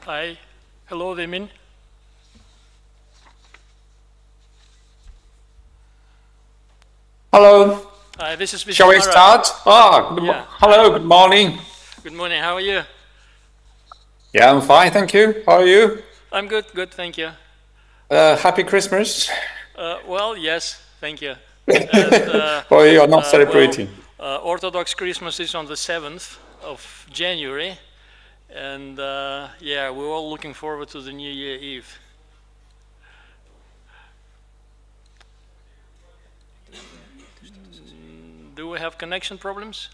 Hi. Hello, Vimin. Hello. Hi, this is Mr. Shall we Marat. start? Hello, good morning. Good morning. How are you? Yeah, I'm fine, thank you. How are you? I'm good. Good, thank you. Happy Christmas. Well, yes, thank you. Or you're not celebrating? Orthodox Christmas is on the 7th of January, and yeah, we're all looking forward to the New Year Eve. Do we have connection problems?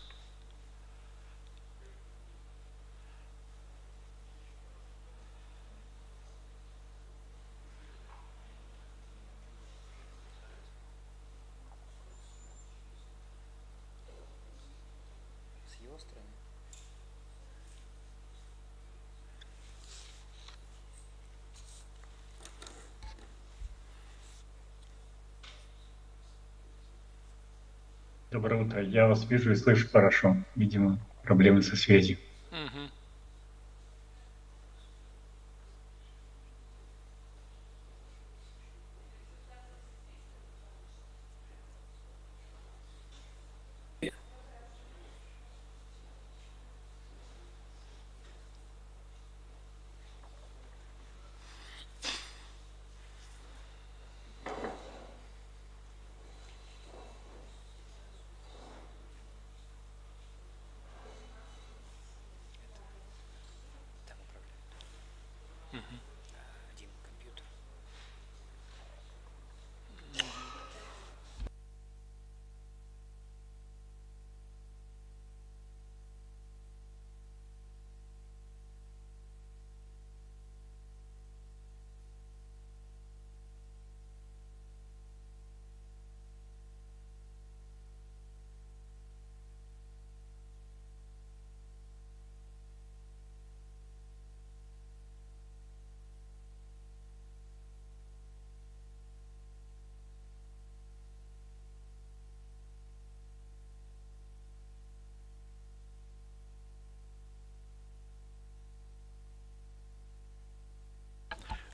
Доброе утро. Я вас вижу и слышу хорошо. Видимо, проблемы со связью.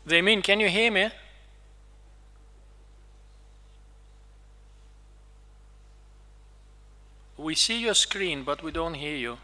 Vimin, can you hear me? We see your screen, but we don't hear you.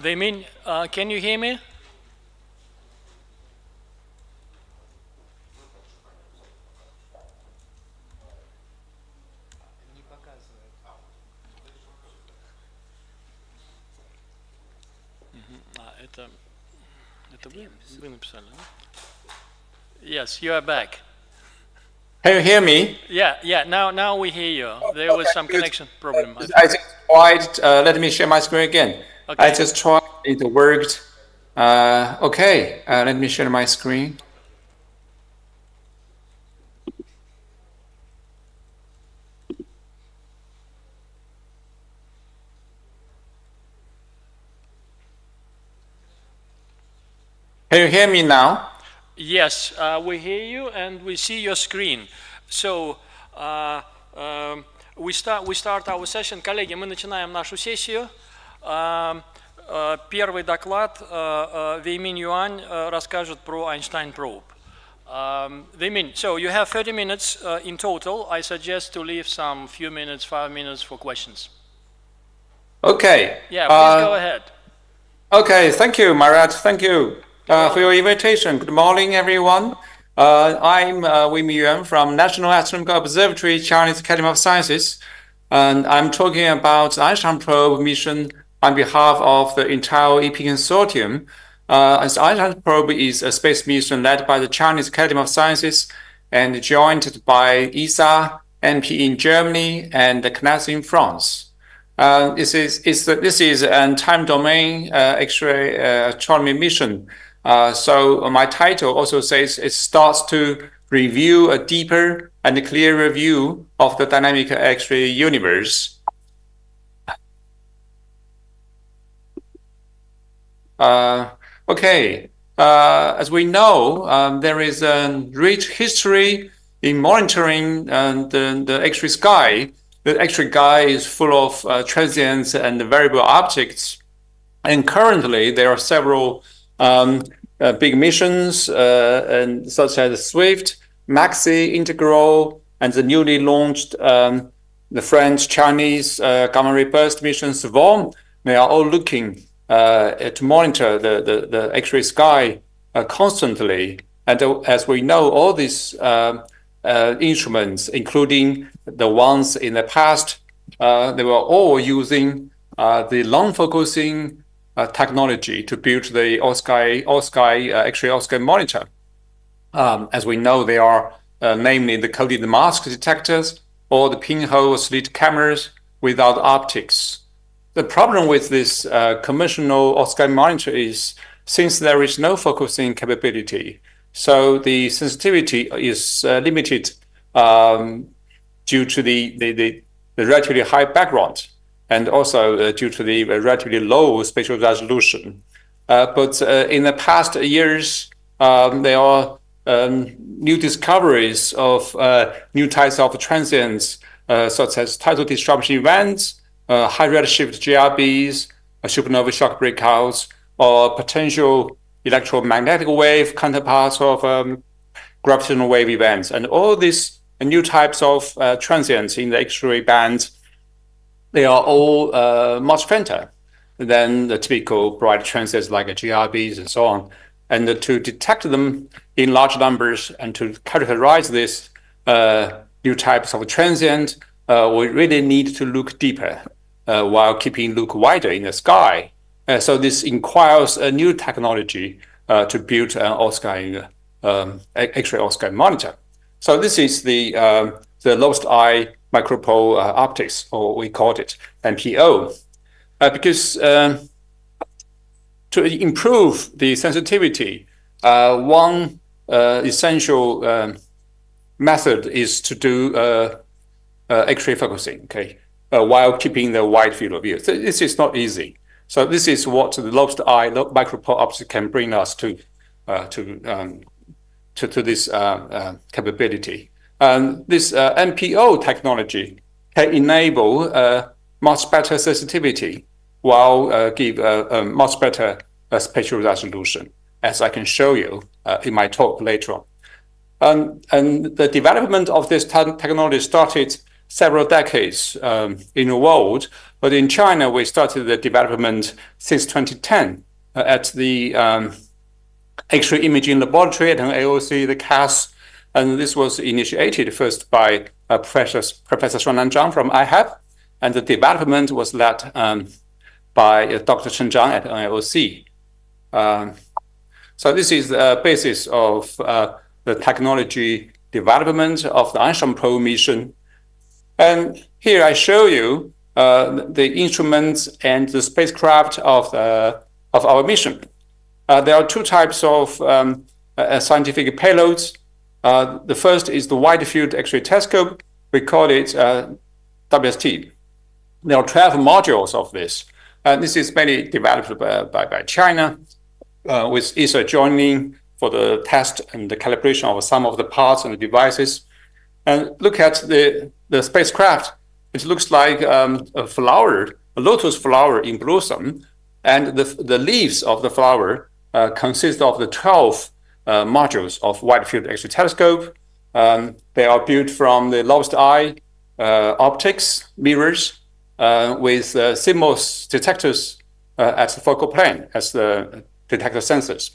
Vimin, can you hear me? Это вы написали, да? Yes, you are back. Can you hear me? Yeah. Now we hear you. There was some connection problem. I just tried. Let me share my screen again. Okay. I just tried. It worked. Okay. Let me share my screen. Can you hear me now? Yes, we hear you and we see your screen. So we start our session. Коллеги, мы начинаем нашу сессию. Первый доклад Веймин Юань расскажет про Einstein probe. Веймин, so you have 30 minutes in total. I suggest to leave some few minutes, 5 minutes for questions. Okay. Yeah, please go ahead. Okay, thank you, Marat. Thank you for your invitation. Good morning, everyone. I'm Wim Yuan from National Astronomical Observatory, Chinese Academy of Sciences, and I'm talking about the Einstein probe mission on behalf of the entire EP consortium. As Einstein probe is a space mission led by the Chinese Academy of Sciences and joined by ESA, NP in Germany, and the CNES in France. This is a time domain X-ray astronomy mission So my title also says it starts to review a deeper and clearer view of the dynamic X-ray universe. As we know, there is a rich history in monitoring the X-ray sky. The X-ray sky is full of transients and variable objects. And currently, there are several big missions, such as SWIFT, MAXI, Integral, and the newly launched the French, Chinese gamma-ray burst mission SWORM. They are all looking to monitor the X-ray sky constantly. And as we know, all these instruments, including the ones in the past, they were all using the long-focusing technology to build the all-sky X-ray all-sky monitor. As we know, they are namely the coated mask detectors or the pinhole slit cameras without optics. The problem with this conventional all-sky monitor is since there is no focusing capability, so the sensitivity is limited due to the relatively high background and also due to the relatively low spatial resolution. But in the past years, there are new discoveries of new types of transients, such as tidal disruption events, high redshift GRBs, supernova shock breakouts, or potential electromagnetic wave counterparts of gravitational wave events. And all these new types of transients in the X-ray band, they are all much fainter than the typical bright transients like GRBs and so on. And to detect them in large numbers and to characterize these new types of transient, we really need to look deeper while keeping look wider in the sky. So this requires a new technology to build an all-sky X-ray all-sky monitor. So this is the lowest eye micropole optics, or we call it MPO, because to improve the sensitivity, one essential method is to do X-ray focusing, okay, while keeping the wide field of view. So this is not easy. So this is what the lowest eye micropole optics can bring us to this capability. This MPO technology can enable much better sensitivity while give a much better spatial resolution, as I can show you in my talk later on. And the development of this technology started several decades in the world, but in China, we started the development since 2010 at the X-ray imaging laboratory at an AOC, the CAS, and this was initiated first by Professor Shuanan Zhang from IHAB, and the development was led by Dr. Chen Zhang at NIOC. So this is the basis of the technology development of the Einstein probe mission. And here I show you the instruments and the spacecraft of our mission. There are two types of scientific payloads. The first is the wide field X-ray telescope. We call it WST. There are 12 modules of this. This is mainly developed by China, with ESA joining for the test and the calibration of some of the parts and the devices. And look at the spacecraft. It looks like a flower, a lotus flower in blossom, and the leaves of the flower consist of the 12 modules of wide field X-ray telescope. They are built from the lowest eye optics mirrors with CMOS detectors at the focal plane as the detector sensors.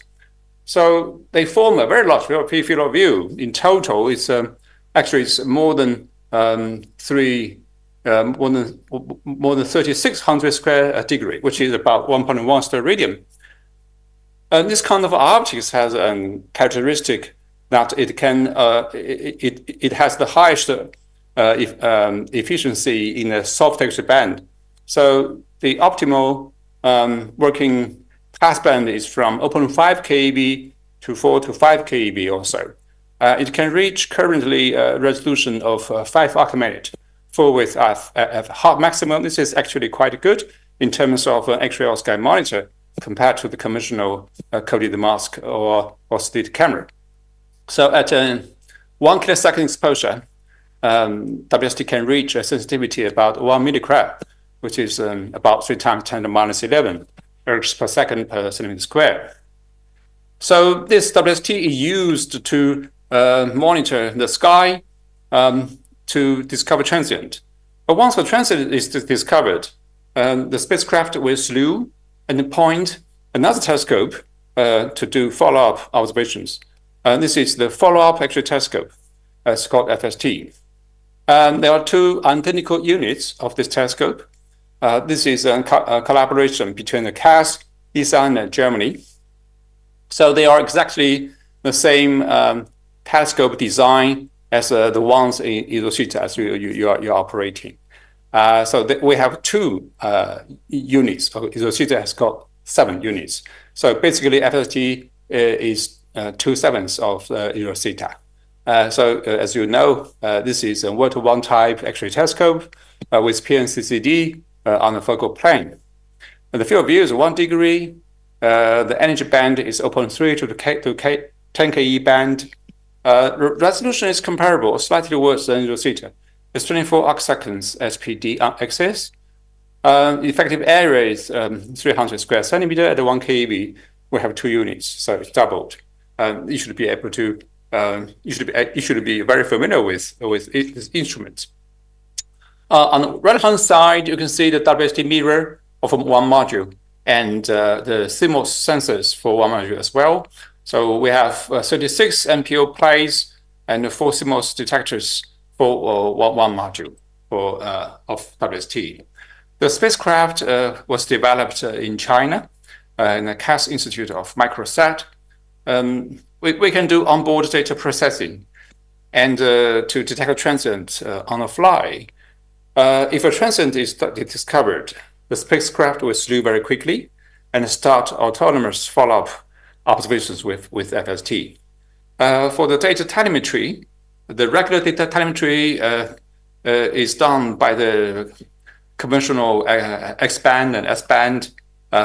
So they form a very large field of view. In total, it's actually it's more than 3,600 square degree, which is about 1.1 steradian. And this kind of optics has a characteristic that it can it has the highest efficiency in a soft X-ray band. So the optimal working passband is from 0.5 keV to 4 to 5 keV or so. It can reach currently a resolution of 5 arcminute full width at hot maximum. This is actually quite good in terms of an X-ray sky monitor compared to the conventional coated mask or slit camera. So at 1 kilosecond exposure, WST can reach a sensitivity about 1 millicrab, which is about 3 times 10 to the minus 11 ergs per second per centimeter square. So this WST is used to monitor the sky to discover transient. But once the transient is discovered, the spacecraft will slew and point another telescope to do follow-up observations. This is the follow-up X-ray telescope. It's called FST. There are 2 identical units of this telescope. This is a collaboration between the CAS, ESA, and Germany. So they are exactly the same telescope design as the ones in Rosita as you're operating. So we have 2 units. Rosita has got 7 units. So basically, FST is 2/7 of Rosita. So as you know, this is a 1-to-1 type X-ray telescope with PNCCD on the focal plane. And the field of view is 1 degree. The energy band is 0.3 to 10 KE band. Resolution is comparable, slightly worse than Rosita. It's 24 arcseconds SPD axis. Effective area is 300 square centimeter. At 1 keV, we have 2 units, so it's doubled. You should be able to. You should be very familiar with this instrument. On the right-hand side, you can see the WST mirror of 1 module and the CMOS sensors for 1 module as well. So we have 36 MPO plates and 4 CMOS detectors for 1 module of WST. The spacecraft was developed in China in the CAS Institute of Microsat. We can do onboard data processing and to detect a transient on the fly. If a transient is discovered, the spacecraft will slew very quickly and start autonomous follow-up observations with FST. For the data telemetry, the regular data telemetry is done by the conventional X-band and S-band.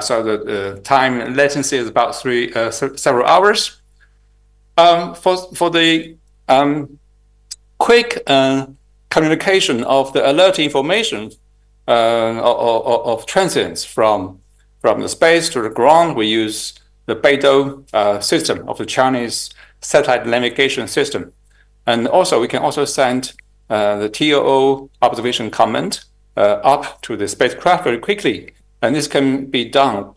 So the time latency is about several hours. For the quick communication of the alert information of transients from the space to the ground, we use the Beidou system of the Chinese satellite navigation system. And also, we can also send the TOO observation comment up to the spacecraft very quickly. And this can be done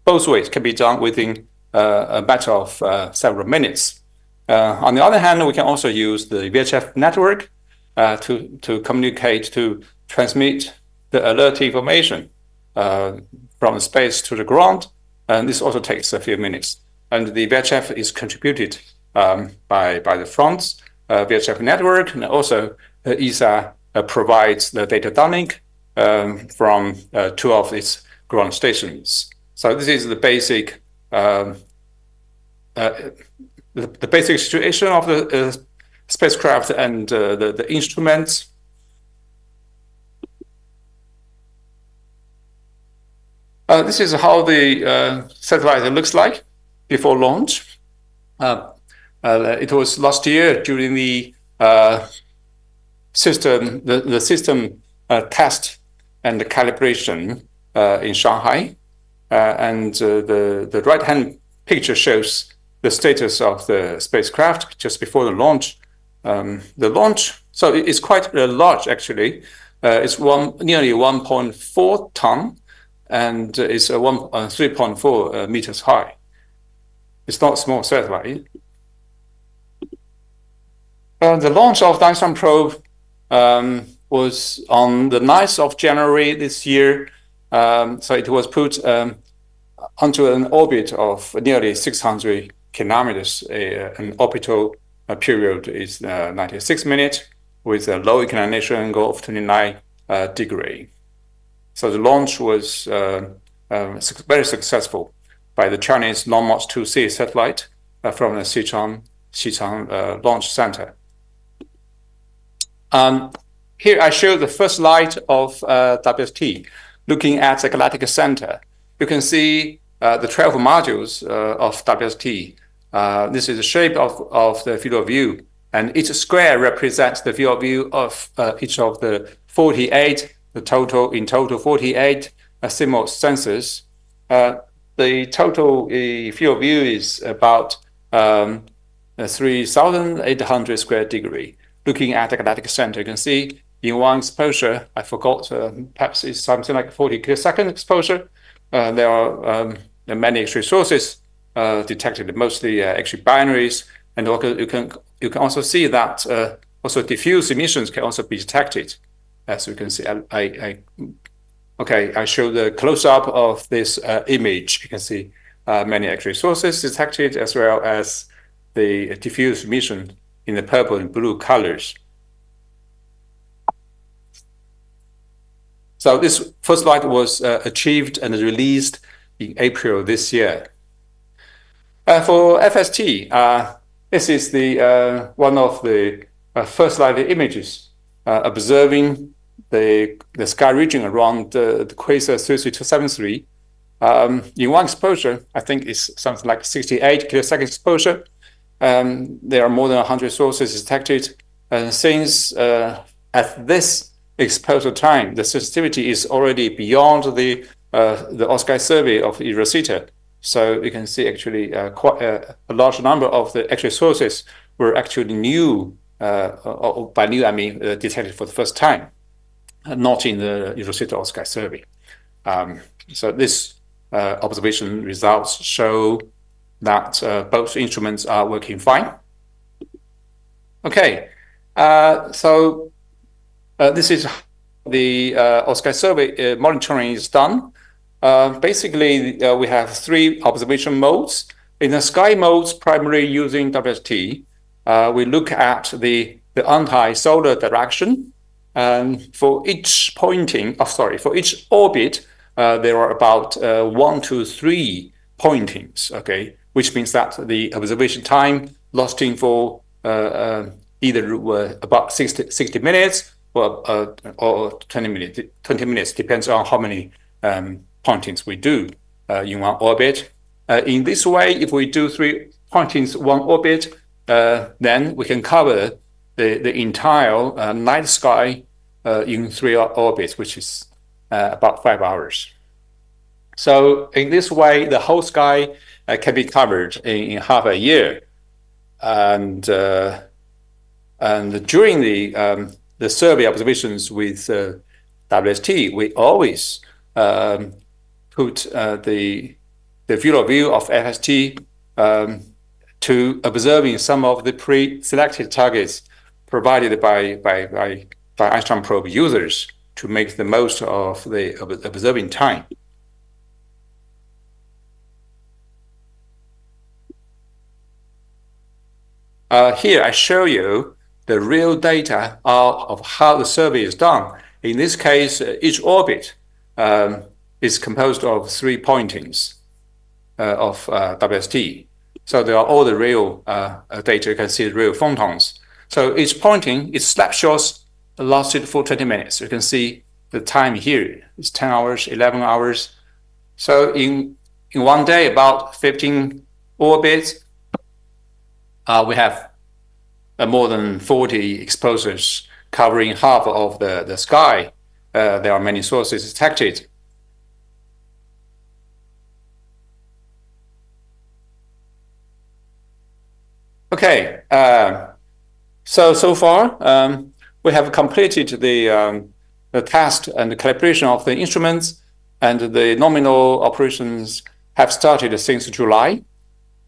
both ways, can be done within a matter of several minutes. On the other hand, we can also use the VHF network to communicate, to transmit the alert information from the space to the ground. And this also takes a few minutes. And the VHF is contributed by the France VHF network, and also ESA provides the data downlink from 2 of its ground stations. So this is the basic situation of the spacecraft and the instruments. This is how the satellite looks like before launch. It was last year during the system test and the calibration in Shanghai. And the right-hand picture shows the status of the spacecraft just before the launch. The launch, so it's quite large actually. It's nearly 1.4 ton, and it's 3.4 meters high. It's not a small satellite. The launch of the Einstein probe was on the 9th of January this year. So it was put onto an orbit of nearly 600 kilometers. An orbital period is 96 minutes with a low inclination angle of 29 degrees. So the launch was very successful. by the Chinese Long-March 2C satellite from the Xichang Launch Center. Here I show the first light of WST, looking at the galactic center. You can see the 12 modules of WST. This is the shape of the field of view, and each square represents the field of view of each of the 48, in total 48 CMOS sensors. The total field of view is about 3,800 square degree. Looking at the galactic center, you can see in one exposure, I forgot, perhaps it's something like 40 kilosecond exposure. There are many X-ray sources detected, mostly X-ray binaries, and you can also see that also diffuse emissions can also be detected. As you can see, I show the close-up of this image. You can see many X-ray sources detected, as well as the diffuse emission in the purple and blue colors. So this first light was achieved and released in April this year. For FST, this is the one of the first light images observing the sky region around the quasar 33273. In one exposure, I think it's something like 68 kilosecond exposure. There are more than 100 sources detected. And since at this exposure time, the sensitivity is already beyond the Oscar survey of Rosetta. So you can see actually quite a large number of the X-ray sources were actually new, or by new I mean detected for the first time, not in the Rosetta Oscar survey. So this observation results show that both instruments are working fine. Okay, so this is the Oscar survey monitoring is done. Basically, we have 3 observation modes. In the sky modes, primarily using WST, we look at the anti-solar direction. And for each for each orbit, there are about 1 to 3 pointings. Okay, which means that the observation time lasting for either about 60 minutes or 20 minutes, depends on how many pointings we do in one orbit. In this way, if we do 3 pointings, 1 orbit, then we can cover the entire night sky in 3 orbits, which is about 5 hours. So in this way, the whole sky can be covered in half a year. And during the survey observations with WST, we always put the field of view of FST to observing some of the pre-selected targets provided by Einstein probe users to make the most of the observing time. Here I show you the real data of how the survey is done. In this case, each orbit is composed of 3 pointings of WST. So there are all the real data. You can see the real photons. So each pointing, its snapshots lasted for 20 minutes. You can see the time here. It's 10 hours, 11 hours. So in one day, about 15 orbits, we have more than 40 exposures covering half of the sky. There are many sources detected. Okay, so far we have completed the test and the calibration of the instruments, and the nominal operations have started since July.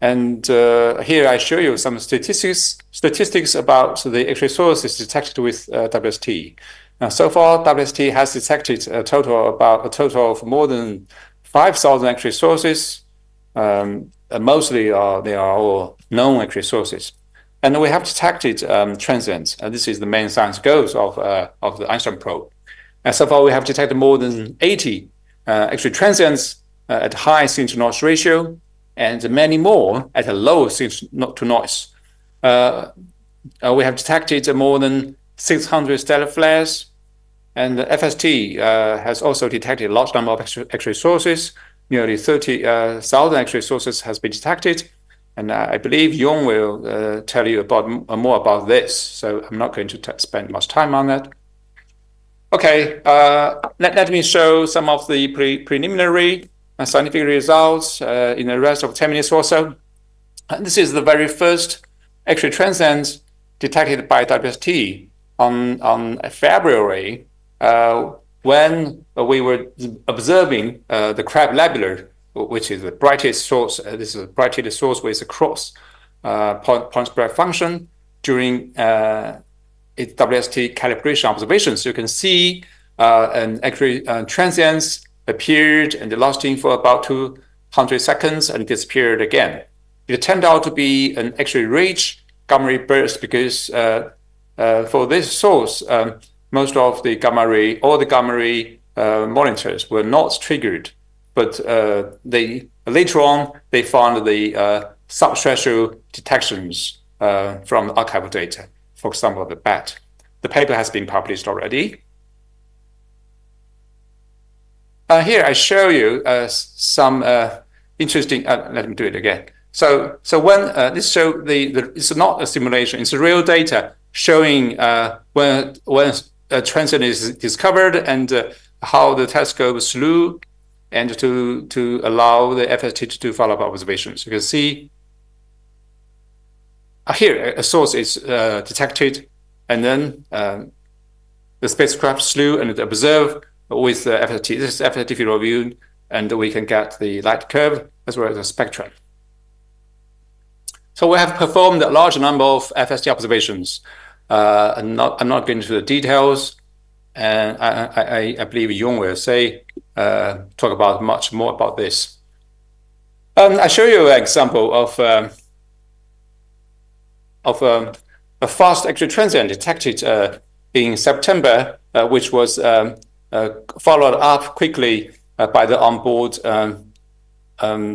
And here I show you some statistics about the X-ray sources detected with WST. Now, so far, WST has detected a total of more than 5,000 X-ray sources. Mostly, they are all known X-ray sources. And we have detected transients. This is the main science goals of the Einstein probe. And so far, we have detected more than 80 X-ray transients at high synchronous ratio. and many more at a low to noise. We have detected more than 600 stellar flares, and the FST has also detected a large number of X-ray sources. Nearly 30,000 X-ray sources has been detected, and I believe Yong will tell you more about this, so I'm not going to spend much time on that. Okay, let me show some of the preliminary scientific results in the rest of 10 minutes or so. This is the very first X-ray transient detected by WST on February when we were observing the Crab Labular, which is the brightest source. This is the brightest source with a cross point spread function during its WST calibration observations. You can see an X-ray transients appeared and lasting for about 200 seconds and disappeared again. It turned out to be an X-ray rich gamma ray burst because for this source, most of the gamma ray, all the gamma ray monitors were not triggered, but later on they found the subthreshold detections from archival data, for example, the BAT. The paper has been published already. Here I show you some interesting. Let me do it again. So when this show it's not a simulation; it's real data showing when a transient is discovered and how the telescope slew, and to allow the FST to do follow-up observations. You can see here a source is detected, and then the spacecraft slew and observe with the FST. This is FST field of view, and we can get the light curve as well as the spectrum. So we have performed a large number of FST observations. I'm not going into the details, and I believe Yong will talk about much more about this. I show you an example of a fast X-ray transient detected in September, which was followed up quickly by the onboard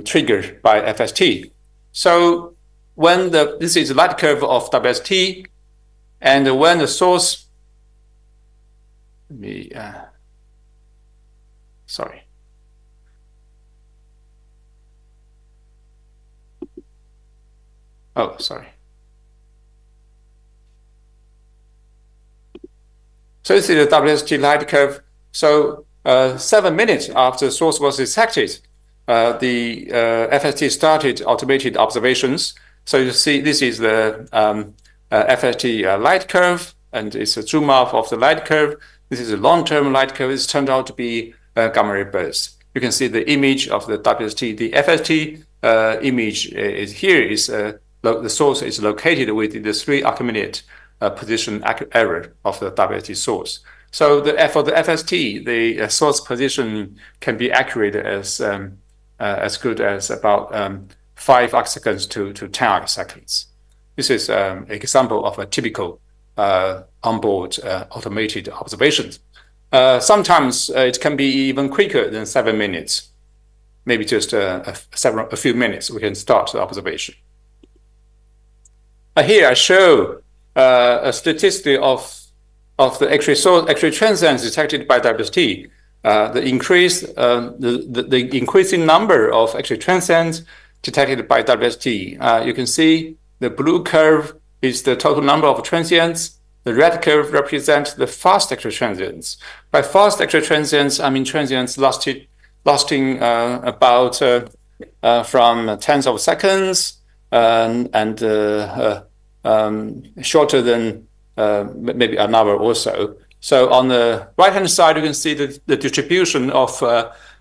trigger by FST. So when this is the light curve of WST, and when the source, sorry. Oh, sorry. So this is the WST light curve. So 7 minutes after the source was detected, the FST started automated observations. So you see this is the FST light curve, and it's a zoom out of the light curve. This is a long-term light curve. It's turned out to be a gamma ray burst. You can see the image of the WST. The FST image is here. The source is located within the 3 archiminute position error of the WST source. So for the FST, the source position can be accurate as good as about 5 arcseconds to 10 arcseconds. This is an example of a typical onboard automated observations. Sometimes it can be even quicker than 7 minutes. Maybe just a few minutes we can start the observation. Here I show a statistic of the X-ray transients detected by WST. The increasing number of X-ray transients detected by WST. You can see the blue curve is the total number of transients. The red curve represents the fast X-ray transients. By fast X-ray transients, I mean transients lasting about from tens of seconds and shorter than maybe an hour or so. So on the right-hand side, you can see the distribution of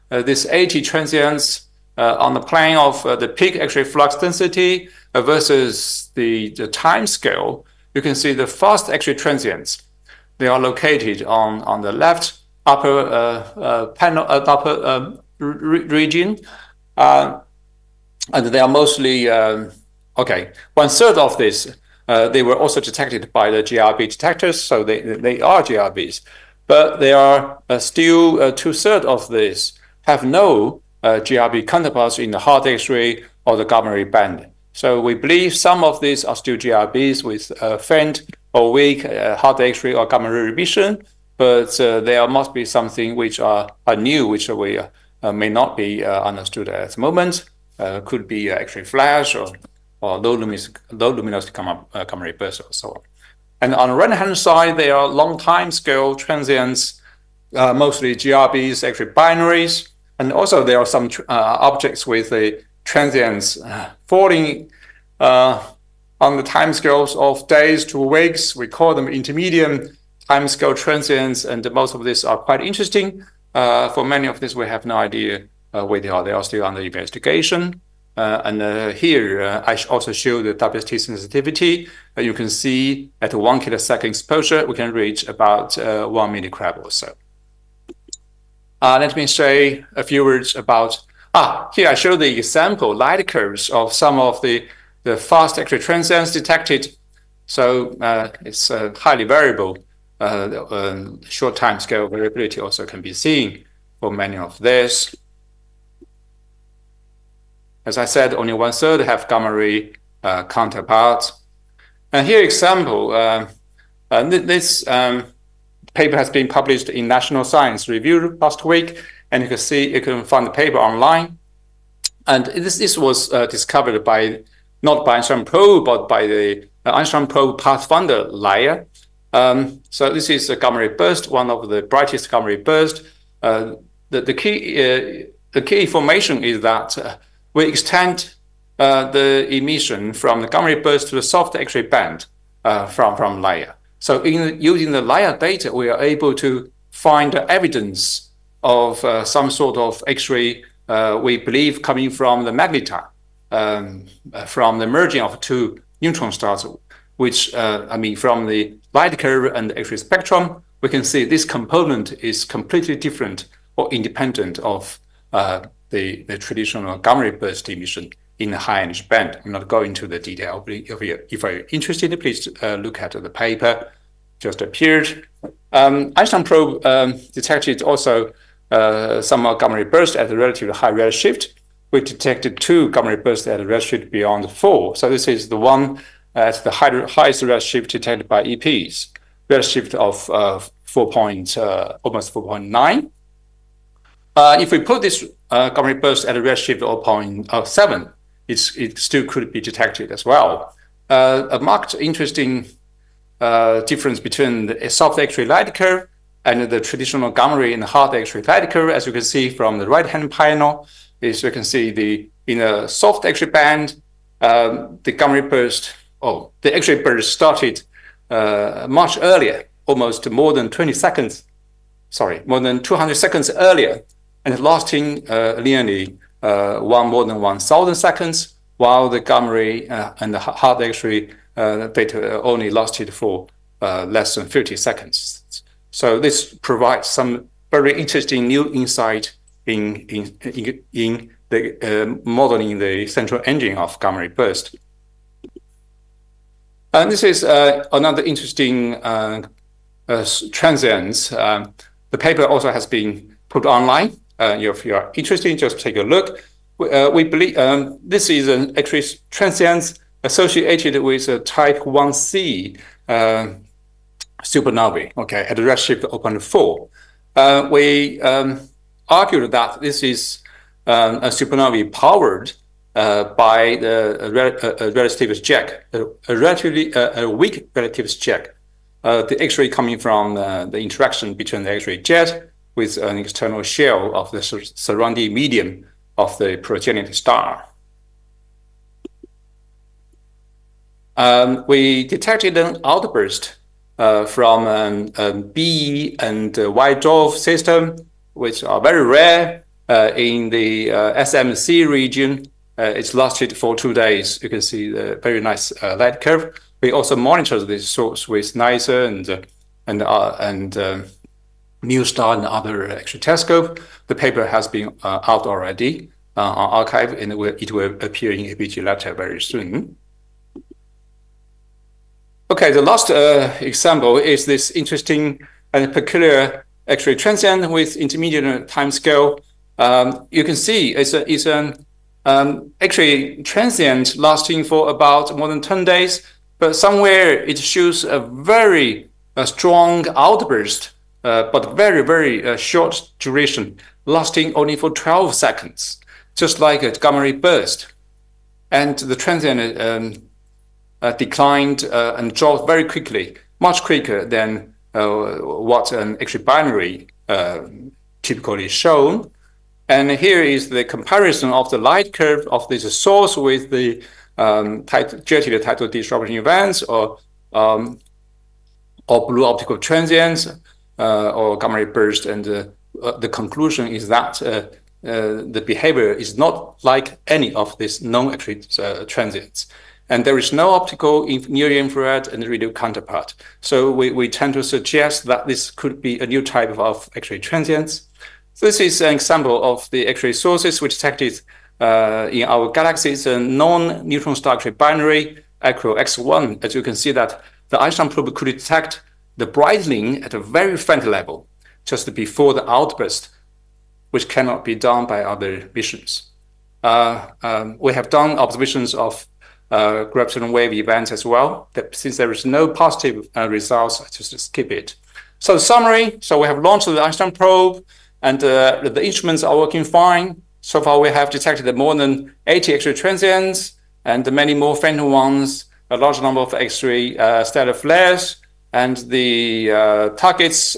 this 80 transients on the plane of the peak X-ray flux density versus the time scale. You can see the fast X-ray transients. They are located on the left upper region, and they are mostly okay. 1/3 of this they were also detected by the GRB detectors, so they are GRBs, but they are still 2/3 of this have no GRB counterparts in the hard X-ray of the gamma ray band. So we believe some of these are still GRBs with faint or weak hard X-ray or gamma ray emission, but there must be something which are new, which we may not be understood at the moment. Could be X-ray flash or low luminosity gamma ray burst or so on. And on the right-hand side, there are long time scale transients, mostly GRBs, X-ray binaries, and also there are some objects with the transients falling on the time scales of days to weeks. We call them intermediate time scale transients, and most of these are quite interesting. For many of these, we have no idea where they are. They are still under investigation. Here, I also show the WST sensitivity. You can see at 1 kilosecond exposure, we can reach about 1 millicrab or so. Let me say a few words about, here I show the example light curves of some of the fast X-ray transients detected. So it's highly variable. Short time scale variability also can be seen for many of these. As I said, only 1/3 have gamma ray counterparts. And here example, this paper has been published in National Science Review last week, and you can see, you can find the paper online. And this was discovered by, not by Einstein probe, but by the Einstein probe Pathfinder layer. So this is a gamma ray burst, one of the brightest gamma ray burst. The key information is that we extend the emission from the gamma ray burst to the soft X-ray band from layer. So using the layer data, we are able to find evidence of some sort of X-ray, we believe, coming from the magnetar, from the merging of two neutron stars, which, from the light curve and the X-ray spectrum, we can see this component is completely different or independent of the traditional gamma ray burst emission in the high energy band. I'm not going into the detail. If you're interested, please look at the paper just appeared. Einstein probe detected also some gamma ray burst at a relatively high redshift. We detected 2 gamma ray bursts at a redshift beyond 4. So this is the one at the highest redshift detected by EPs, redshift of almost 4.9. If we put this gamma ray burst at a redshift of 0.7, it still could be detected as well. A marked interesting difference between the soft X-ray light curve and the traditional gamma ray and the hard X-ray light curve, as you can see from the right-hand panel, is you can see in a soft X-ray band, the gamma ray burst, the X-ray burst started much earlier, almost more than 200 seconds earlier, and lasting linearly more than 1,000 seconds, while the gamma ray and the hard X-ray data only lasted for less than 50 seconds. So this provides some very interesting new insight in the modeling the central engine of gamma ray burst. And this is another interesting transients. The paper also has been put online. If you are interested, just take a look. We believe this is an X-ray transient associated with a type 1c supernovae, at a redshift of 0.4. We argued that this is a supernovae powered by the relativist jet, a weak relativist jet. The X-ray coming from the interaction between the X-ray jet with an external shell of the surrounding medium of the progenitor star. We detected an outburst from B and Y dwarf system, which are very rare in the SMC region. It's lasted for 2 days. You can see the very nice light curve. We also monitored this source with NICER and NuSTAR and other X-ray telescope. The paper has been out already on archive, and it will appear in APG letter very soon. Okay, the last example is this interesting and peculiar X-ray transient with intermediate time scale. You can see it's an actually transient, lasting for about more than 10 days, but somewhere it shows a very strong outburst, but very, very short duration, lasting only for 12 seconds, just like a gamma ray burst. And the transient declined and dropped very quickly, much quicker than what an actually binary typically shown. And here is the comparison of the light curve of this source with the jetted tidal disruption events or blue optical transients or gamma ray burst. And the conclusion is that the behavior is not like any of these known actually transients. And there is no optical near infrared and radio counterpart. So we tend to suggest that this could be a new type of actually transients. This is an example of the actually sources which detected in our galaxy. It's a non-neutron star actually binary acro X1. As you can see that the Einstein probe could detect the brightening at a very faint level just before the outburst, which cannot be done by other missions. We have done observations of gravitational wave events as well. Since there is no positive results, I just skip it. So summary, so we have launched the Einstein probe, and the instruments are working fine. So far, we have detected more than 80 X-ray transients and many more phantom ones, a large number of X-ray stellar flares, and the targets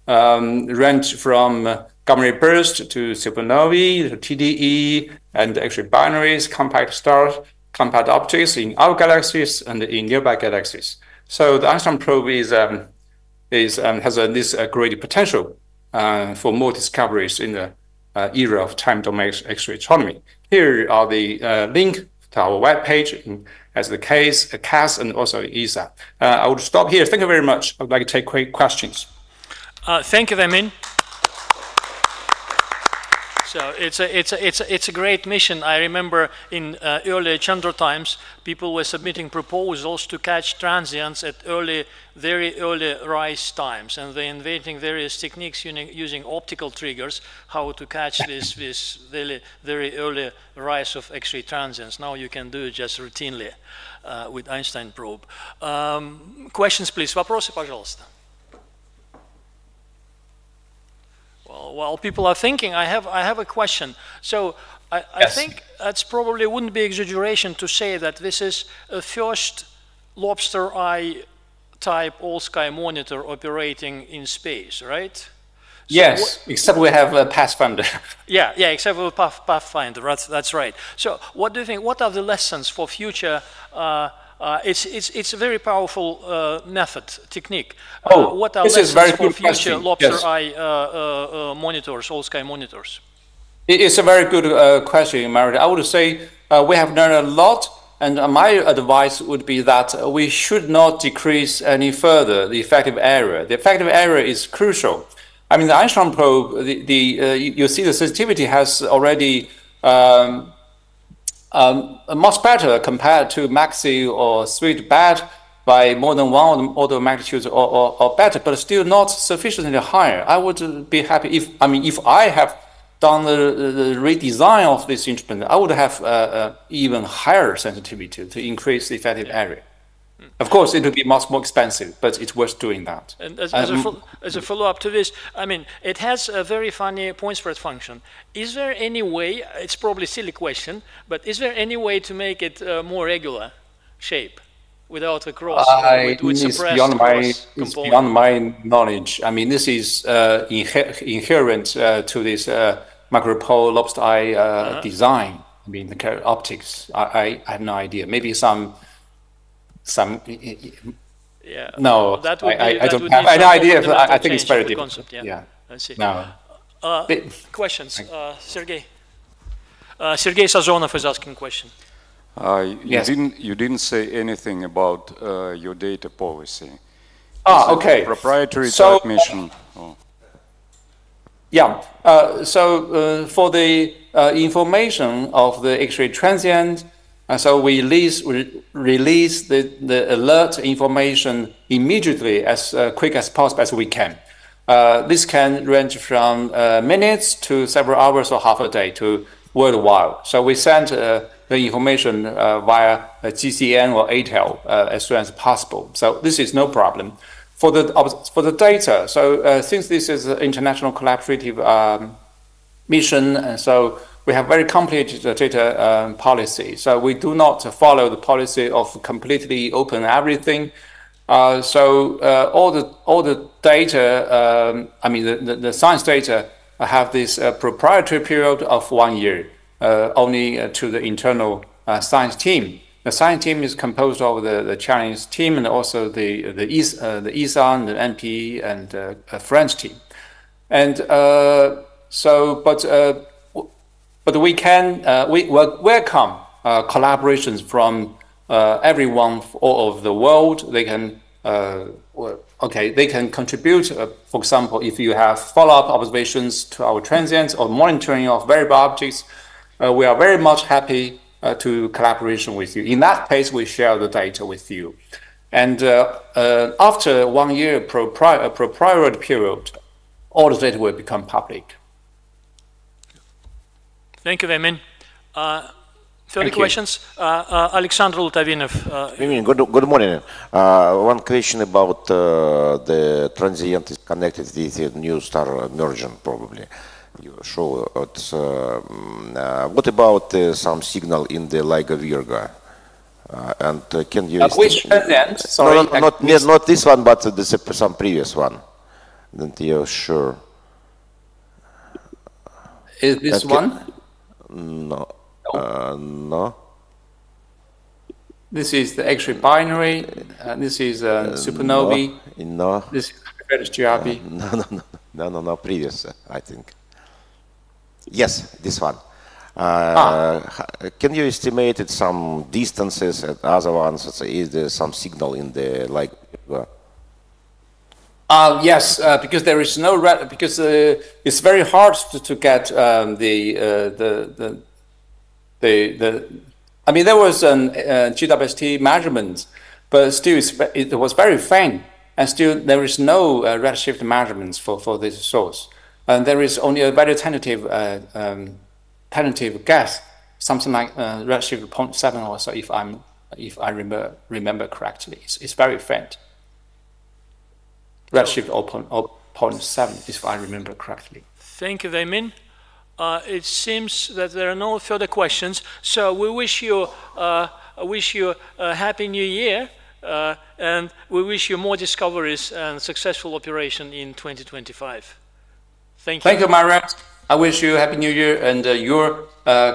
range from gamma ray burst to supernovae, to TDE, and actually binaries, compact stars, compact objects in our galaxies and in nearby galaxies. So the Einstein probe has this great potential for more discoveries in the era of time domain X-ray astronomy. Here are the link to our webpage as the case, CAS, and also ESA. I would stop here. Thank you very much. I would like to take quick questions. Thank you, Vemin. So it's a great mission. I remember in early Chandra times, people were submitting proposals to catch transients at very early rise times, and they're inventing various techniques using optical triggers how to catch this very early rise of X-ray transients. Now you can do it just routinely with Einstein probe. Questions, please. Вопросы, пожалуйста. While people are thinking, I have a question. So I think that's probably wouldn't be exaggeration to say that this is a first lobster eye type all-sky monitor operating in space, right? So yes, except we have a Pathfinder. yeah, except for Pathfinder. That's right. So what do you think? What are the lessons for future? It's a very powerful method, technique. What are lessons for future lobster eye monitors, all-sky monitors? It's a very good question, Meredith. I would say we have learned a lot, and my advice would be that we should not decrease any further the effective area. The effective area is crucial. I mean, the Einstein probe, you see the sensitivity has already much better compared to Maxi or Sweet Bat by more than one order of magnitude or better, but still not sufficiently higher. I would be happy if I have done the redesign of this instrument, I would have even higher sensitivity to increase the effective area. Of course, it would be much more expensive, but it's worth doing that. And as a follow-up to this, I mean, it has a very funny point spread function. Is there any way, it's probably a silly question, but is there any way to make it more regular shape without a cross, with suppressed cross component? It's beyond my knowledge. I mean, this is inherent to this micropole lobster eye design. I mean, the optics, I have no idea. Maybe some no, I don't have any idea. I think it's very difficult. Yeah. I see. No. Questions, Sergey. Sergey Sazonov is asking a question. Yes. You didn't say anything about your data policy. Okay. Proprietary type mission. Yeah. For the information of the X-ray transient, so we release the alert information immediately, as quick as possible as we can. This can range from minutes to several hours or half a day to worldwide. So we send the information via GCN or ATEL as soon as possible. So this is no problem. For the data, so since this is an international collaborative mission, and so we have very complicated data policy. So we do not follow the policy of completely open everything. So all the data, I mean the science data have this proprietary period of 1 year, only to the internal science team. The science team is composed of the Chinese team and also the ESAN, the NPE, and the French team. And but we welcome collaborations from everyone all over the world. They can they can contribute. For example, if you have follow-up observations to our transients or monitoring of variable objects, we are very much happy to collaboration with you. In that case, we share the data with you. And after 1 year proprietary period, all the data will become public. Thank you, Weimin. Further questions? Alexander Lutavinov. Good morning. One question about the transient is connected with the new star merging, probably. You show it. What about some signal in the LIGO Virgo? And can you? Which transient? Sorry, not this one, but some previous one. That you're sure. Is this one? No. No. This is the X-ray binary. This is supernovae. No. This is GRB. No. Previous, I think. Yes, this one. Can you estimate some distances and other ones? Is there some signal in the yes, because there is no because it's very hard to get I mean, there was an GWST measurement, but still it was very faint, and still there is no redshift measurements for this source, and there is only a very tentative guess, something like redshift 0.7 or so, if I remember correctly. It's very faint. Redshift 0.7, if I remember correctly. Thank you, Weimin. It seems that there are no further questions, so we wish you a happy new year, and we wish you more discoveries and successful operation in 2025. Thank you. Thank you, Marat. I wish you a happy new year and your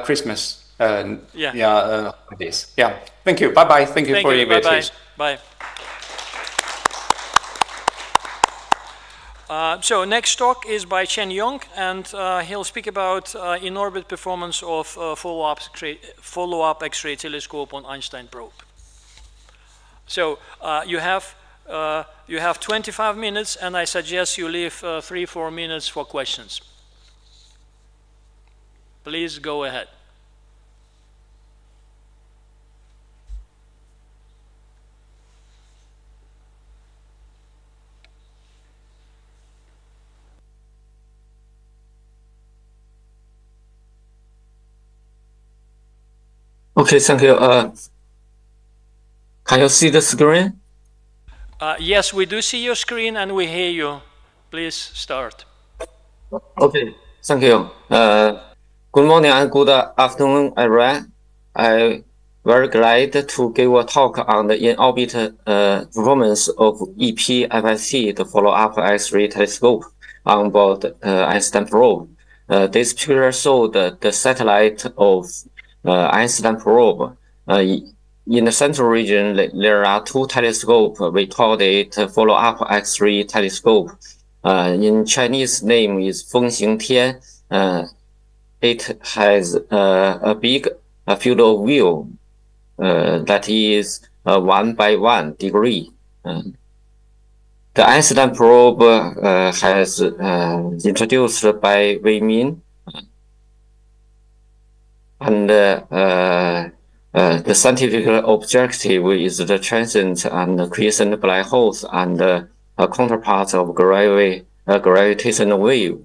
Christmas. Holidays. Yeah. Thank you. Bye bye. Thank you for your invitation. Bye. So next talk is by Chen Yong, and he'll speak about in-orbit performance of follow-up X-ray telescope on Einstein probe. So you have 25 minutes, and I suggest you leave 3-4 minutes for questions. Please go ahead. Okay, thank you. Can you see the screen? Yes, we do see your screen and we hear you. Please start. Okay, thank you. Good morning and good afternoon, everyone. I'm very glad to give a talk on the in-orbit performance of EP-FIC, the follow-up X-ray telescope on board Einstein probe. This picture shows the satellite of Einstein probe. In the central region, there are 2 telescopes. We call it follow-up X-ray telescope. In Chinese name is Fengxing Tian. It has a big field of view that is 1 by 1 degree. The Einstein probe has introduced by Weimin. And the scientific objective is the transient and quiescent black holes and counterparts of gravitational wave.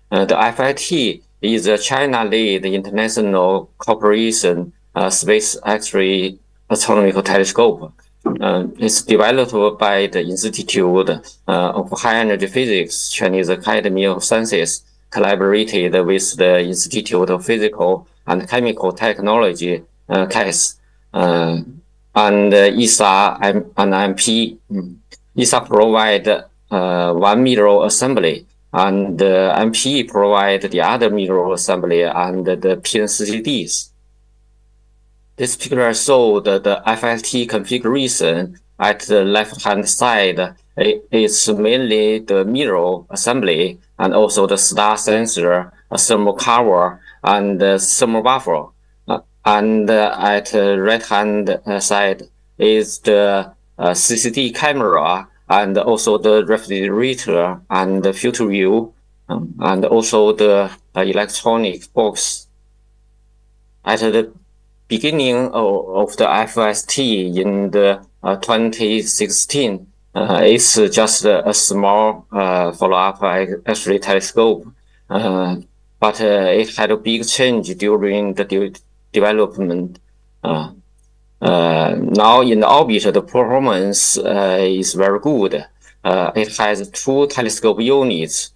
The FIT is a China-led international corporation space X-ray astronomical telescope. It's developed by the Institute of High Energy Physics, Chinese Academy of Sciences, collaborated with the Institute of Physical and Chemical Technology, CAS, and ESA and MP. ESA provide one mirror assembly, and MP provide the other mirror assembly and the PNCDs. This picture shows the FST configuration. At the left-hand side, it's mainly the mirror assembly and also the star sensor, a thermal cover, and the thermal buffer. And at the right-hand side is the CCD camera and also the refrigerator and the filter view, and also the electronic box. At the beginning of the FST in the 2016, it's just a small follow-up X-ray telescope, but it had a big change during the development. Now in the orbit, the performance is very good. It has 2 telescope units,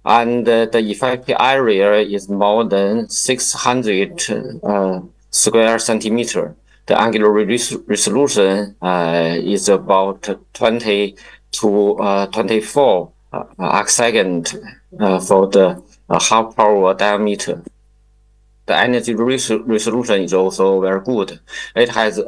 and the effective area is more than 600 square centimeter. The angular resolution is about 20 to 24 arcsecond for the half power diameter. The energy resolution is also very good. It has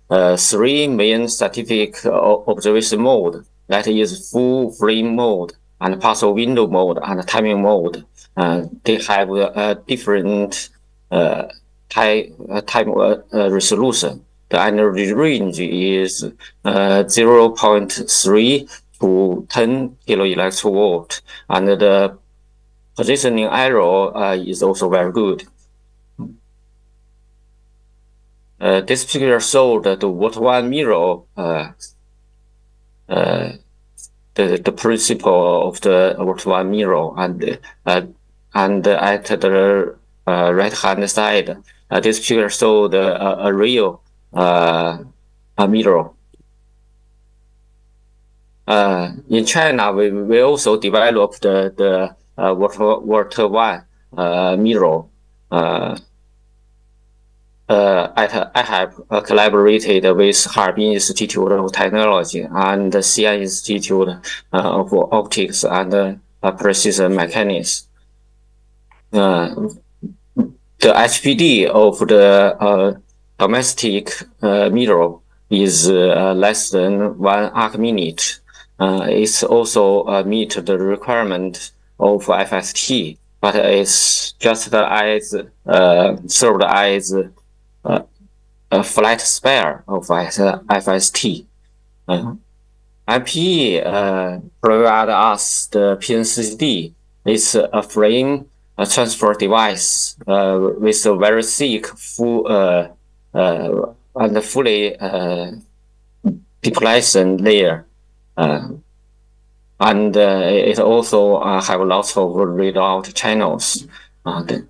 3 main scientific observation mode. That is full frame mode and partial window mode and timing mode. They have different time resolution. The energy range is 0.3 to 10 kiloelectron-volt, and the positioning error is also very good. This picture showed the water-one mirror, the principle of the water-one mirror, and at the right-hand side, this picture showed a real mirror. In China, we also developed the water-one mirror. I have collaborated with Harbin Institute of Technology and the Xi'an Institute of Optics and Precision Mechanics. The HPD of the domestic mirror is less than 1 arc-minute. It's also meet the requirement of FST, but it's just as served as a flat spare of FST. IP provide us the PNCD. It's a frame transfer device with a very thick, full and fully depletion layer, and it also have lots of readout channels.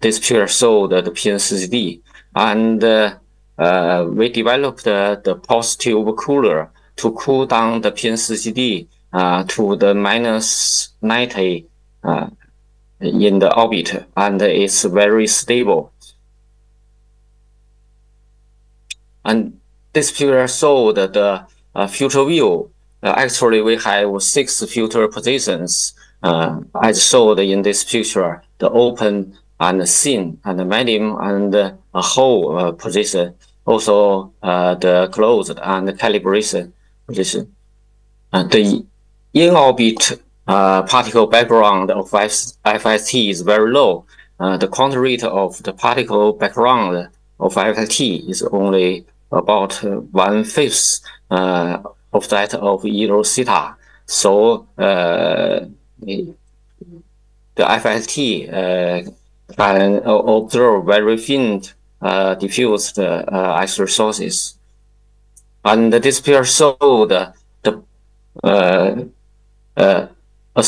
This picture showed the PNCD, and we developed the pulse-tube cooler to cool down the PNCD to the -90 in the orbit, and it's very stable. And this picture showed the filter view. Actually, we have 6 filter positions, as showed in this picture: the open and the thin and the medium and a whole position. Also, the closed and the calibration position. The in-orbit particle background of FST is very low. The quantum rate of the particle background of FST is only about 1/5 of that of zero theta. So the FST can observe very faint diffused X-ray sources. And this picture showed a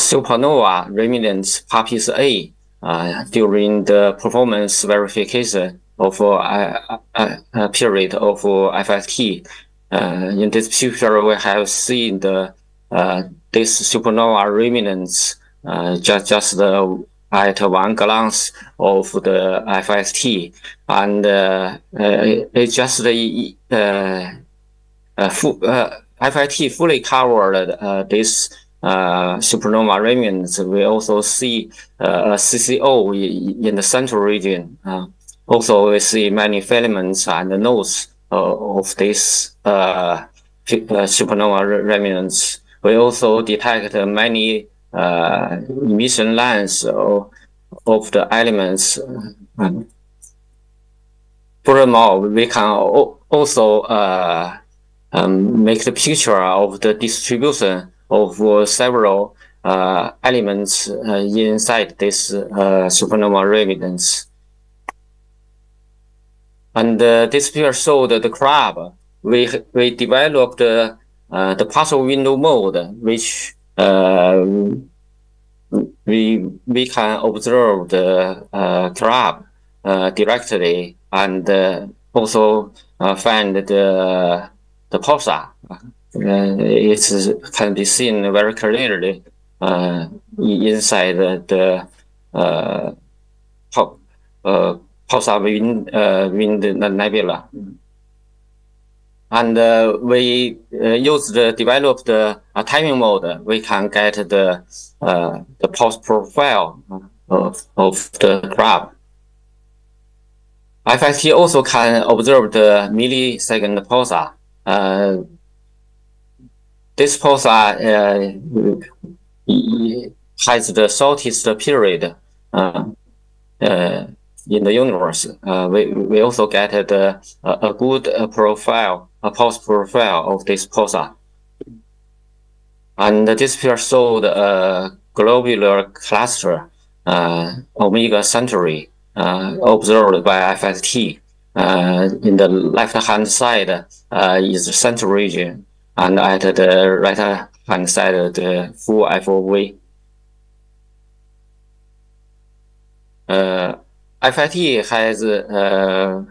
supernova remnants Papis A during the performance verification of a period of FST. In this picture, we have seen this supernova remnants just at one glance of the FST, and it just FIT fully covered this supernova remnants. We also see CCO in the central region. Also, we see many filaments and nodes of this supernova remnants. We also detect many emission lines of the elements. Furthermore, we can also make the picture of the distribution of several elements inside this supernova remnants. And this picture showed the crab. We developed the partial window mode, which we can observe the crab directly, and also find the pulsar. It can be seen very clearly inside the pulsar wind nebula. And we developed the timing mode. We can get the pulse profile of the crab. FST also can observe the millisecond pulsar. This pulsar has the shortest period in the universe. We also get a good profile, a pulse profile of this pulsar. And this picture showed a globular cluster, Omega Centauri, observed by FST. In the left-hand side is the central region, and at the right-hand side, the full FOV. FIT has a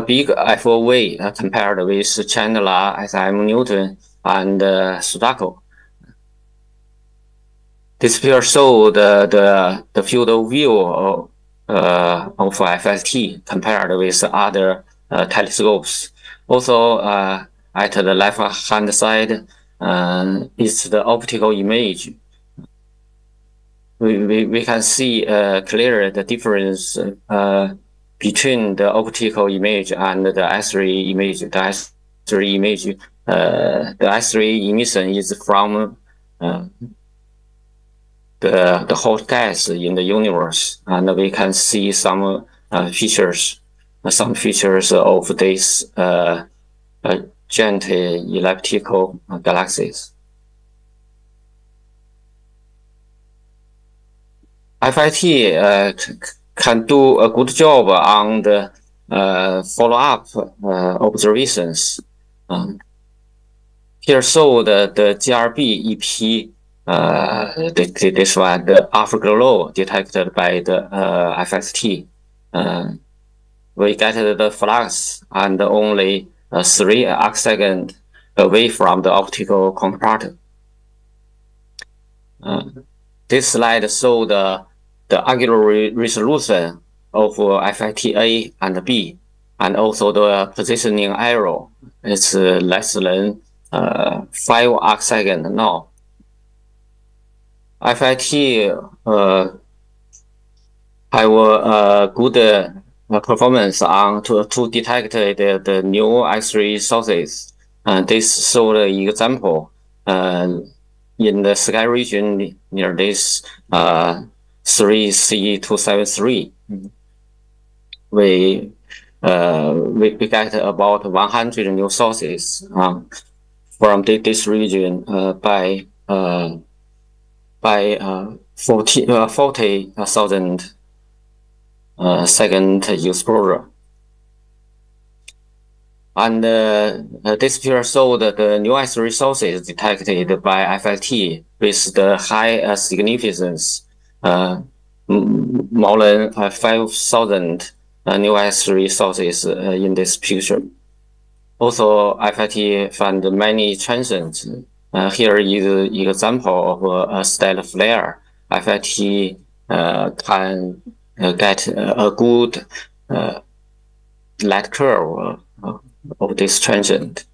big FOV compared with Chandler, SM Newton, and Sudoku. This picture shows the field of view of FST compared with other telescopes. Also, at the left-hand side is the optical image. We can see clearly the difference between the optical image and the S3 image. The S3 image, the S3 emission is from the hot gas in the universe, and we can see some features of these giant elliptical galaxies. FIT can do a good job on the follow-up observations. Here show the GRB EP, this one, the afterglow detected by the FST. We get the flux and only 3 arcseconds away from the optical counterpart. This slide shows the angular resolution of FIT A and B, and also the positioning error. It's less than 5 arcseconds now. FIT have a good performance on to detect the new X-ray sources. This showed an example in the sky region near this 3C273. We get about 100 new sources from this region by 40,000 second exposure. And this picture showed the new X-ray sources detected by FIT with the high significance, more than 5,000 new S3 sources in this picture. Also, FIT found many transients. Here is an example of a stellar flare. FIT can get a good light curve of this transient.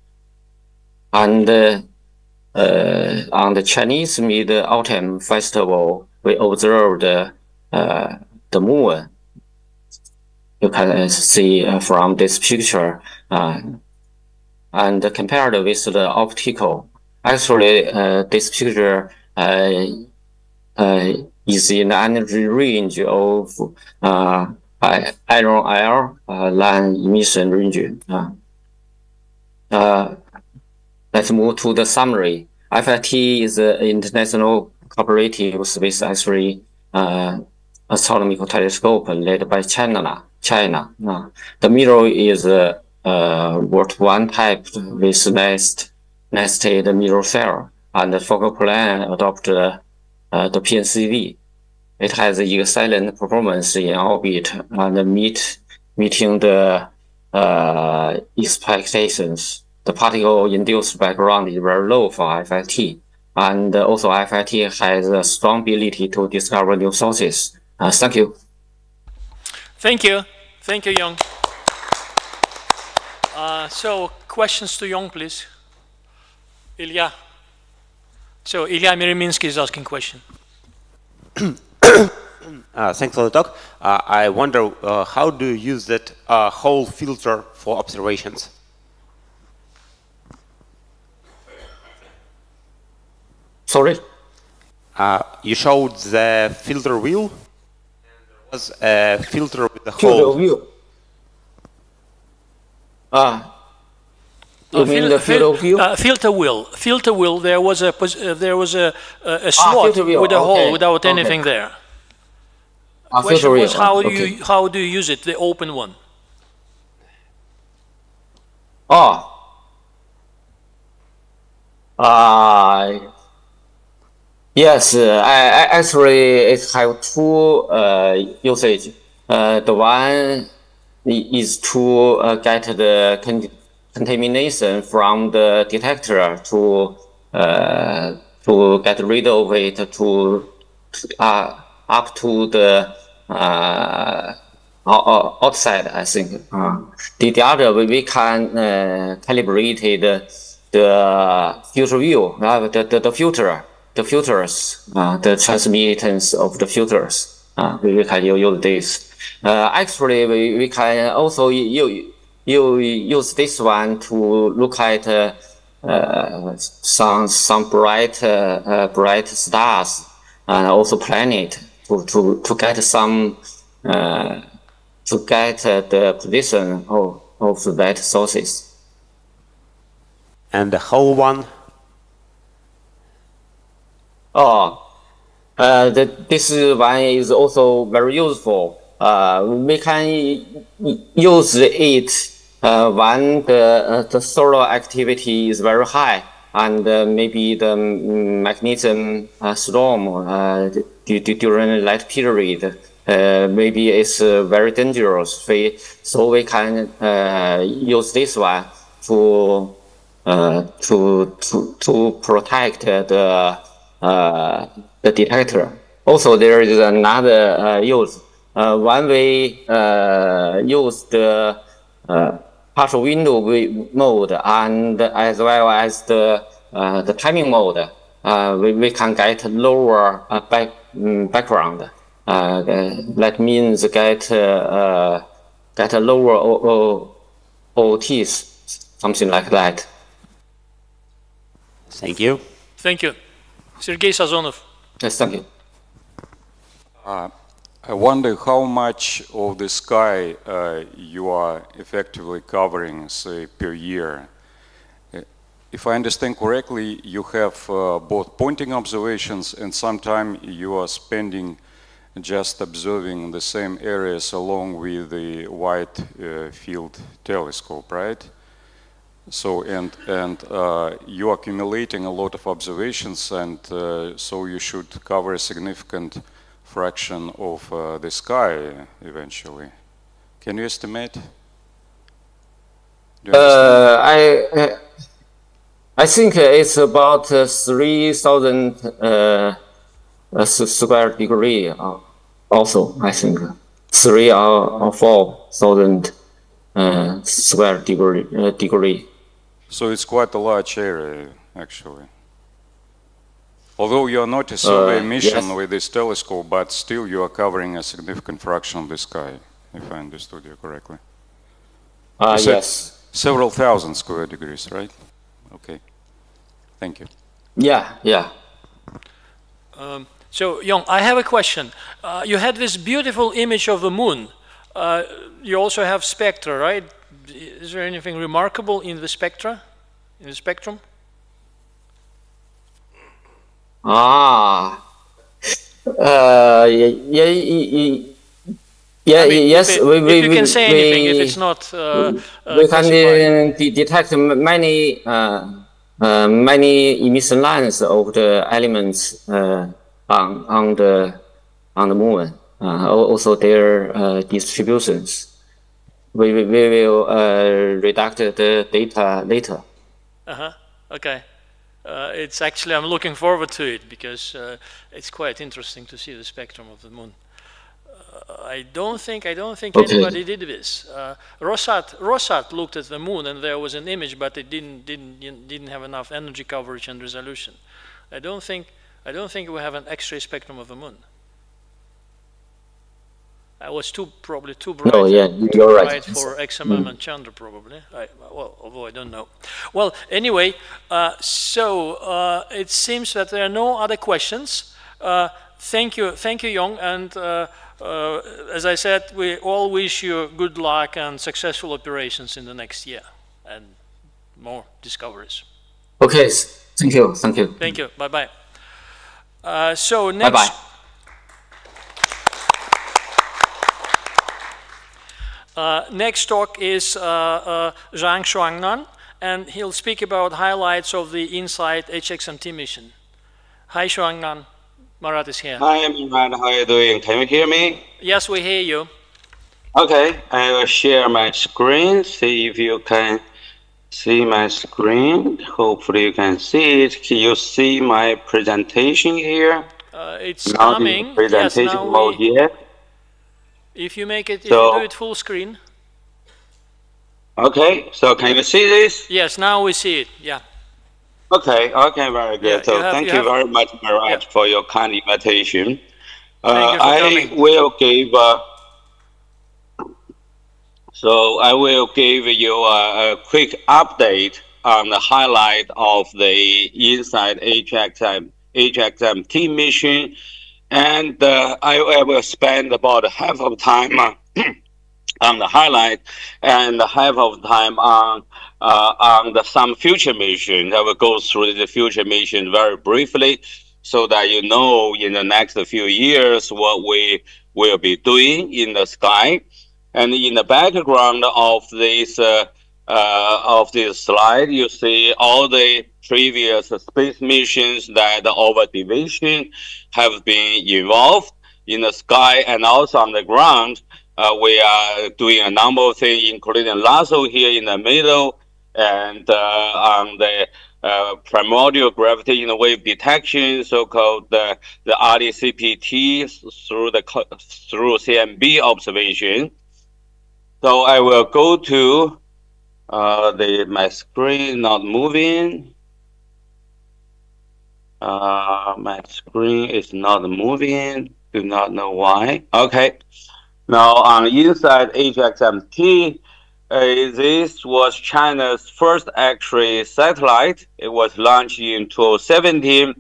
And on the Chinese Mid-Autumn Festival, we observed the moon. You can see from this picture, and compared with the optical. Actually, this picture is in the energy range of iron L line emission range. Let's move to the summary. FIT is an international cooperative space X-ray astronomical telescope led by China. The mirror is Wort 1 type with nested mirror cell, and the focal plane adopt the PNCV. It has excellent performance in orbit and meeting the expectations. The particle-induced background is very low for FIT, and also FIT has a strong ability to discover new sources. Thank you. Thank you. Thank you, Young. So, questions to Young, please. Ilya. So, Ilya Miriminsky is asking question. Thanks for the talk. I wonder, how do you use that whole filter for observations? Sorry? You showed the filter wheel. There was a filter with the hole. Filter wheel. You mean the filter wheel? Filter wheel. Filter wheel. There was a slot with a hole without anything there. The question was how do you use it? The open one. Yes, actually it have two usage. The one is to get the contamination from the detector to get rid of it to up to the outside, I think. The other we can calibrate the filter view, the filters, the transmittance of the filters. We can use this. Actually, we can also use this one to look at some bright stars and also planet to get some to get the position of that sources. And the whole one? This one is also very useful. We can use it when the solar activity is very high and maybe the magnetism storm during light period maybe it's very dangerous. So we can use this one to protect the detector. Also, there is another use. When we use the partial window mode and as well as the timing mode, we can get lower background. That means get a lower OTs, something like that. Thank you. Thank you. Sergei Sazonov. Yes, thank you. I wonder how much of the sky you are effectively covering, say, per year. If I understand correctly, you have both pointing observations and sometimes you are spending just observing the same areas along with the wide field telescope, right? So and you're accumulating a lot of observations, and so you should cover a significant fraction of the sky eventually. Can you estimate? Do you I think it's about 3,000 square degree. Also, I think 3 or 4,000 square degree. So it's quite a large area, actually. Although you are not a survey mission yes. with this telescope, but still you are covering a significant fraction of the sky, if I understood you correctly. Yes. Several thousand square degrees, right? Okay. Thank you. Yeah. So, Young, I have a question. You had this beautiful image of the moon. You also have spectra, right? Is there anything remarkable in the spectra, in the spectrum? Yes. If you can say anything, if it's not we can detect many emission lines of the elements on the moon. Also their distributions. We will redact the data later. Okay. It's actually, I'm looking forward to it because it's quite interesting to see the spectrum of the moon. I don't think anybody did this. Rosat looked at the moon and there was an image, but it didn't have enough energy coverage and resolution. I don't think we have an X-ray spectrum of the moon. I was probably too bright. No, yeah, you're right. For XMM and Chandra, probably. Well, although I don't know. Well, anyway, so it seems that there are no other questions. Thank you, Young, and as I said, we all wish you good luck and successful operations in the next year and more discoveries. Okay, thank you. Thank you. Bye bye. So next. Bye bye. Next talk is Zhang Shuangnan, and he'll speak about highlights of the InSight HXMT mission. Hi, Shuangnan. Marat is here. Hi, Marat. How are you doing? Can you hear me? Yes, we hear you. Okay, I will share my screen. See if you can see my screen. Hopefully you can see it. Can you see my presentation here? It's coming. Presentation mode here. If you make it, if you do it full screen. Okay, so can you see this? Yes, now we see it, yeah. Okay, very good. So thank you very much, Marat, for your kind invitation. I will give you a quick update on the highlight of the InSight HXMT mission. And I will spend about half of time on the highlight and half of time on some future missions. I will go through the future mission very briefly so that you know in the next few years what we will be doing in the sky. And in the background of this slide, you see all the previous space missions that over division have been involved in the sky and also on the ground. We are doing a number of things, including LASSO here in the middle, and on the primordial gravity in the wave detection, so-called the RDCPT through CMB observation. So I will go to my screen not moving. My screen is not moving. Do not know why. Okay. Now on InSight HXMT, this was China's first X-ray satellite. It was launched in 2017.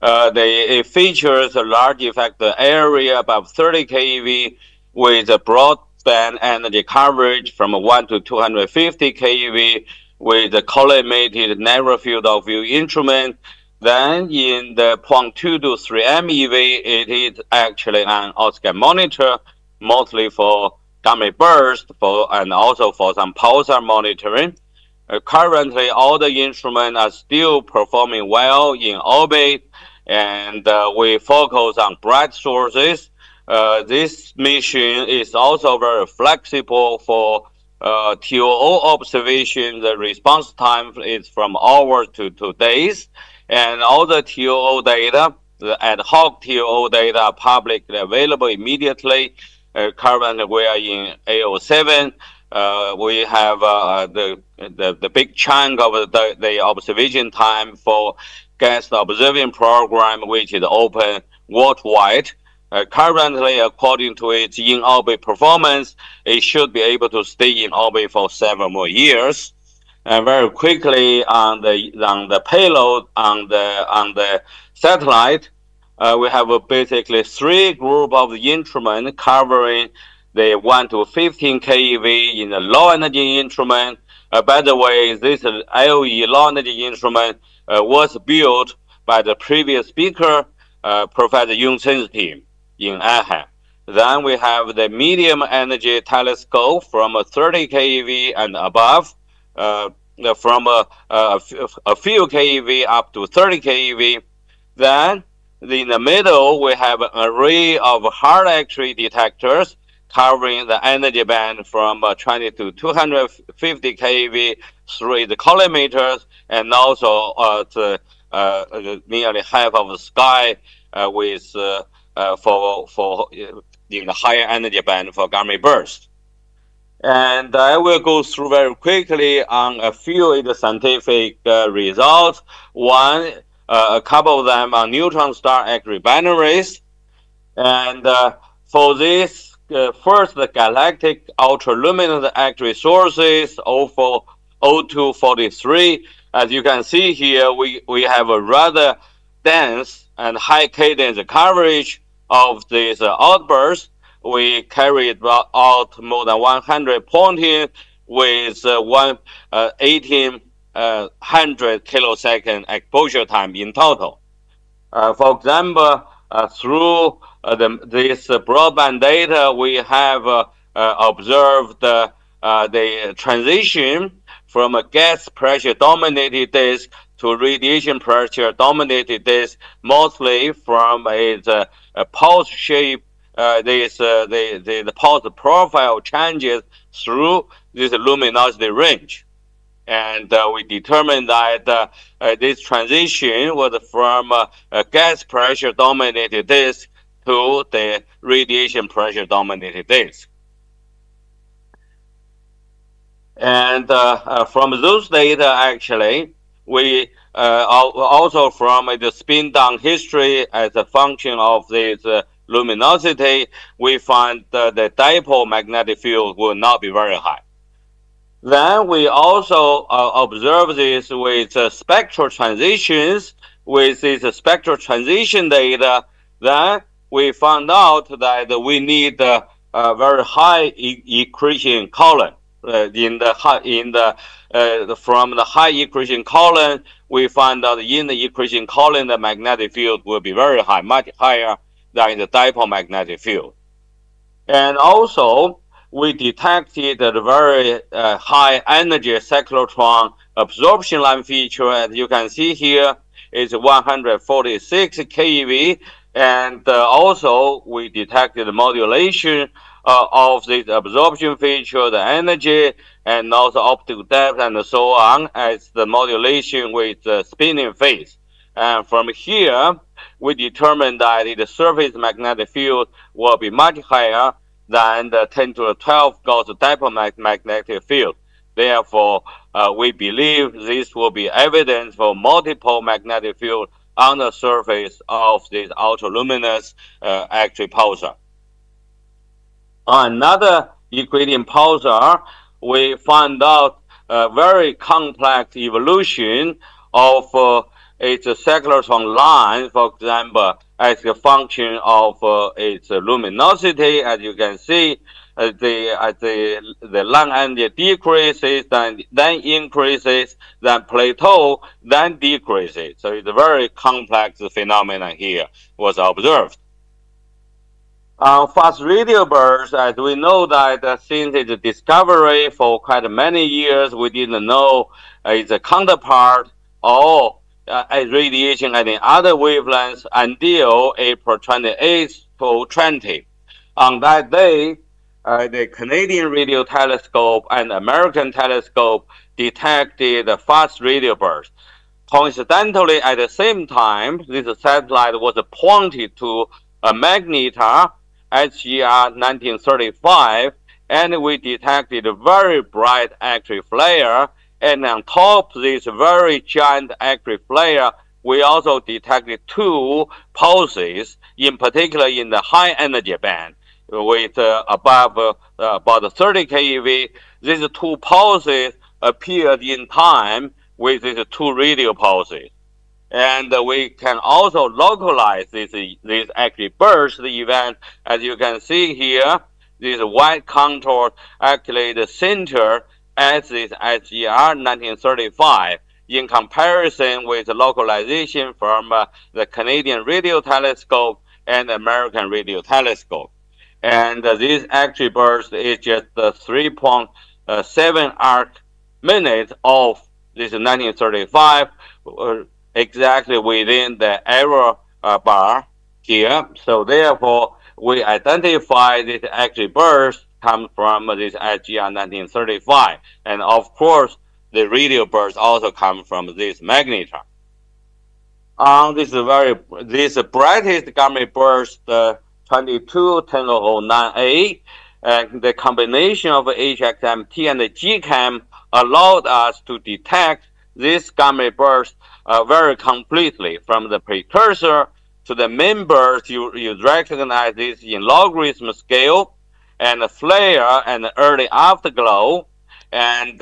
It features a large effector area above 30 keV with a broadband energy coverage from 1 to 250 keV with a collimated narrow field of view instrument. Then in the 0.2 to 3 MeV, it is actually an Oscar monitor, mostly for gamma burst and also for some pulsar monitoring. Currently, all the instruments are still performing well in orbit, and we focus on bright sources. This mission is also very flexible for TOO observation. The response time is from hours to 2 days, and all the TOO data, the ad hoc TOO data, are publicly available immediately. Currently, we are in AO7. We have the big chunk of the observation time for guest observing program, which is open worldwide. Currently, according to its in-orbit performance, it should be able to stay in orbit for 7 more years. And very quickly on the payload on the satellite, we have basically 3 groups of instruments covering the 1 to 15 keV in the low energy instrument. By the way, this LE low energy instrument was built by the previous speaker, Professor Yung Chen's team in Anaheim. Then we have the medium energy telescope from 30 keV and above, from a few keV up to 30 keV. Then in the middle, we have an array of hard X-ray detectors covering the energy band from 20 to 250 keV through the collimators, and also nearly half of the sky with for in the higher energy band for gamma burst. And I will go through very quickly on a few of the scientific results. One, a couple of them are neutron star X-ray binaries, and for this. First, the galactic ultraluminous X-ray sources, O243. As you can see here, we have a rather dense and high cadence coverage of this outburst. We carried out more than 100 pointing with 1800 kilosecond exposure time in total. For example, through this broadband data, we have observed the transition from a gas pressure dominated disk to radiation pressure dominated disk, mostly from its pulse shape. The pulse profile changes through this luminosity range. And we determined that this transition was from a gas pressure dominated disk to the radiation pressure dominated disk. And from those data, actually, we also from the spin down history as a function of this luminosity, we find the dipole magnetic field will not be very high. Then we also observe this with spectral transitions. With this spectral transition data, then we found out that we need a very high accretion column. From the high accretion column, we find out in the accretion column, the magnetic field will be very high, much higher than the dipole magnetic field. And also, we detected a very high energy cyclotron absorption line feature. As you can see here, it's 146 keV. And also, we detected the modulation of this absorption feature, the energy, and also optical depth, and so on, as the modulation with the spinning phase. And from here, we determined that the surface magnetic field will be much higher than the 10 to the 12 Gauss dipole magnetic field. Therefore, we believe this will be evidence for multiple magnetic field on the surface of this ultraluminous X-ray pulsar. Another equating pulsar, we found out a very complex evolution of its cyclotron line, for example, as a function of its luminosity. As you can see, the long energy decreases, then increases, then plateau, then decreases. So it's a very complex phenomenon here was observed. Fast radio bursts, as we know that since its discovery for quite many years, we didn't know its counterpart or radiation at the other wavelengths until April 28th to 20. On that day, the Canadian radio telescope and American telescope detected the fast radio bursts. Coincidentally, at the same time, this satellite was pointed to a magnetar, SGR 1935, and we detected a very bright active flare. And on top of this very giant active flare, we also detected two pulses, in particular in the high energy band, with above about 30 keV. These two pulses appeared in time with these two radio pulses. And we can also localize this actually burst event. As you can see here, this white contour actually the center at this SGR 1935 in comparison with the localization from the Canadian radio telescope and American radio telescope. And this actually burst is just 3.7 arc minutes of this 1935, exactly within the error bar here. So therefore, we identify this actually burst comes from this SGR 1935. And of course, the radio burst also comes from this magnetar. This brightest gamma burst 221009A, and the combination of HXMT and the GCAM allowed us to detect this gamma burst very completely from the precursor to the main burst. You recognize this in logarithm scale, and the flare and the early afterglow, and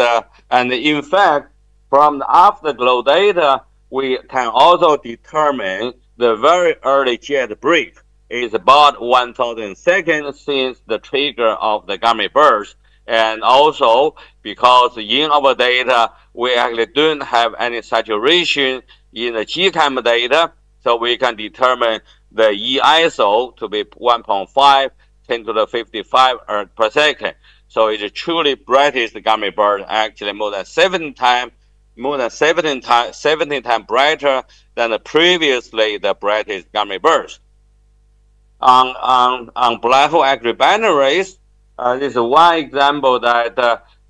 in fact, from the afterglow data, we can also determine the very early jet break is about 1,000 seconds since the trigger of the gamma burst. And also, because in our data, we actually don't have any saturation in the GCAM data, so we can determine the EISO to be 1.5 10 to the 55 per second. So it's a truly brightest gamma burst, actually more than 17 times brighter than the previously the brightest gamma burst. On black hole active binaries, this is one example that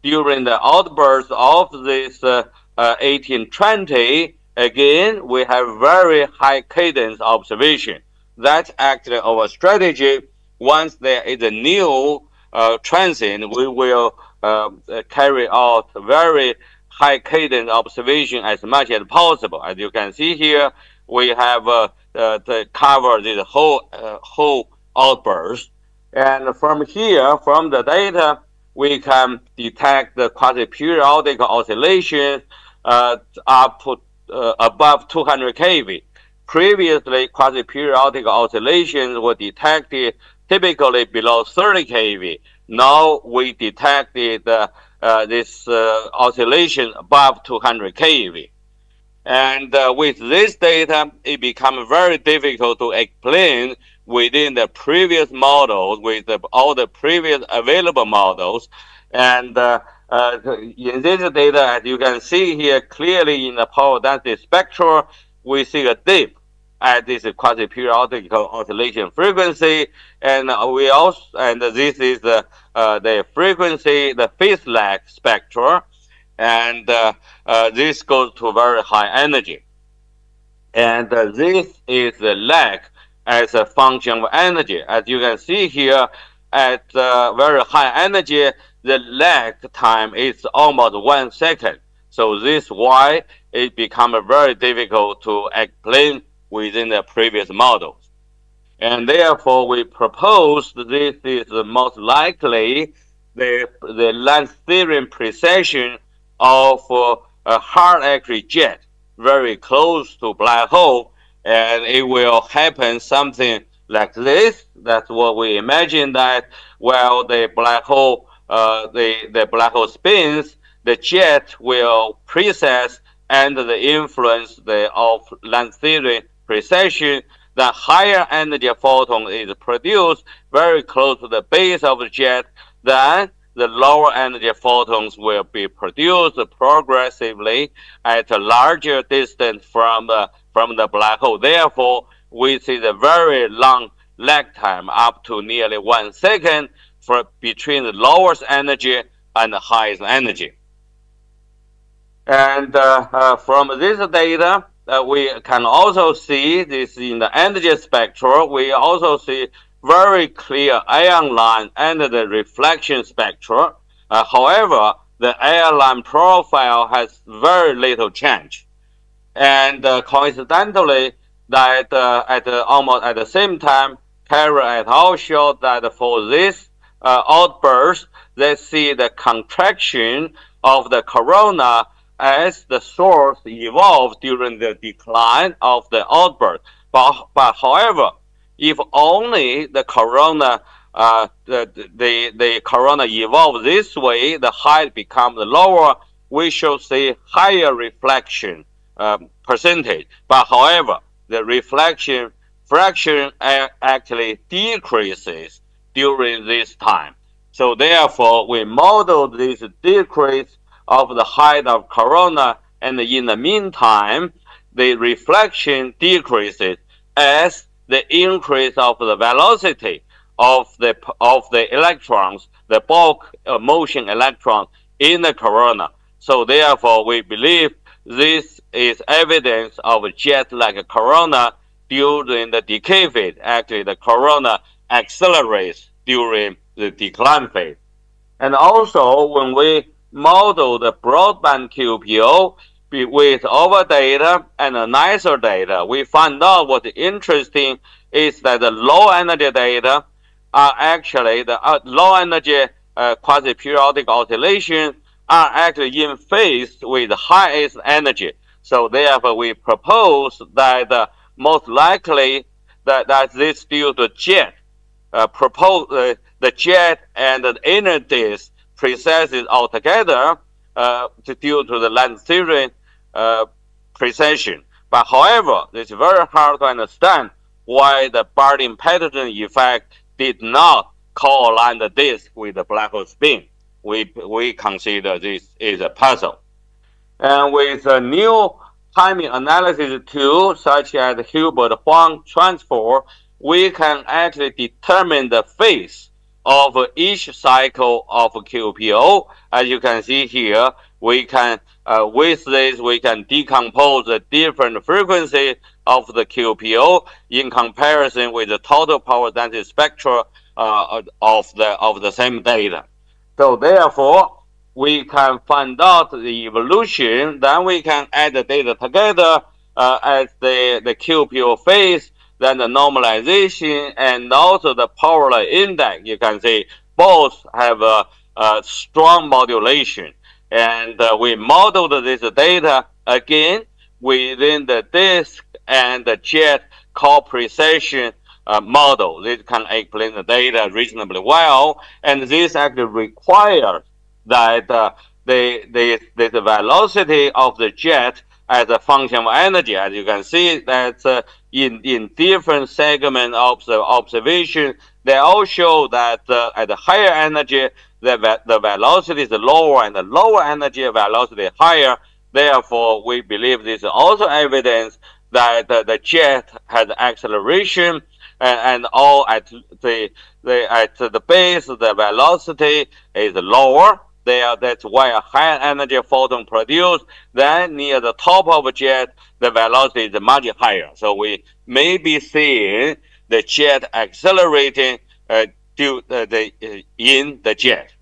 during the outburst of this 1820, again, we have very high cadence observation. That's actually our strategy. Once there is a new transit, we will carry out very high cadence observation as much as possible. As you can see here, we have to cover this whole outburst. And from here, from the data, we can detect the quasi-periodic oscillations up to above 200 keV. Previously, quasi-periodic oscillations were detected typically below 30 keV. Now we detected this oscillation above 200 keV. And with this data, it becomes very difficult to explain within the previous models, with all the previous available models. And in this data, as you can see here clearly in the power density spectrum, we see a dip at this quasi-periodic oscillation frequency, and we also, and this is the frequency, the phase lag spectrum, and this goes to very high energy, and this is the lag as a function of energy. As you can see here, at very high energy, the lag time is almost 1 second. So this is why it becomes very difficult to explain within the previous models. And therefore, we propose this is the most likely the length theory precession of a hard active jet very close to black hole, and it will happen something like this. That's what we imagine, that while the black hole the black hole spins, the jet will precess under the influence of length theory precession. the higher energy photon is produced very close to the base of the jet, then the lower energy photons will be produced progressively at a larger distance from the black hole. Therefore, we see the very long lag time up to nearly 1 second between the lowest energy and the highest energy. And from this data, we can also see this in the energy spectrum. We also see very clear ion line and the reflection spectrum. However, the ion line profile has very little change. And coincidentally, that almost at the same time, Carroll et al. Showed that for this outburst, they see the contraction of the corona as the source evolved during the decline of the outburst. But however, if only the corona the corona evolves this way, the height becomes lower, we should see higher reflection percentage. But however, the reflection fraction actually decreases during this time. So therefore, we modeled this decrease of the height of corona, and in the meantime, the reflection decreases as the increase of the velocity of the electrons, the bulk motion electrons in the corona. So therefore, we believe this is evidence of a jet-like corona during the decay phase. Actually, the corona accelerates during the decline phase. And also, when we model the broadband QPO with our data and nicer data, we find out what's interesting is that the low energy data are actually the low energy quasi-periodic oscillations are actually in phase with the highest energy. So therefore, we propose that most likely that this due to jet, the jet and the inner disk precesses altogether due to the length theory precession. But however, it's very hard to understand why the Barton-Patterson effect did not co-align the disk with the black hole spin. We consider this is a puzzle. And with a new timing analysis tool, such as Hilbert-Huang transform, we can actually determine the phase of each cycle of QPO. As you can see here, we can, with this, we can decompose the different frequencies of the QPO in comparison with the total power density spectra of the same data. So therefore, we can find out the evolution, then we can add the data together as the QPO phase, then the normalization, and also the power law index. You can see both have a strong modulation. And we modeled this data again within the disk and the jet co-precession model. This can explain the data reasonably well, and this actually requires that the velocity of the jet as a function of energy. As you can see, that in different segments of the observation, they all show that at the higher energy, the velocity is lower, and the lower energy velocity higher. Therefore, we believe this is also evidence that the jet has acceleration, and all at the base, the velocity is lower. That's why a higher energy photon produced. Then near the top of a jet, the velocity is much higher. So we may be seeing the jet accelerating in the jet.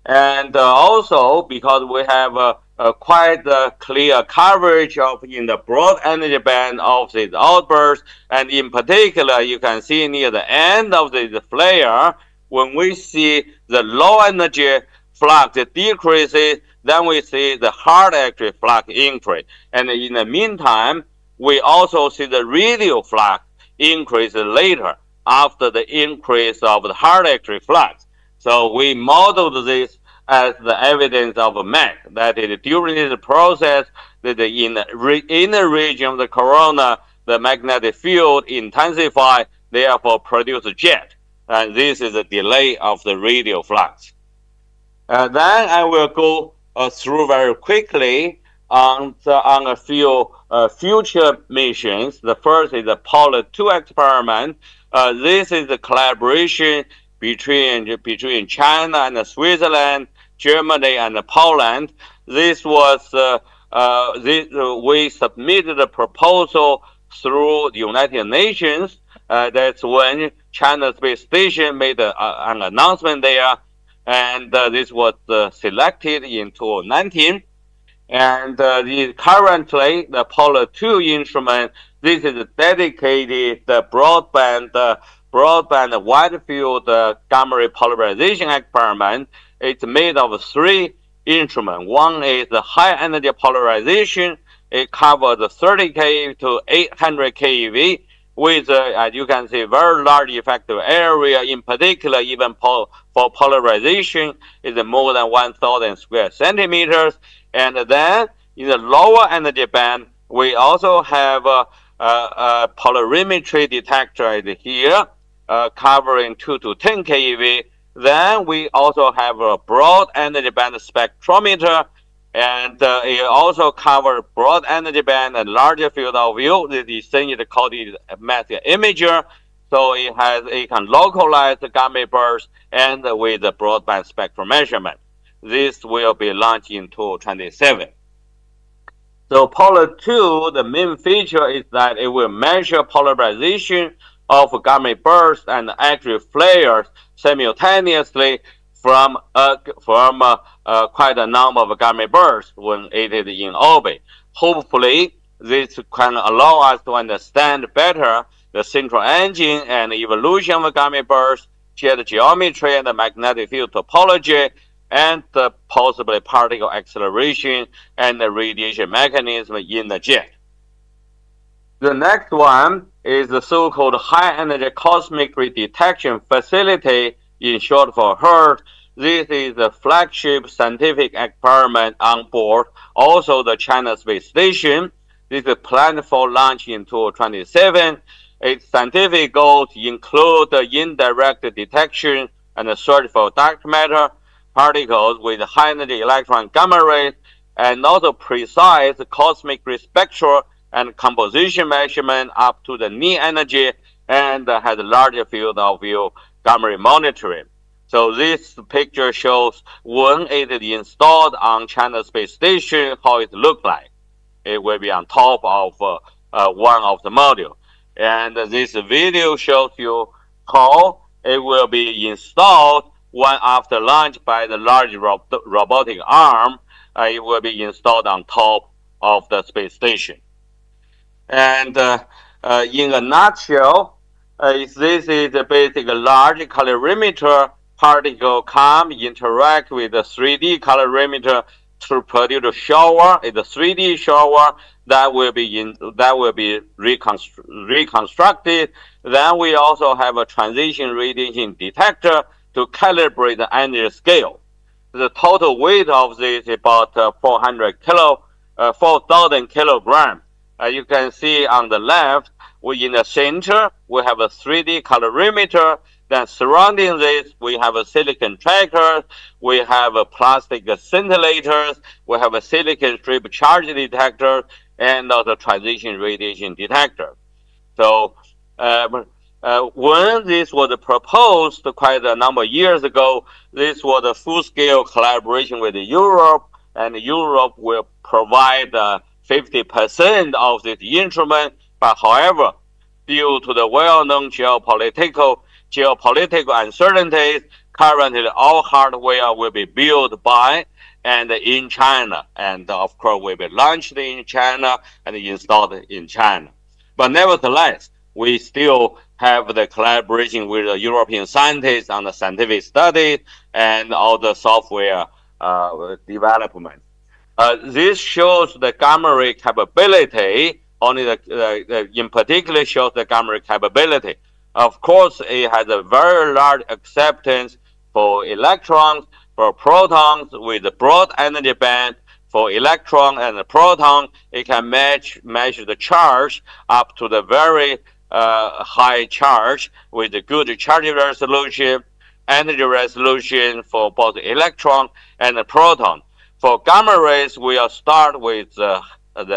And also, because we have quite clear coverage in the broad energy band of this outburst, and in particular, you can see near the end of the flare, when we see the low energy flux decreases, then we see the hard active flux increase. And in the meantime, we also see the radial flux increase later after the increase of the hard active flux. So we modeled this as the evidence of a MAC, that is, during this process, that in the inner region of the corona, the magnetic field intensify, therefore produce a jet. And this is a delay of the radial flux. Then I will go through very quickly on a few future missions. The first is the Apollo 2 experiment. This is the collaboration between China and Switzerland, Germany and Poland. This was we submitted a proposal through the United Nations. That's when China Space Station made an announcement there, and this was selected in 2019. And currently, the Apollo 2 instrument, this is a dedicated broadband wide field gamma ray polarization experiment. It's made of 3 instruments. One is the high energy polarization. It covers 30 keV to 800 keV with, as you can see, very large effective area. In particular, even for polarization, is more than 1,000 square centimeters. And then in the lower energy band, we also have a polarimetry detector here, covering 2 to 10 keV. Then we also have a broad energy band spectrometer, and it also covers broad energy band and larger field of view. This is essentially called a massive imager. So it can localize the gamma burst and with the broadband spectral measurement. This will be launched in 2027. So Apollo 2, the main feature is that it will measure polarization of gamma bursts and X-ray flares simultaneously from quite a number of gamma bursts when it is in orbit. Hopefully, this can allow us to understand better the central engine and evolution of gamma bursts, jet geometry and the magnetic field topology, and possibly particle acceleration and the radiation mechanism in the jet. The next one is the so-called high energy cosmic ray detection facility, in short for HERT. This is the flagship scientific experiment on board, also the China Space Station. This is planned for launch in 2027. Its scientific goals include the indirect detection and the search for dark matter particles with high energy electron gamma rays, and also precise cosmic ray spectral and composition measurement up to the near energy, and has a larger field of view gamma ray monitoring. So this picture shows when it is installed on China Space Station, how it looks like. It will be on top of one of the modules. And this video shows you how it will be installed one after launch by the large robotic arm. It will be installed on top of the space station. And in a nutshell, this is basically a large colorimeter particle come interact with the 3D colorimeter to produce a shower. It's a 3D shower that will be reconstructed. Then we also have a transition radiation detector to calibrate the energy scale. The total weight of this is about 4,000 kilograms. You can see on the left, in the center, we have a 3D colorimeter. Then surrounding this, we have a silicon tracker, we have a plastic scintillators, we have a silicon strip charge detector, and also transition radiation detector. So when this was proposed quite a number of years ago, this was a full-scale collaboration with Europe, and Europe will provide 50% of this instrument. But however, due to the well-known geopolitical uncertainties, currently all hardware will be built by and in China, and of course will be launched in China and installed in China. But nevertheless, we still have the collaboration with the European scientists on the scientific studies and all the software development. This shows the gamma ray capability. Only in particular shows the gamma ray capability. Of course, it has a very large acceptance for electrons, for protons with a broad energy band, For electron and the proton, it can measure the charge up to the very high charge with a good charge resolution, energy resolution for both electron and the proton. For gamma rays, we'll start with the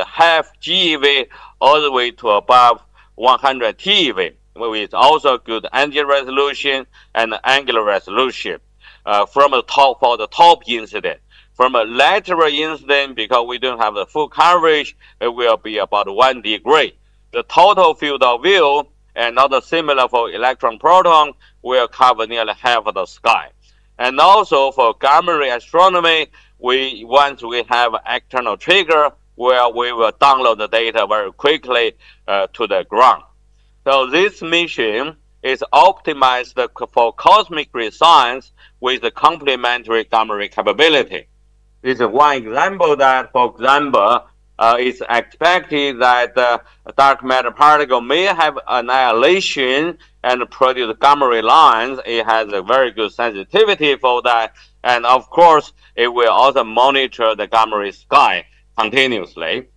half GeV all the way to above 100 TeV, with also good energy resolution and angular resolution. From the top for the top incident. From a lateral incident, because we don't have the full coverage, it will be about 1 degree. The total field of view, and not similar for electron proton, will cover nearly half of the sky. And also for gamma ray astronomy, once we have external trigger, where we will download the data very quickly to the ground. So this mission is optimized for cosmic ray science with the complementary gamma ray capability. This is one example that, for example, it's expected that the dark matter particle may have annihilation and produce gamma ray lines. It has a very good sensitivity for that. And of course, it will also monitor the gamma ray sky continuously.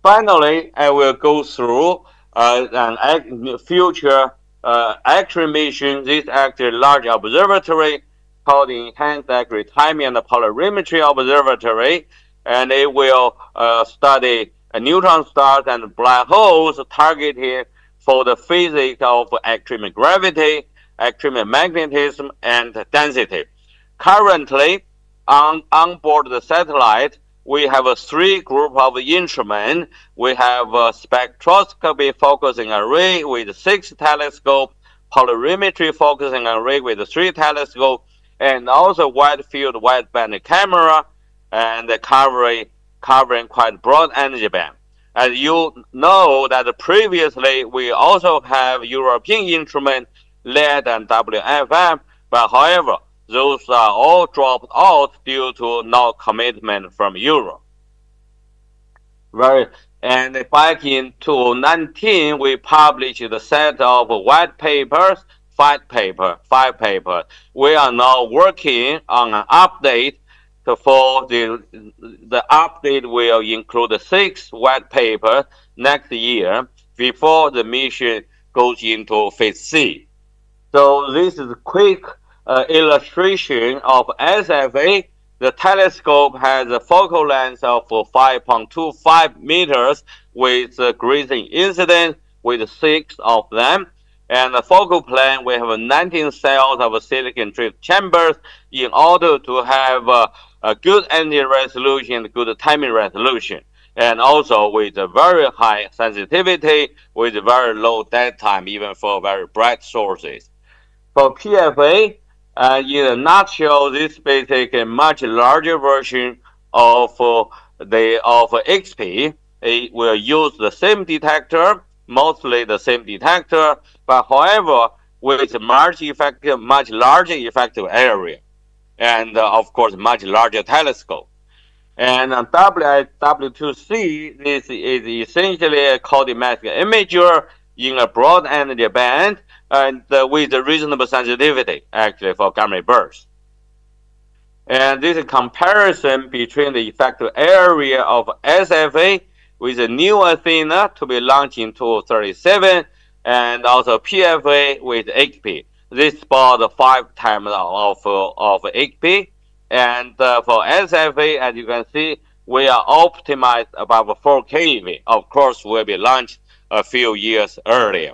Finally, I will go through an future X-ray mission. This actually large observatory called the Enhanced X-ray Timing and Polarimetry Observatory, and it will study neutron stars and black holes targeted for the physics of extreme gravity, extreme magnetism, and density. Currently, on board the satellite, we have a 3 group of instruments. We have a spectroscopy focusing array with 6 telescopes, polarimetry focusing array with 3 telescopes, and also wide field wideband camera, and covering quite broad energy band. As you know that previously we also have European instruments, LED and WFM, but however, those are all dropped out due to no commitment from Europe. And back in 2019, we published a set of white papers, 5 papers. We are now working on an update. For the update will include 6 white papers next year before the mission goes into phase C. So this is a quick illustration of SFA. The telescope has a focal length of 5.25 meters with a grazing incident with 6 of them. And the focal plane, we have 19 cells of silicon drift chambers in order to have a good energy resolution and good timing resolution. And also with a very high sensitivity, with very low dead time, even for very bright sources. For PFA, in a nutshell, this is basically a much larger version of XP. It will use the same detector, mostly the same detector, but however, with a much larger effective area, and of course, much larger telescope. And W2C, this is essentially a colorimetric imager in a broad energy band, and with a reasonable sensitivity, actually, for gamma ray bursts. And this is a comparison between the effective area of SFA with the new Athena to be launched in 2037, and also PFA with XP. This is about 5 times of XP. And for SFA, as you can see, we are optimized above 4 keV. Of course, will be launched a few years earlier.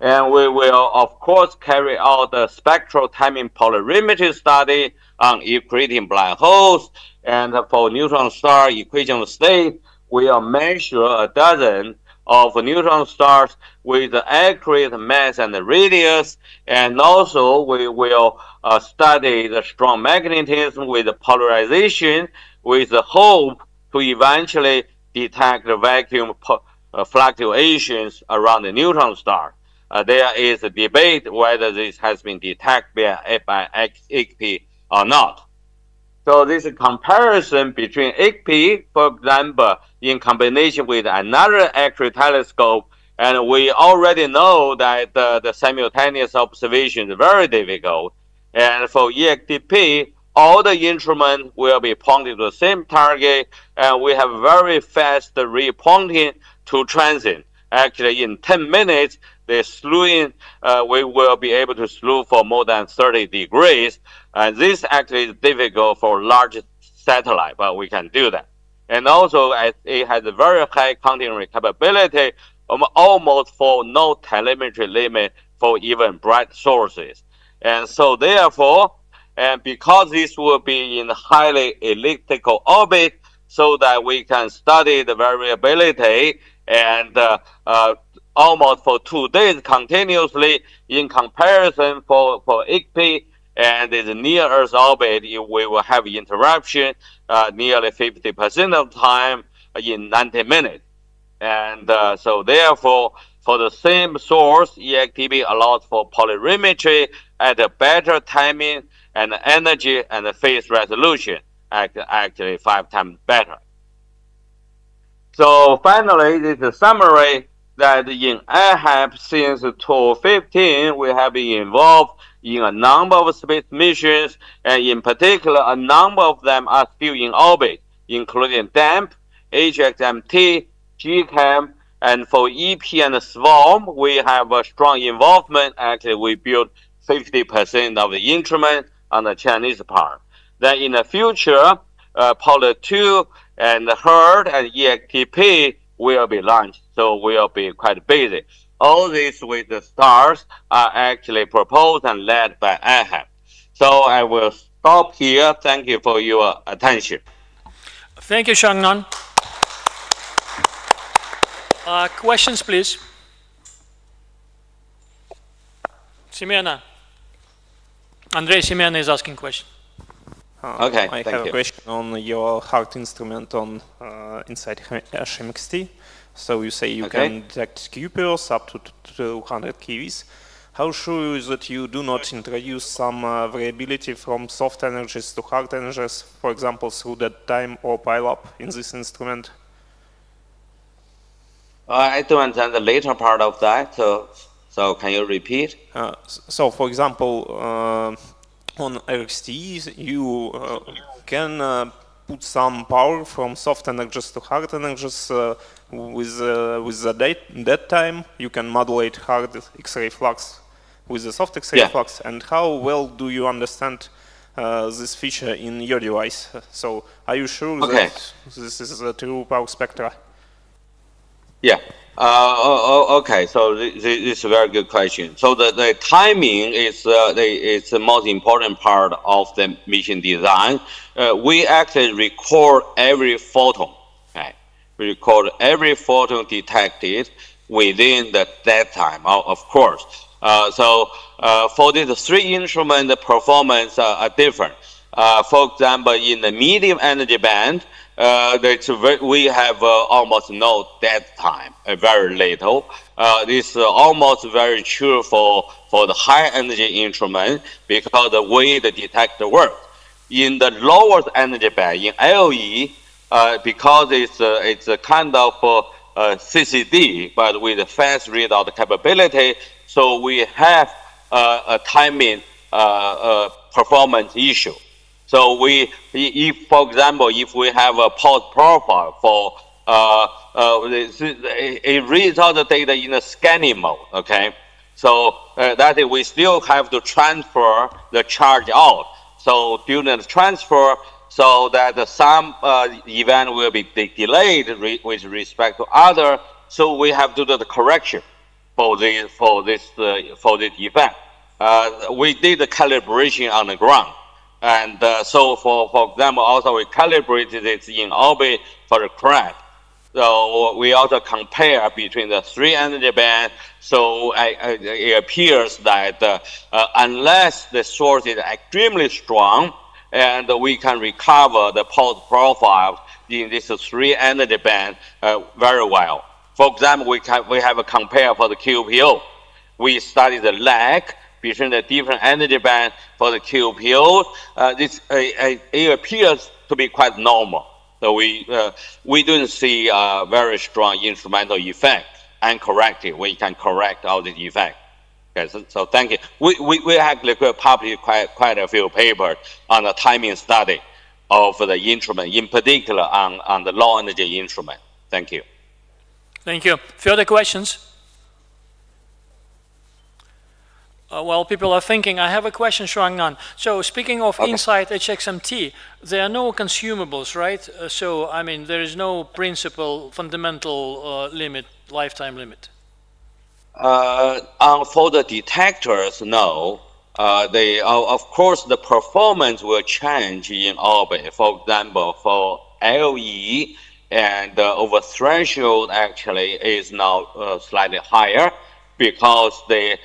And we will, of course, carry out the spectral timing polarimetry study on accreting black holes. And for neutron star equation state, we will measure a dozen of neutron stars with accurate mass and radius. And also, we will study the strong magnetism with polarization, with the hope to eventually detect the vacuum fluctuations around the neutron star. There is a debate whether this has been detected by XP or not. So this is a comparison between XP, for example, in combination with another X-ray telescope, and we already know that the simultaneous observation is very difficult. And for EXTP, all the instruments will be pointing to the same target, and we have very fast repointing to transit. Actually, in 10 minutes, the slewing, we will be able to slew for more than 30 degrees. And this actually is difficult for large satellite, but we can do that. And also, it has a very high continuity capability, almost for no telemetry limit for even bright sources. And so therefore, and because this will be in highly elliptical orbit, so that we can study the variability and almost for 2 days continuously, in comparison for ICP and the near Earth orbit, we will have interruption nearly 50% of the time in 90 minutes. And so therefore, for the same source, EACTB allows for polarimetry at a better timing and energy and phase resolution, actually 5 times better. So finally, this is a summary that in IHAP since 2015, we have been involved in a number of space missions, and in particular, a number of them are still in orbit, including DAMP, HXMT, GCAM, and for EP and SWARM, we have a strong involvement. Actually, we built 50% of the instrument on the Chinese part. Then in the future, Polar 2 and HERD and EXTP will be launched, so we'll be quite busy. All this with the stars are actually proposed and led by IHAP. So I will stop here. Thank you for your attention. Thank you, Shangnan. Questions, please. Simena. Andrei Simena is asking question. Okay, I thank have you. a question on your heart instrument on inside HMXT. So you say you can detect QPOs up to 200 keVs. How sure is that you do not introduce some variability from soft energies to hard energies, for example, through dead time or pileup in this instrument? I don't understand the later part of that, so can you repeat? So, for example, on RXTEs, you can put some power from soft energies to hard energies with the dead time. You can modulate hard X-ray flux with the soft X-ray flux. And how well do you understand this feature in your device? So, are you sure that this is a true power spectra? Yeah. Okay. So this is a very good question. So the timing is the most important part of the mission design. We actually record every photon. Okay. We record every photon detected within the dead time, of course. So for these 3 instruments, the performance are different. For example, in the medium energy band, we have almost no dead time, very little. This is almost very true for the high energy instrument because the way the detector works. In the lower energy band, in LE, because it's a kind of CCD, but with a fast readout capability, so we have a timing performance issue. So if, for example, if we have a pulse profile for it reads out the data in a scanning mode, okay? So that is, we still have to transfer the charge out. So during the transfer, so that some event will be delayed with respect to other, so we have to do the correction for this event. We did the calibration on the ground. And so, for example, also we calibrated it in orbit for the crack. So we also compare between the 3 energy bands. So it appears that unless the source is extremely strong, and we can recover the pulse profile in this 3 energy band very well. For example, we have a compare for the QPO. We study the lag between the different energy bands for the QPO. It appears to be quite normal. So we don't see a very strong instrumental effect. Uncorrected, we can correct all the effect. Okay, so thank you. We actually published quite a few papers on the timing study of the instrument, in particular on the low energy instrument. Thank you. Thank you. Further questions? While people are thinking, I have a question, Shuangnan. So speaking of inside HXMT, there are no consumables, right? So, I mean, there is no principal, fundamental limit, lifetime limit. For the detectors, no. Of course, the performance will change in orbit. For example, for LE and over threshold actually is now slightly higher because the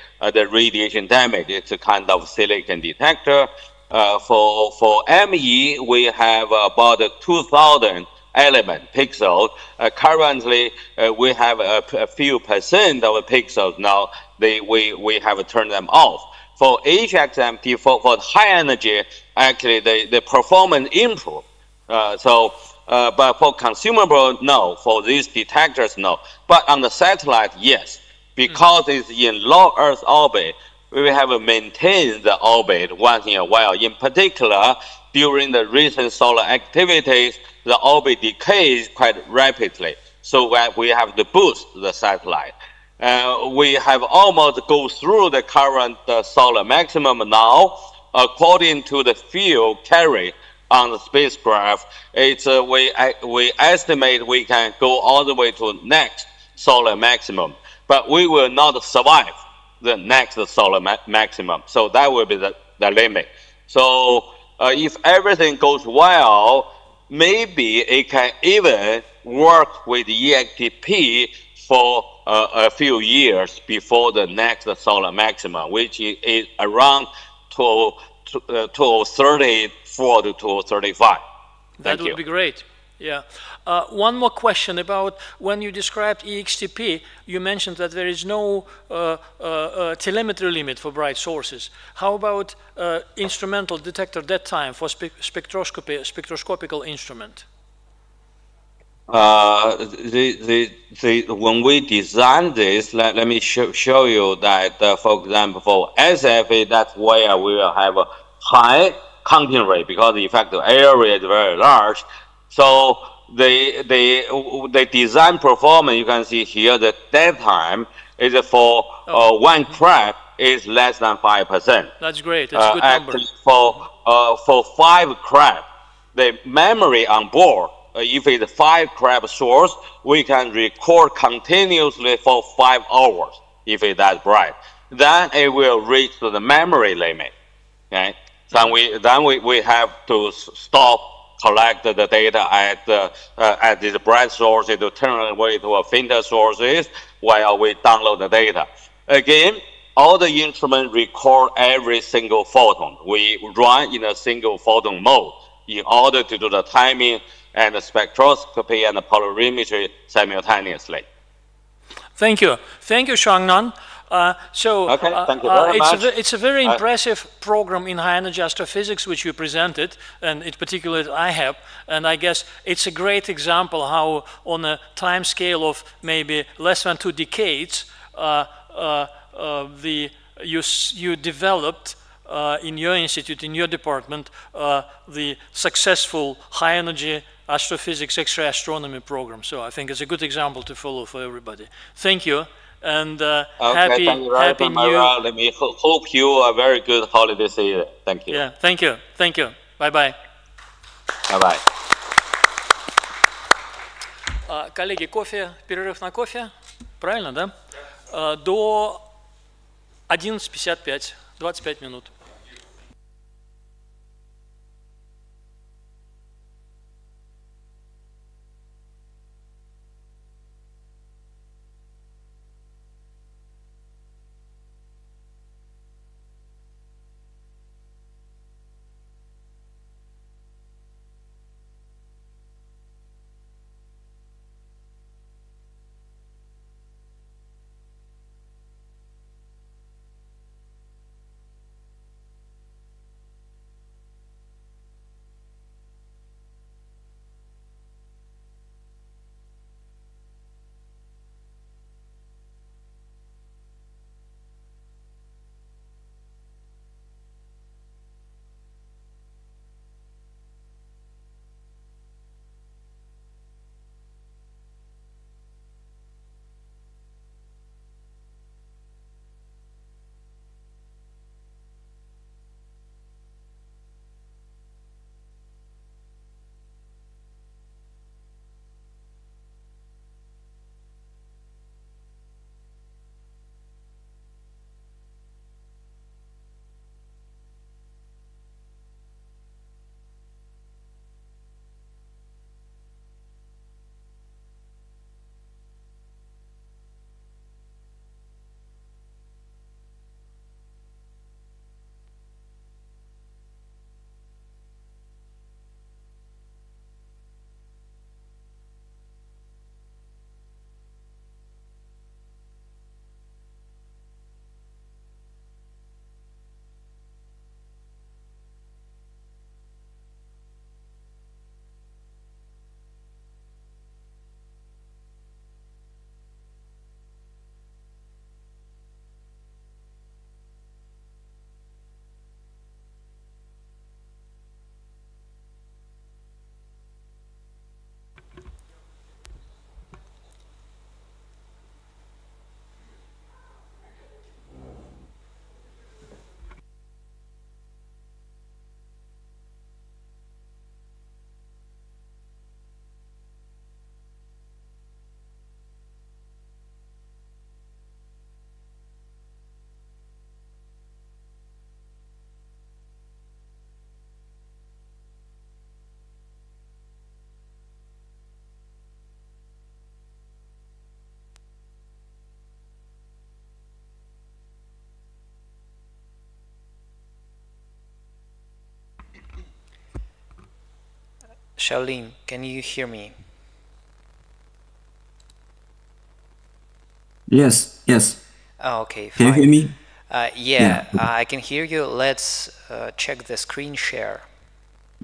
radiation damage. It's a kind of silicon detector. For ME, we have about 2,000 element pixels. Currently, we have a few percent of pixels now. We have turned them off. For HXMT, for high energy, actually the performance improved. But for consumable, no. For these detectors, no. But on the satellite, yes. Because it's in low Earth orbit, we have maintained the orbit once in a while. In particular, during the recent solar activities, the orbit decays quite rapidly. So we have to boost the satellite. We have almost go through the current solar maximum now. According to the field carried on the spacecraft, we estimate we can go all the way to next solar maximum. But we will not survive the next solar maximum. So that will be the limit. So if everything goes well, maybe it can even work with EXTP for a few years before the next solar maximum, which is around 2034 to 2035. That would be great. Yeah. One more question about when you described EXTP, you mentioned that there is no telemetry limit for bright sources. How about instrumental detector dead time for spectroscopical instrument? When we designed this, let me show you that, for example, for SFA, that's where we will have a high counting rate because the effective area is very large. So the design performance, you can see here, the dead time is for one crab is less than 5%. That's great. That's a good number. Actually, for 5 crab, the memory on board, if it's 5 crab source, we can record continuously for 5 hours if it's that bright. Then it will reach to the memory limit. Okay? So then we have to stop, collect the data at this bright source to turn it away to a fainter sources while we download the data. Again, all the instruments record every single photon. We run in a single photon mode in order to do the timing and the spectroscopy and the polarimetry simultaneously. Thank you. Thank you, Shuangnan. Thank you very much. It's a very impressive program in high energy astrophysics which you presented, and in particular IHAP, and I guess it's a great example how on a time scale of maybe less than 2 decades you developed in your institute, in your department, the successful high energy astrophysics X-ray astronomy program. So I think it's a good example to follow for everybody. Thank you. And happy New Year. Let me hope you a very good holiday season. Thank you. Yeah, thank you. Thank you. Bye-bye. Bye-bye. Коллеги, кофе, перерыв на кофе. Правильно, да? До 11:55, 25 минут. Shaolin, can you hear me? Yes, yes. Oh, okay, Can you fine. hear me? Yeah, I can hear you. Let's check the screen share.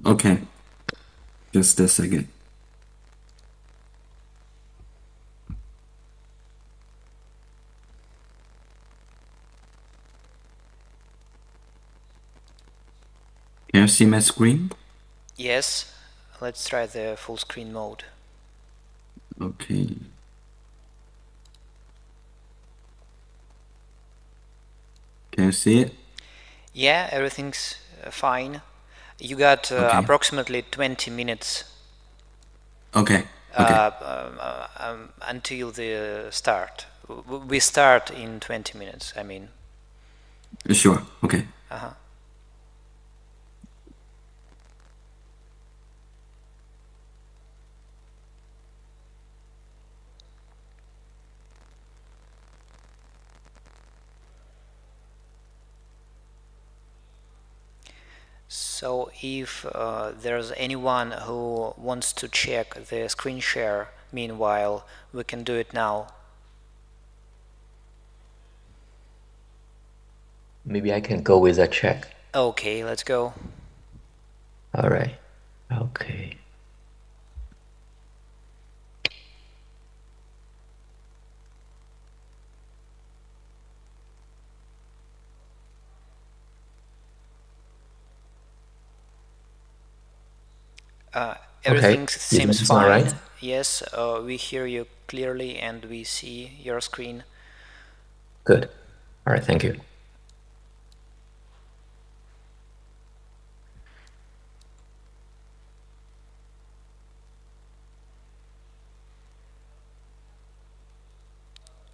Okay. Just a second. Can you see my screen? Yes, let's try the full screen mode. Okay. Can you see it? Yeah, everything's fine. You got approximately 20 minutes Okay. Okay. until the start. We start in 20 minutes, I mean. Sure. Okay. So if there's anyone who wants to check the screen share, meanwhile, we can do it now. Maybe I can go with a check. Okay, let's go. All right. Okay. Everything seems fine. Right? Yes, we hear you clearly and we see your screen. Good. All right. Thank you.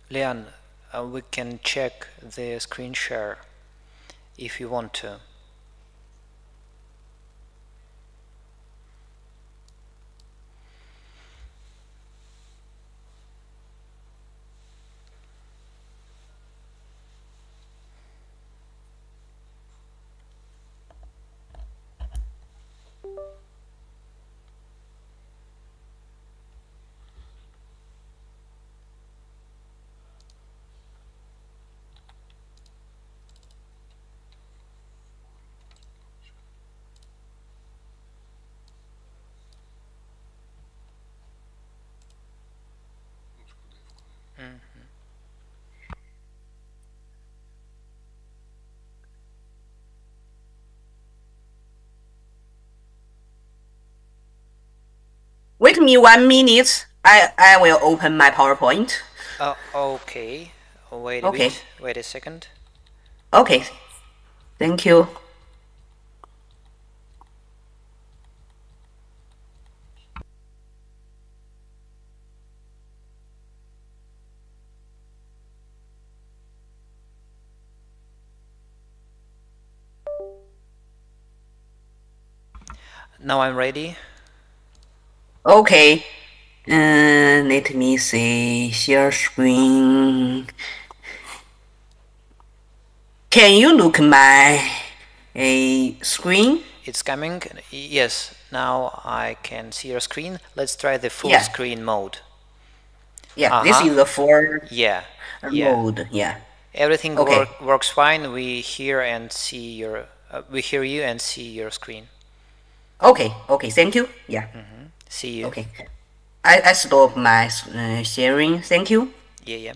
Leon, we can check the screen share if you want to. Wait me 1 minute. I will open my PowerPoint. Okay. Wait a bit. Wait a second. Okay. Thank you. Now I'm ready. Okay. Let me see. Share screen. Can you look my screen? It's coming. Yes, now I can see your screen. Let's try the full screen mode. Yeah, this is the full mode. Yeah. Everything works fine. We hear and see your. We hear you and see your screen. Okay. Okay. Thank you. Yeah. See you. Okay. I stop my sharing. Thank you. Yeah.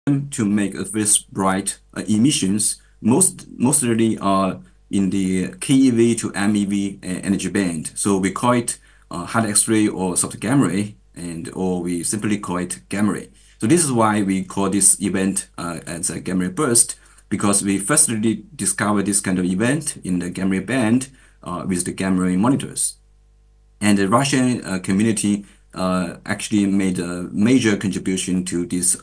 to make this bright emissions, mostly in the KeV to MeV energy band. So we call it hard X-ray or soft gamma ray, or we simply call it gamma ray. So this is why we call this event as a gamma ray burst, because we firstly discovered this kind of event in the gamma ray band with the gamma ray monitors. And the Russian community actually made a major contribution to these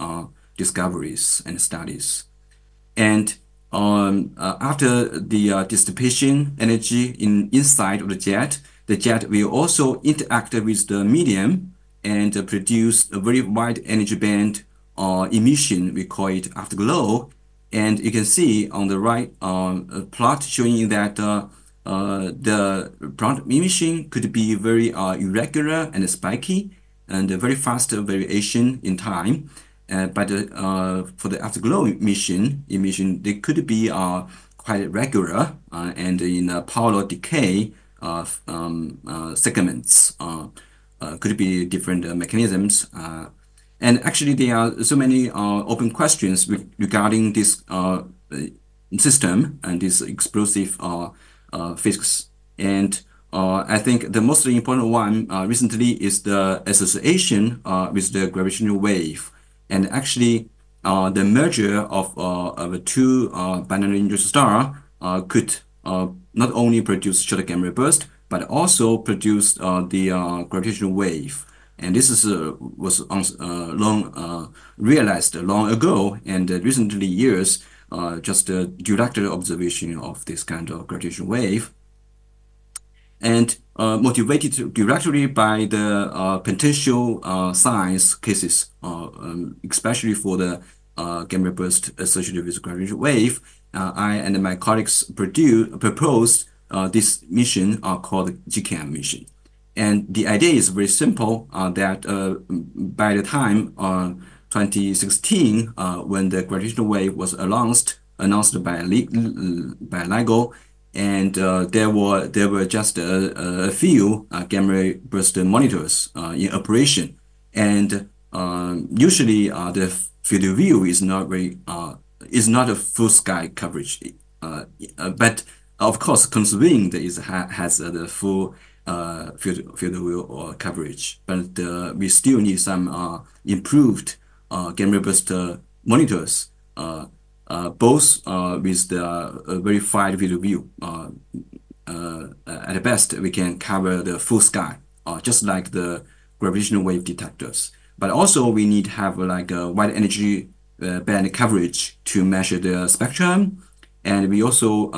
discoveries and studies. And after the dissipation energy inside of the jet will also interact with the medium and produce a very wide energy band emission. We call it afterglow. And you can see on the right plot showing that the prompt emission could be very irregular and spiky and a very fast variation in time. But for the afterglow emission, they could be quite regular and in polar decay segments. Could be different mechanisms. And actually, there are so many open questions regarding this system and this explosive physics. And I think the most important one recently is the association with the gravitational wave. And actually, the merger of two binary neutron stars could not only produce short gamma ray burst, but also produce the gravitational wave. And this was realized long ago, and recently years just direct observation of this kind of gravitational wave. And motivated directly by the potential science cases, especially for the gamma ray burst associated with gravitational wave, I and my colleagues proposed this mission called GCAM mission. And the idea is very simple, that by the time 2016, when the gravitational wave was announced by LIGO, and there were just a few gamma ray burst monitors in operation, and usually the field of view is not a full sky coverage, but of course considering has the full field of view or coverage, but we still need some improved gamma ray burst monitors, both with the verified field of view. At best, we can cover the full sky, just like the gravitational wave detectors. But also, we need to have like a wide energy band coverage to measure the spectrum, and we also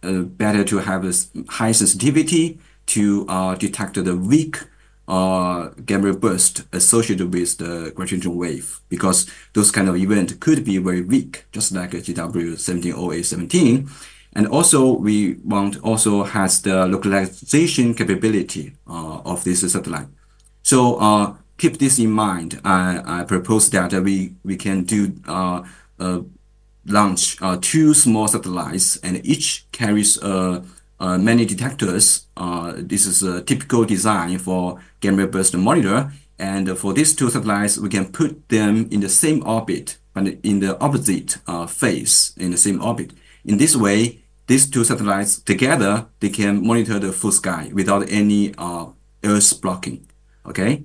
better to have a high sensitivity to detect the weak gamma ray burst associated with the gravitational wave, because those kind of events could be very weak, just like GW170817. And also we has the localization capability of this satellite. So keep this in mind. I propose that we can do launch two small satellites, and each carries many detectors. This is a typical design for gamma ray burst monitor. And for these two satellites, we can put them in the same orbit, but in the opposite phase in the same orbit. In this way, these two satellites together, they can monitor the full sky without any Earth blocking. Okay.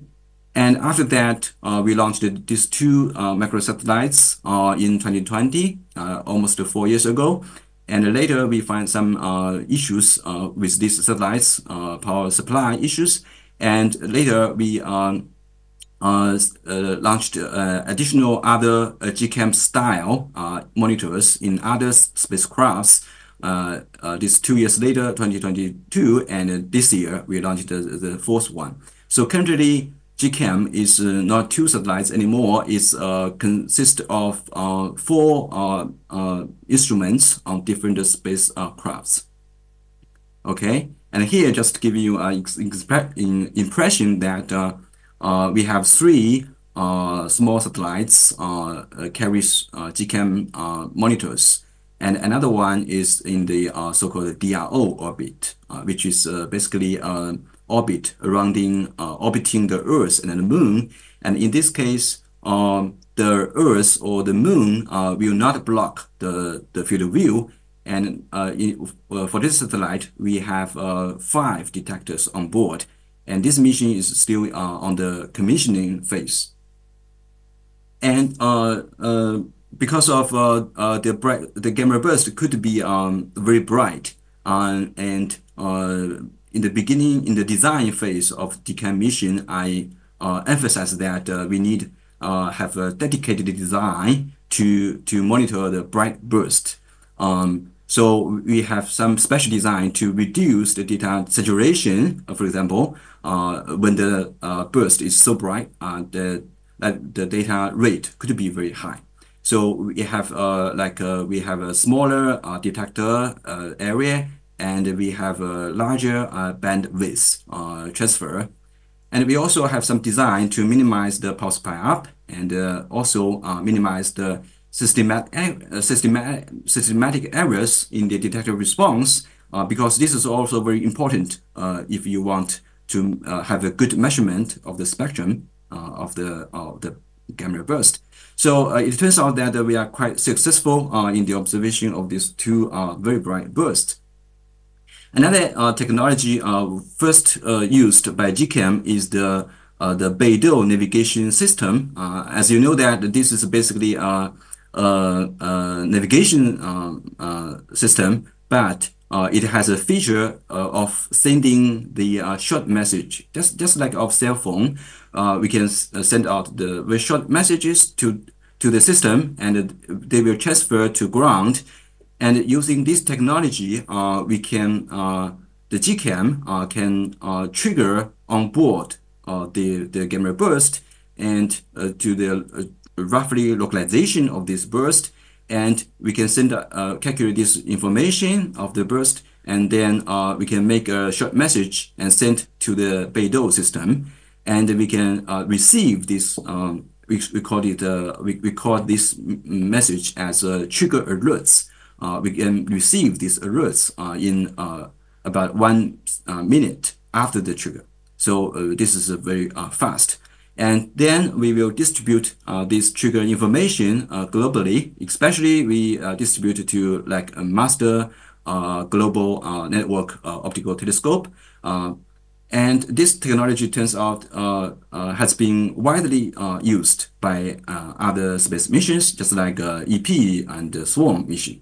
And after that, we launched these two microsatellites in 2020, almost 4 years ago. And later we find some issues with these satellites, power supply issues. And later we launched additional other GCAM style monitors in other spacecrafts. This 2 years later, 2022, and this year we launched the fourth one. So currently, GCAM is not two satellites anymore. It consists of 4 instruments on different spacecrafts. Okay, and here just to give you an impression that we have 3 small satellites carries GCAM monitors, and another one is in the so-called DRO orbit, which is basically orbit orbiting the Earth and the Moon. And in this case, the the Earth or the Moon will not block the field of view. And for this satellite, we have 5 detectors on board. And this mission is still on the commissioning phase. And because of the gamma burst could be very bright, and in the beginning, in the design phase of GCAM mission, I emphasized that we need have a dedicated design to monitor the bright burst. So we have some special design to reduce the data saturation. For example, when the burst is so bright, the data rate could be very high. So we have we have a smaller detector area, and we have a larger bandwidth transfer. And we also have some design to minimize the power supply up, and also minimize the systematic errors in the detector response, because this is also very important if you want to have a good measurement of the spectrum of the gamma burst. So it turns out that we are quite successful in the observation of these 2 very bright bursts. Another technology first used by GCAM is the Beidou navigation system. As you know, that this is basically a navigation system, but it has a feature of sending the short message, just like our cell phone. We can send out the very short messages to the system, and they will transfer to ground. And using this technology, we can the GCAM can trigger on board the gamma burst, and to the roughly localization of this burst, and we can send calculate this information of the burst, and then we can make a short message and send to the Beidou system, and we can receive this. We call this message as trigger alerts. We can receive these alerts in about 1 minute after the trigger. So this is very fast. And then we will distribute this trigger information globally. Especially we distribute it to like a master global network optical telescope. And this technology turns out has been widely used by other space missions, just like EP and SWARM mission.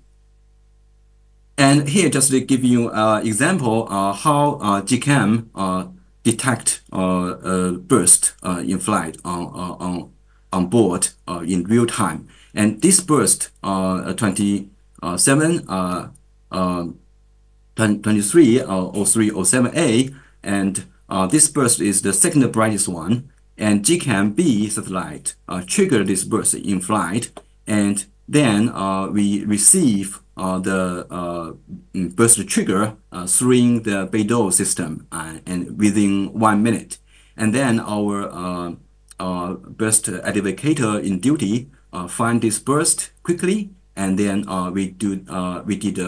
And here, just to give you an example how GCAM detect burst in flight on board in real time. And this burst 230307A, and this burst is the second brightest one. And GCAM B satellite trigger this burst in flight, and then we receive the burst trigger through the Beidou system, and within 1 minute. And then our burst identifier in duty find this burst quickly, and then we did a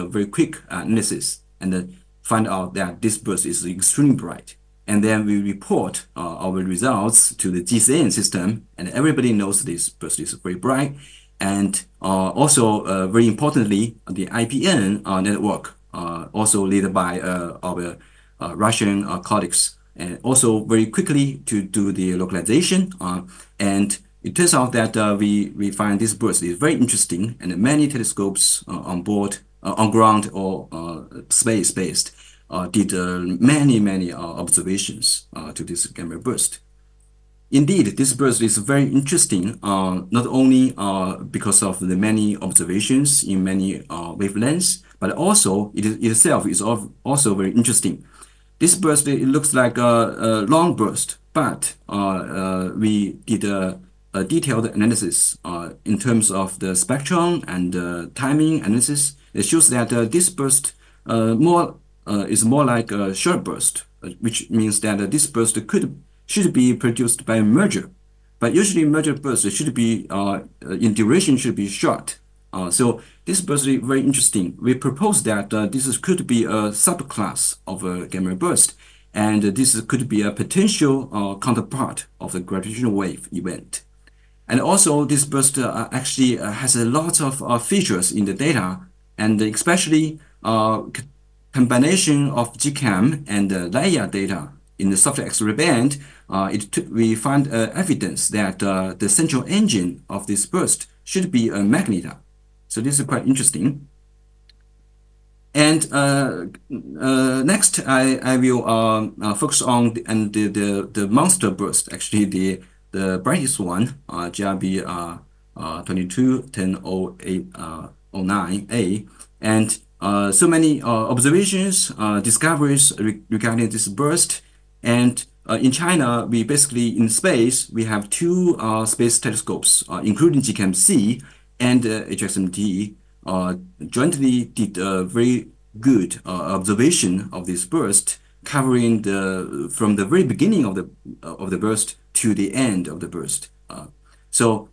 very quick analysis and find out that this burst is extremely bright. And then we report our results to the GCN system, and everybody knows this burst is very bright. And also, very importantly, the IPN network, also led by our Russian colleagues, and also very quickly to do the localization. And it turns out that we find this burst is very interesting, and many telescopes on board, on ground or space-based, did many observations to this gamma burst. Indeed, this burst is very interesting, not only because of the many observations in many wavelengths, but also it itself is also very interesting. This burst, it looks like a long burst, but we did a detailed analysis in terms of the spectrum and timing analysis. It shows that this burst is more like a short burst, which means that this burst should be produced by a merger, but usually merger bursts should be in duration should be short. So this burst is very interesting. We propose that this could be a subclass of a gamma burst, and this could be a potential counterpart of the gravitational wave event. And also this burst actually has a lot of features in the data, and especially combination of GCAM and LIDAR data in the soft X-ray band. We find evidence that the central engine of this burst should be a magnetar. So this is quite interesting. And next, I will focus on the monster burst, actually the brightest one, GRB 22100809A, and so many observations, discoveries regarding this burst. And in China, we basically, in space, we have two space telescopes, including GCAM-C and HXMT, jointly did a very good observation of this burst, covering from the very beginning of the burst to the end of the burst. So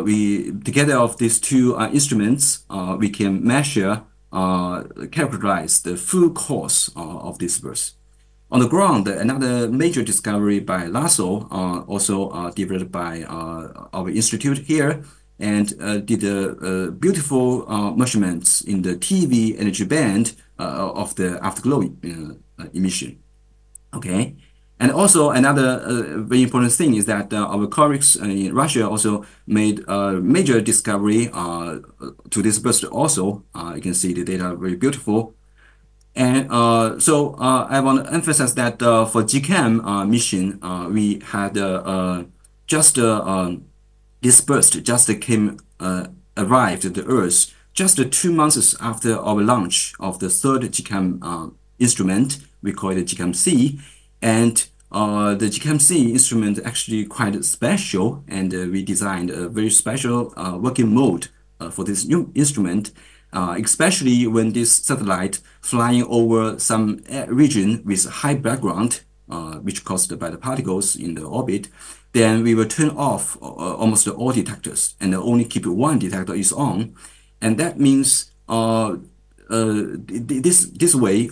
we together of these two instruments, we can measure, characterize the full course of this burst. On the ground, another major discovery by LASSO, also developed by our institute here, and did beautiful measurements in the TV energy band of the afterglow emission. Okay, and also another very important thing is that our colleagues in Russia also made a major discovery to this burst also. You can see the data very beautiful. And so I want to emphasize that for GCAM mission, we had this burst just arrived at the Earth just 2 months after our launch of the third GCAM instrument. We call it GCAM-C, and the GCAM-C instrument actually quite special, and we designed a very special working mode for this new instrument, especially when this satellite flying over some region with high background, which caused by the particles in the orbit. Then we will turn off almost all detectors and only keep one detector is on, and that means this way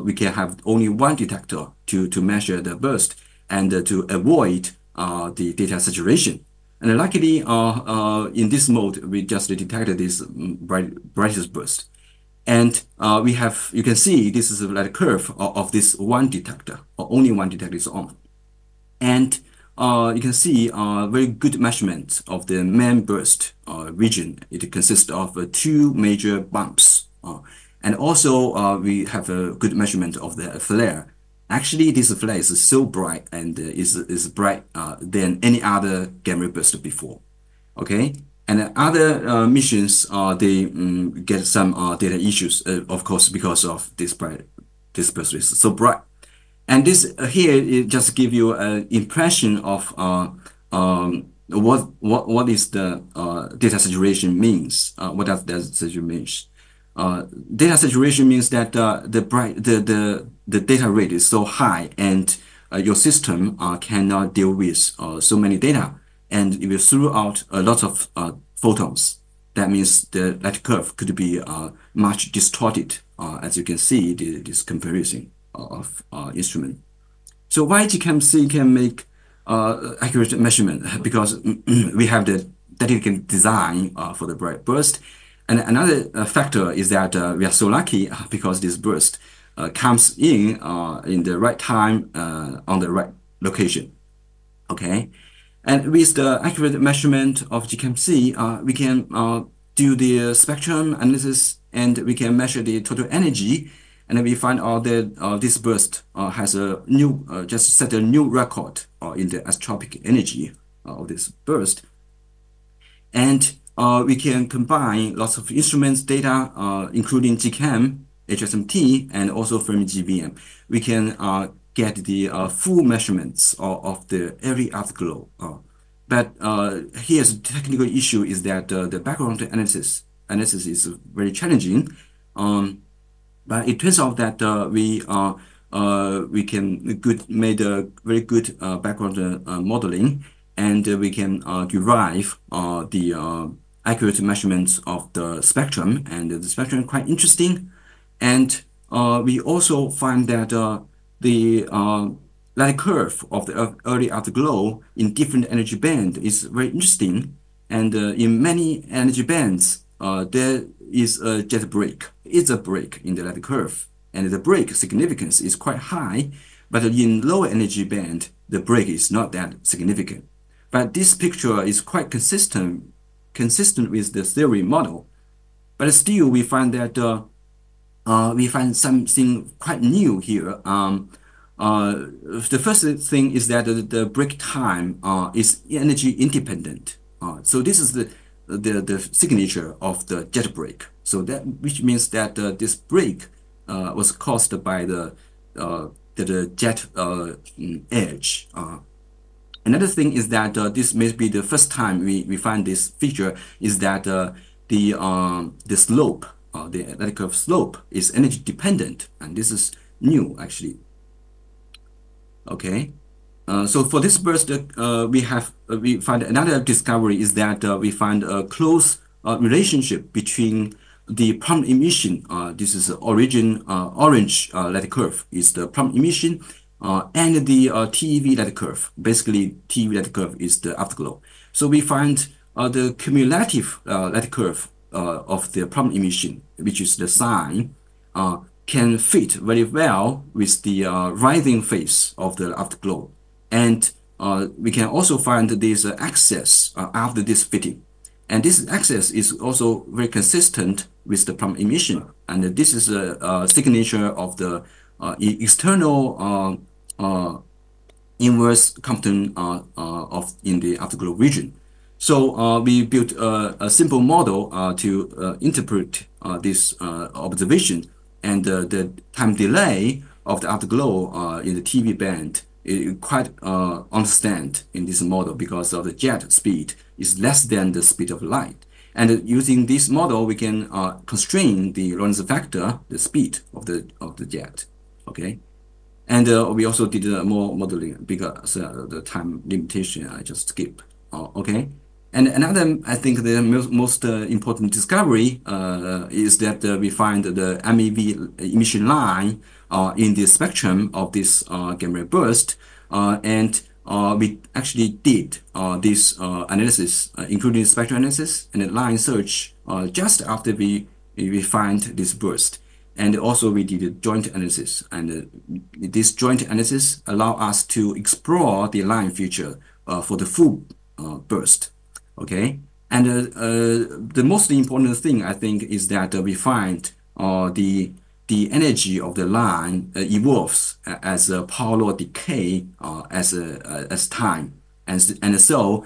we can have only one detector to measure the burst and to avoid the data saturation. And luckily, in this mode, we just detected this brightest burst, and you can see this is like a curve of this one detector, or only one detector is on, and you can see very good measurement of the main burst region. It consists of two major bumps, and also we have a good measurement of the flare. Actually, this flare is so bright and is bright than any other gamma ray burst before. Okay, and other missions they get some data issues, of course, because of this burst is so bright. And this here it just give you an impression of what is the data saturation means. What does data saturation means? Data saturation means that the data rate is so high, and your system cannot deal with so many data, and it will throw out a lot of photons. That means the light curve could be much distorted, as you can see this comparison of instrument. So why GCAM-C can make accurate measurement? Because we have the dedicated design for the bright burst. And another factor is that we are so lucky because this burst comes in the right time on the right location. Okay, and with the accurate measurement of GCAM-C, we can do the spectrum analysis, and we can measure the total energy, and we find out that this burst has a new just set a new record in the astropic energy of this burst, and we can combine lots of instruments data, including GCAM, HSMT, and also Fermi GVM. We can get the full measurements of the every afterglow. But here's the technical issue is that the background analysis is very challenging. But it turns out that we can made a very good background modeling, and we can derive the accurate measurements of the spectrum, and the spectrum is quite interesting. And we also find that the light curve of the early afterglow in different energy band is very interesting. And in many energy bands, there is a jet break. It's a break in the light curve, and the break significance is quite high. But in lower energy band, the break is not that significant. But this picture is quite consistent with the theory model. But still, we find that we find something quite new here. The first thing is that the break time is energy independent. So this is the signature of the jet break. So that which means that this break was caused by the jet edge. Another thing is that this may be the first time we find this feature is that the slope, the light curve slope, is energy dependent, and this is new actually. Okay, so for this burst, we find another discovery is that we find a close relationship between the prompt emission. This is the origin orange light curve is the prompt emission, and the TeV light curve. Basically, TeV light curve is the afterglow. So we find the cumulative light curve of the prompt emission, which is the sign, can fit very well with the rising phase of the afterglow. And we can also find this axis after this fitting. And this axis is also very consistent with the prompt emission. And this is a signature of the external inverse Compton in the afterglow region. So we built a simple model to interpret this observation, and the time delay of the afterglow in the TeV band is quite understand in this model because of the jet speed is less than the speed of light. And using this model, we can constrain the Lorentz factor, the speed of the jet. Okay, and we also did more modeling because the time limitation I just skip. Okay. And another, I think, the most important discovery is that we find the MEV emission line in the spectrum of this gamma ray burst, and we actually did this analysis, including spectral analysis and line search, just after we find this burst. And also we did a joint analysis, and this joint analysis allow us to explore the line feature for the full burst. Okay, and the most important thing I think is that we find the energy of the line evolves as a power law decay as time, and so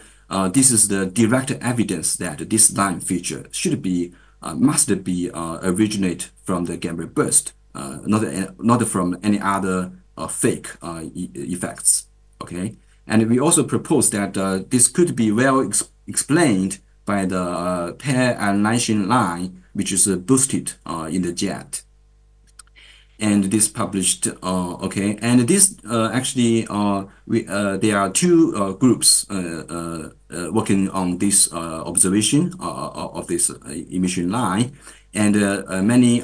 this is the direct evidence that this line feature should be must be originate from the gamma ray burst, not from any other fake effects. Okay, and we also propose that this could be well explained by the pair annihilation line, which is boosted in the jet. And this published, okay, and this actually, there are two groups working on this observation of this emission line, and many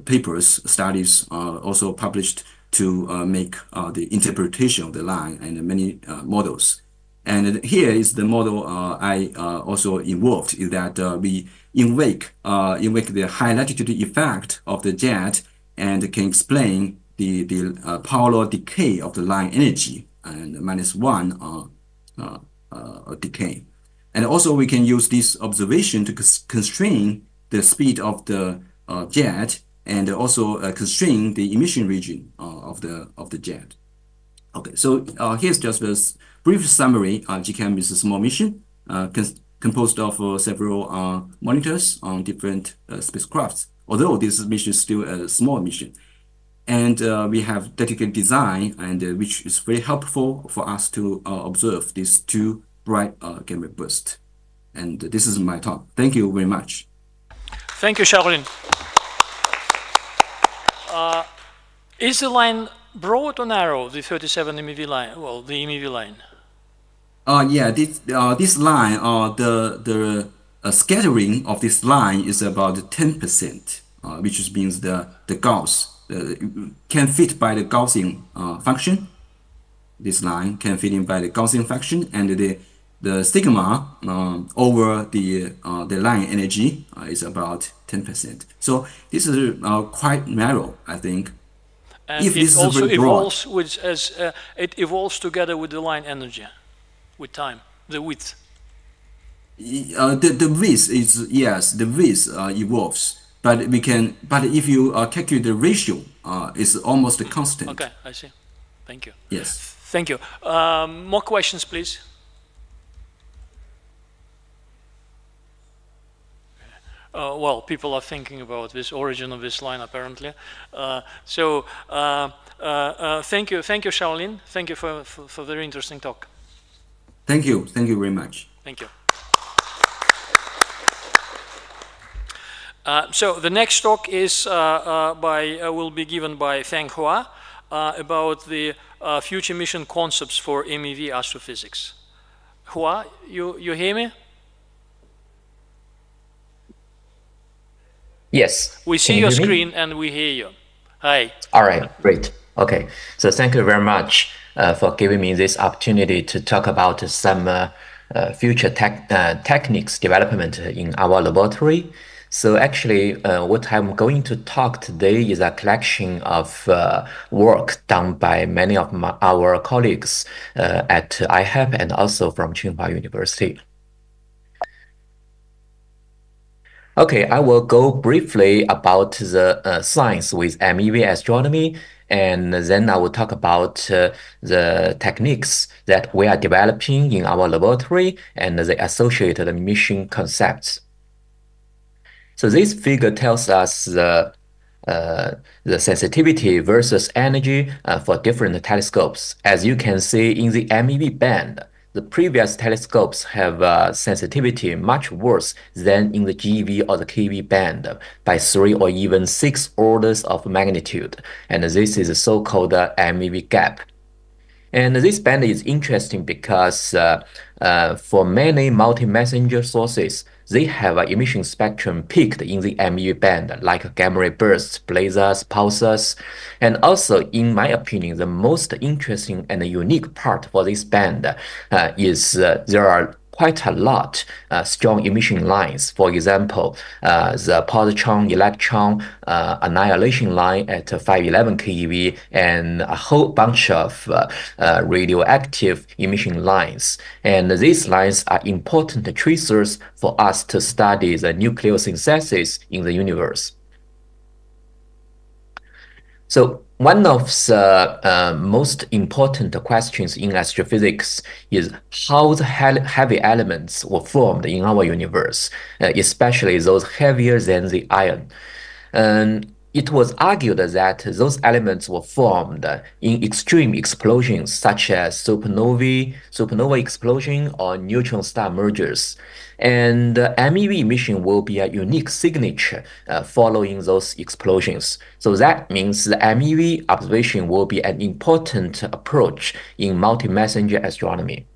papers, studies also published to make the interpretation of the line, and many models. And here is the model I also involved, is that we invoke the high latitude effect of the jet and can explain the power law decay of the line energy and -1 decay. And also we can use this observation to constrain the speed of the jet, and also constrain the emission region of the jet. Okay, so here's just a brief summary. GCAM is a small mission composed of several monitors on different spacecrafts, although this mission is still a small mission. And we have dedicated design, and which is very helpful for us to observe these two bright gamma ray bursts. And this is my talk. Thank you very much. Thank you, Shaolin. Is the line broad or narrow, the 37 MeV line? Well, the MeV line. Yeah, this line, the scattering of this line is about 10%, which means the Gauss can fit by the Gaussian function, this line can fit in by the Gaussian function, and the sigma over the line energy is about 10%. So this is quite narrow, I think. And it also evolves it evolves together with the line energy, with time, the width. The width is, yes, the width evolves, but if you calculate the ratio, it's almost constant. Okay, I see. Thank you. Yes. Thank you. More questions, please. Well, people are thinking about this origin of this line, apparently. Thank you, Shaolin. Thank you for a very interesting talk. Thank you very much. Thank you. So the next talk is will be given by Feng Hua about the future mission concepts for MEV astrophysics. Hua, you hear me? Yes. We see your screen and we hear you. Hi. All right, great. Okay, so thank you very much for giving me this opportunity to talk about some future techniques development in our laboratory. So actually, what I'm going to talk today is a collection of work done by many of our colleagues at IHAP and also from Tsinghua University. Okay, I will go briefly about the science with MEV astronomy, and then I will talk about the techniques that we are developing in our laboratory and the associated mission concepts. So this figure tells us the sensitivity versus energy for different telescopes. As you can see in the MEV band, the previous telescopes have sensitivity much worse than in the GeV or the keV band by 3 or even 6 orders of magnitude. And this is a so-called MEV gap. And this band is interesting because for many multi-messenger sources, they have an emission spectrum peaked in the MEV band, like gamma ray bursts, blazars, pulsars. And also, in my opinion, the most interesting and unique part for this band is there are quite a lot strong emission lines. For example, the positron-electron annihilation line at 511 keV and a whole bunch of radioactive emission lines. And these lines are important tracers for us to study the nucleosynthesis in the universe. So one of the most important questions in astrophysics is how the heavy elements were formed in our universe, especially those heavier than the iron. And it was argued that those elements were formed in extreme explosions such as supernova explosion or neutron star mergers. And MEV emission will be a unique signature following those explosions. So that means the MEV observation will be an important approach in multi-messenger astronomy.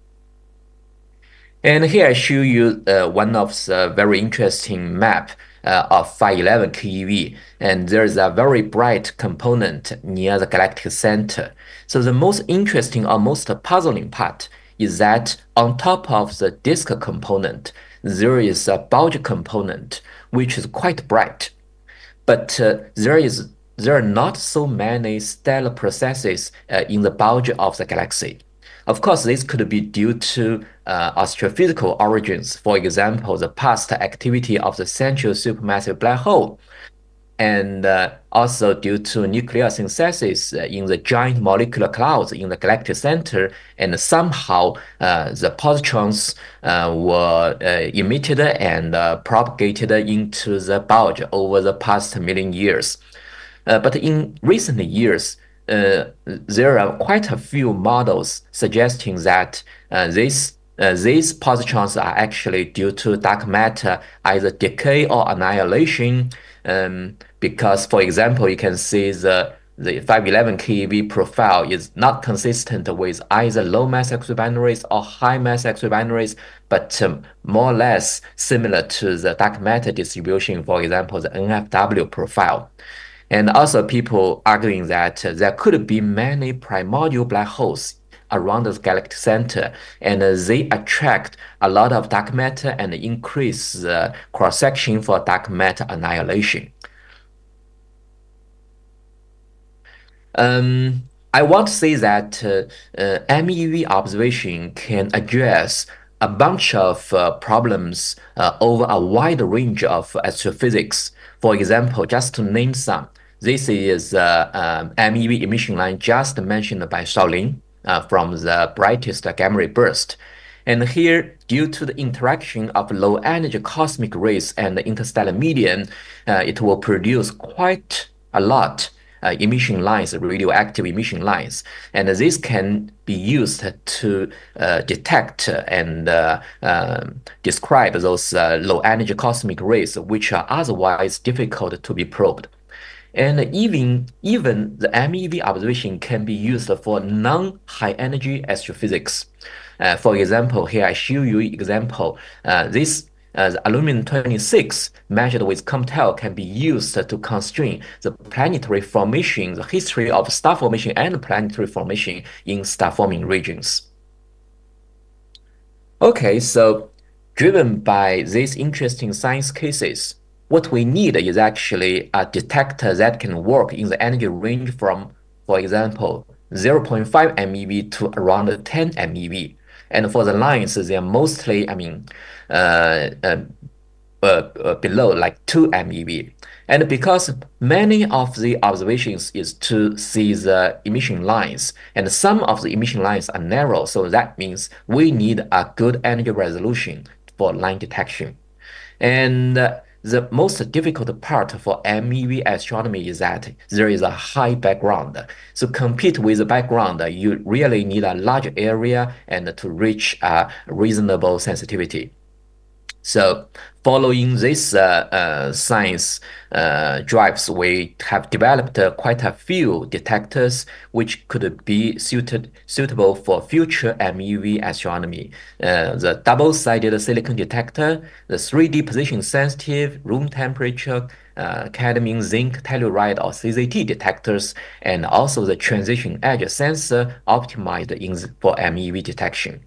And here I show you one of the very interesting map of 511 keV, and there's a very bright component near the galactic center. So the most interesting or most puzzling part is that on top of the disk component, there is a bulge component, which is quite bright. But there are not so many stellar processes in the bulge of the galaxy. Of course, this could be due to astrophysical origins, for example, the past activity of the central supermassive black hole, and also due to nuclear synthesis in the giant molecular clouds in the galactic center, and somehow the positrons were emitted and propagated into the bulge over the past million years. But in recent years, there are quite a few models suggesting that these positrons are actually due to dark matter, either decay or annihilation. Because, for example, you can see the 511 keV profile is not consistent with either low mass exobinaries or high mass exobinaries, but more or less similar to the dark matter distribution, for example, the NFW profile. And also people arguing that there could be many primordial black holes around the galactic center, and they attract a lot of dark matter and increase the cross-section for dark matter annihilation. I want to say that MEV observation can address a bunch of problems over a wide range of astrophysics. For example, just to name some, this is MEV emission line just mentioned by Shaolin from the brightest gamma ray burst. And here, due to the interaction of low energy cosmic rays and the interstellar medium, it will produce quite a lot emission lines, radioactive emission lines, and this can be used to detect and describe those low energy cosmic rays which are otherwise difficult to be probed. And even the MEV observation can be used for non-high energy astrophysics. For example, here I show you example. The aluminum-26 measured with COMTEL can be used to constrain the planetary formation, the history of star formation and planetary formation in star-forming regions. Okay, so driven by these interesting science cases, what we need is actually a detector that can work in the energy range from, for example, 0.5 MeV to around 10 MeV. And for the lines, they are mostly, below like 2 MeV. And because many of the observations is to see the emission lines, and some of the emission lines are narrow, so that means we need a good energy resolution for line detection. And the most difficult part for MEV astronomy is that there is a high background. So compete with the background, you really need a large area and to reach a reasonable sensitivity. So following this science drives, we have developed quite a few detectors which could be suitable for future MEV astronomy. The double-sided silicon detector, the 3D position sensitive, room temperature, cadmium, zinc, telluride or CZT detectors, and also the transition edge sensor optimized for MEV detection.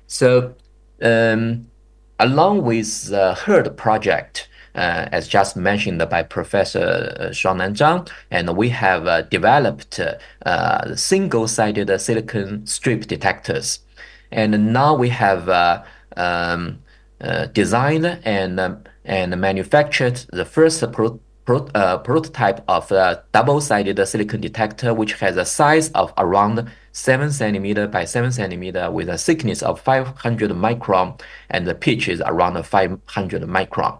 So along with the HERD project, as just mentioned by Professor Shuangnan Zhang, and we have developed single-sided silicon strip detectors. And now we have designed and manufactured the first prototype of a double-sided silicon detector, which has a size of around 7 cm by 7 cm with a thickness of 500 micron, and the pitch is around 500 micron.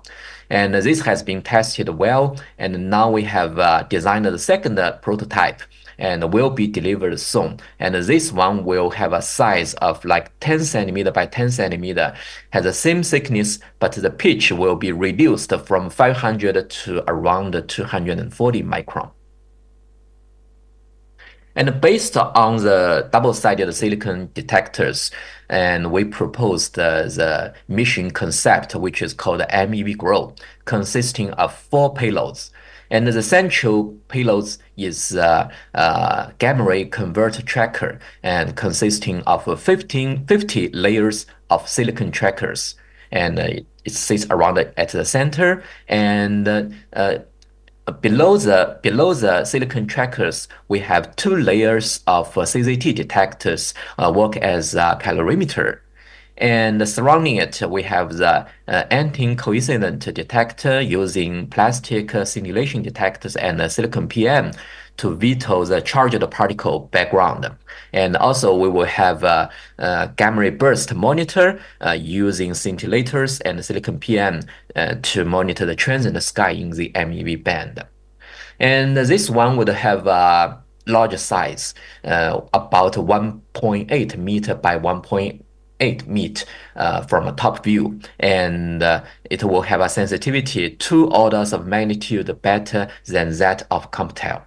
And this has been tested well, and now we have designed the second prototype and will be delivered soon. And this one will have a size of like 10 cm by 10 cm, has the same thickness, but the pitch will be reduced from 500 to around 240 micron. And based on the double-sided silicon detectors, and we proposed the mission concept, which is called MEV GROW, consisting of 4 payloads. And the central payloads is gamma ray converter tracker, and consisting of 50 layers of silicon trackers. And it sits around at the center, and below the silicon trackers, we have 2 layers of CZT detectors work as a calorimeter. And surrounding it, we have the anti-coincident detector using plastic simulation detectors and silicon PM to veto the charged particle background. And also we will have a gamma ray burst monitor using scintillators and silicon PM to monitor the transient sky in the MEV band. And this one would have a larger size, about 1.8 meter by 1.8 meter from a top view, and it will have a sensitivity 2 orders of magnitude better than that of COMTEL.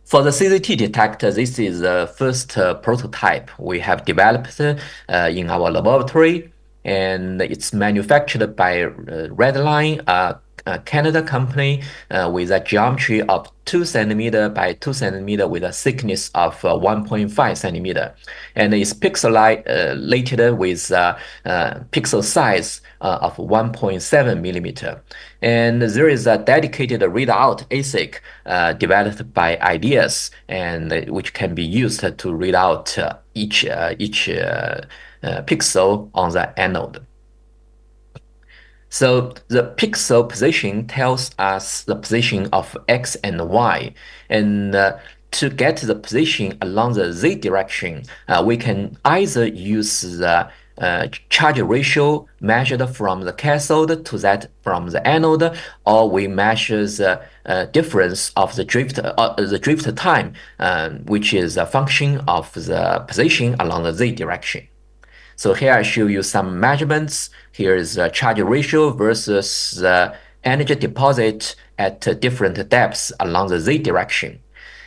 For the CZT detector, this is the first prototype we have developed in our laboratory, and it's manufactured by Redline, a Canada company with a geometry of 2 cm by 2 cm with a thickness of 1.5 cm, and is pixelated with pixel size of 1.7 millimeter. And there is a dedicated readout ASIC developed by Ideas, and which can be used to read out each pixel on the anode. So the pixel position tells us the position of X and Y, and to get the position along the Z direction, we can either use the charge ratio measured from the cathode to that from the anode, or we measure the difference of the drift time, which is a function of the position along the Z direction. So here I show you some measurements. Here is the charge ratio versus the energy deposit at different depths along the Z direction.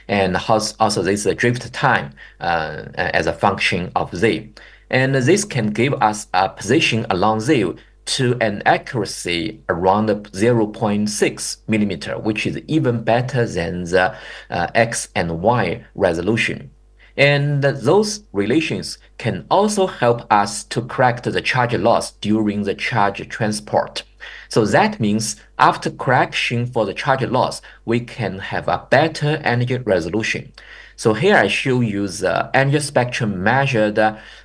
And also this is drift time as a function of Z. And this can give us a position along Z to an accuracy around 0.6 millimeter, which is even better than the X and Y resolution. And those relations can also help us to correct the charge loss during the charge transport. So that means after correction for the charge loss, we can have a better energy resolution. So here I show you the energy spectrum measured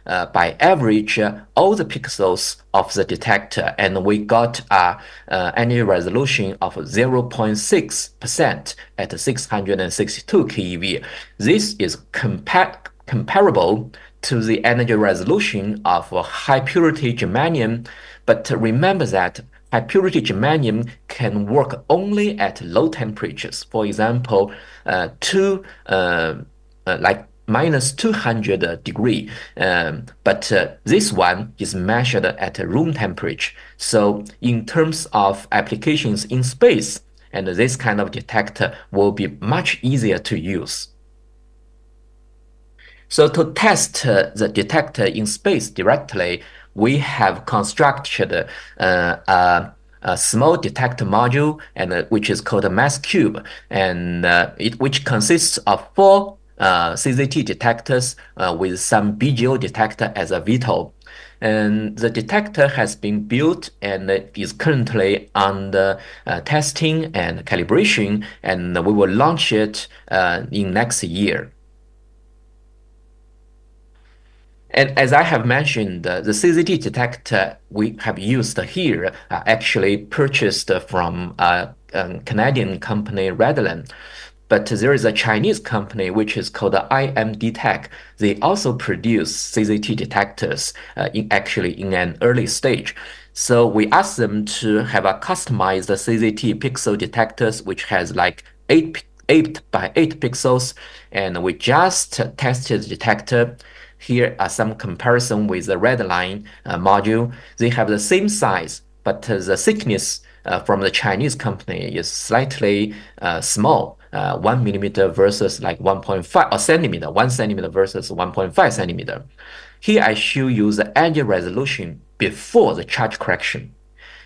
by average all the pixels of the detector, and we got a energy resolution of 0.6% at 662 keV. This is comparable to the energy resolution of high purity germanium, but remember that high purity germanium can work only at low temperatures. For example, like minus 200 degree, but this one is measured at room temperature. So in terms of applications in space, and this kind of detector will be much easier to use. So to test the detector in space directly, we have constructed a small detector module, and which is called a mass cube, and which consists of 4 CZT detectors with some BGO detector as a VTOL. And the detector has been built and is currently under testing and calibration, and we will launch it in next year. And as I have mentioned, the CZT detector we have used here actually purchased from a Canadian company, Redland. But there is a Chinese company which is called IMD Tech. They also produce CZT detectors actually in an early stage. So we asked them to have a customized CZT pixel detectors which has like 8 by 8 pixels, and we just tested the detector. Here are some comparison with the Redline module. They have the same size, but the thickness from the Chinese company is slightly small, 1 millimeter versus like 1.5 centimeter, 1 centimeter versus 1.5 centimeter. Here I show you the energy resolution before the charge correction.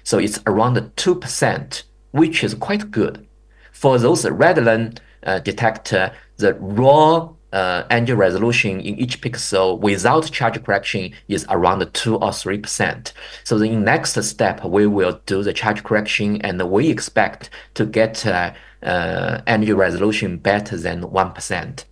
So it's around 2%, which is quite good. For those Redline detector, the raw energy resolution in each pixel without charge correction is around 2 or 3%. So the next step, we will do the charge correction, and we expect to get energy resolution better than 1%.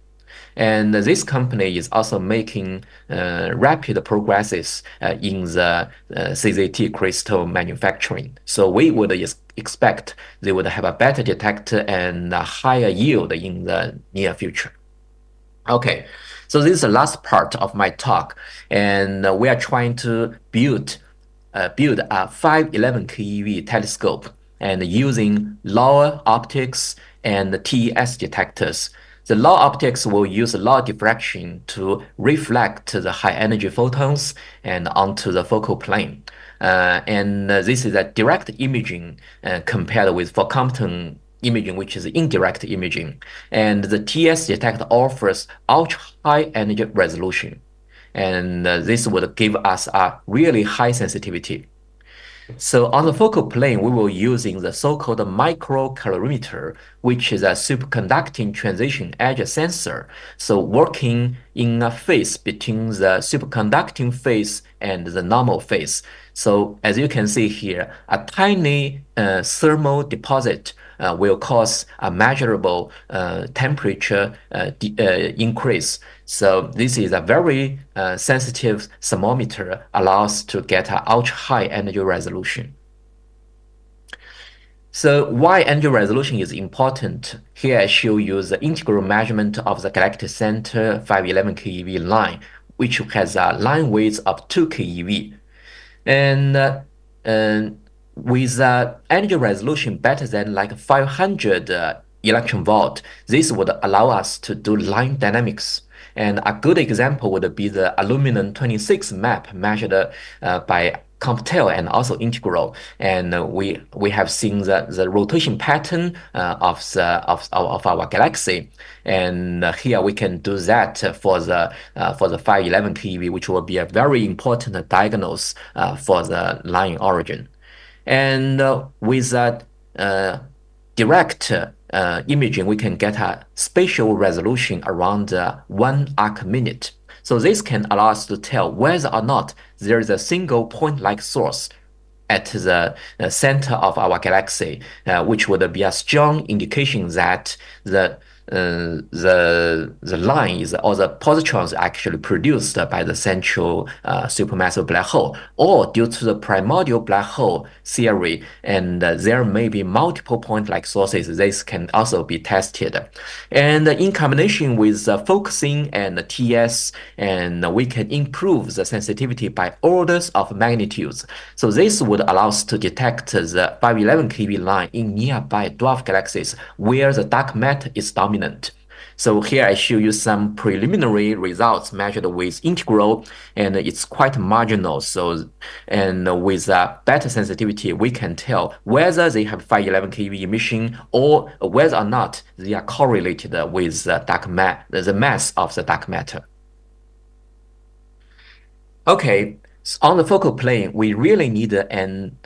And this company is also making rapid progresses in the CZT crystal manufacturing. So we would expect they would have a better detector and a higher yield in the near future. Okay, so this is the last part of my talk, and we are trying to build a 511 keV telescope, and using lower optics and TES detectors. The low optics will use low diffraction to reflect the high energy photons and onto the focal plane. And this is a direct imaging compared with for Compton imaging, which is indirect imaging. And the TS detector offers ultra high energy resolution. And this would give us a really high sensitivity. So on the focal plane, we will using the so-called microcalorimeter, which is a superconducting transition edge sensor. So working in a phase between the superconducting phase and the normal phase. So as you can see here, a tiny thermal deposit will cause a measurable temperature increase. So this is a very sensitive thermometer, allows to get an ultra high energy resolution. So why energy resolution is important? Here I show you the integral measurement of the galactic center 511 keV line, which has a line width of 2 keV. And with energy resolution better than like 500 electron volt, this would allow us to do line dynamics. And a good example would be the aluminum 26 map measured by CompTel and also integral. And we have seen the rotation pattern of our galaxy. And here we can do that for the 511 keV, which will be a very important diagnose for the line origin. And with that direct imaging, we can get a spatial resolution around 1 arc minute. So this can allow us to tell whether or not there is a single point-like source at the center of our galaxy, which would be a strong indication that the line is, or the positrons actually produced by the central supermassive black hole, or due to the primordial black hole theory, and there may be multiple point-like sources. This can also be tested, and in combination with focusing and TS, and we can improve the sensitivity by orders of magnitudes. So this would allow us to detect the 511 keV line in nearby dwarf galaxies where the dark matter is dominant. So here I show you some preliminary results measured with integral, and it's quite marginal. So, and with better sensitivity, we can tell whether they have 511 keV emission or whether or not they are correlated with the mass of the dark matter. Okay, so on the focal plane, we really need an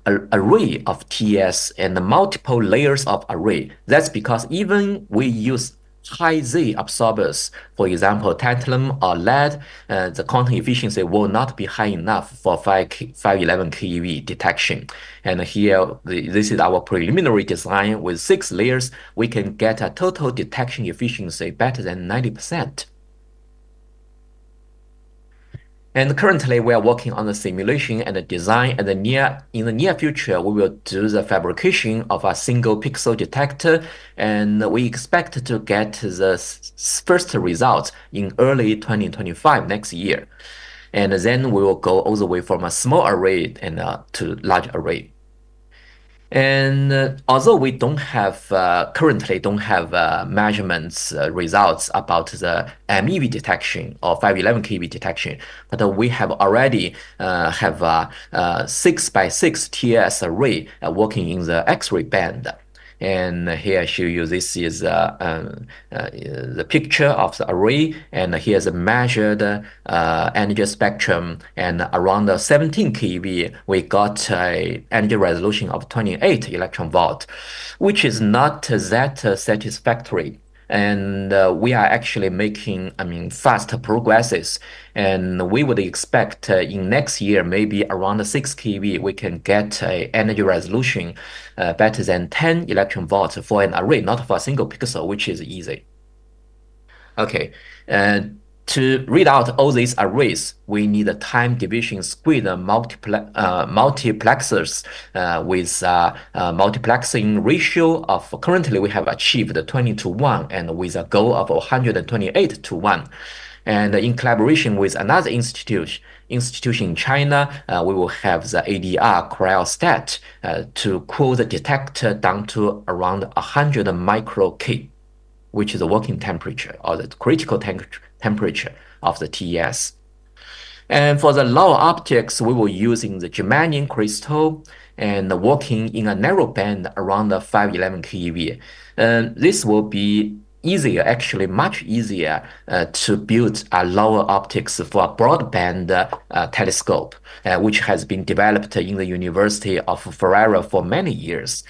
array of TS and multiple layers of array. That's because even we use high Z absorbers, for example, tantalum or lead, the quantum efficiency will not be high enough for 511 keV detection. And here, this is our preliminary design. With 6 layers, we can get a total detection efficiency better than 90%. And currently, we are working on the simulation and the design. And in the near future, we will do the fabrication of a single pixel detector. And we expect to get the first results in early 2025 next year. And then we will go all the way from a small array and to large array. And although we don't have currently don't have measurements results about the MEV detection or 511 keV detection, but we have already have a 6x6 TS array working in the X-ray band. And here I show you, this is the picture of the array, and here's a measured energy spectrum, and around 17 keV, we got an energy resolution of 28 electron volt, which is not that satisfactory. And we are actually making, fast progresses. And we would expect in next year, maybe around 6 keV, we can get an energy resolution better than 10 electron volts for an array, not for a single pixel, which is easy. Okay. To read out all these arrays, we need a time division squared multiplexers with multiplexing ratio of, currently we have achieved 20:1 and with a goal of 128:1. And in collaboration with another institution in China, we will have the ADR cryostat to cool the detector down to around 100 micro K, which is the working temperature or the critical temperature of the TES. And for the lower optics, we will using the germanium crystal and working in a narrow band around the 511 keV. This will be easier, actually much easier to build a lower optics for a broadband telescope, which has been developed in the University of Ferrara for many years.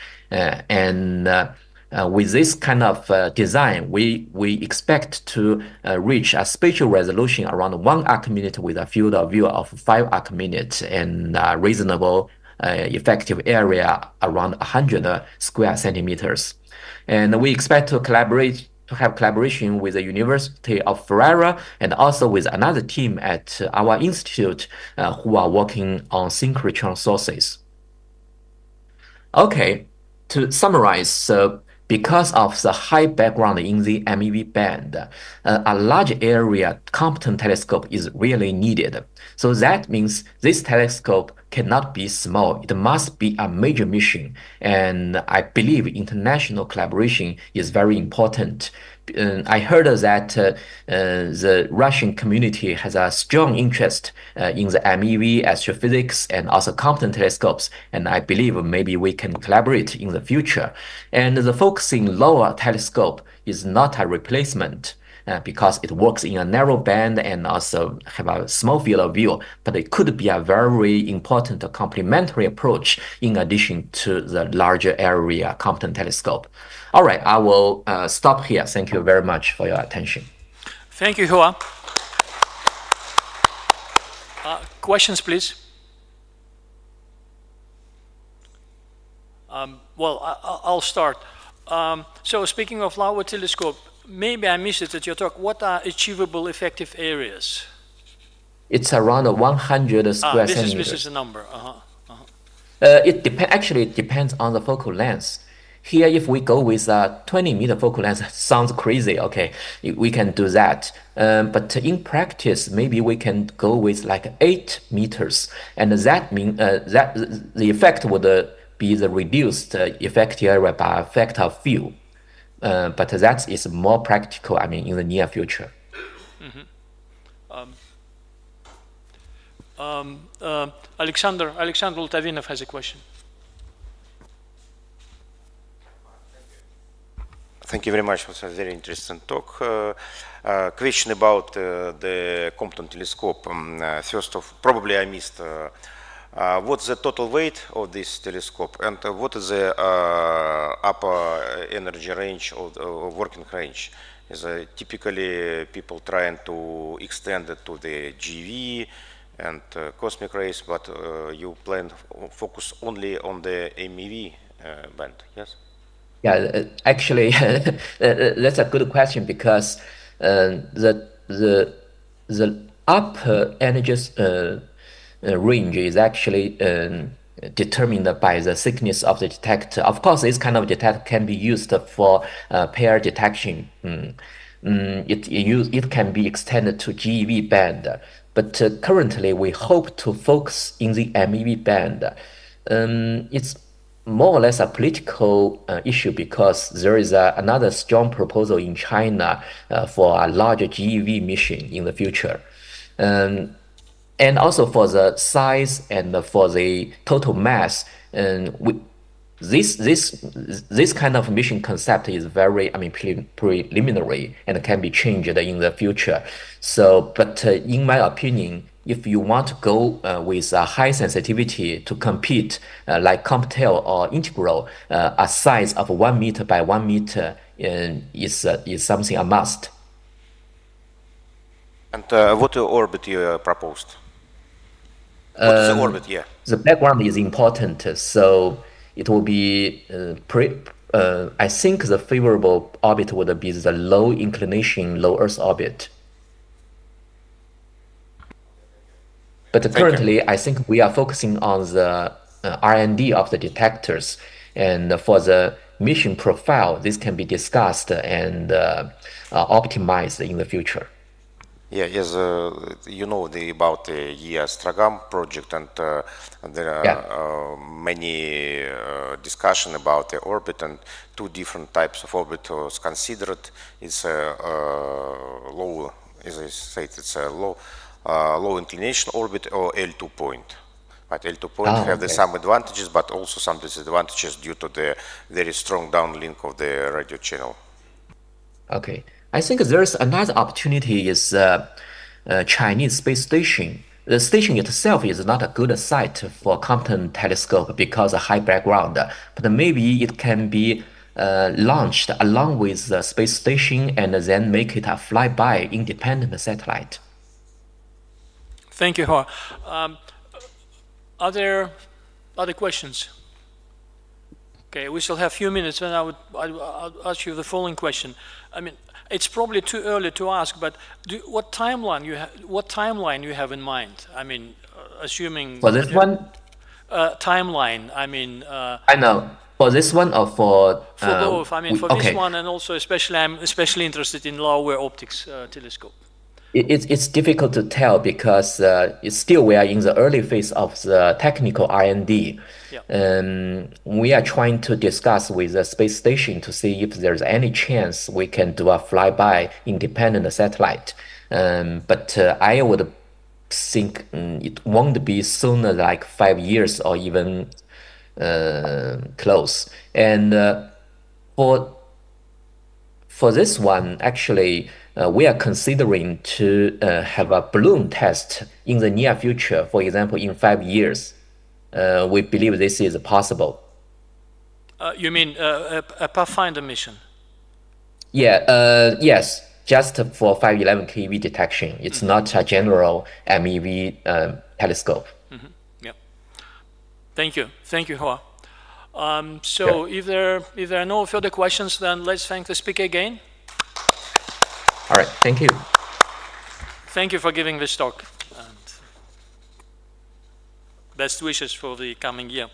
With this kind of design, we expect to reach a spatial resolution around 1 arcminute with a field of view of 5 arcminutes and reasonable effective area around 100 square centimeters. And we expect to have collaboration with the University of Ferrara and also with another team at our institute who are working on synchrotron sources. Okay, to summarize, because of the high background in the MEV band, a large area Compton telescope is really needed. So that means this telescope cannot be small. It must be a major mission. And I believe international collaboration is very important. I heard that the Russian community has a strong interest in the MEV, astrophysics, and also Compton telescopes, and I believe maybe we can collaborate in the future. And the focusing lower telescope is not a replacement because it works in a narrow band and also have a small field of view, but it could be a very important complementary approach in addition to the larger area Compton telescope. All right, I will stop here. Thank you very much for your attention. Thank you, Hua. Questions, please. Well, I'll start. So speaking of lower telescope, maybe I missed it at your talk. What are achievable effective areas? It's around 100 square centimeters. This is the number. Actually, it depends on the focal length. Here, if we go with a 20-meter focal length, sounds crazy. Okay, we can do that. But in practice, maybe we can go with like 8 meters, and that means that the effect would be the reduced effective area by a factor of few. But that is more practical, I mean, in the near future. Alexander Lutavinov has a question. Thank you very much for a very interesting talk. Question about the Compton telescope. First off, probably I missed what's the total weight of this telescope and what is the upper energy range or working range? Is typically people trying to extend it to the GV and cosmic rays, but you plan to focus only on the MEV band, yes? Yeah, actually, that's a good question because the upper energy range is actually determined by the thickness of the detector. Of course, this kind of detector can be used for pair detection. It can be extended to GeV band, but currently we hope to focus in the MEV band. It's more or less a political issue because there is another strong proposal in China for a larger GeV mission in the future. And also for the size and for the total mass, this kind of mission concept is very, I mean, preliminary and can be changed in the future. So, but in my opinion, if you want to go with a high sensitivity to compete like CompTel or Integral, a size of 1 meter by 1 meter is something a must. And what orbit you proposed? What is the orbit? Yeah. The background is important, so it will be I think the favorable orbit would be the low inclination, low Earth orbit. But currently, I think we are focusing on the R&D of the detectors, and for the mission profile, this can be discussed and optimized in the future. Yeah, yes, you know about the Astrogam project, and there are many discussion about the orbit, and 2 different types of orbit was considered. It's low, as I said, it's a low inclination orbit or L2 point. But L2 point have some advantages, but also some disadvantages due to the very strong downlink of the radio channel. Okay, I think there's another opportunity is Chinese space station. The station itself is not a good site for Compton telescope because of high background, but maybe it can be launched along with the space station and then make it a flyby independent satellite. Thank you, Hoa. Are there other questions? Okay, we still have a few minutes, and I'll ask you the following question. I mean, it's probably too early to ask, but what timeline you have in mind? I mean, assuming for this one, timeline. I mean, I know for this one or for both. I mean, for this one, and also especially, I'm especially interested in lower optics telescope. It's difficult to tell because it's still we are in the early phase of the technical R&D. Yeah. We are trying to discuss with the space station to see if there's any chance we can do a flyby independent satellite. But I would think it won't be sooner, like 5 years or even close. And for this one, actually, we are considering to have a balloon test in the near future. For example, in 5 years, we believe this is possible. You mean a Pathfinder mission? Yeah. Yes. Just for 511 keV detection. It's not a general MEV telescope. Yeah. Thank you, Hoa. So if there are no further questions, then let's thank the speaker again. All right, thank you. Thank you for giving this talk, and best wishes for the coming year.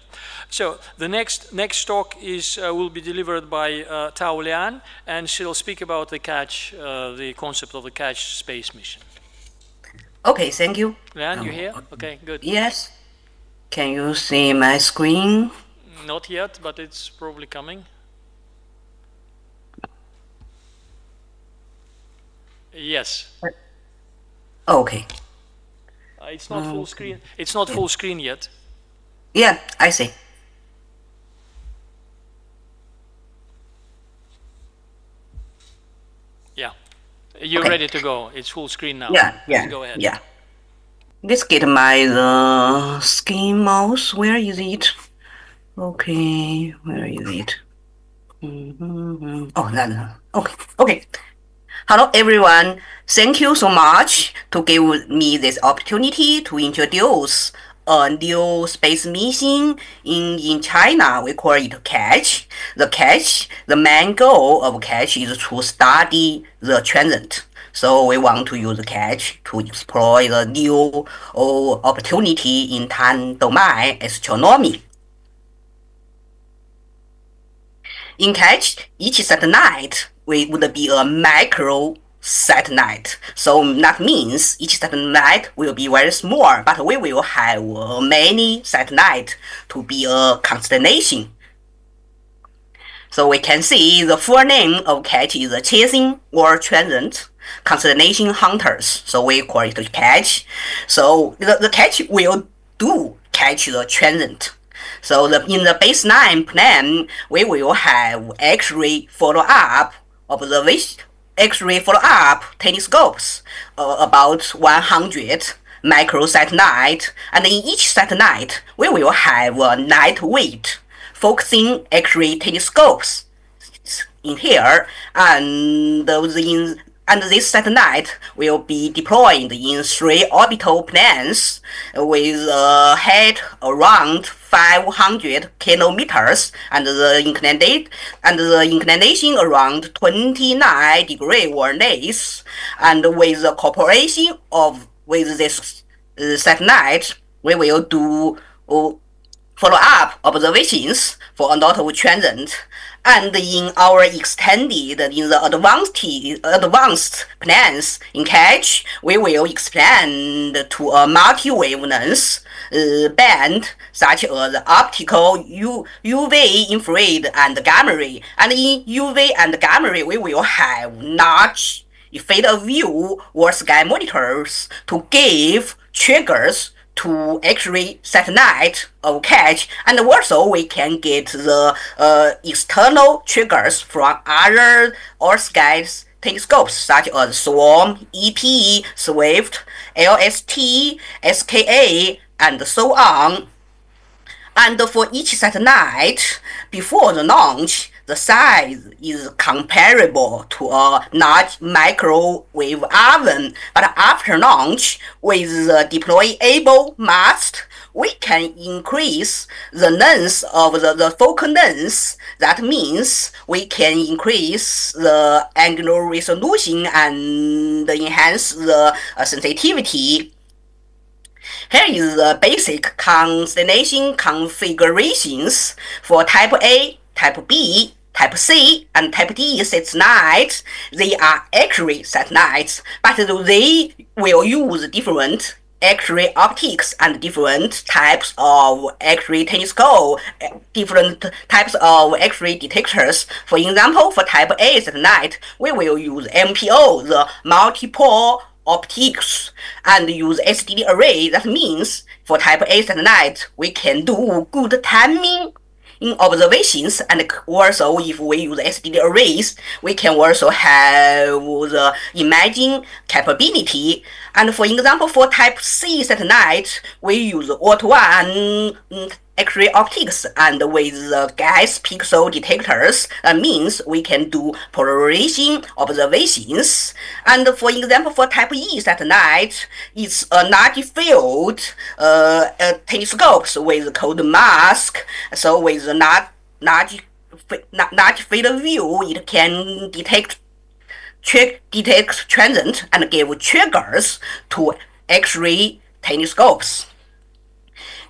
So the next talk will be delivered by Tao Lian, and she'll speak about the catch, the concept of the catch space mission. Okay, thank you. Lian, you here? Okay, good. Yes. Can you see my screen? Not yet, but it's probably coming. Yes. Okay. It's not full screen. It's not full screen yet. Yeah, I see. Yeah. You're ready to go. It's full screen now. Yeah. Let's go ahead. Yeah. Let's get my screen mouse. Where is it? Okay, where is it? Oh, that. Okay. Hello, everyone. Thank you so much to give me this opportunity to introduce a new space mission in China. We call it CATCH. The main goal of CATCH is to study the transit. So we want to use CATCH to explore the new opportunity in time domain astronomy. In CATCH, each satellite would be a micro satellite. So that means each satellite will be very small, but we will have many satellites to be a constellation. So we can see the full name of CATCH is Chasing or Transit Constellation Hunters. So we call it CATCH. So the CATCH will catch the transit. So in the baseline plan, we will have X-ray follow-up observation, X-ray follow-up telescopes, about 100 microsatellites, and in each satellite, we will have lightweight focusing X-ray telescopes in here, and this satellite will be deployed in 3 orbital planes with a height around 500 kilometers and the inclination around 29 degrees or less. And with the cooperation with this satellite, we will do follow-up observations for a lot of transit. And in our advanced plans in CATCH, we will expand to a multi-wavelength band such as optical, UV, infrared, and gamma ray. And in UV and gamma ray, we will have large field of view or sky monitors to give triggers to X-ray satellite of CATCH, and also we can get the external triggers from other Earth skies telescopes such as SWARM, EP, SWIFT, LST, SKA, and so on. And for each satellite, before the launch, the size is comparable to a large microwave oven, but after launch, with the deployable mast, we can increase the length of the focal length. That means we can increase the angular resolution and enhance the sensitivity. Here is the basic constellation configurations for Type A, Type B, Type C, and Type D satellites. They are X-ray satellites, but they will use different X-ray optics and different types of X-ray telescope, different types of X-ray detectors. For example, for Type A satellite, we will use MPO, the multiple optics, and use SDD array. That means for Type A satellite, we can do good timing in observations, and also if we use SDD arrays, we can also have the imaging capability. And for example, for Type C satellite, we use auto-1 X-ray optics and with the gas pixel detectors. That means we can do polarization observations. And for example, for Type E satellite, it's a large field telescopes with cold mask. So with a large field of view, it can detect transient and give triggers to X-ray telescopes.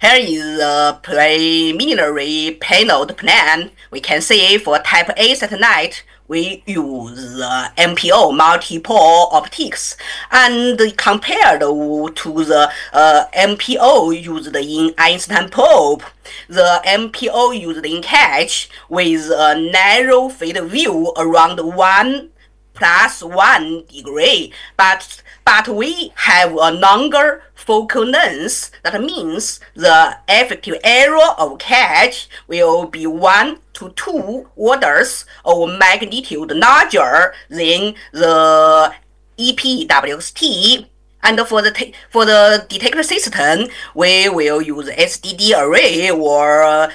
Here is a preliminary payload plan. We can see for Type A satellite, we use MPO multiple optics, and compared to the MPO used in Einstein probe, the MPO used in CATCH with a narrow field of view around 1+1 degree, but we have a longer focal length. That means the effective error of CATCH will be 1 to 2 orders of magnitude larger than the EPWST. And for the detector system, we will use SDD array or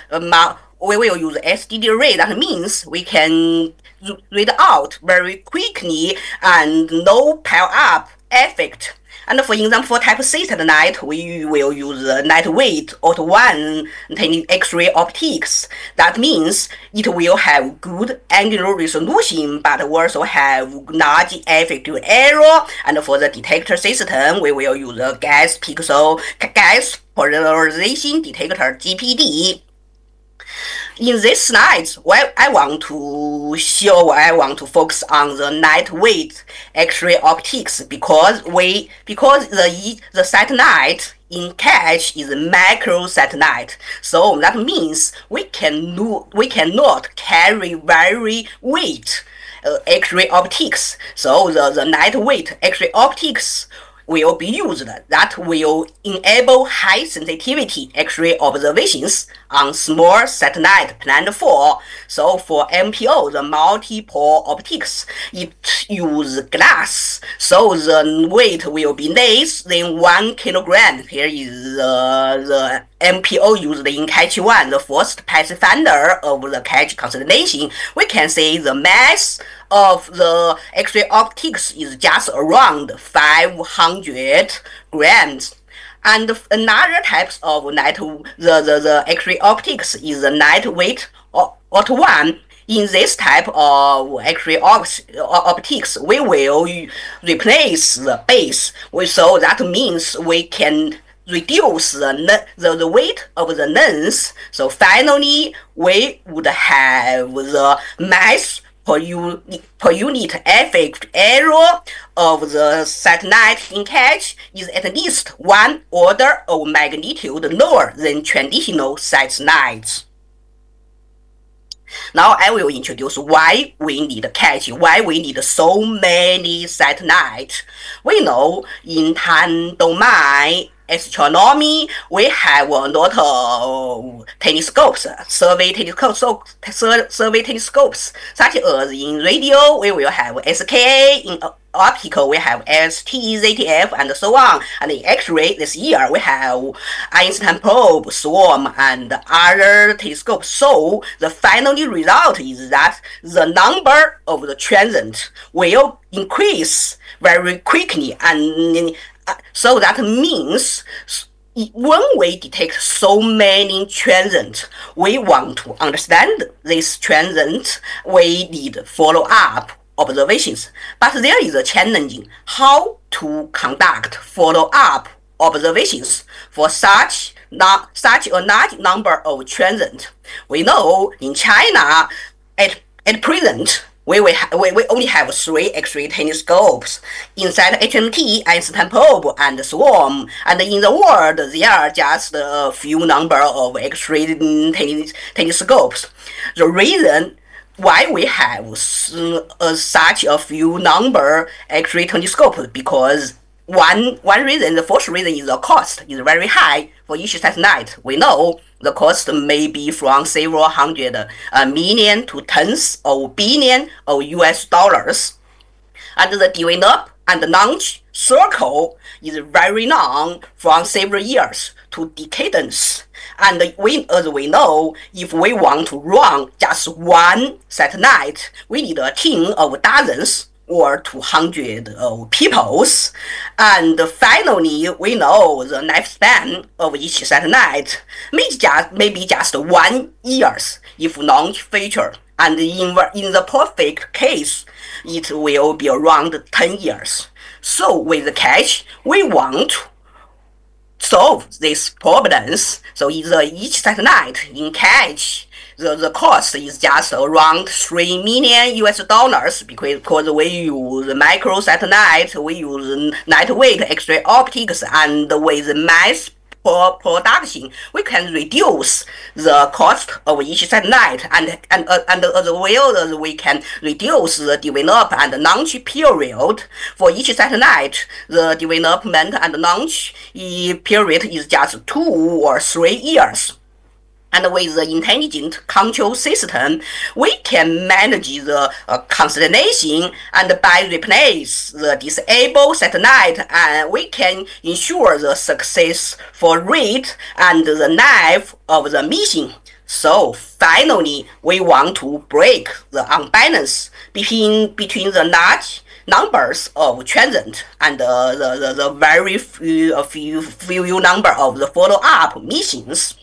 we will use SDD array. That means we can read out very quickly and no pile-up effect. And for example, for Type C satellite, we will use lightweight auto-1 X-ray optics. That means it will have good angular resolution, but also have large effective error. And for the detector system, we will use a gas polarization detector (GPD). In this slide, I want to focus on the lightweight X-ray optics because the satellite in CATCH is a macro satellite. So that means we cannot carry very weight X-ray optics. So the lightweight X-ray optics will be used. That will enable high sensitivity X-ray observations on small satellite planned for. So for MPO, the multiple optics, it uses glass, so the weight will be less than 1 kilogram. Here is the MPO used in CATCH-1, the first pathfinder of the CATCH constellation. We can say the mass of the X-ray optics is just around 500 grams. And another types of the X-ray optics is the lightweight auto-1. In this type of X-ray optics, we will replace the base. So that means we can reduce the weight of the lens. So finally, we would have the mass per unit effect error of the satellite in CATCH is at least 1 order of magnitude lower than traditional satellites. Now I will introduce why we need CATCH, why we need so many satellites. We know in time domain astronomy, we have a lot of telescopes, survey telescopes, such as in radio, we will have SKA, in optical, we have ST, ZTF, and so on. And in X-ray, this year, we have Einstein probe, swarm, and other telescopes. So the final result is that the number of the transient will increase very quickly, and so that means when we detect so many transients, we want to understand this transient, we need follow-up observations. But there is a challenge how to conduct follow-up observations for such a large number of transients. We know in China, at present, we only have 3 X-ray telescopes inside HMT, Einstein probe, and swarm. And in the world, there are just a few number of X-ray telescopes. The reason why we have such a few number X-ray telescopes, because one reason, the first reason is the cost is very high for each satellite. We know the cost may be from several hundred million to tens of billion of US dollars. And the develop and launch cycle is very long, from several years to decades. And as we know, if we want to run just one satellite, we need a team of dozens or 200 people. And finally, we know the lifespan of each satellite maybe just 1 year if launch feature. And in the perfect case, it will be around 10 years. So with the catch, we want to solve these problems. So each satellite in catch, the cost is just around 3 million US dollars, because we use micro satellite, we use lightweight X-ray optics, and with mass production, we can reduce the cost of each satellite, and as well as we can reduce the develop and launch period for each satellite. The development and launch period is just 2 or 3 years. And with the intelligent control system, we can manage the constellation, and by replace the disabled satellite, and we can ensure the successful rate and the life of the mission. So finally, we want to break the unbalance between the large numbers of transit and the very few number of the follow-up missions.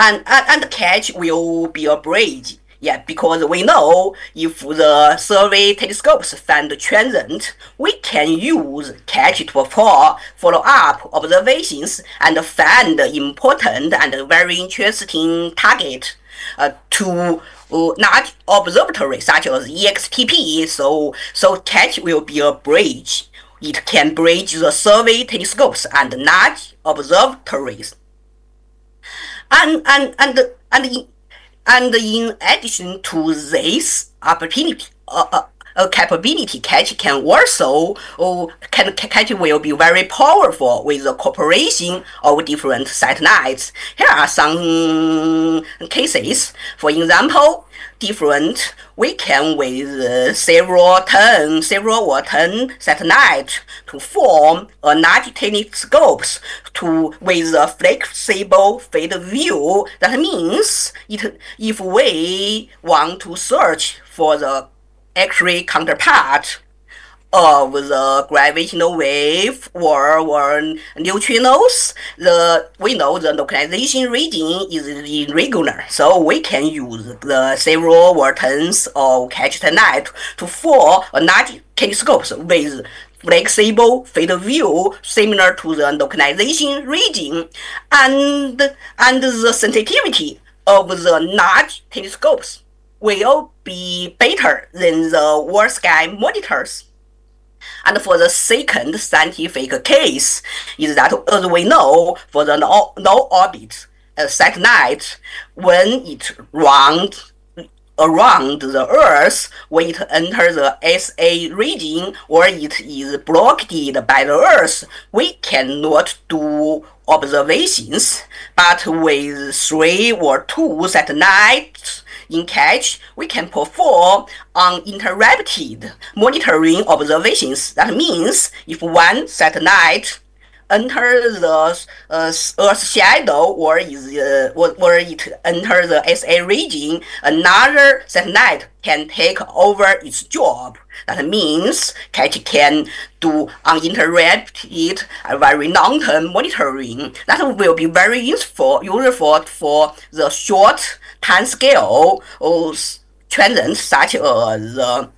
And the catch will be a bridge, because we know if the survey telescopes find the transient, we can use catch to perform follow-up observations and find important and very interesting target to large observatories such as EXTP. So catch will be a bridge. It can bridge the survey telescopes and large observatories. And in addition to this opportunity, capability, catch can also catch will be very powerful with the cooperation of different satellites. Here are some cases. For example, we can with several or 10 satellites to form a large telescopes with a flexible field of view. That means if we want to search for the X-ray counterpart of the gravitational wave or neutrinos, we know the localization region is irregular, so we can use the several or tens of catch satellite to form a large telescopes with flexible field of view similar to the localization region, and the sensitivity of the large telescopes will be better than the world sky monitors. And for the second scientific case is that, as we know, for the low orbit satellite, when it runs around the Earth when it enters the SA region or it is blocked by the Earth, we cannot do observations. But with 3 or 2 satellites in catch, we can perform uninterrupted monitoring observations. That means if one satellite enters the Earth's shadow or it enters the SA region, another satellite can take over its job. That means catch can do uninterrupted very long-term monitoring. That will be very useful for the short time scale transient such as the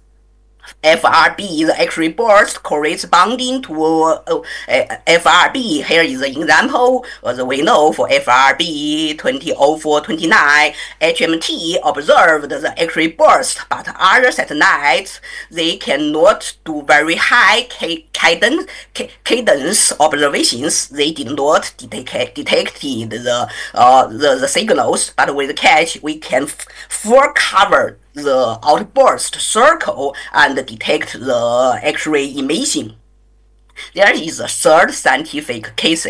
FRB, the X-ray burst corresponding to FRB. Here is an example. As we know, for FRB 2004-29, HMT observed the X-ray burst, but other satellites, they cannot do very high cadence observations. They did not detected the signals, but with catch, we can full cover the outburst circle and detect the X-ray emission. There is a third scientific case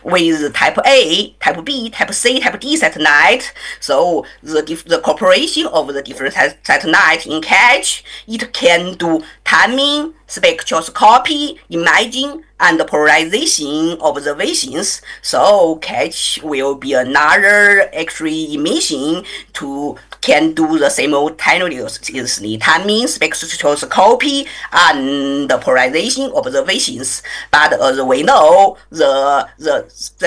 with type A, type B, type C, type D satellite. So the cooperation of the different satellites in catch, it can do timing, spectroscopy, imaging, and polarization observations. So catch will be another X-ray emission can do the simultaneously timing, spectroscopy, and polarization observations. But as we know, the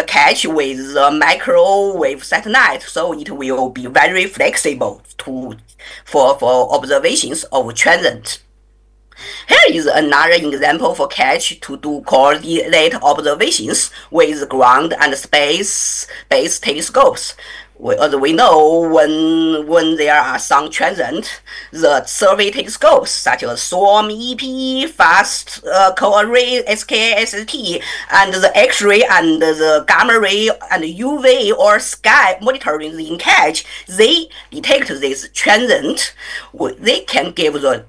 catch with the microwave satellite, so it will be very flexible for observations of transient. Here is another example for catch to do coordinate observations with ground and space-based telescopes. As we know, when there are some transient, the survey telescopes such as SORM, EP, FAST, co-array, SK, ST, and the X-ray and the gamma ray and UV or sky monitoring in catch, they detect this transient. They can give the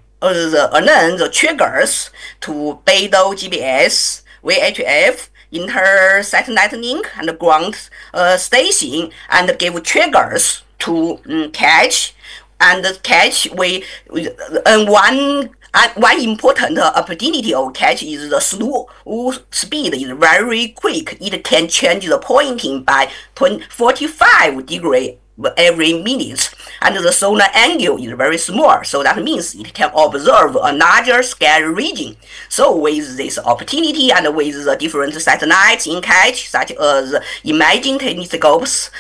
triggers to Beidou GPS, VHF, inter-satellite link and ground station, and give triggers to catch. And catch one important opportunity of catch is the slew speed is very quick. It can change the pointing by 45 degrees every minute, and the solar angle is very small, so that means it can observe a larger scale region. So with this opportunity and with the different satellites in catch, such as imaging telescopes,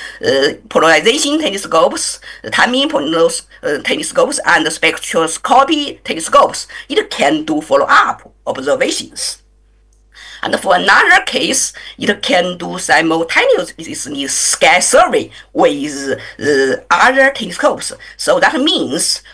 polarization telescopes, timing telescopes, and spectroscopy telescopes, it can do follow-up observations. And for another case, it can do simultaneously sky survey with other telescopes. So that means,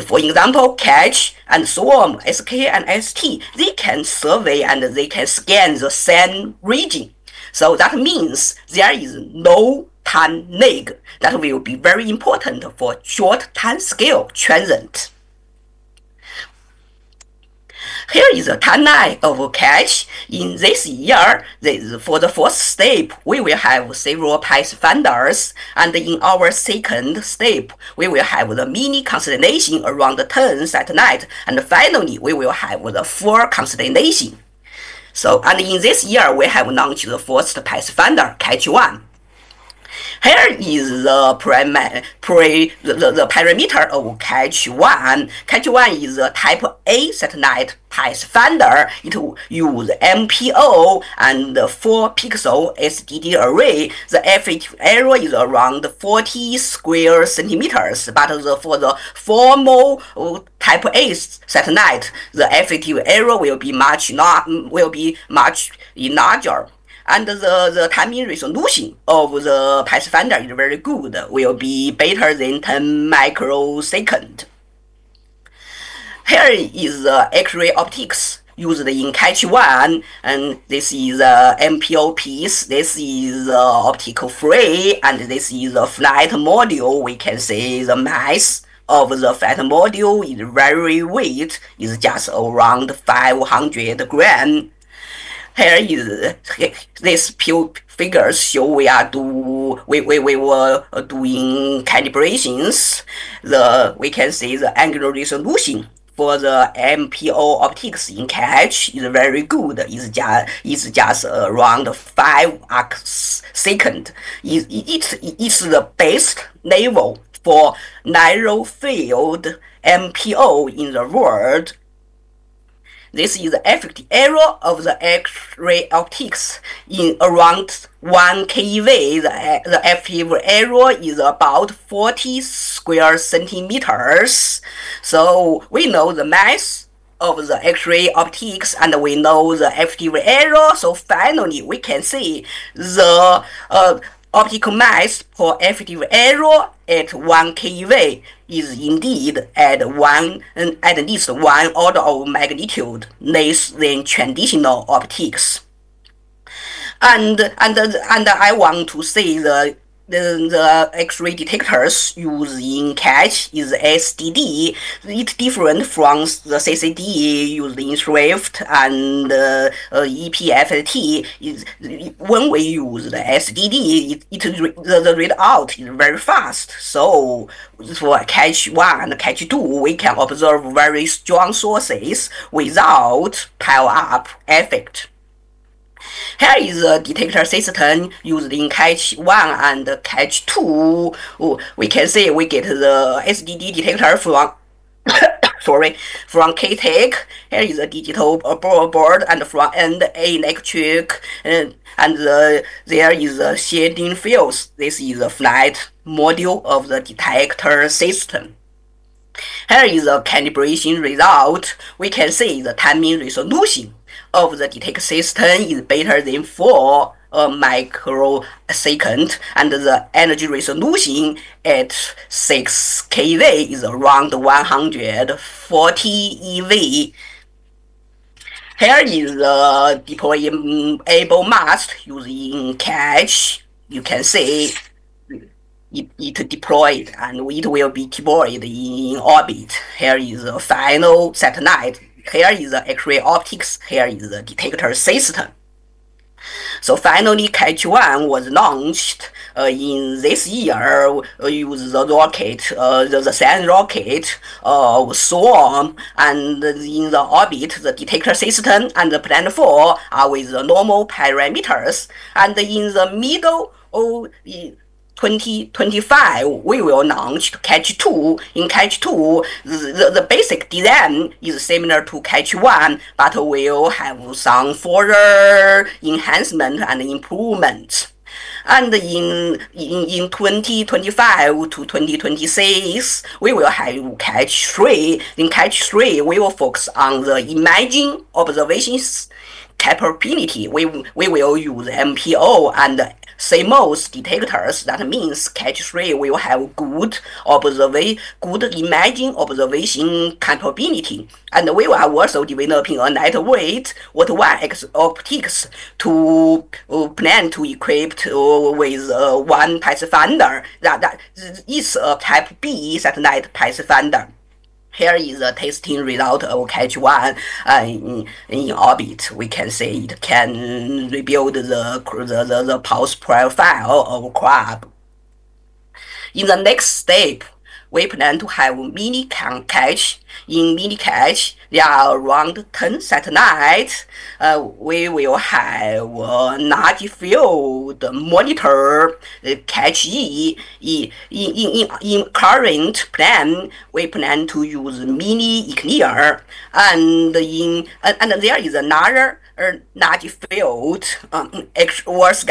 for example, catch and SORM, SK and ST, they can survey and they can scan the same region. So that means there is no time lag. That will be very important for short time scale transient. Here is a timeline of catch. In this year, for the first step, we will have several pathfinders, and in our second step, we will have the mini constellation around the 10 satellites, and finally, we will have the full constellation. So, and in this year, we have launched the first pathfinder, Catch 1. Here is the parameter of Catch 1. Catch 1 is a type A satellite pathfinder. It uses MPO and 4-pixel SDD array. The effective error is around 40 square centimeters, but for the formal type A satellite, the effective error will be much larger. And the timing resolution of the pathfinder is very good, will be better than 10 microseconds. Here is the X-ray optics. used in catch 1, and this is the MPO piece, this is the optical free, and this is the flight module. We can see the mass of the flight module is very weight, is just around 500 grams. Here is this figures show we were doing calibrations. We can see the angular resolution for the MPO optics in catch is very good. It's just around 5 arcsecond. It's the best level for narrow field MPO in the world. This is the effective error of the X-ray optics in around 1 keV. The effective error is about 40 square centimeters. So we know the mass of the X-ray optics and we know the effective error. So finally we can see the optical mass for effective error at 1 keV is indeed at least 1 order of magnitude less than traditional optics. And I want to say the X-ray detectors used in catch is SDD. It's different from the CCD used in Swift and EPFT. When we use the SDD, the readout is very fast. So for catch 1 and catch 2, we can observe very strong sources without pile-up effect. Here is a detector system used in catch 1 and catch 2. We can see we get the SDD detector from from KTEC. Here is a digital board and front end electric, and there is a shading fields. This is a flight module of the detector system. Here is a calibration result. We can see the timing resolution of the detector system is better than 4 microsecond, and the energy resolution at 6 kV is around 140 EV. Here is the deployable mast used in catch. You can see it deployed and it will be deployed in orbit. Here is the final satellite. Here is the X-ray optics. Here is the detector system. So finally, Catch 1 was launched in this year. Use the rocket, the Sun rocket, Swarm, and in the orbit, the detector system and the Planet 4 are with the normal parameters. And in the middle of 2025, we will launch Catch 2. In Catch 2, the basic design is similar to Catch 1, but will have some further enhancement and improvement. And in 2025 to 2026, we will have Catch 3. In Catch 3, we will focus on the imaging observations capability. We will use MPO and CMOS detectors. That means Catch 3 will have good imaging observation capability. And we are also developing a lightweight Watt-1X optics to plan to equip with one pathfinder. That is a Type B satellite pathfinder. Here is a testing result of Catch 1 in orbit. We can say it can rebuild the pulse profile of crab. In the next step, we plan to have mini catch. In mini catch, there are around 10 satellites. We will have a large field monitor catch E. In current plan, we plan to use mini Eclair, and there is another large field X-Earth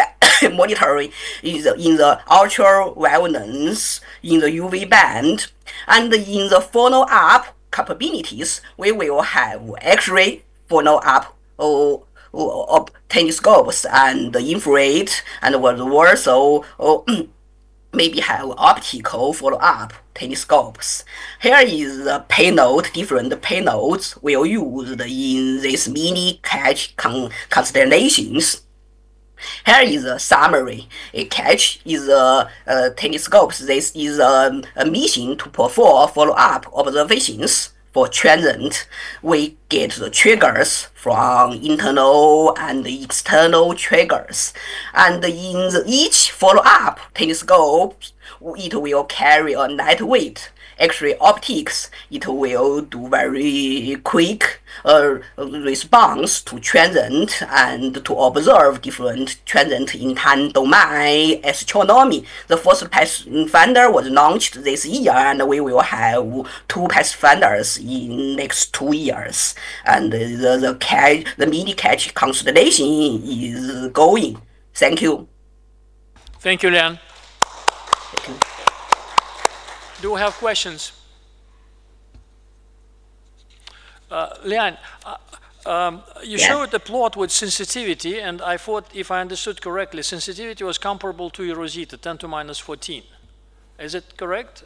monitoring is in the ultra wavelengths in the UV band, and in the follow-up capabilities, we will have X-ray follow-up telescopes and infrared, and also maybe have optical follow-up telescopes. Here is the payload, different payloads will used in these mini catch constellations. Here is a summary. A catch is a telescopes. This is a mission to perform follow-up observations for transient. We get the triggers from internal and external triggers. And in each follow-up telescope, it will carry a net weight. X-ray optics, it will do very quick response to transient and to observe different transient in time domain astronomy. The first pathfinder was launched this year, and we will have 2 pathfinders in next 2 years. And the mini catch constellation is going. Thank you. Thank you, Lian. Do we have questions? Lian, you showed the plot with sensitivity, and I thought, if I understood correctly, sensitivity was comparable to Rosetta, 10 to minus 14. Is it correct?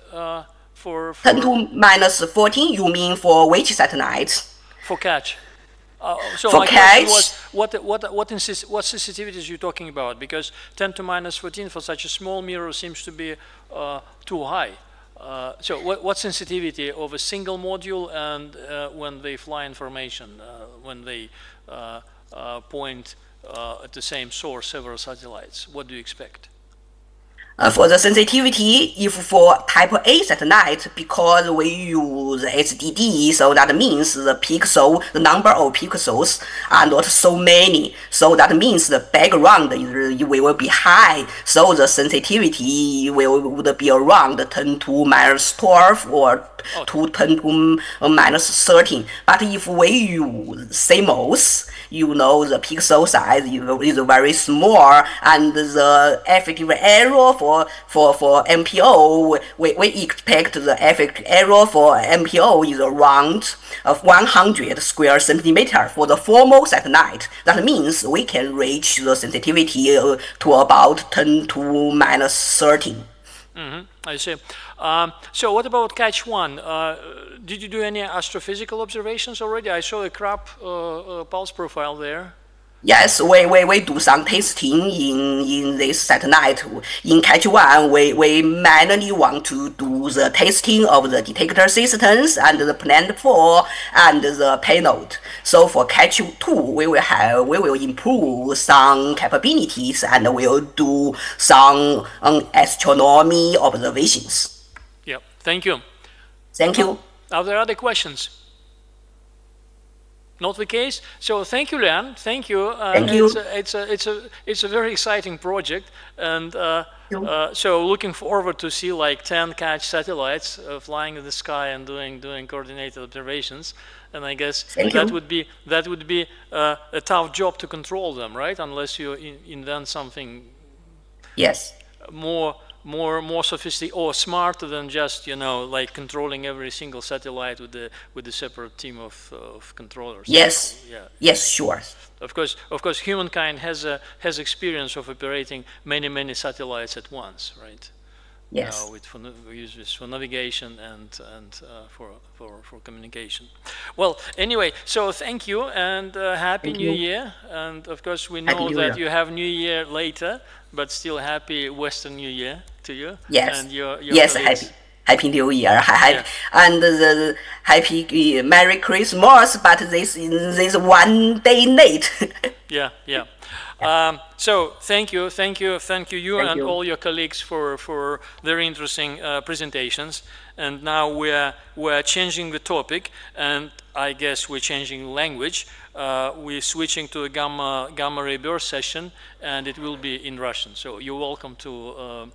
For 10 to minus 14, you mean for which satellites? For catch. So for my catch? question was, what sensitivities are you talking about? Because 10 to minus 14 for such a small mirror seems to be too high. So what sensitivity of a single module and when they fly information, when they point at the same source, several satellites, what do you expect? For the sensitivity, if for type A satellite, because we use SDD, so that means the number of pixels are not so many. So that means the background will be high. So the sensitivity would be around 10 to minus 12 or to 10 to minus 13. But if we use CMOS, you know the pixel size is very small, and the effective error for MPO, we expect the effective error for MPO is around 100 square centimeter for the formal satellite. That means we can reach the sensitivity to about 10 to minus 13. I see. So what about catch 1? Did you do any astrophysical observations already? I saw a crop pulse profile there. Yes, we do some testing in this satellite. In catch 1, we manually want to do the testing of the detector systems and the planned for and the payload. So for catch 2, we will improve some capabilities and we'll do some astronomy observations. Yeah, thank you. Thank you. Are there other questions? Not the case. So thank you, Lian. Thank you. Thank you. It's a very exciting project, and so looking forward to see like 10 catch satellites flying in the sky and doing coordinated observations. And I guess that would be a tough job to control them, right? Unless you invent something. Yes. More sophisticated or smarter than just like controlling every single satellite with a separate team of controllers. Yes. Yeah. Yes, sure. Of course, humankind has experience of operating many satellites at once, right? Yes. We use this for navigation and for communication. Well, anyway, so thank you and happy New Year. And of course, we know that you have New Year later, but still happy Western New Year to you. Yes. And your yes, colleagues. Happy New Year. And the happy Merry Christmas. But this is 1 day late. Yeah. So thank you, and all your colleagues for very interesting presentations. And now we're changing the topic, and I guess we're changing language. We're switching to a gamma ray burst session, and it will be in Russian. So you're welcome to.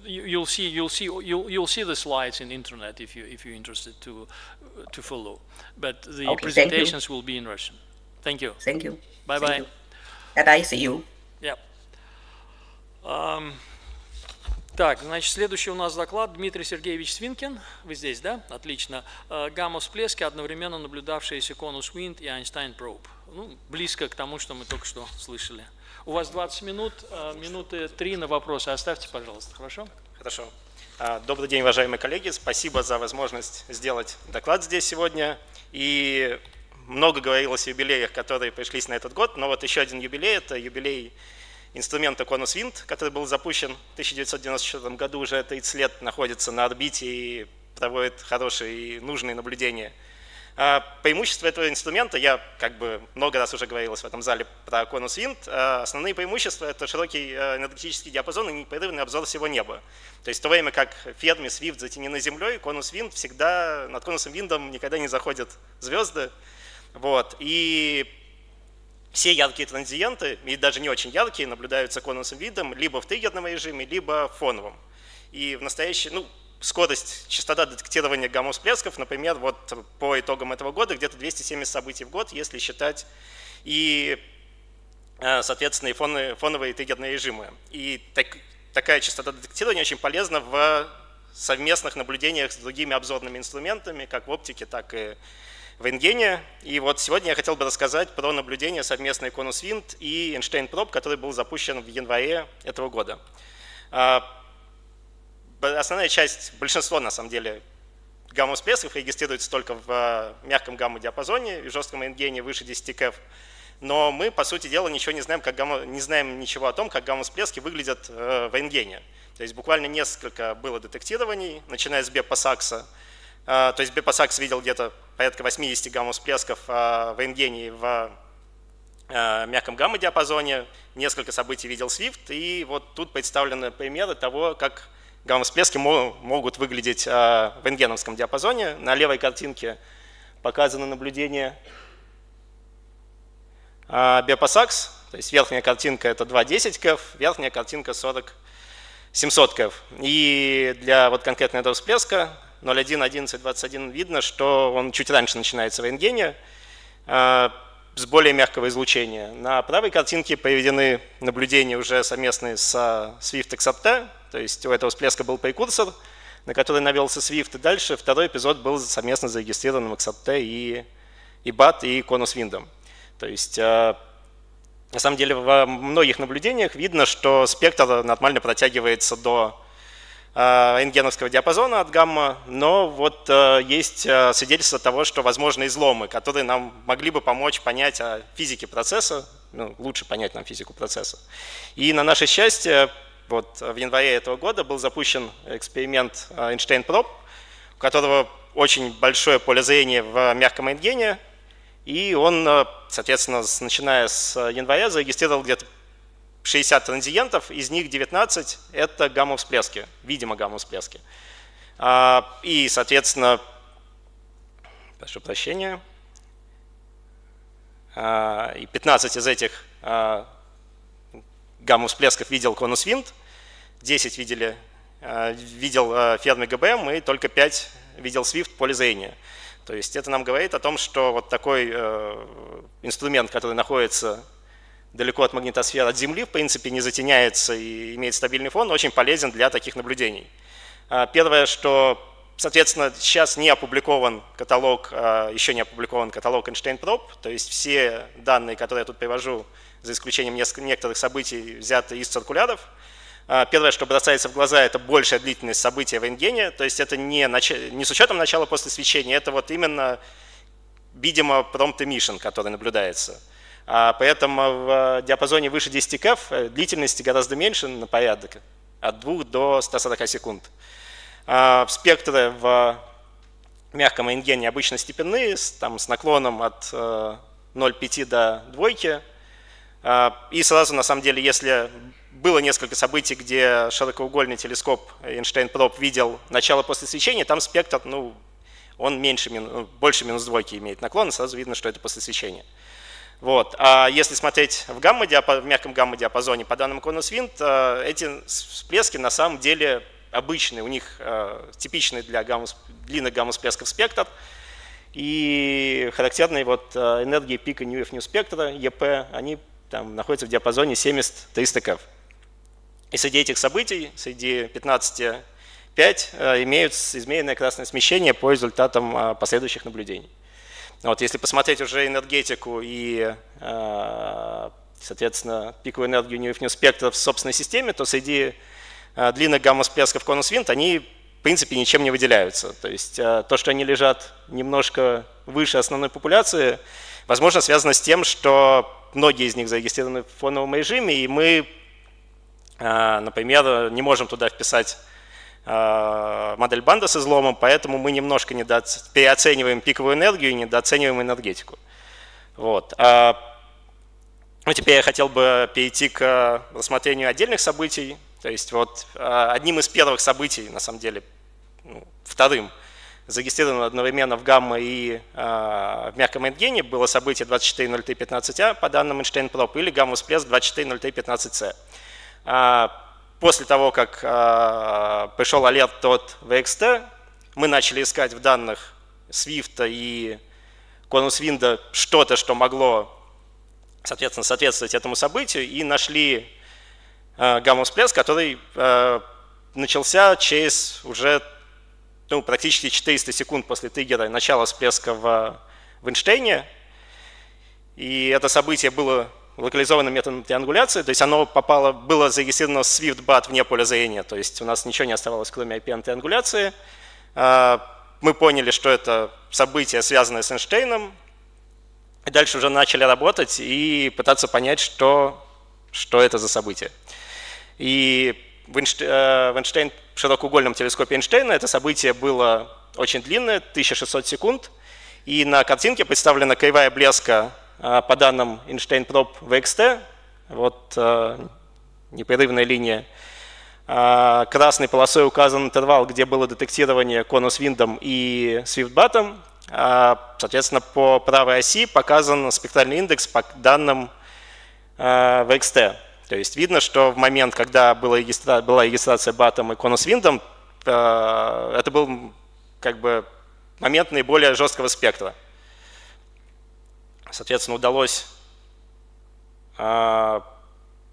You'll see the slides in internet if you're interested to follow. But the presentations will be in Russian. Thank you. Thank you. Bye bye. Bye bye. See you. Yeah. Так, значит, следующий у нас доклад Дмитрий Сергеевич Свинкин. Вы здесь, да? Отлично. Гамма-всплески, одновременно наблюдавшиеся конус Wind и Einstein Probe. Ну, близко к тому, что мы только что слышали. У вас 20 минут, минуты 3 на вопросы. Оставьте, пожалуйста, хорошо? Хорошо. Добрый день, уважаемые коллеги. Спасибо за возможность сделать доклад здесь сегодня. И много говорилось о юбилеях, которые пришлись на этот год, но вот еще один юбилей – это юбилей инструмента конус Wind, который был запущен в 1994 году, уже 30 лет находится на орбите и проводит хорошие и нужные наблюдения. Преимущества этого инструмента, я как бы много раз уже говорилось в этом зале про конус Wind, основные преимущества – это широкий энергетический диапазон и непрерывный обзор всего неба. То есть в то время как Ферми, Свифт затенены Землей, конус Wind всегда, над конусом Виндом никогда не заходят звезды. Вот. И все яркие транзиенты, и даже не очень яркие, наблюдаются конусом Виндом либо в триггерном режиме, либо в фоновом. И в настоящий, скорость, частота детектирования гамма-всплесков, например, вот по итогам этого года где-то 270 событий в год, если считать и, соответственно, и фоновые и триггерные режимы. И такая частота детектирования очень полезна в совместных наблюдениях с другими обзорными инструментами, как в оптике, так и в рентгене. И вот сегодня я хотел бы рассказать про наблюдение совместной конус Wind и Einstein Probe, который был запущен в январе этого года. Основная часть, большинство на самом деле, гамма-всплесков регистрируется только в мягком гамма-диапазоне и жестком рентгене выше 10 КФ. Но мы, по сути дела, ничего не знаем, не знаем ничего о том, как гамма-всплески выглядят в рентгене. То есть буквально несколько было детектирований, начиная с Беппа-Сакса. То есть Беппа-Сакс видел где-то порядка 80 гамма-всплесков в рентгене и в мягком гамма-диапазоне. Несколько событий видел Свифт. И вот тут представлены примеры того, как гамма-всплески могут выглядеть в рентгеновском диапазоне. На левой картинке показано наблюдение Беппа-Сакс. То есть верхняя картинка это 2,10 КФ, верхняя картинка 40-700 КФ. И для вот конкретно этого всплеска 0,1,11,21 видно, что он чуть раньше начинается в рентгене с более мягкого излучения. На правой картинке приведены наблюдения уже совместные с Swift XRT, то есть у этого всплеска был прекурсор, на который навелся Swift, и дальше второй эпизод был совместно зарегистрированным XRT и BAT и конус Wind. То есть на самом деле во многих наблюдениях видно, что спектр нормально протягивается до рентгеновского диапазона от гамма, но вот есть свидетельство того, что возможны изломы, которые нам могли бы помочь понять о физике процесса, лучше понять нам физику процесса. И на наше счастье, вот в январе этого года был запущен эксперимент Einstein Probe, у которого очень большое поле зрения в мягком рентгене, и он, соответственно, начиная с января зарегистрировал где-то 60 транзиентов, из них 19 – это гамма-всплески, видимо, гамма-всплески. И, соответственно, прошу прощения, и 15 из этих гамма-всплесков видел конус Wind, 10 видел Fermi ГБМ, и только 5 видел Swift в поле зрения. То есть это нам говорит о том, что вот такой инструмент, который находится далеко от магнитосферы, от Земли, в принципе, не затеняется и имеет стабильный фон, очень полезен для таких наблюдений. Первое, что, соответственно, сейчас не опубликован каталог, еще не опубликован каталог Einstein Probe, то есть все данные, которые я тут привожу, за исключением некоторых событий, взяты из циркуляров. Первое, что бросается в глаза, это большая длительность события в рентгене, то есть это не с учетом начала после свечения, это вот именно, видимо, prompt emission, который наблюдается. Поэтому в диапазоне выше 10 КФ длительности гораздо меньше на порядок, от 2 до 140 секунд. Спектры в мягком рентгене обычно степенные, с наклоном от 0,5 до 2. И сразу, на самом деле, если было несколько событий, где широкоугольный телескоп Einstein Probe видел начало после свечения, там спектр, он больше минус 2 имеет наклон, сразу видно, что это после свечения. Вот. А если смотреть в мягком гамма-диапазоне, по данным конус Wind, эти всплески на самом деле обычные, у них типичный для длинных гамма-всплесков спектр, и характерные вот энергии пика New спектра, ЕП, они там находятся в диапазоне 70-300 КФ. И среди этих событий, среди 15, 5 имеют измеренное красное смещение по результатам последующих наблюдений. Вот, если посмотреть уже энергетику и, соответственно, пиковую энергию неуровневого спектра в собственной системе, то среди длинных гамма-всплесков конус-винт они, в принципе, ничем не выделяются. То есть то, что они лежат немножко выше основной популяции, возможно, связано с тем, что многие из них зарегистрированы в фоновом режиме, и мы, например, не можем туда вписать модель банда с изломом, поэтому мы немножко переоцениваем пиковую энергию и недооцениваем энергетику. Вот. Ну, теперь я хотел бы перейти к рассмотрению отдельных событий. То есть вот одним из первых событий, на самом деле, вторым, зарегистрированным одновременно в гамма и в мягком рентгене, было событие 240315А по данным Эйнштейн-проб или гамма-всплеск 240315С. После того, как пришел алерт от VXT, мы начали искать в данных Свифта и конус-винда что-то, что могло, соответственно, соответствовать этому событию, и нашли гамма-всплеск, который начался через уже практически 400 секунд после триггера начала всплеска в Эйнштейне. И это событие было локализованным методом триангуляции, то есть оно было зарегистрировано в Swift-BAT вне поля зрения, то есть у нас ничего не оставалось, кроме IPM-триангуляции. Мы поняли, что это событие, связанное с Эйнштейном, и дальше уже начали работать и пытаться понять, что это за событие. И в широкоугольном телескопе Эйнштейна это событие было очень длинное, 1600 секунд, и на картинке представлена кривая блеска по данным Эйнштейн-проб VXT, вот непрерывная линия. Красной полосой указан интервал, где было детектирование конус-виндом и Swift-BAT. Соответственно, по правой оси показан спектральный индекс по данным VXT. То есть видно, что в момент, когда была регистрация батом и конус-виндом, это был как бы момент наиболее жесткого спектра. Соответственно, удалось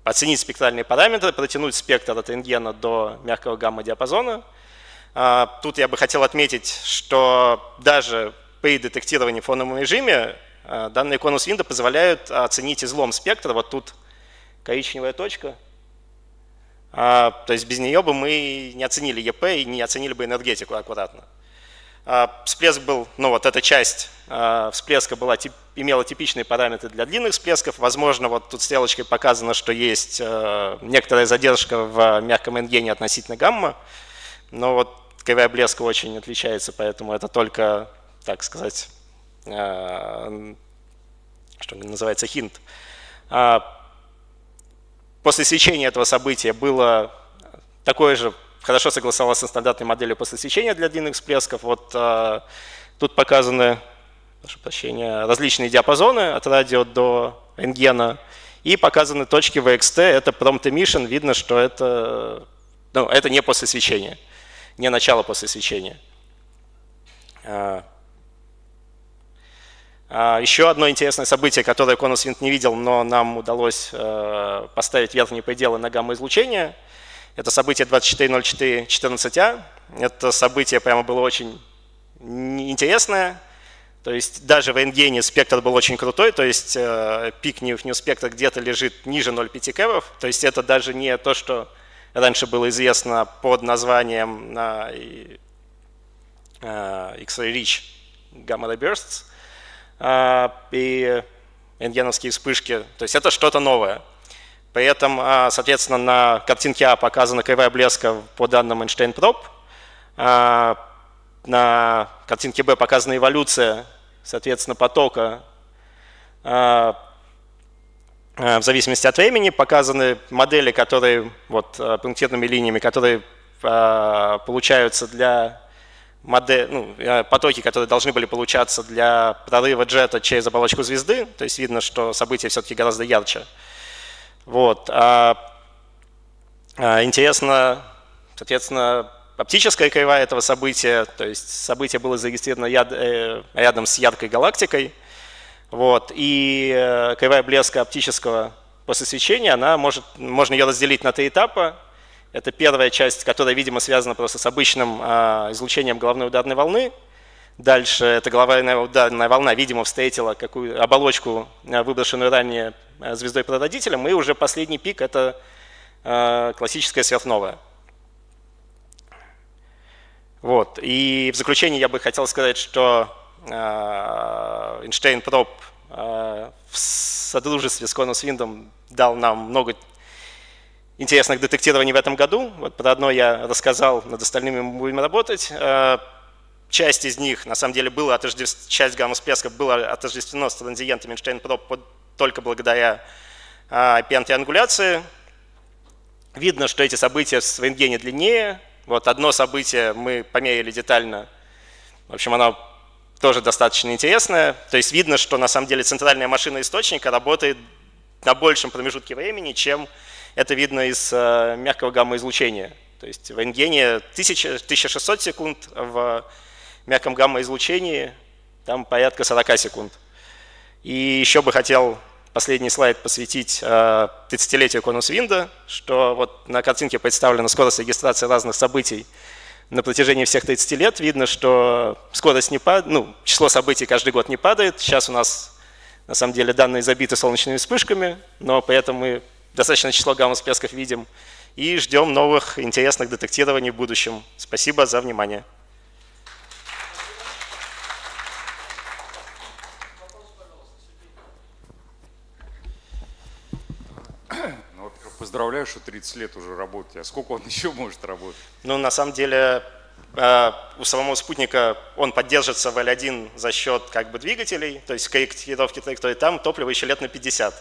оценить спектральные параметры, протянуть спектр от рентгена до мягкого гамма-диапазона. Тут я бы хотел отметить, что даже при детектировании в фоновом режиме данные конус-винда позволяют оценить излом спектра. Вот тут коричневая точка. То есть без нее бы мы не оценили ЕП и не оценили бы энергетику аккуратно. Всплеск был, вот эта часть всплеска имела типичные параметры для длинных всплесков. Возможно, вот тут стрелочкой показано, что есть некоторая задержка в мягком рентгене относительно гамма, но вот кривая блеска очень отличается, поэтому это только, так сказать, что называется, хинт. После свечения этого события было такое же, хорошо согласовалось со стандартной моделью после свечения для длинных всплесков. Вот тут показаны, прошу прощения, различные диапазоны от радио до рентгена и показаны точки VXT. Это prompt emission. Видно, что это не после свечения, не начало после свечения. Еще одно интересное событие, которое конус-винт не видел, но нам удалось поставить верхние пределы на гамма-излучение. Это событие 240414А. Это событие прямо было очень интересное. То есть даже в рентгене спектр был очень крутой, то есть пик неуровневого спектра где-то лежит ниже 0,5 кевов. То есть это даже не то, что раньше было известно под названием X-ray Rich Gamma Ray Bursts и рентгеновские вспышки. То есть это что-то новое. При этом, соответственно, на картинке А показана кривая блеска по данным Эйнштейн-проб. На картинке Б показана эволюция, соответственно, потока в зависимости от времени. Показаны модели, которые, вот, пунктирными линиями, которые получаются для потоки, которые должны были получаться для прорыва джета через оболочку звезды. То есть видно, что событие все-таки гораздо ярче. Вот. Интересно, соответственно, оптическая кривая этого события, то есть событие было зарегистрировано рядом с яркой галактикой. Вот. И кривая блеска оптического после свечения, можно ее разделить на 3 этапа. Это первая часть, которая, видимо, связана просто с обычным излучением головной ударной волны. Дальше эта головная ударная волна, видимо, встретила какую оболочку, выброшенную ранее звездой-прародителем, и уже последний пик — это классическая сверхновая. Вот. И в заключение я бы хотел сказать, что Эйнштейн-проб в содружестве с Конус-Виндом дал нам много интересных детектирований в этом году. Вот про одно я рассказал, над остальными мы будем работать. Часть из них, на самом деле, часть гамма-всплесков была отождествлена с транзиентами Эйнштейн-проб только благодаря IP-триангуляции. Видно, что эти события в рентгене длиннее. Вот одно событие мы померили детально. В общем, оно тоже достаточно интересное. То есть видно, что на самом деле центральная машина источника работает на большем промежутке времени, чем это видно из мягкого гамма-излучения. То есть в рентгене 1600 секунд, в мягком гамма-излучении там порядка 40 секунд. И еще бы хотел последний слайд посвятить 30-летию Конус-Винда, что вот на картинке представлена скорость регистрации разных событий на протяжении всех 30 лет. Видно, что скорость не падает, число событий каждый год не падает. Сейчас у нас на самом деле данные забиты солнечными вспышками, но при этом мы достаточное число гамма-всплесков видим и ждем новых интересных детектирований в будущем. Спасибо за внимание. Поздравляю, что 30 лет уже работаете. А сколько он еще может работать? Ну, на самом деле, у самого спутника он поддерживается в L1 за счет двигателей, то есть корректировки траектории. Там топливо еще лет на 50.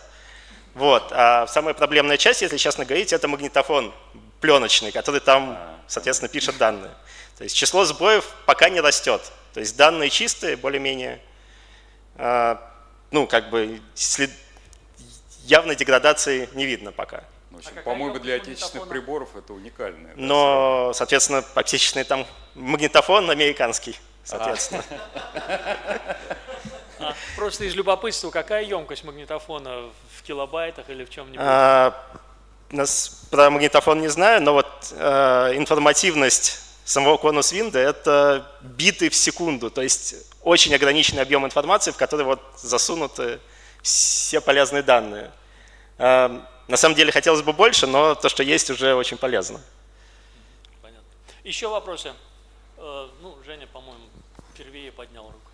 Вот. А самая проблемная часть, если честно говорить, это магнитофон пленочный, который там, соответственно, пишет данные. То есть число сбоев пока не растет. То есть данные чистые, более-менее, явной деградации не видно пока. По-моему, для отечественных приборов это уникально. Но, соответственно, отечественный там магнитофон американский, соответственно. Просто из любопытства, какая емкость магнитофона в килобайтах или в чем-нибудь? Про магнитофон не знаю, но вот информативность самого конус-винда — это биты в секунду, то есть очень ограниченный объем информации, в который вот засунуты все полезные данные. На самом деле хотелось бы больше, но то, что есть, уже очень полезно. Понятно. Еще вопросы? Женя, по-моему, впервые поднял руку.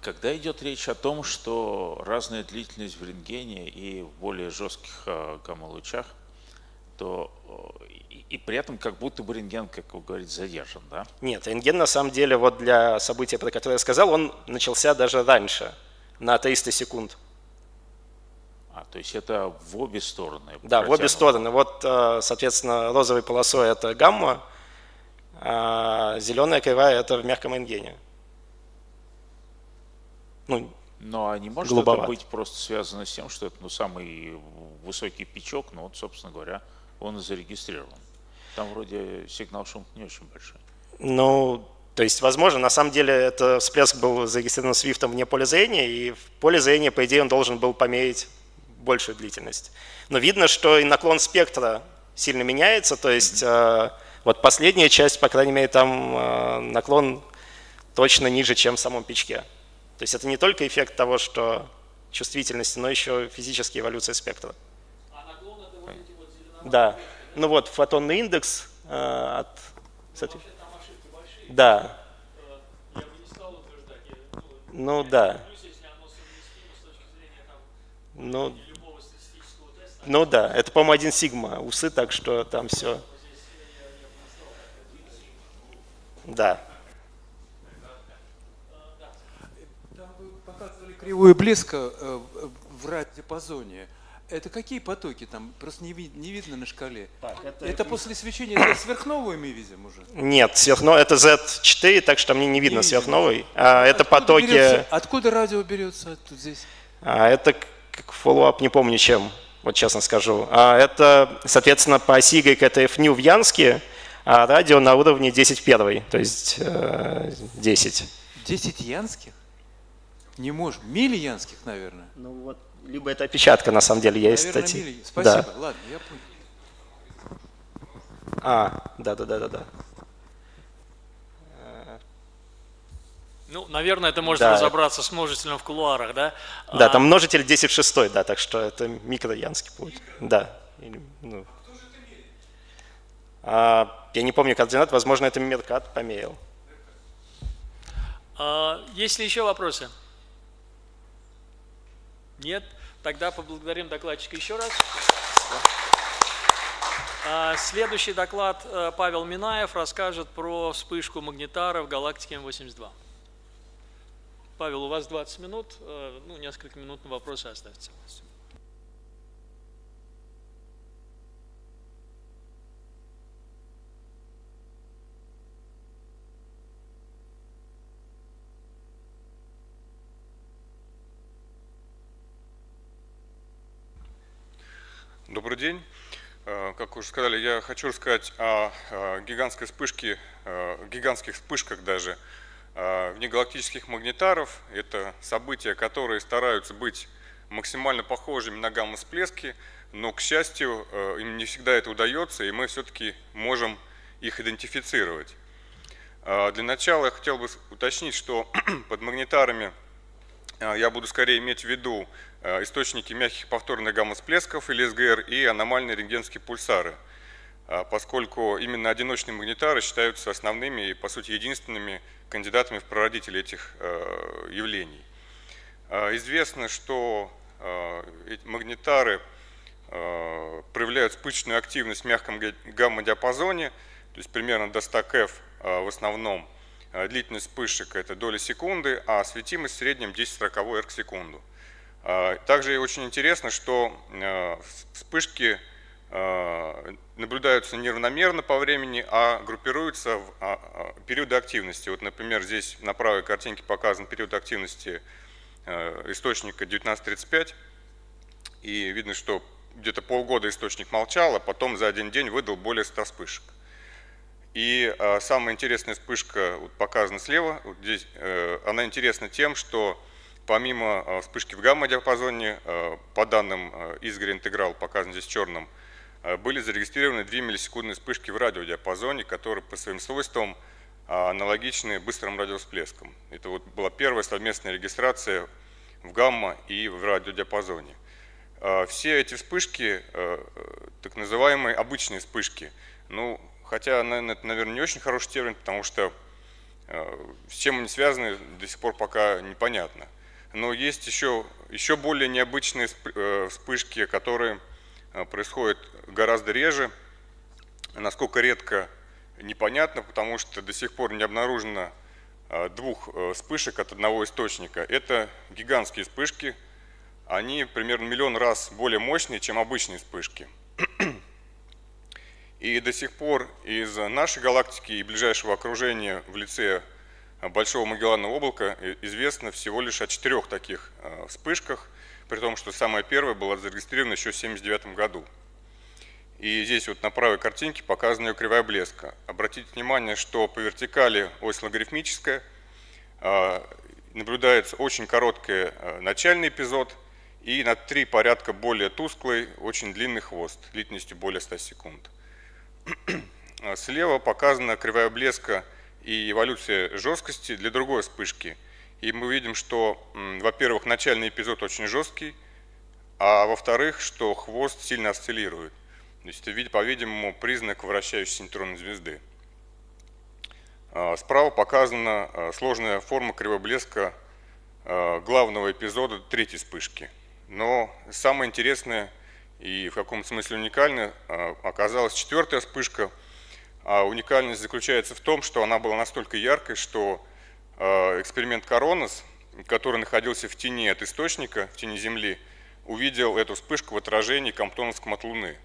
Когда идет речь о том, что разная длительность в рентгене и в более жестких гамма-лучах, то и при этом как будто бы рентген, как вы говорите, задержан, да? Нет, рентген на самом деле вот для события, про которое я сказал, он начался даже раньше, на 300 секунд. То есть это в обе стороны? Да, в обе стороны. Вот, соответственно, розовой полосой это гамма, а зеленая кривая это в мягком рентгене. Но а не может это быть просто связано с тем, что это самый высокий пичок, но вот, собственно говоря, он и зарегистрирован. Там вроде сигнал шум не очень большой. То есть, возможно, на самом деле это всплеск был зарегистрирован свифтом вне поля зрения, и в поле зрения, по идее, он должен был померить большую длительность. Но видно, что и наклон спектра сильно меняется, то есть вот последняя часть, по крайней мере, там наклон точно ниже, чем в самом пичке. То есть это не только эффект того, что чувствительности, но еще физическая эволюция спектра. А наклон это вот эти вот зеленоватые? Да. Вот фотонный индекс от... Вообще там ошибки большие. Да. Я бы не стал утверждать. Да. Если оно совместимо с точки зрения любого статистического теста. Да, это, по-моему, 1 сигма усы, так что там все. Да. Вы показывали кривую блеска в радиопазоне. Это какие потоки там? Просто не видно на шкале. Это после свечения, это сверхновую мы видим уже? Нет, сверхновая это Z4, так что мне не видно сверхновой. Это потоки... Откуда радио берется здесь? Это как фоллоуап, не помню чем, вот честно скажу. Это, соответственно, по оси Y это FNU в Янске, а радио на уровне 10 в 1, то есть 10. 10 янских? Не может. Мили янских, наверное. Либо это опечатка, на самом деле, есть наверное, статьи. Спасибо, да. Ладно, я понял. Да. Ну, наверное, это можно разобраться с множителем в кулуарах, да? Да, там множитель 10 в 6, да, так что это микроянский путь. Да. Ну. Я не помню координат, возможно, это Меркат померил. Есть ли еще вопросы? Нет? Тогда поблагодарим докладчика еще раз. Следующий доклад Павел Минаев расскажет про вспышку магнитара в галактике М82. Павел, у вас 20 минут, ну, несколько минут на вопросы оставьте. Добрый день. Как уже сказали, я хочу рассказать о гигантских вспышках даже внегалактических магнитаров. Это события, которые стараются быть максимально похожими на гамма-всплески, но, к счастью, им не всегда это удается, и мы все-таки можем их идентифицировать. Для начала я хотел бы уточнить, что под магнитарами я буду скорее иметь в виду источники мягких повторных гамма-всплесков или СГР и аномальные рентгенские пульсары, поскольку именно одиночные магнитары считаются основными и, по сути, единственными кандидатами в прародители этих явлений. Известно, что эти магнитары проявляют вспышечную активность в мягком гамма-диапазоне, то есть примерно до 100 КФ в основном. Длительность вспышек – это доли секунды, а светимость в среднем 10/40 эрг в секунду. Также очень интересно, что вспышки наблюдаются неравномерно по времени, а группируются в периоды активности. Вот, например, здесь на правой картинке показан период активности источника 1935, и видно, что где-то полгода источник молчал, а потом за один день выдал более 100 вспышек. И самая интересная вспышка вот, показана слева. Вот здесь, она интересна тем, что помимо вспышки в гамма-диапазоне, по данным Изгорь интеграл, показан здесь черным, были зарегистрированы 2 миллисекундные вспышки в радиодиапазоне, которые по своим свойствам аналогичны быстрым радиовсплескам. Это вот была первая совместная регистрация в гамма и в радиодиапазоне. Все эти вспышки, так называемые обычные вспышки, ну, хотя, это, наверное, не очень хороший термин, потому что с чем они связаны, до сих пор пока непонятно. Но есть еще более необычные вспышки, которые происходят гораздо реже. Насколько редко, непонятно, потому что до сих пор не обнаружено 2 вспышек от одного источника. Это гигантские вспышки, они примерно 1 000 000 раз более мощные, чем обычные вспышки. И до сих пор из нашей галактики и ближайшего окружения в лице Большого Магелланового облака известно всего лишь о 4 таких вспышках, при том, что самая первая была зарегистрирована еще в 1979 году. И здесь вот на правой картинке показана ее кривая блеска. Обратите внимание, что по вертикали ось логарифмическая, наблюдается очень короткий начальный эпизод и на 3 порядка более тусклый, очень длинный хвост, длительностью более 100 секунд. Слева показана кривая блеска и эволюция жесткости для другой вспышки. И мы видим, что, во-первых, начальный эпизод очень жесткий, а во-вторых, что хвост сильно осциллирует. То есть это, по-видимому, признак вращающейся нейтронной звезды. Справа показана сложная форма кривой блеска главного эпизода третьей вспышки. Но самое интересное и в каком-то смысле уникальная оказалась 4-я вспышка. А уникальность заключается в том, что она была настолько яркой, что эксперимент Коронос, который находился в тени от источника, в тени Земли, увидел эту вспышку в отражении Комптоновском от Луны.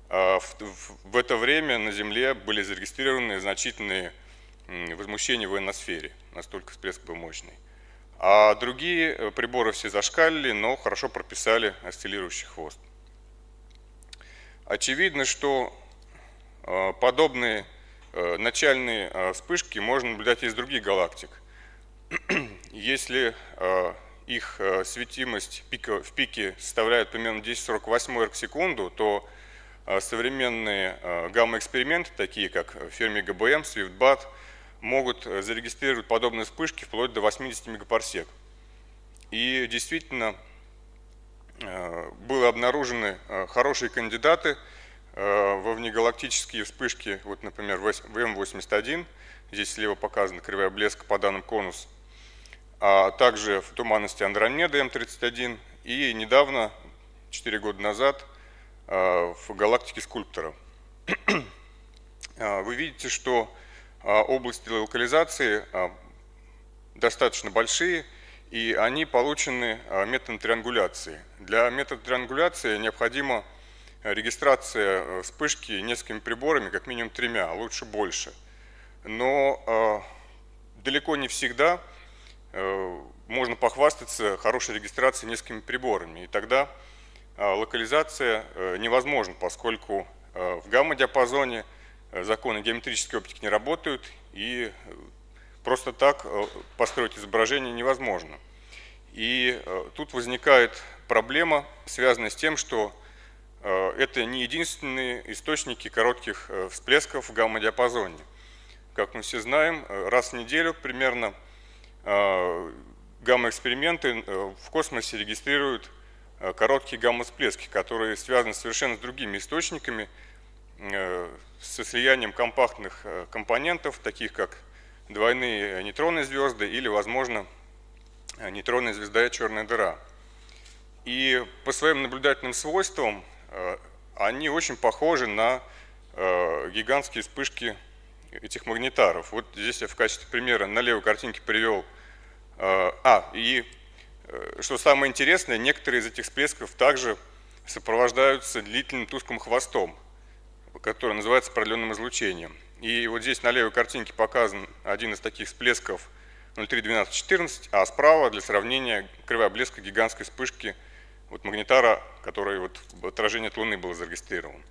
В это время на Земле были зарегистрированы значительные возмущения в ионосфере, настолько всплеск был мощный. А другие приборы все зашкалили, но хорошо прописали осциллирующий хвост. Очевидно, что подобные начальные вспышки можно наблюдать из других галактик. Если их светимость в пике составляет примерно 10/48 эрг в секунду, то современные гамма-эксперименты, такие как Fermi ГБМ, Swift-BAT, могут зарегистрировать подобные вспышки вплоть до 80 мегапарсек. И действительно были обнаружены хорошие кандидаты во внегалактические вспышки, вот, например, ВМ-81, здесь слева показана кривая блеска по данным конус, а также в туманности Андромеды М31 и недавно, 4 года назад, в галактике Скульптора. Вы видите, что области локализации достаточно большие, и они получены методом триангуляции. Для метода триангуляции необходима регистрация вспышки несколькими приборами, как минимум 3, а лучше больше. Но далеко не всегда можно похвастаться хорошей регистрацией несколькими приборами, и тогда локализация невозможна, поскольку в гамма-диапазоне законы геометрической оптики не работают, и просто так построить изображение невозможно. И тут возникает проблема, связанная с тем, что это не единственные источники коротких всплесков в гамма-диапазоне. Как мы все знаем, раз в неделю примерно гамма-эксперименты в космосе регистрируют короткие гамма-всплески, которые связаны совершенно с другими источниками, со слиянием компактных компонентов, таких как двойные нейтронные звезды или, возможно, нейтронная звезда и черная дыра. И по своим наблюдательным свойствам они очень похожи на гигантские вспышки этих магнитаров. Вот здесь я в качестве примера на левой картинке привел. Что самое интересное, некоторые из этих всплесков также сопровождаются длительным тусклым хвостом, который называется продленным излучением. И вот здесь на левой картинке показан один из таких всплесков 031214, а справа для сравнения кривая блеска гигантской вспышки вот магнитара, который вот в отражении от Луны был зарегистрирован.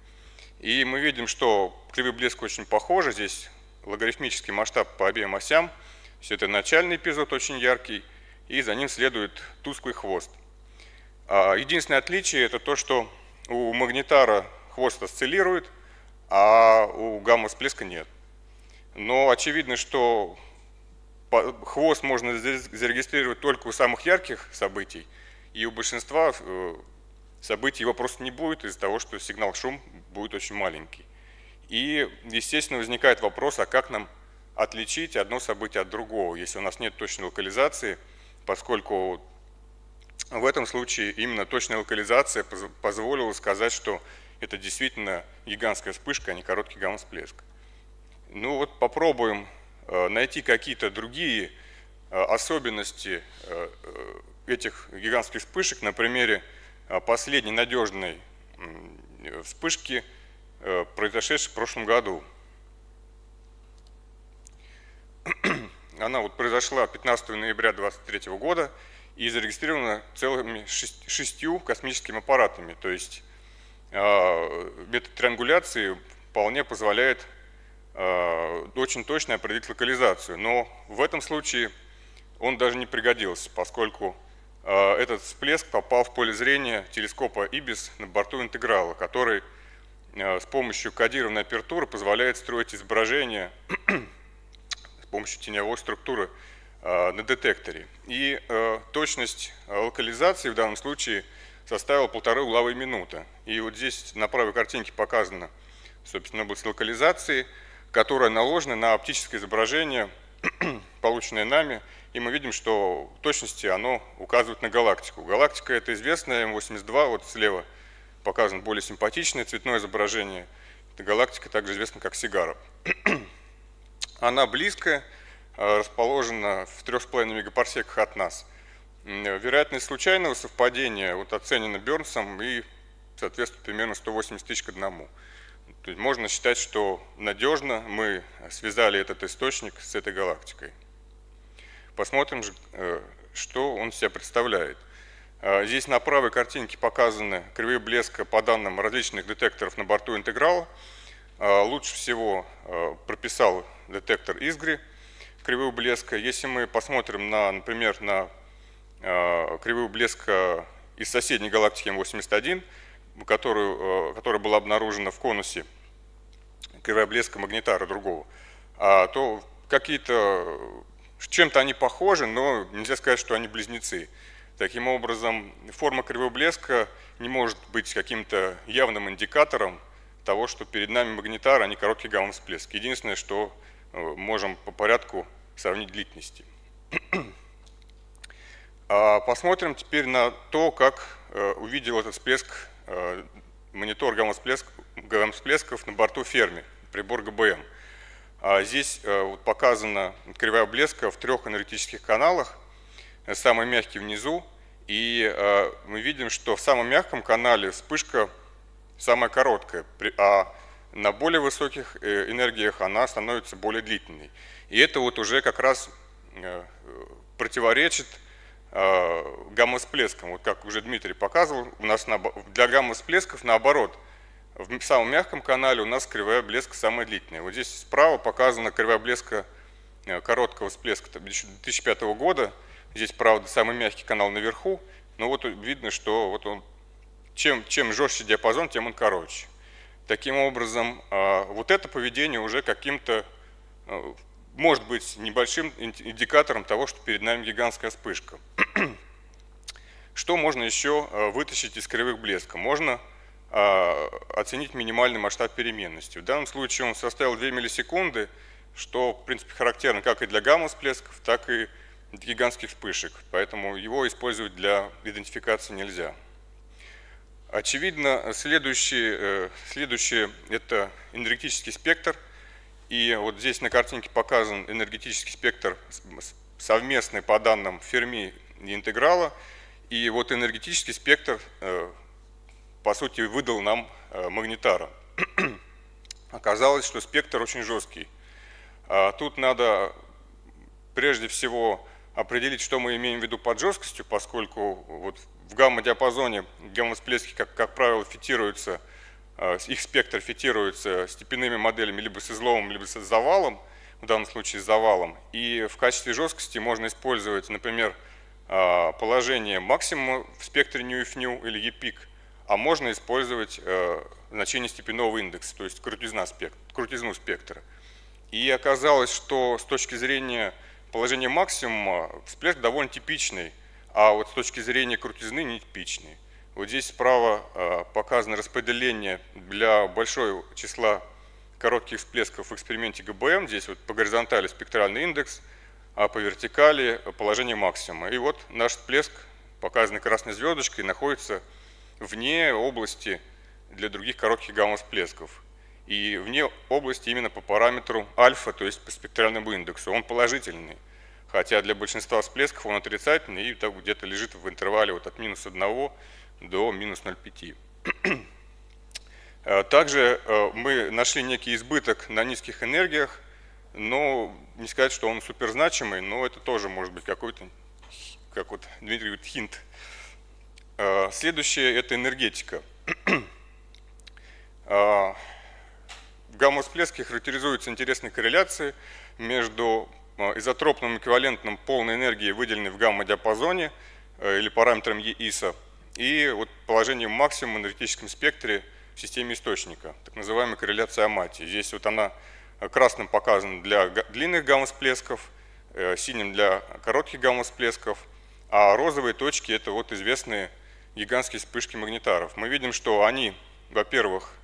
И мы видим, что кривые блески очень похожи. Здесь логарифмический масштаб по обеим осям. Все это начальный эпизод очень яркий, и за ним следует тусклый хвост. Единственное отличие это то, что у магнитара хвост осциллирует, а у гамма-всплеска нет. Но очевидно, что хвост можно зарегистрировать только у самых ярких событий, и у большинства событий его просто не будет из-за того, что сигнал-шум будет очень маленький. И, естественно, возникает вопрос, а как нам отличить одно событие от другого, если у нас нет точной локализации, поскольку в этом случае именно точная локализация позволила сказать, что это действительно гигантская вспышка, а не короткий гамма-всплеск. Ну вот попробуем найти какие-то другие особенности этих гигантских вспышек на примере последней надежной вспышки, произошедшей в прошлом году. Она вот произошла 15 ноября 2023 года и зарегистрирована целыми 6 космическими аппаратами. То есть метод триангуляции вполне позволяет очень точно определить локализацию. Но в этом случае он даже не пригодился, поскольку этот всплеск попал в поле зрения телескопа Ибис на борту интеграла, который с помощью кодированной апертуры позволяет строить изображение с помощью теневой структуры на детекторе. И точность локализации в данном случае составила 1,5 угловые минуты. И вот здесь на правой картинке показана, собственно, область локализации, которая наложена на оптическое изображение, полученное нами, и мы видим, что в точности оно указывает на галактику. Галактика это известная М82, вот слева показано более симпатичное цветное изображение. Эта галактика также известна как Сигара. Она близкая, расположена в 3,5 мегапарсеках от нас. Вероятность случайного совпадения вот оценена Бернсом и соответствует примерно 180 тысяч к 1. То есть можно считать, что надежно мы связали этот источник с этой галактикой. Посмотрим же, что он себя представляет. Здесь на правой картинке показаны кривые блеска по данным различных детекторов на борту интеграла. Лучше всего прописал детектор Изгри кривую блеска. Если мы посмотрим, например, на кривую блеска из соседней галактики М81, которая была обнаружена в конусе кривая блеска магнитара другого, то какие-то чем-то они похожи, но нельзя сказать, что они близнецы. Таким образом, форма кривого блеска не может быть каким-то явным индикатором того, что перед нами магнитар, а не короткий гамма-всплеск. Единственное, что можем по порядку сравнить длительности. Посмотрим теперь на то, как увидел этот всплеск монитор гамма-всплесков на борту Ферми, прибор ГБМ. Здесь показана кривая блеска в 3 энергетических каналах, самый мягкий внизу, и мы видим, что в самом мягком канале вспышка самая короткая, а на более высоких энергиях она становится более длительной. И это вот уже как раз противоречит гамма-всплескам. Вот как уже Дмитрий показывал, у нас для гамма-всплесков наоборот. В самом мягком канале у нас кривая блеска самая длительная. Вот здесь справа показана кривая блеска короткого всплеска 2005 года. Здесь, правда, самый мягкий канал наверху, но вот видно, что вот он, чем жестче диапазон, тем он короче. Таким образом, вот это поведение уже каким-то, может быть, небольшим индикатором того, что перед нами гигантская вспышка. Что можно еще вытащить из кривых блеска? Можно оценить минимальный масштаб переменности. В данном случае он составил 2 миллисекунды, что, в принципе, характерно как и для гамма-всплесков, так и для гигантских вспышек. Поэтому его использовать для идентификации нельзя. Очевидно, следующее это энергетический спектр. И вот здесь на картинке показан энергетический спектр совместный по данным Ферми и интеграла. И вот энергетический спектр, по сути, выдал нам магнитара. Оказалось, что спектр очень жесткий. Тут надо прежде всего определить, что мы имеем в виду под жесткостью, поскольку вот в гамма-диапазоне гамма-всплески, как правило, фитируются, их спектр фитируется степенными моделями либо с изломом, либо с завалом, в данном случае с завалом. И в качестве жесткости можно использовать, например, положение максимума в спектре ν-φ или е-пик, а можно использовать значение степенного индекса, то есть крутизну спектра. И оказалось, что с точки зрения положения максимума всплеск довольно типичный, а вот с точки зрения крутизны нетипичный. Вот здесь справа показано распределение для большого числа коротких всплесков в эксперименте ГБМ. Здесь вот по горизонтали спектральный индекс, а по вертикали положение максимума. И вот наш всплеск, показанный красной звездочкой, находится вне области для других коротких гамма-всплесков. И вне области именно по параметру альфа, то есть по спектральному индексу. Он положительный, хотя для большинства всплесков он отрицательный и где-то лежит в интервале вот от -1 до -0,5. Также мы нашли некий избыток на низких энергиях, но не сказать, что он суперзначимый, но это тоже может быть какой-то, как вот Дмитрий говорит, хинт. Следующее – это энергетика. В гамма-всплеске характеризуются интересные корреляции между изотропным эквивалентом полной энергии, выделенной в гамма-диапазоне, или параметром ЕИСа, и вот положением максимума в энергетическом спектре в системе источника, так называемая корреляция Амати. Здесь вот она красным показана для длинных гамма-всплесков, синим для коротких гамма-всплесков, а розовые точки – это вот известные гигантские вспышки магнитаров. Мы видим, что они, во-первых,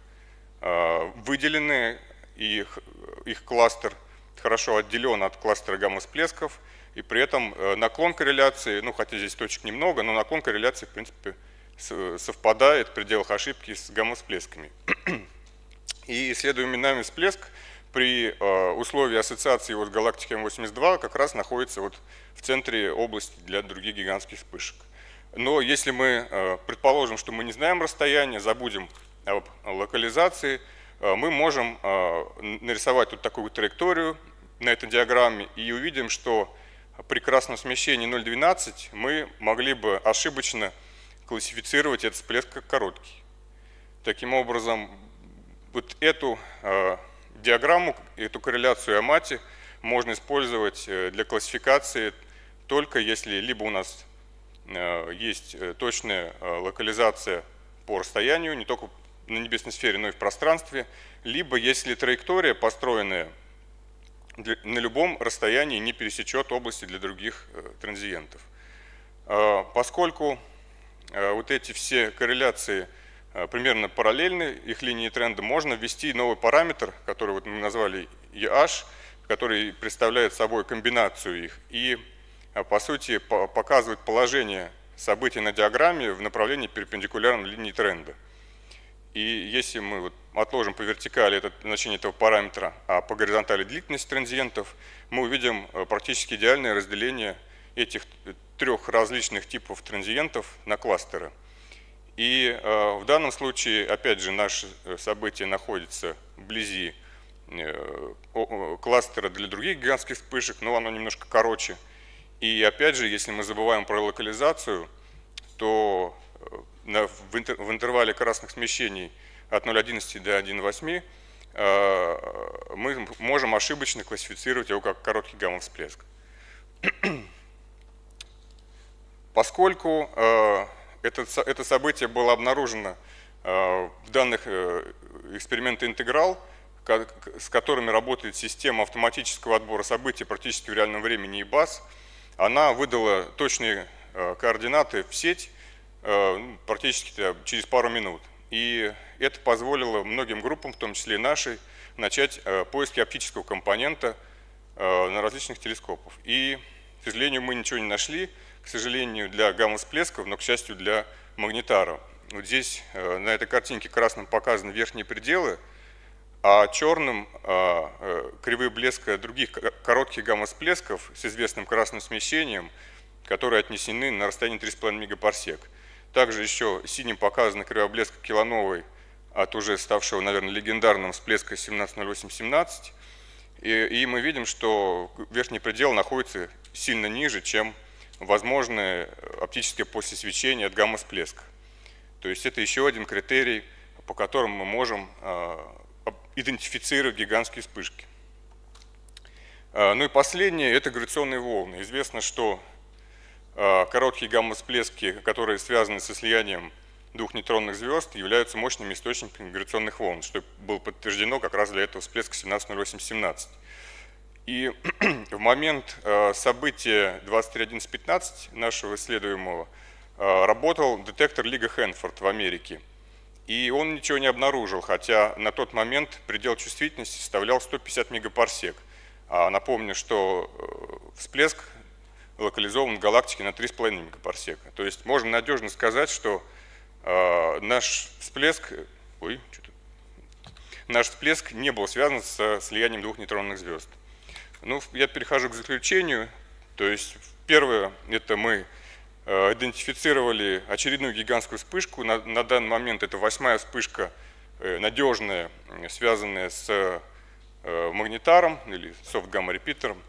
выделены, и их кластер хорошо отделен от кластера гамма-всплесков, и при этом наклон корреляции, ну хотя здесь точек немного, но наклон корреляции в принципе совпадает в пределах ошибки с гамма-всплесками. И исследуемый нами всплеск при условии ассоциации его с галактикой М82 как раз находится вот в центре области для других гигантских вспышек. Но если мы предположим, что мы не знаем расстояние, забудем об локализации, мы можем нарисовать тут такую траекторию на этой диаграмме и увидим, что при красном смещении 0,12 мы могли бы ошибочно классифицировать этот всплеск как короткий. Таким образом, вот эту диаграмму, эту корреляцию Амати можно использовать для классификации только если либо у нас есть точная локализация по расстоянию, не только на небесной сфере, но и в пространстве, либо если траектория, построенная на любом расстоянии, не пересечет области для других транзиентов. Поскольку вот эти все корреляции примерно параллельны, их линии тренда, можно ввести новый параметр, который вот мы назвали EH, который представляет собой комбинацию их и, по сути, показывает положение событий на диаграмме в направлении перпендикулярной линии тренда. И если мы вот отложим по вертикали это значение этого параметра, а по горизонтали длительность транзиентов, мы увидим практически идеальное разделение этих трех различных типов транзиентов на кластеры. И в данном случае, опять же, наше событие находится вблизи кластера для других гигантских вспышек, но оно немножко короче. И опять же, если мы забываем про локализацию, то в интервале красных смещений от 0,11 до 1,8 мы можем ошибочно классифицировать его как короткий гамма-всплеск. Поскольку это событие было обнаружено в данных эксперимента интеграл, с которыми работает система автоматического отбора событий практически в реальном времени ИБАС, она выдала точные координаты в сеть практически через пару минут. И это позволило многим группам, в том числе и нашей, начать поиски оптического компонента на различных телескопах. И, к сожалению, мы ничего не нашли, к сожалению, для гамма-всплесков, но, к счастью, для магнитара. Вот здесь на этой картинке красным показаны верхние пределы, а черным кривые блеска других коротких гамма-всплесков с известным красным смещением, которые отнесены на расстояние 3,5 мегапарсек. Также еще синим показана кривая блеска килоновой от уже ставшего, наверное, легендарным всплеска 170817. И мы видим, что верхний предел находится сильно ниже, чем возможное оптическое послесвечение от гамма-всплеска. То есть это еще один критерий, по которому мы можем идентифицировать гигантские вспышки. Ну и последнее – это гравитационные волны. Известно, что короткие гамма-всплески, которые связаны со слиянием двух нейтронных звезд, являются мощными источниками гравитационных волн, что было подтверждено как раз для этого всплеска 170817. И в момент события 231115 нашего исследуемого работал детектор Лига Хэнфорд в Америке. И он ничего не обнаружил, хотя на тот момент предел чувствительности составлял 150 мегапарсек. А напомню, что всплеск локализован в галактике на 3,5 мегапарсека. То есть можно надежно сказать, что наш всплеск не был связан со слиянием двух нейтронных звезд. Ну, я перехожу к заключению. То есть первое, это мы идентифицировали очередную гигантскую вспышку. На данный момент это 8-я вспышка, надежная, связанная с магнитаром или софт-гамма-репитером.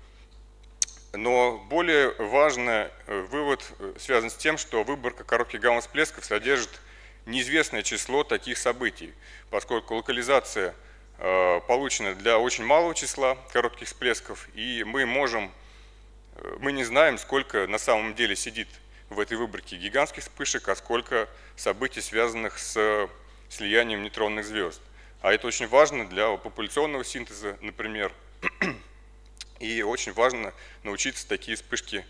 Но более важный вывод связан с тем, что выборка коротких гамма-всплесков содержит неизвестное число таких событий, поскольку локализация получена для очень малого числа коротких всплесков, и мы не знаем, сколько на самом деле сидит в этой выборке гигантских вспышек, а сколько событий, связанных с слиянием нейтронных звезд. А это очень важно для популяционного синтеза, например. И очень важно научиться такие вспышки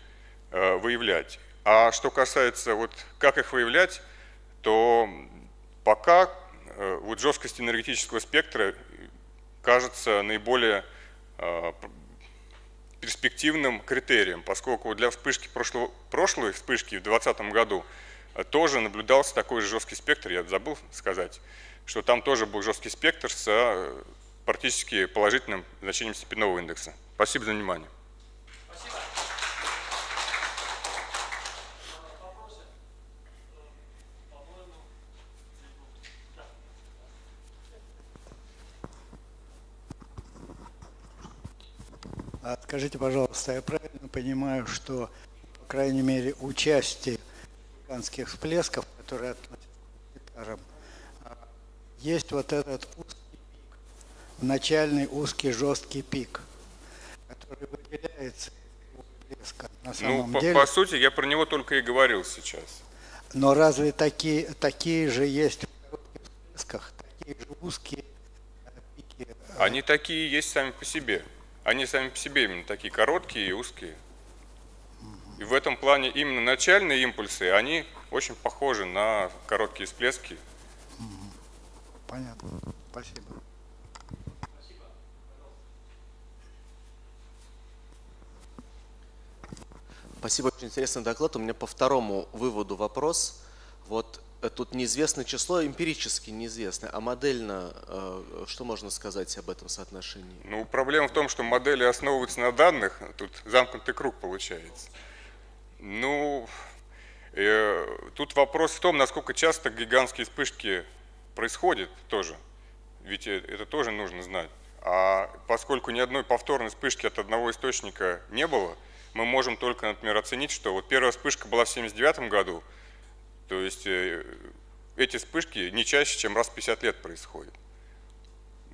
выявлять. А что касается, как их выявлять, то пока жесткость энергетического спектра кажется наиболее перспективным критерием, поскольку для вспышки прошлой вспышки в 2020 году тоже наблюдался такой же жесткий спектр, я забыл сказать, что там тоже был жесткий спектр с практически положительным значением степенного индекса. Спасибо за внимание. Скажите, пожалуйста, я правильно понимаю, что, по крайней мере, участие гигантских всплесков, которые относятся к гитарам, есть вот этот узкий пик, начальный узкий жесткий пик, который выделяется из всплеска на самом деле. По сути, я про него только и говорил сейчас. Но разве такие же есть в коротких всплесках, такие же узкие пики? Они такие есть сами по себе. Они сами по себе именно такие короткие и узкие. И в этом плане именно начальные импульсы, они очень похожи на короткие всплески. Понятно. Спасибо. Спасибо, очень интересный доклад. У меня по второму выводу вопрос. Вот тут неизвестное число, эмпирически неизвестное, а модельно что можно сказать об этом соотношении? Ну, проблема в том, что модели основываются на данных, тут замкнутый круг получается. Ну, тут вопрос в том, насколько часто гигантские вспышки происходят тоже. Ведь это тоже нужно знать. А поскольку ни одной повторной вспышки от одного источника не было, мы можем только, например, оценить, что вот первая вспышка была в 1979 году, то есть эти вспышки не чаще, чем раз в 50 лет происходят.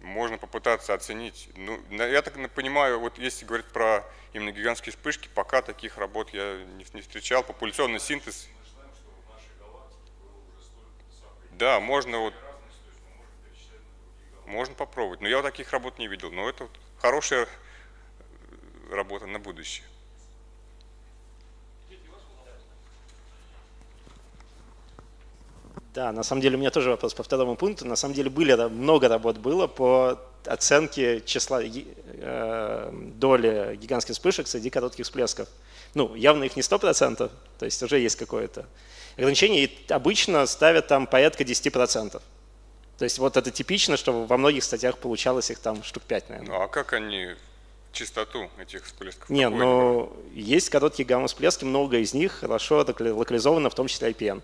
Можно попытаться оценить. Ну, я так понимаю, вот если говорить про именно гигантские вспышки, пока таких работ я не встречал. Популяционный синтез. Да, можно вот. Можно попробовать. Но я вот таких работ не видел. Но это вот хорошая работа на будущее. Да, на самом деле у меня тоже вопрос по второму пункту. На самом деле много работ было по оценке числа доли гигантских вспышек среди коротких всплесков. Ну, явно их не 100%, то есть уже есть какое-то ограничение, и обычно ставят там порядка 10%. То есть вот это типично, что во многих статьях получалось их там штук 5, наверное. Ну, а как они частоту этих всплесков? Не, но есть короткие гамма-всплески, много из них хорошо локализовано, в том числе IPN.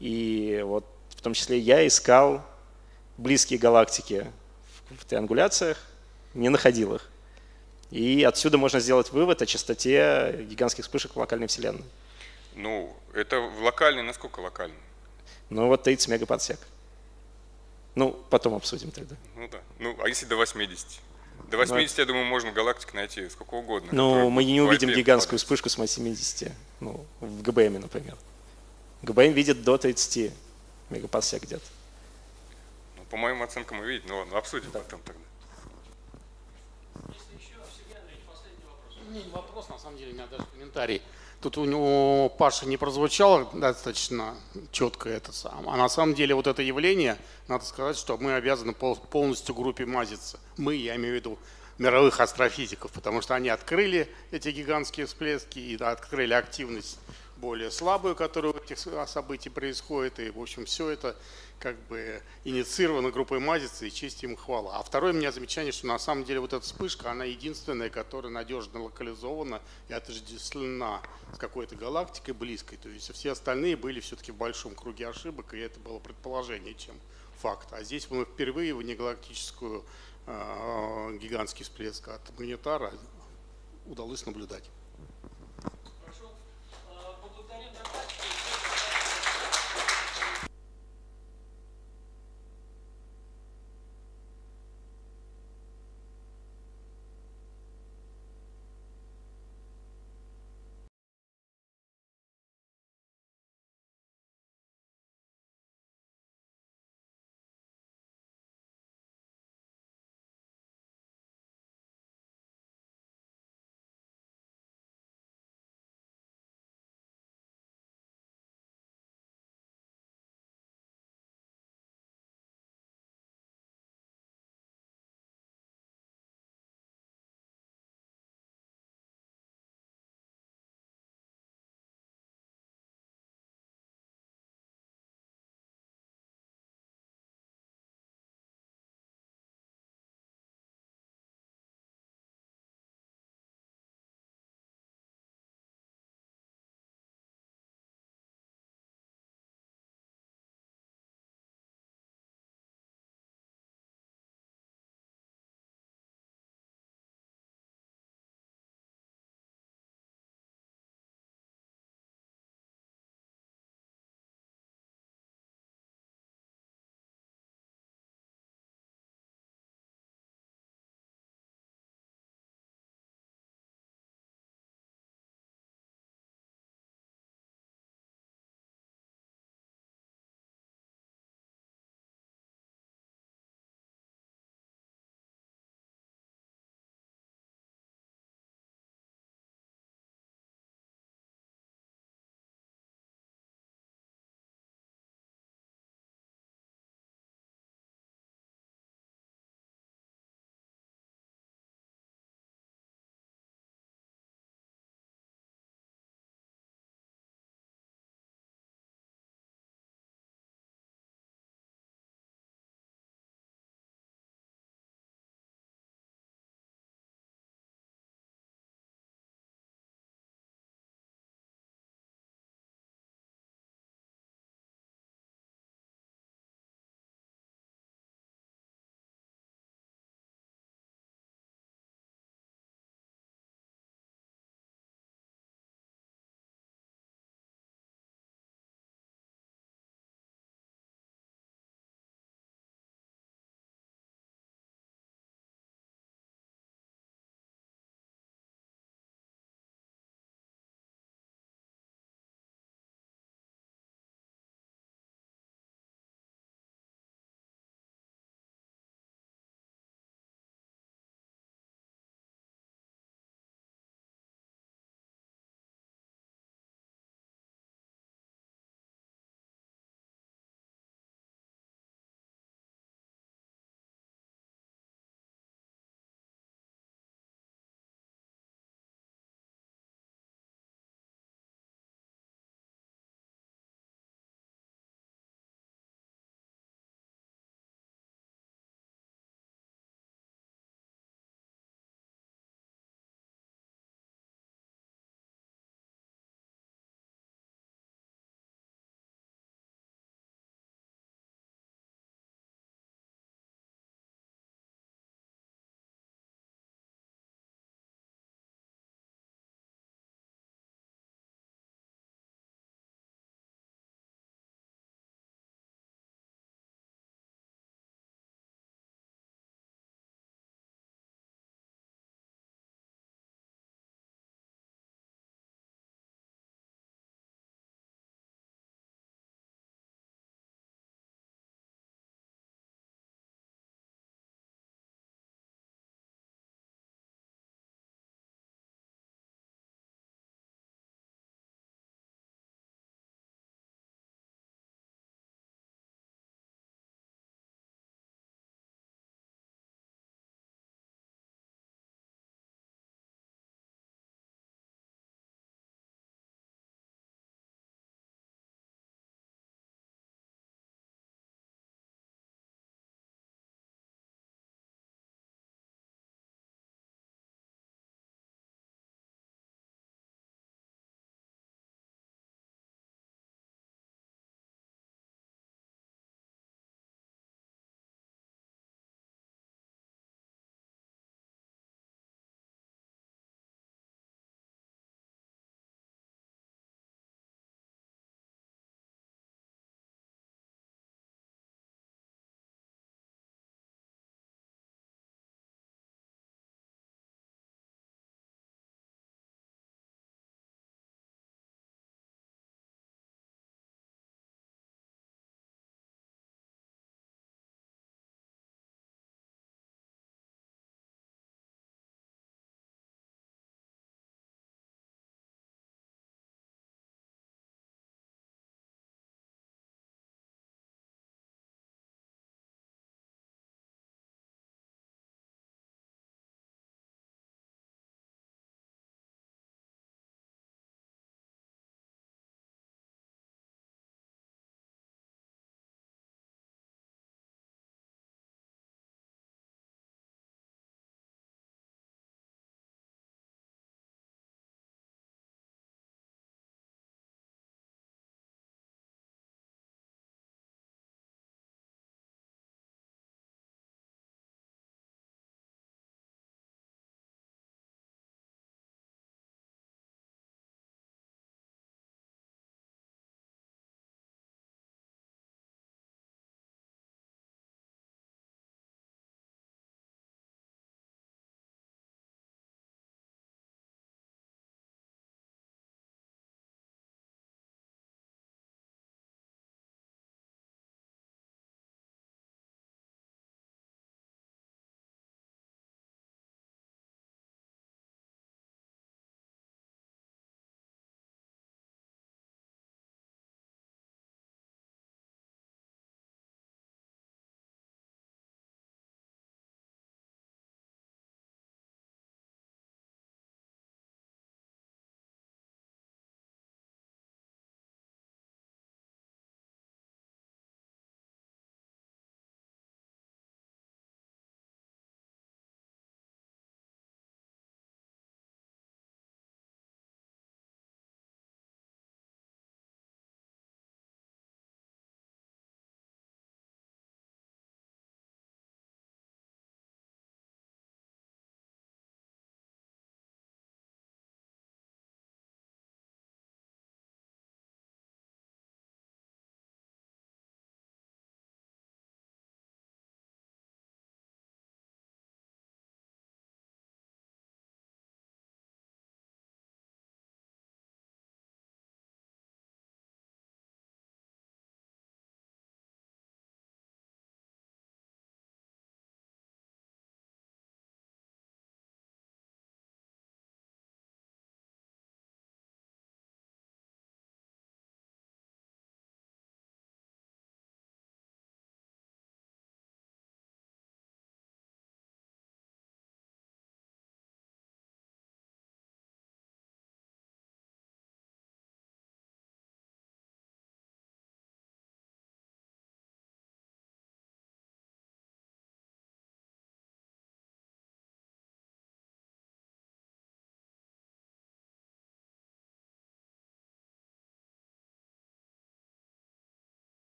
И вот в том числе я искал близкие галактики в триангуляциях, не находил их. И отсюда можно сделать вывод о частоте гигантских вспышек в локальной Вселенной. Ну, это в локальной, насколько локальной? Ну, вот 30 мегапарсек. Ну, потом обсудим тогда. Ну да. Ну, а если до 80? До 80, я думаю, можно галактик найти сколько угодно. Ну, мы не увидим гигантскую вспышку с 80, ну, в ГБМ, например. ГБМ видит до 30 мегапарсек где-то. Ну, по моим оценкам мы видим, ну ладно, обсудим потом тогда. Не вопрос, на самом деле, у меня даже комментарий. Тут у него Паши не прозвучало достаточно четко это сам. А на самом деле вот это явление, надо сказать, что мы обязаны полностью группе мазиться. Мы, я имею в виду мировых астрофизиков, потому что они открыли эти гигантские всплески и открыли активность более слабую, которая у этих событий происходит. И, в общем, все это как бы инициировано группой Мазица, и честь им и хвала. А второе у меня замечание, что на самом деле вот эта вспышка, она единственная, которая надежно локализована и отождествлена с какой-то галактикой близкой. То есть все остальные были все-таки в большом круге ошибок, и это было предположение, чем факт. А здесь мы впервые внегалактическую гигантский всплеск от магнитара удалось наблюдать.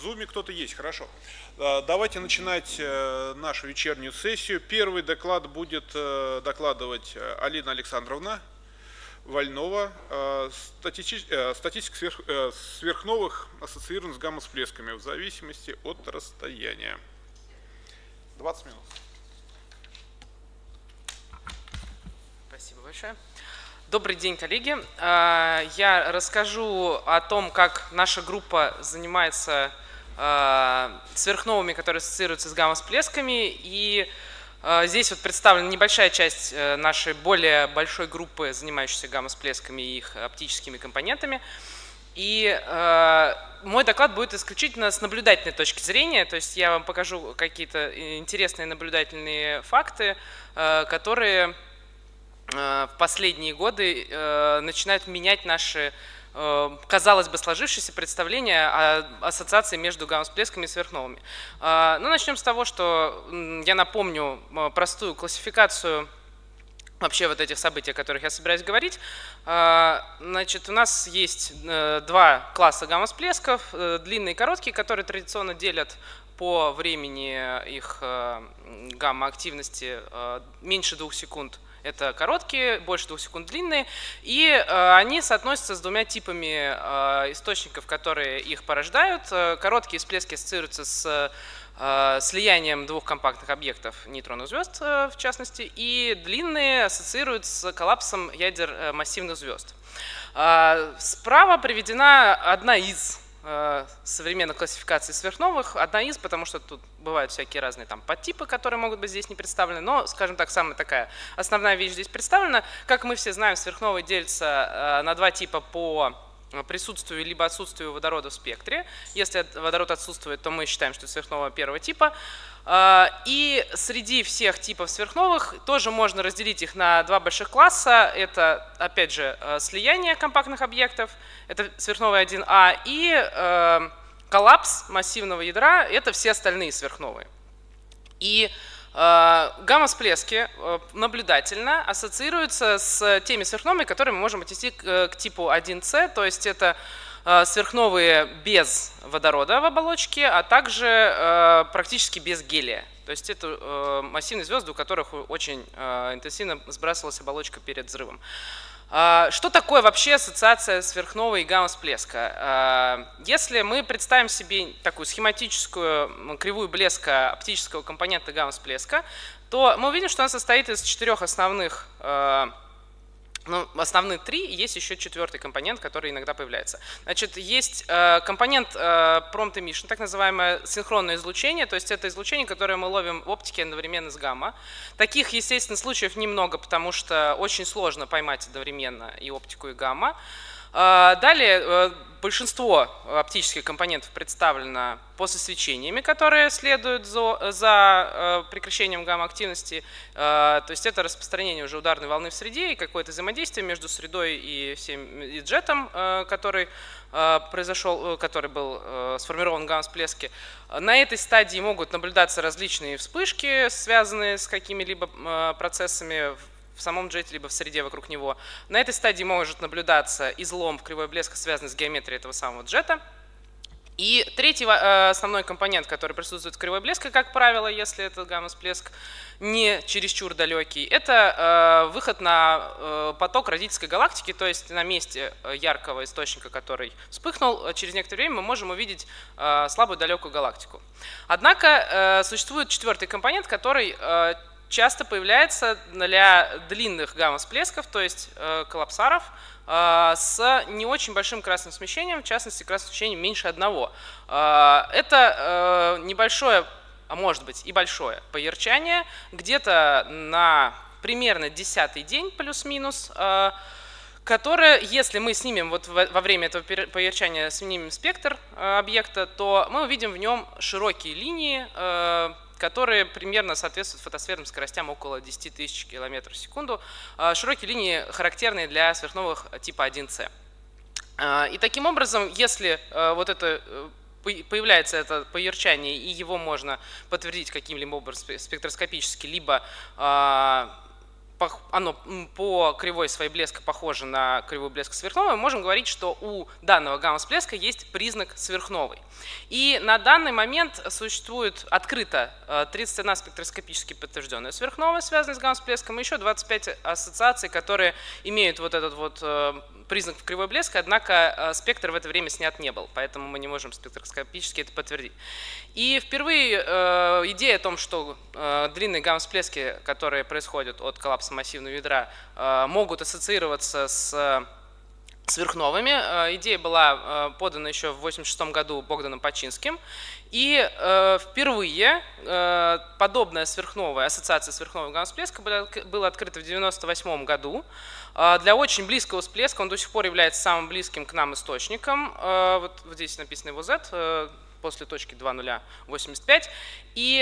Zoom кто-то есть, хорошо. Давайте начинать нашу вечернюю сессию. Первый доклад будет докладывать Алина Александровна Вольнова, статистика сверхновых, ассоциированных с гамма-всплесками в зависимости от расстояния. 20 минут. Спасибо большое. Добрый день, коллеги. Я расскажу о том, как наша группа занимается сверхновыми, которые ассоциируются с гамма-всплесками. И здесь вот представлена небольшая часть нашей более большой группы, занимающейся гамма-всплесками и их оптическими компонентами. И мой доклад будет исключительно с наблюдательной точки зрения, то есть я вам покажу какие-то интересные наблюдательные факты, которые в последние годы начинают менять наши, казалось бы, сложившиеся представления о ассоциации между гамма-всплесками и сверхновыми. Ну, начнем с того, что я напомню простую классификацию вообще вот этих событий, о которых я собираюсь говорить. Значит, у нас есть два класса гамма-всплесков, длинные и короткие, которые традиционно делят по времени их гамма-активности меньше 2 секунд. Это короткие, больше 2 секунд длинные, и они соотносятся с двумя типами источников, которые их порождают. Короткие всплески ассоциируются с слиянием двух компактных объектов, нейтронных звезд в частности, и длинные ассоциируются с коллапсом ядер массивных звезд. Справа приведена одна из современных классификаций сверхновых, одна из, потому что тут бывают всякие разные там подтипы, которые могут быть здесь не представлены, но, скажем так, самая такая основная вещь здесь представлена. Как мы все знаем, сверхновые делятся на два типа по присутствию либо отсутствию водорода в спектре. Если водород отсутствует, то мы считаем, что это сверхновая первого типа. И среди всех типов сверхновых тоже можно разделить их на два больших класса. Это, опять же, слияние компактных объектов, это сверхновая 1А, и коллапс массивного ядра, это все остальные сверхновые. И гамма-всплески наблюдательно ассоциируются с теми сверхновыми, которые мы можем отнести к типу 1С, то есть это сверхновые без водорода в оболочке, а также практически без гелия. То есть это массивные звезды, у которых очень интенсивно сбрасывалась оболочка перед взрывом. Что такое вообще ассоциация сверхновой и гамма-всплеска? Если мы представим себе такую схематическую кривую блеска оптического компонента гамма-всплеска, то мы увидим, что она состоит из 4 основных, ну, основные 3, и есть еще 4-й компонент, который иногда появляется. Значит, есть компонент prompt emission, так называемое синхронное излучение, то есть это излучение, которое мы ловим в оптике одновременно с гамма. Таких, естественно, случаев немного, потому что очень сложно поймать одновременно и оптику, и гамма. Далее, большинство оптических компонентов представлено пососвечениями, которые следуют за прекращением гамма-активности. То есть это распространение уже ударной волны в среде и какое-то взаимодействие между средой и джетом, который произошел, который был сформирован в гамма-всплеске. На этой стадии могут наблюдаться различные вспышки, связанные с какими-либо процессами в самом джете, либо в среде вокруг него. На этой стадии может наблюдаться излом в кривой блеска, связанный с геометрией этого самого джета. И третий основной компонент, который присутствует в кривой блеска, как правило, если это гамма-всплеск не чересчур далекий, это выход на поток родительской галактики, то есть на месте яркого источника, который вспыхнул, через некоторое время мы можем увидеть слабую далекую галактику. Однако существует 4-й компонент, который часто появляется для длинных гамма-всплесков, то есть коллапсаров, с не очень большим красным смещением, в частности, красным смещением меньше 1. Это небольшое, а может быть и большое поярчание, где-то на примерно 10-й день плюс-минус, которое, если мы снимем вот во время этого поярчания, снимем спектр объекта, то мы увидим в нем широкие линии, которые примерно соответствуют фотосферным скоростям около 10 тысяч километров в секунду. Широкие линии характерные для сверхновых типа 1С. И таким образом, если вот это появляется это поярчание, и его можно подтвердить каким-либо образом спектроскопически, либо оно по кривой своей блеска похоже на кривую блеска сверхновой, мы можем говорить, что у данного гамма-всплеска есть признак сверхновой. И на данный момент существует открыто 31 спектроскопически подтвержденная сверхновая, связанная с гамма-всплеском, и еще 25 ассоциаций, которые имеют вот этот вот признак кривой блеска, однако спектр в это время снят не был, поэтому мы не можем спектроскопически это подтвердить. И впервые идея о том, что длинные гамма-всплески, которые происходят от коллапса массивного ядра, могут ассоциироваться с сверхновыми. Идея была подана еще в 1986 году Богданом Починским. И впервые подобная сверхновая, ассоциация сверхнового гамма-всплеска была открыта в 1998 году. Для очень близкого всплеска он до сих пор является самым близким к нам источником. Вот здесь написано его Z, после точки 2085. И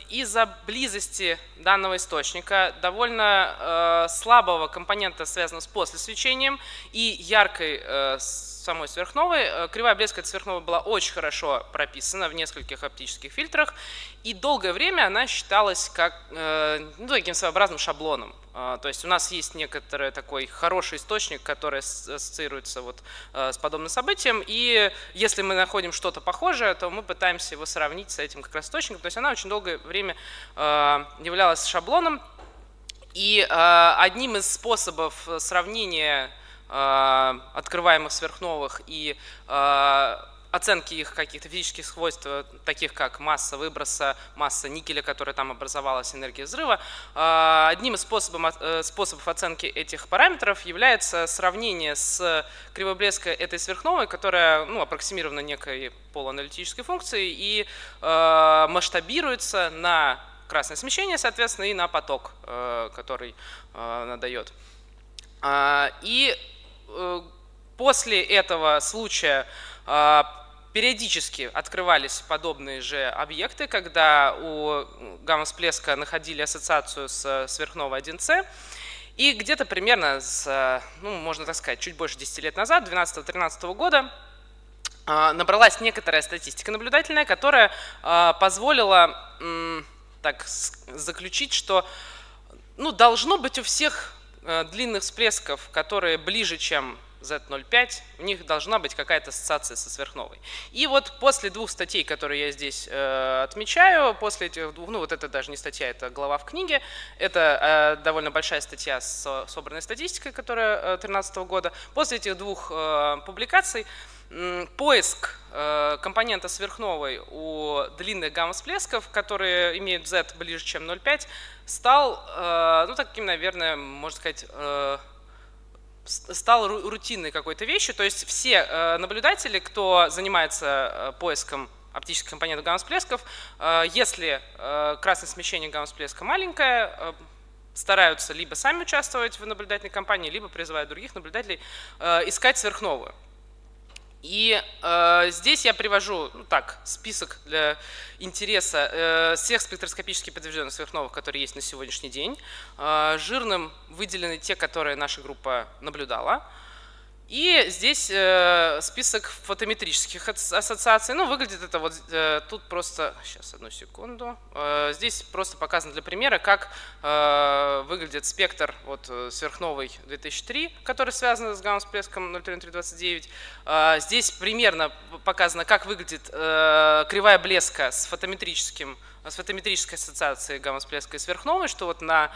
из-за близости данного источника, довольно слабого компонента, связанного с послесвечением, и яркой самой сверхновой, кривая блеска этой сверхновой была очень хорошо прописана в нескольких оптических фильтрах, и долгое время она считалась как таким своеобразным шаблоном. То есть у нас есть некоторый такой хороший источник, который ассоциируется вот с подобным событием, и если мы находим что-то похожее, то мы пытаемся его сравнить с этим как раз источником. То есть она очень долгое время являлась шаблоном, и одним из способов сравнения открываемых сверхновых и оценки их каких-то физических свойств, таких как масса выброса, масса никеля, которая там образовалась, энергия взрыва. Одним из способов оценки этих параметров является сравнение с кривой блеска этой сверхновой, которая аппроксимирована некой полуаналитической функцией и масштабируется на красное смещение, соответственно, и на поток, который она дает. И после этого случая периодически открывались подобные же объекты, когда у гамма-всплеска находили ассоциацию с сверхновой 1С. И где-то примерно, можно так сказать, чуть больше 10 лет назад, 2012-2013 года, набралась некоторая статистика наблюдательная, которая позволила так заключить, что должно быть у всех длинных всплесков, которые ближе, чем Z0,5, у них должна быть какая-то ассоциация со сверхновой. И вот после двух статей, которые я здесь отмечаю, после этих двух, вот это даже не статья, это глава в книге, это довольно большая статья с собранной статистикой, которая 2013 года. После этих двух публикаций поиск компонента сверхновой у длинных гамма-всплесков, которые имеют Z ближе, чем 0,5, стал, таким, наверное, можно сказать, стал рутинной какой-то вещью. То есть все наблюдатели, кто занимается поиском оптических компонентов гамма-всплесков, если красное смещение гамма-всплеска маленькое, стараются либо сами участвовать в наблюдательной кампании, либо призывают других наблюдателей искать сверхновую. И здесь я привожу список для интереса всех спектроскопически подтвержденных сверхновых, которые есть на сегодняшний день. Жирным выделены те, которые наша группа наблюдала. И здесь список фотометрических ассоциаций. Выглядит это вот тут просто... Сейчас, одну секунду. Здесь просто показано для примера, как выглядит спектр сверхновой 2003, который связан с гамма-всплеском 0,3329. Здесь примерно показано, как выглядит кривая блеска с фотометрической ассоциацией гамма-всплеска и сверхновой, что вот на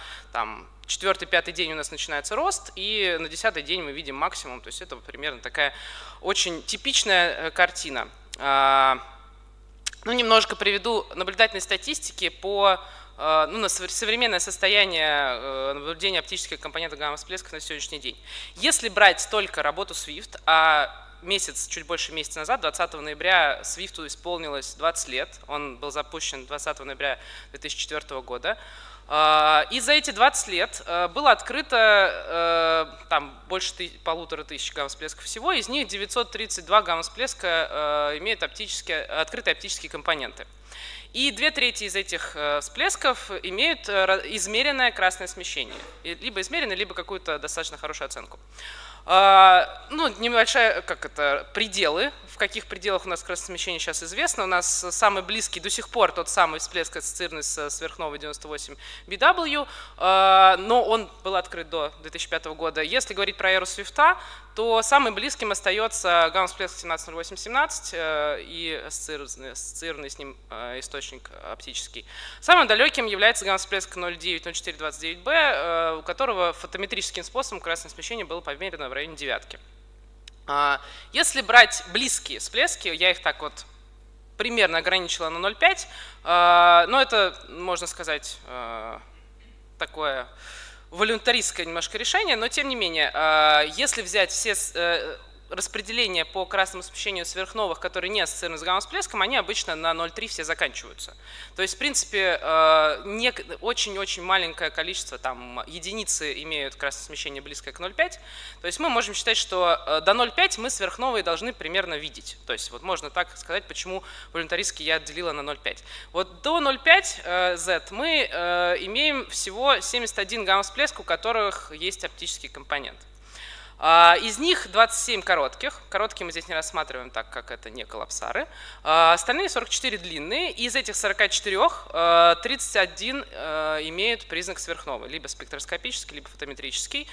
4-5 день у нас начинается рост, и на 10-й день мы видим максимум. То есть это примерно такая очень типичная картина. Немножко приведу наблюдательной статистики по на современное состояние наблюдения оптических компонентов гамма-всплесков на сегодняшний день. Если брать только работу SWIFT, чуть больше месяца назад, 20 ноября, SWIFT исполнилось 20 лет. Он был запущен 20 ноября 2004 года. И за эти 20 лет было открыто больше 1500 гамма-всплесков всего, из них 932 гамма-всплеска имеют открытые оптические компоненты. И 2/3 из этих всплесков имеют измеренное красное смещение. Либо измеренное, либо какую-то достаточно хорошую оценку. Небольшая, пределы в каких пределах у нас красное смещение сейчас известно. У нас самый близкий до сих пор тот самый всплеск, ассоциированный с сверхновой 98 BW, но он был открыт до 2005 года. Если говорить про эру Свифта, то самым близким остается гамма-всплеск 170817 и ассоциированный с ним источник оптический. Самым далеким является гамма-всплеск 090429b, у которого фотометрическим способом красное смещение было померено в районе девятки. Если брать близкие всплески, я их так вот примерно ограничила на 0,5, но это, можно сказать, такое волюнтаристское немножко решение, но тем не менее, если взять все распределения по красному смещению сверхновых, которые не ассоциированы с гамма-всплеском, они обычно на 0,3 все заканчиваются. То есть, в принципе, очень-очень маленькое количество, там, единицы имеют красное смещение близкое к 0,5. То есть мы можем считать, что до 0,5 мы сверхновые должны примерно видеть. То есть вот можно так сказать, почему волюнтаристски я отделила на 0,5. Вот до 0,5 Z мы имеем всего 71 гамма-всплеск, у которых есть оптический компонент. Из них 27 коротких. Короткие мы здесь не рассматриваем, так как это не коллапсары. Остальные 44 длинные. Из этих 44 31 имеют признак сверхновой, либо спектроскопический, либо фотометрический.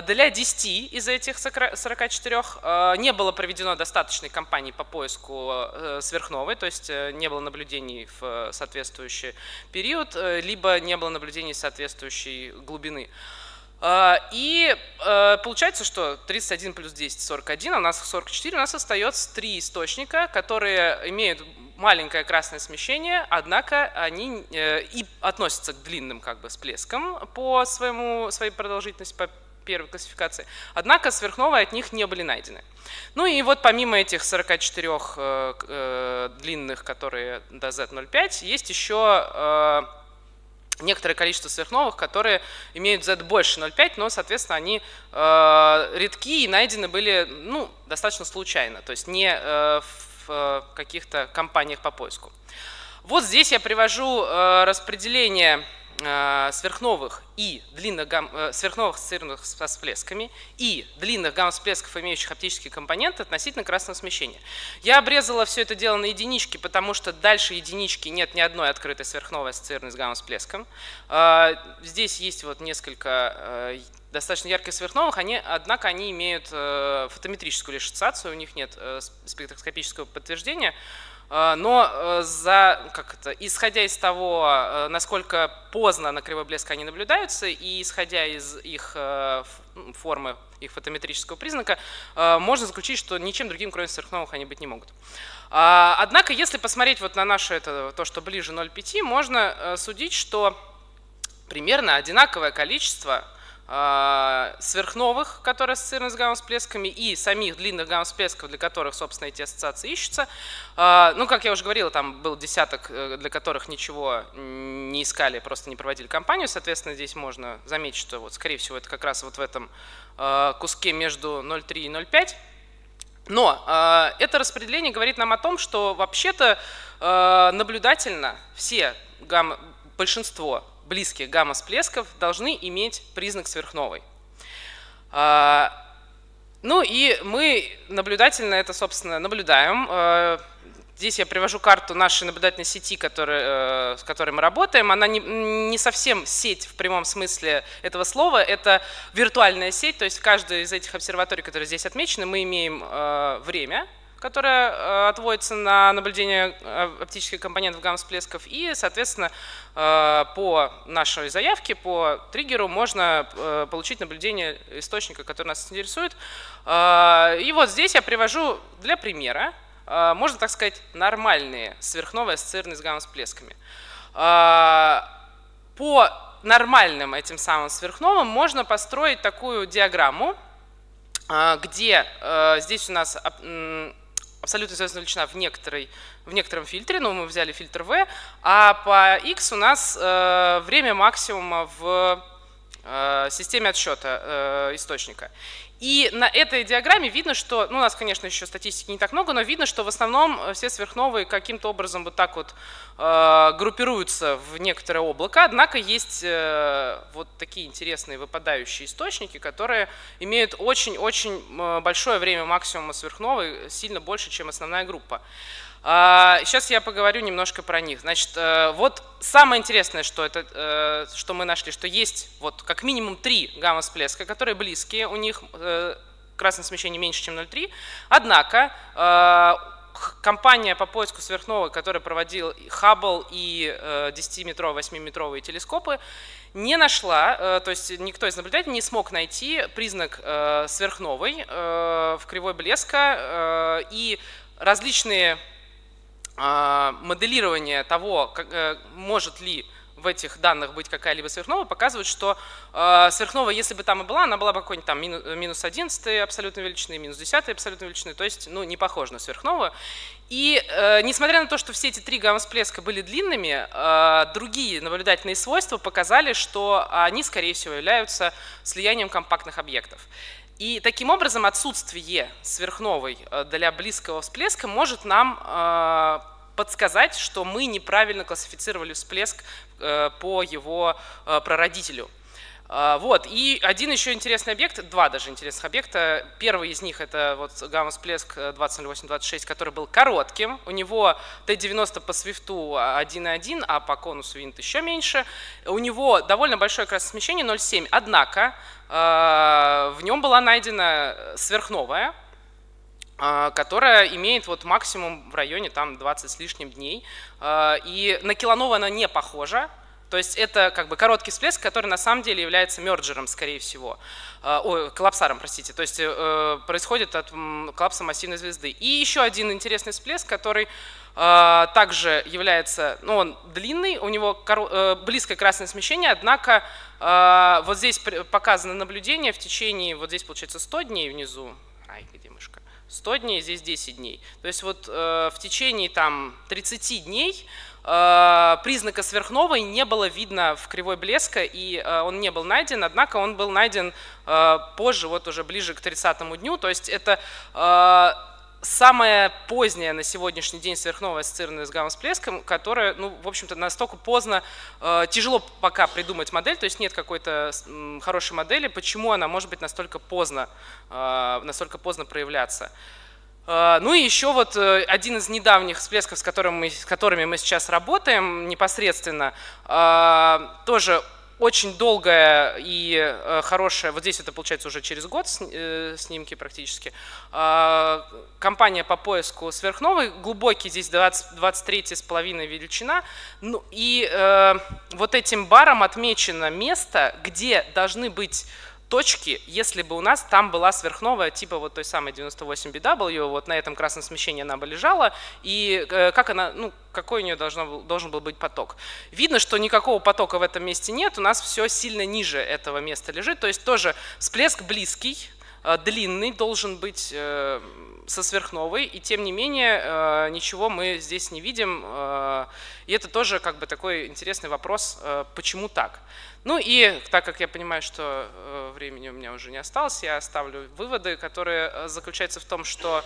Для 10 из этих 44 не было проведено достаточной кампании по поиску сверхновой, то есть не было наблюдений в соответствующий период, либо не было наблюдений соответствующей глубины. И получается, что 31 плюс 10 – 41, а у нас 44, у нас остается 3 источника, которые имеют маленькое красное смещение, однако они и относятся к длинным как бы всплескам по своей продолжительности, по первой классификации, однако сверхновые от них не были найдены. Ну и вот помимо этих 44 длинных, которые до Z0,5, есть еще некоторое количество сверхновых, которые имеют Z больше 0,5, но, соответственно, они редки и найдены были достаточно случайно, то есть не в каких-то кампаниях по поиску. Вот здесь я привожу распределение сверхновых и длинных сверхновых, ассоциированных со всплесками, и длинных гамма-всплесков, имеющих оптические компоненты, относительно красного смещения. Я обрезала все это дело на единички, потому что дальше единички нет ни одной открытой сверхновой, ассоциированной с гамма-всплеском. Здесь есть вот несколько достаточно ярких сверхновых, однако они имеют фотометрическую лишь ассоциацию, у них нет спектроскопического подтверждения. Но исходя из того, насколько поздно на кривой блеска они наблюдаются, и исходя из их формы, их фотометрического признака, можно заключить, что ничем другим, кроме сверхновых, они быть не могут. Однако, если посмотреть вот на наше то, что ближе 0,5, можно судить, что примерно одинаковое количество сверхновых, которые ассоциированы с гамма-всплесками, и самих длинных гамма-всплесков, для которых, собственно, эти ассоциации ищутся. Ну, как я уже говорил, там был десяток, для которых ничего не искали, просто не проводили кампанию. Соответственно, здесь можно заметить, что, вот, скорее всего, это как раз вот в этом куске между 0,3 и 0,5. Но это распределение говорит нам о том, что вообще-то наблюдательно большинство близких гамма-всплесков должны иметь признак сверхновой. Ну и мы наблюдательно это, собственно, наблюдаем. Здесь я привожу карту нашей наблюдательной сети, с которой мы работаем. Она не совсем сеть в прямом смысле этого слова, это виртуальная сеть, то есть в каждой из этих обсерваторий, которые здесь отмечены, мы имеем время, которая отводится на наблюдение оптических компонентов гамма-всплесков, и, соответственно, по нашей заявке, по триггеру можно получить наблюдение источника, который нас интересует. И вот здесь я привожу для примера, можно так сказать, нормальные сверхновые, ассоциированные с гамма-всплесками. По нормальным этим самым сверхновым можно построить такую диаграмму, где здесь у нас абсолютно известная величина в некотором фильтре, но мы взяли фильтр V, а по X у нас время максимума в системе отсчета источника. И на этой диаграмме видно, что, ну, у нас, конечно, еще статистики не так много, но видно, что в основном все сверхновые каким-то образом вот так вот группируются в некоторое облако, однако есть вот такие интересные выпадающие источники, которые имеют очень-очень большое время максимума сверхновой, сильно больше, чем основная группа. Сейчас я поговорю немножко про них. Значит, вот самое интересное, что мы нашли, что есть вот как минимум 3 гамма-всплеска, которые близкие, у них красное смещение меньше, чем 0,3. Однако компания по поиску сверхновой, которая проводила Хаббл и 10-метровые, 8-метровые телескопы, не нашла, то есть никто из наблюдателей не смог найти признак сверхновой в кривой блеска, и различные моделирование того, может ли в этих данных быть какая-либо сверхновая, показывает, что сверхновая, если бы там и была, она была бы какой-нибудь там минус 11 абсолютной величины, минус 10 абсолютной величины, то есть ну, не похоже на сверхновую. И несмотря на то, что все эти 3 гамма-всплеска были длинными, другие наблюдательные свойства показали, что они, скорее всего, являются слиянием компактных объектов. И таким образом отсутствие сверхновой для близкого всплеска может нам подсказать, что мы неправильно классифицировали всплеск по его прародителю. Вот. И один еще интересный объект, 2 даже интересных объекта. Первый из них это вот гамма-всплеск 2008-26, который был коротким. У него Т90 по свифту 1,1, а по конусу винт еще меньше. У него довольно большое красное смещение 0,7. Однако в нем была найдена сверхновая, которая имеет вот максимум в районе там 20 с лишним дней. И на килоновую она не похожа. То есть это как бы короткий всплеск, который на самом деле является мерджером, скорее всего. Коллапсаром, простите. То есть происходит от коллапса массивной звезды. И еще один интересный всплеск, который также является, ну, он длинный, у него близкое красное смещение, однако вот здесь показано наблюдение в течение, вот здесь получается 100 дней внизу, ай, где мышка, 100 дней, здесь 10 дней. То есть вот в течение там 30 дней признака сверхновой не было видно в кривой блеска, и он не был найден, однако он был найден позже, вот уже ближе к 30-му дню, то есть это самая поздняя на сегодняшний день сверхновая, ассоциированная с гамма-всплеском, которая, ну, в общем-то, настолько поздно, тяжело пока придумать модель, то есть нет какой-то хорошей модели, почему она может быть настолько поздно проявляться. Ну и еще вот один из недавних всплесков, с которыми мы сейчас работаем непосредственно, тоже очень долгая и хорошая, вот здесь это получается уже через год снимки практически, компания по поиску сверхновой, глубокий здесь 23,5 величина, ну, и вот этим баром отмечено место, где должны быть точки, если бы у нас там была сверхновая типа вот той самой 98 BW, вот на этом красном смещении она бы лежала, и как она, ну, какой у нее должен был быть поток. Видно, что никакого потока в этом месте нет, у нас все сильно ниже этого места лежит, то есть тоже всплеск близкий, длинный должен быть со сверхновой, и тем не менее ничего мы здесь не видим, и это тоже как бы такой интересный вопрос, почему так. Ну и так как я понимаю, что времени у меня уже не осталось, я оставлю выводы, которые заключаются в том, что,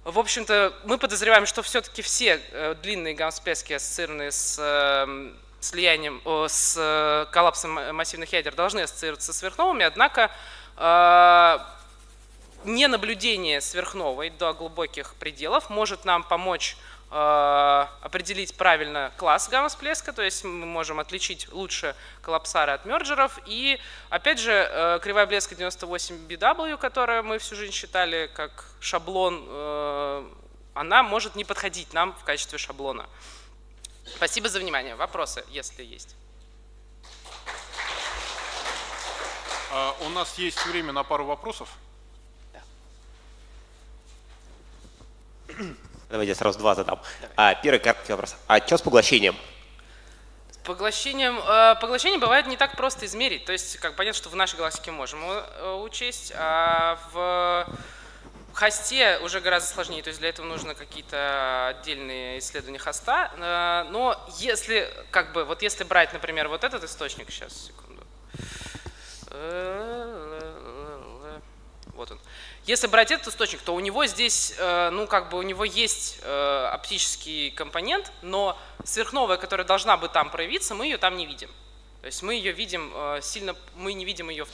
в общем-то, мы подозреваем, что все-таки все длинные гамма-всплески, ассоциированные с слиянием, с коллапсом массивных ядер, должны ассоциироваться со сверхновыми, однако ненаблюдение сверхновой до глубоких пределов может нам помочь определить правильно класс гамма-всплеска, то есть мы можем отличить лучше коллапсары от мерджеров. И опять же кривая блеска 98 BW, которую мы всю жизнь считали как шаблон, она может не подходить нам в качестве шаблона. Спасибо за внимание. Вопросы, если есть? У нас есть время на пару вопросов. Давайте я сразу 2 задам. Первый короткий вопрос. А что с поглощением? С поглощение бывает не так просто измерить. То есть, как понятно, что в нашей галактике можем учесть, а в хосте уже гораздо сложнее. То есть для этого нужно какие-то отдельные исследования хоста. Но если, как бы, вот если брать, например, вот этот источник, сейчас, секунду. Вот он. Если брать этот источник, то у него здесь, ну, как бы у него есть оптический компонент, но сверхновая, которая должна бы там проявиться, мы ее там не видим. То есть мы ее видим сильно, мы не видим ее в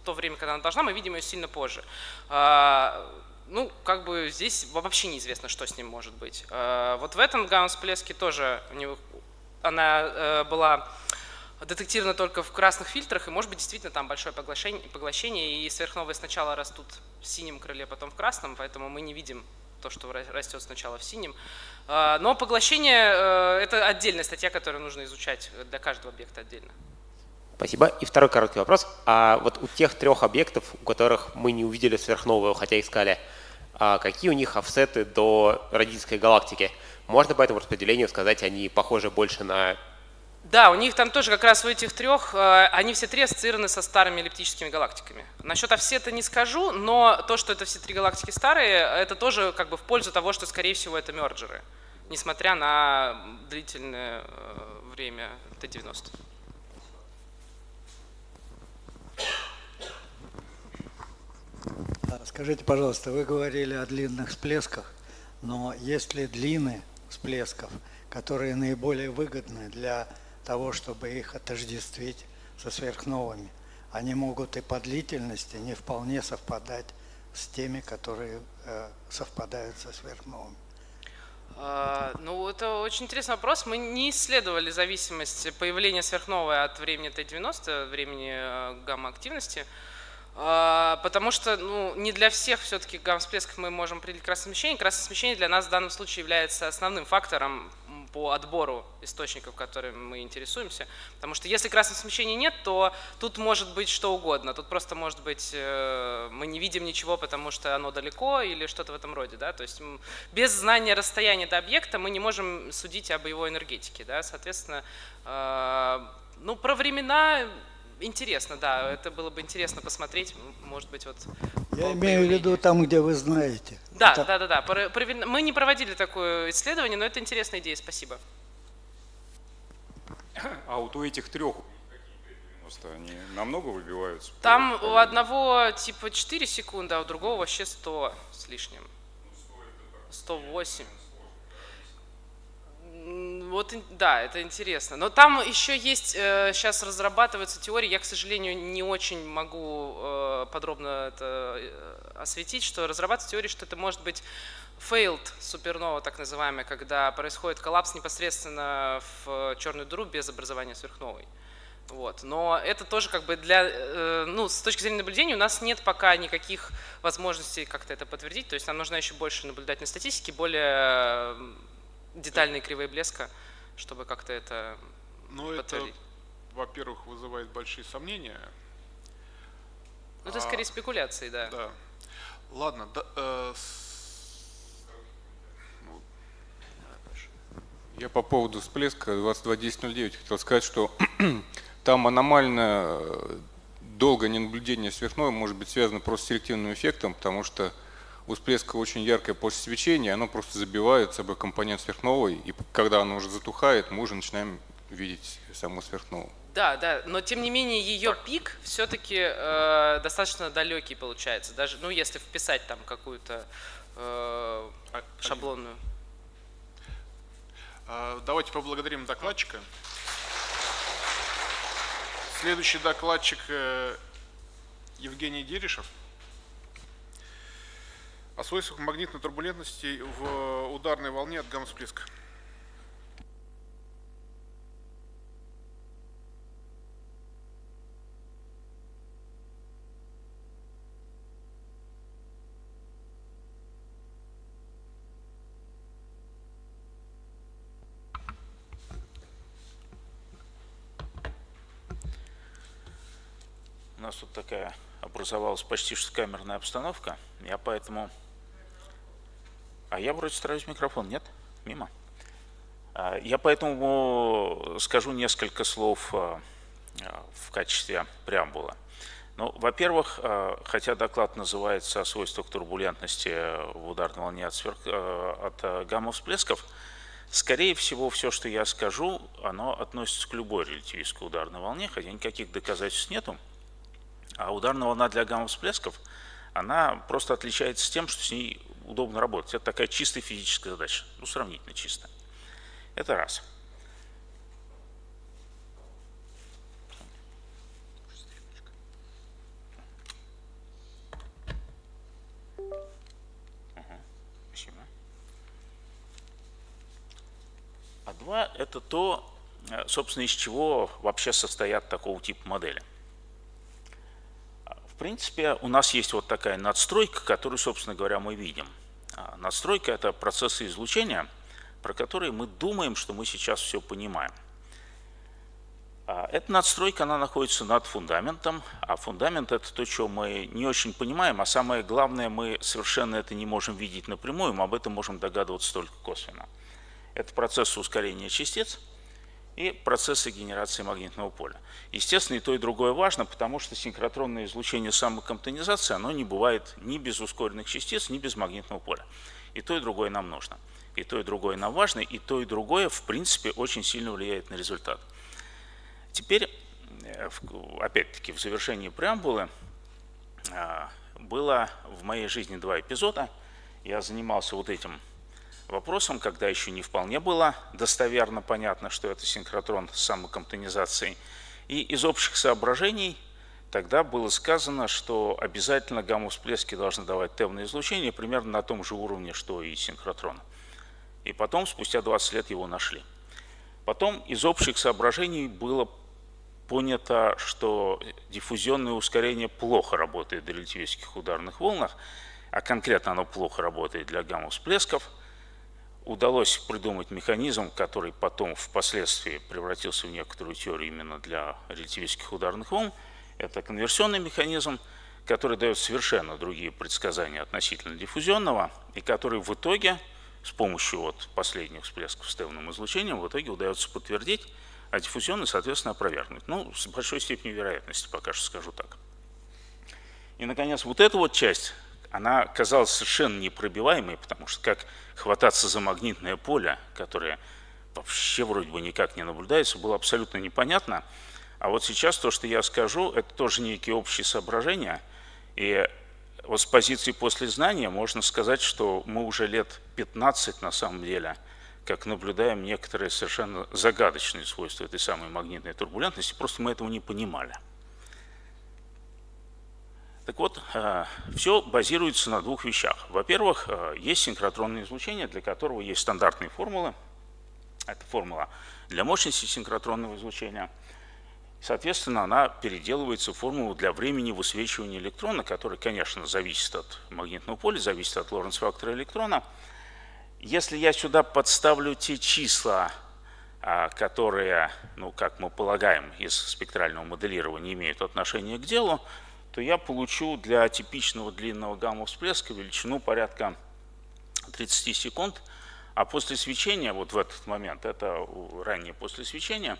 то время, когда она должна, мы видим ее сильно позже. Ну, как бы здесь вообще неизвестно, что с ним может быть. Вот в этом гамма-всплеске тоже она была детектирована только в красных фильтрах, и может быть действительно там большое поглощение, и сверхновые сначала растут в синем крыле, потом в красном, поэтому мы не видим то, что растет сначала в синем. Но поглощение – это отдельная статья, которую нужно изучать для каждого объекта отдельно. Спасибо. И второй короткий вопрос. А вот у тех 3 объектов, у которых мы не увидели сверхновую, хотя искали, какие у них офсеты до родительской галактики? Можно по этому распределению сказать, они похожи больше на… Да, у них там тоже как раз у этих 3, они все 3 ассоциированы со старыми эллиптическими галактиками. Насчет офсета не скажу, но то, что это все 3 галактики старые, это тоже как бы в пользу того, что скорее всего это мерджеры, несмотря на длительное время Т-90. Скажите, пожалуйста, вы говорили о длинных всплесках, но есть ли длины всплесков, которые наиболее выгодны для того, чтобы их отождествить со сверхновыми? Они могут и по длительности не вполне совпадать с теми, которые совпадают со сверхновыми. Ну, это очень интересный вопрос. Мы не исследовали зависимость появления сверхновой от времени Т-90, времени гамма-активности. Потому что ну, не для всех все-таки гамма-всплесков мы можем определить красное смещение. Красное смещение для нас в данном случае является основным фактором по отбору источников, которыми мы интересуемся. Потому что если красного смещения нет, то тут может быть что угодно. Тут просто может быть мы не видим ничего, потому что оно далеко или что-то в этом роде. Да? То есть без знания расстояния до объекта мы не можем судить об его энергетике. Да? Соответственно, ну, про времена… Интересно, да, это было бы интересно посмотреть, может быть, вот… Я имею в виду там, где вы знаете. Да, да. Мы не проводили такое исследование, но это интересная идея, спасибо. А вот у этих 3 они намного выбиваются? Там у одного типа 4 секунды, а у другого вообще 100 с лишним. 108. Вот, да, это интересно. Но там еще есть, сейчас разрабатывается теория, я, к сожалению, не очень могу подробно это осветить, что разрабатывается теория, что это может быть failed супернова, так называемая, когда происходит коллапс непосредственно в черную дыру без образования сверхновой. Вот. Но это тоже как бы для, ну, с точки зрения наблюдения у нас нет пока никаких возможностей как-то это подтвердить, то есть нам нужна еще больше наблюдательной статистики, более детальные кривые блеска, чтобы как-то это подтвердить. Это, во-первых, вызывает большие сомнения. Это скорее спекуляции, да. Да. Ладно. Я по поводу всплеска 221009 хотел сказать, что там аномально долгое ненаблюдение сверхновой может быть связано просто с селективным эффектом, потому что у всплеска очень яркое после свечения, оно просто забивает собой компонент сверхновой, и когда оно уже затухает, мы уже начинаем видеть саму сверхновую. Да, да, но тем не менее ее пик все-таки достаточно далекий получается, даже, ну, если вписать там какую-то шаблонную. Давайте поблагодарим докладчика. Следующий докладчик Евгений Дерешев. О свойствах магнитной турбулентности в ударной волне от гамма-всплеска. У нас тут такая образовалась почти что камерная обстановка. Я поэтому… А я вроде стараюсь микрофон, нет? Мимо. Я поэтому скажу несколько слов в качестве преамбулы. Ну, во-первых, хотя доклад называется о свойствах турбулентности в ударной волне от гамма-всплесков, скорее всего, все, что я скажу, оно относится к любой релятивистской ударной волне, хотя никаких доказательств нету. А ударная волна для гамма-всплесков, она просто отличается тем, что с ней удобно работать. Это такая чистая физическая задача, ну, сравнительно чистая. Это раз. Спасибо. А два – это то, собственно, из чего вообще состоят такого типа модели. В принципе, у нас есть вот такая надстройка, которую, собственно говоря, мы видим. Надстройка – это процессы излучения, про которые мы думаем, что мы сейчас все понимаем. Эта надстройка, она находится над фундаментом, а фундамент – это то, что мы не очень понимаем, а самое главное, мы совершенно это не можем видеть напрямую, мы об этом можем догадываться только косвенно. Это процессы ускорения частиц и процессы генерации магнитного поля. Естественно, и то, и другое важно, потому что синхротронное излучение самокомптонизации, оно не бывает ни без ускоренных частиц, ни без магнитного поля. И то, и другое нам нужно. И то, и другое нам важно, и то, и другое, в принципе, очень сильно влияет на результат. Теперь, опять-таки, в завершении преамбулы было в моей жизни два эпизода. Я занимался вот этим вопросом, когда еще не вполне было достоверно понятно, что это синхротрон с самокомптонизацией. И из общих соображений тогда было сказано, что обязательно гамма-всплески должны давать темное излучение примерно на том же уровне, что и синхротрон. И потом, спустя 20 лет, его нашли. Потом из общих соображений было понято, что диффузионное ускорение плохо работает в релятивистских ударных волнах, а конкретно оно плохо работает для гамма-всплесков. Удалось придумать механизм, который потом впоследствии превратился в некоторую теорию именно для релятивистских ударных волн. Это конверсионный механизм, который дает совершенно другие предсказания относительно диффузионного, и который в итоге с помощью вот последних всплесков с темным излучением в итоге удается подтвердить, а диффузионный, соответственно, опровергнуть. Ну, с большой степенью вероятности, пока что скажу так. И, наконец, вот эта вот часть, она казалась совершенно непробиваемой, потому что как хвататься за магнитное поле, которое вообще вроде бы никак не наблюдается, было абсолютно непонятно. А вот сейчас то, что я скажу, это тоже некие общие соображения. И вот с позиции после знания можно сказать, что мы уже лет 15 на самом деле как наблюдаем некоторые совершенно загадочные свойства этой самой магнитной турбулентности, просто мы этого не понимали. Так вот, все базируется на двух вещах. Во-первых, есть синхротронное излучение, для которого есть стандартные формулы. Это формула для мощности синхротронного излучения. Соответственно, она переделывается в формулу для времени высвечивания электрона, который, конечно, зависит от магнитного поля, зависит от Лоренц-фактора электрона. Если я сюда подставлю те числа, которые, ну, как мы полагаем, из спектрального моделирования имеют отношение к делу, то я получу для типичного длинного гамма-всплеска величину порядка 30 секунд, а после свечения, вот в этот момент, это раннее после свечения,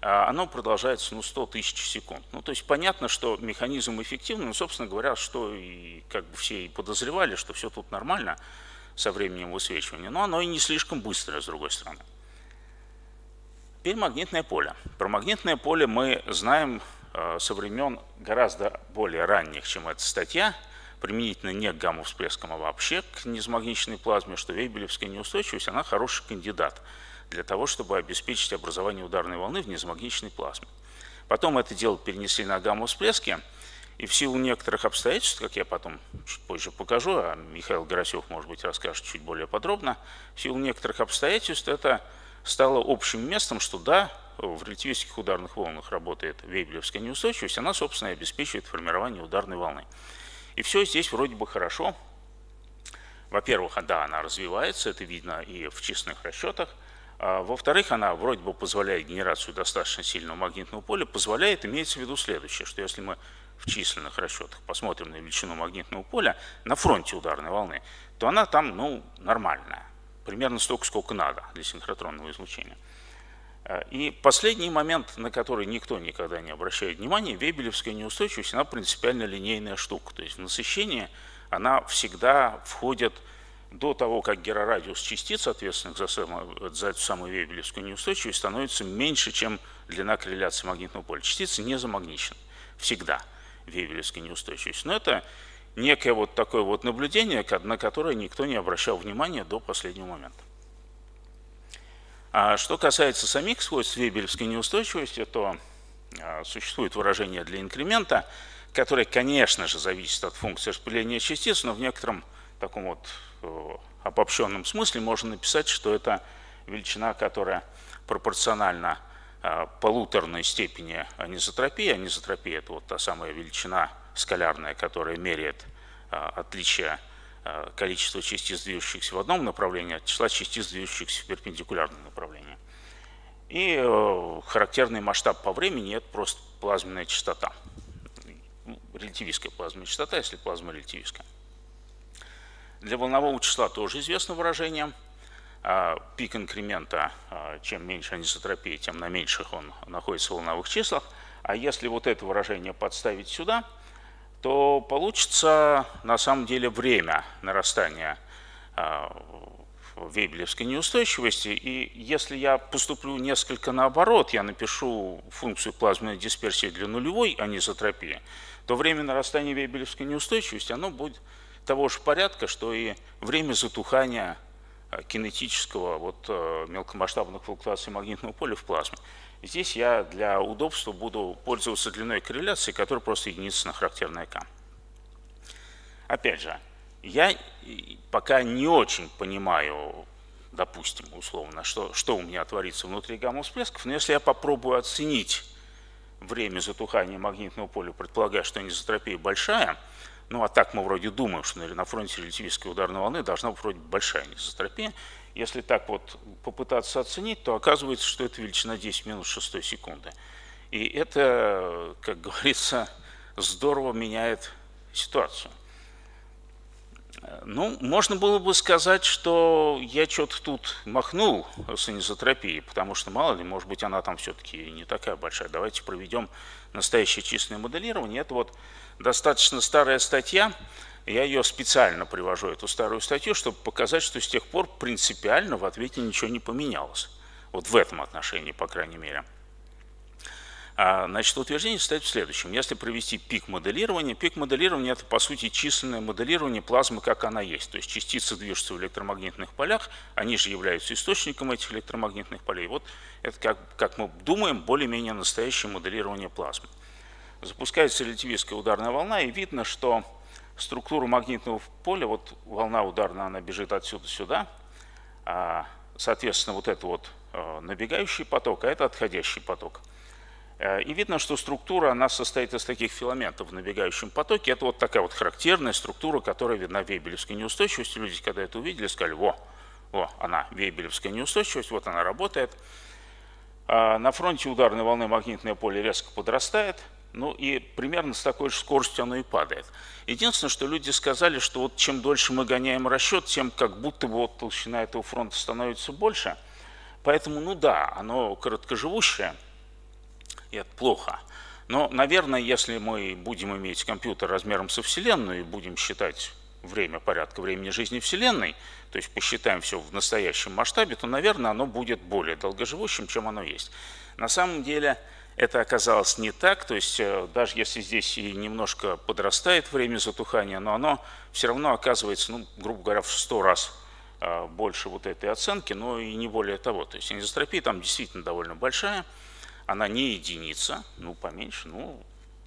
оно продолжается 100 тысяч секунд. Ну, то есть понятно, что механизм эффективный, но, собственно говоря, что и как бы все и подозревали, что все тут нормально со временем высвечивания, но оно и не слишком быстрое, с другой стороны. Теперь магнитное поле. Про магнитное поле мы знаем со времен гораздо более ранних, чем эта статья, применительно не к гамма-всплескам, а вообще к низмагничной плазме, что вейбелевская неустойчивость, она хороший кандидат для того, чтобы обеспечить образование ударной волны в низмагничной плазме. Потом это дело перенесли на гамма-всплески, и в силу некоторых обстоятельств, как я потом чуть позже покажу, а Михаил Горосев, может быть, расскажет чуть более подробно, в силу некоторых обстоятельств это стало общим местом, что да, в релятивистских ударных волнах работает вейбелевская неустойчивость, она, собственно, и обеспечивает формирование ударной волны. И все здесь вроде бы хорошо. Во-первых, да, она развивается, это видно и в численных расчетах. Во-вторых, она вроде бы позволяет генерацию достаточно сильного магнитного поля, позволяет, имеется в виду следующее, что если мы в численных расчетах посмотрим на величину магнитного поля на фронте ударной волны, то она там, ну, нормальная, примерно столько, сколько надо для синхротронного излучения. И последний момент, на который никто никогда не обращает внимания, вейбелевская неустойчивость, она принципиально линейная штука, то есть в насыщение она всегда входит до того, как герорадиус частиц, ответственных за эту самую вейбелевскую неустойчивость, становится меньше, чем длина корреляции магнитного поля. Частицы не замагничены. Всегда. вейбелевской неустойчивости. Но это некое вот такое вот наблюдение, на которое никто не обращал внимания до последнего момента. А что касается самих свойств вейбелевской неустойчивости, то существует выражение для инкремента, которое, конечно же, зависит от функции распределения частиц, но в некотором таком вот обобщенном смысле можно написать, что это величина, которая пропорциональна полуторной степени анизотропии. Анизотропия – это вот та самая величина скалярная, которая меряет отличие количества частиц, движущихся в одном направлении, от числа частиц, движущихся в перпендикулярном направлении. И характерный масштаб по времени – это просто плазменная частота. Релятивистская плазменная частота, если плазма релятивистская. Для волнового числа тоже известно выражение. Пик инкремента, чем меньше анизотропии, тем на меньших он находится в волновых числах. А если вот это выражение подставить сюда, то получится на самом деле время нарастания вейбелевской неустойчивости. И если я поступлю несколько наоборот, я напишу функцию плазменной дисперсии для нулевой анизотропии, то время нарастания вейбелевской неустойчивости оно будет того же порядка, что и время затухания кинетического вот, мелкомасштабных флуктуаций магнитного поля в плазме. Здесь я для удобства буду пользоваться длиной корреляции, которая просто единица на характерное К. Опять же, я пока не очень понимаю, допустим, условно, что у меня творится внутри гамма-всплесков, но если я попробую оценить время затухания магнитного поля, предполагая, что анизотропия большая, ну а так мы вроде думаем, что на фронте релятивистской ударной волны должна быть вроде большая анизотропия. Если так вот попытаться оценить, то оказывается, что это величина 10 минус 6 секунды. И это, как говорится, здорово меняет ситуацию. Ну, можно было бы сказать, что я что-то тут махнул с анизотропией, потому что, мало ли, может быть, она там все-таки не такая большая. Давайте проведем настоящее численное моделирование. Это вот достаточно старая статья. Я ее специально привожу, эту старую статью, чтобы показать, что с тех пор принципиально в ответе ничего не поменялось. Вот в этом отношении, по крайней мере. Значит, утверждение состоит в следующем. Если провести пик моделирования – это, по сути, численное моделирование плазмы, как она есть. То есть частицы движутся в электромагнитных полях, они же являются источником этих электромагнитных полей. Вот это, как мы думаем, более-менее настоящее моделирование плазмы. Запускается релятивистская ударная волна, и видно, что структура магнитного поля, вот волна ударная, она бежит отсюда сюда, соответственно, вот это вот набегающий поток, а это отходящий поток. И видно, что структура, она состоит из таких филаментов в набегающем потоке. Это вот такая вот характерная структура, которая видна в вейбелевской неустойчивости. Люди, когда это увидели, сказали: во, она, вейбелевская неустойчивость, вот она работает. На фронте ударной волны магнитное поле резко подрастает. Ну и примерно с такой же скоростью оно и падает. Единственное, что люди сказали, что вот чем дольше мы гоняем расчет, тем как будто бы вот толщина этого фронта становится больше. Поэтому, ну да, оно короткоживущее, и это плохо. Но, наверное, если мы будем иметь компьютер размером со Вселенную и будем считать время, порядка времени жизни Вселенной, то есть посчитаем все в настоящем масштабе, то, наверное, оно будет более долгоживущим, чем оно есть. На самом деле это оказалось не так, то есть даже если здесь и немножко подрастает время затухания, но оно все равно оказывается, ну, грубо говоря, в 100 раз больше вот этой оценки, но и не более того. То есть анизотропия там действительно довольно большая, она не единица, ну, поменьше, ну,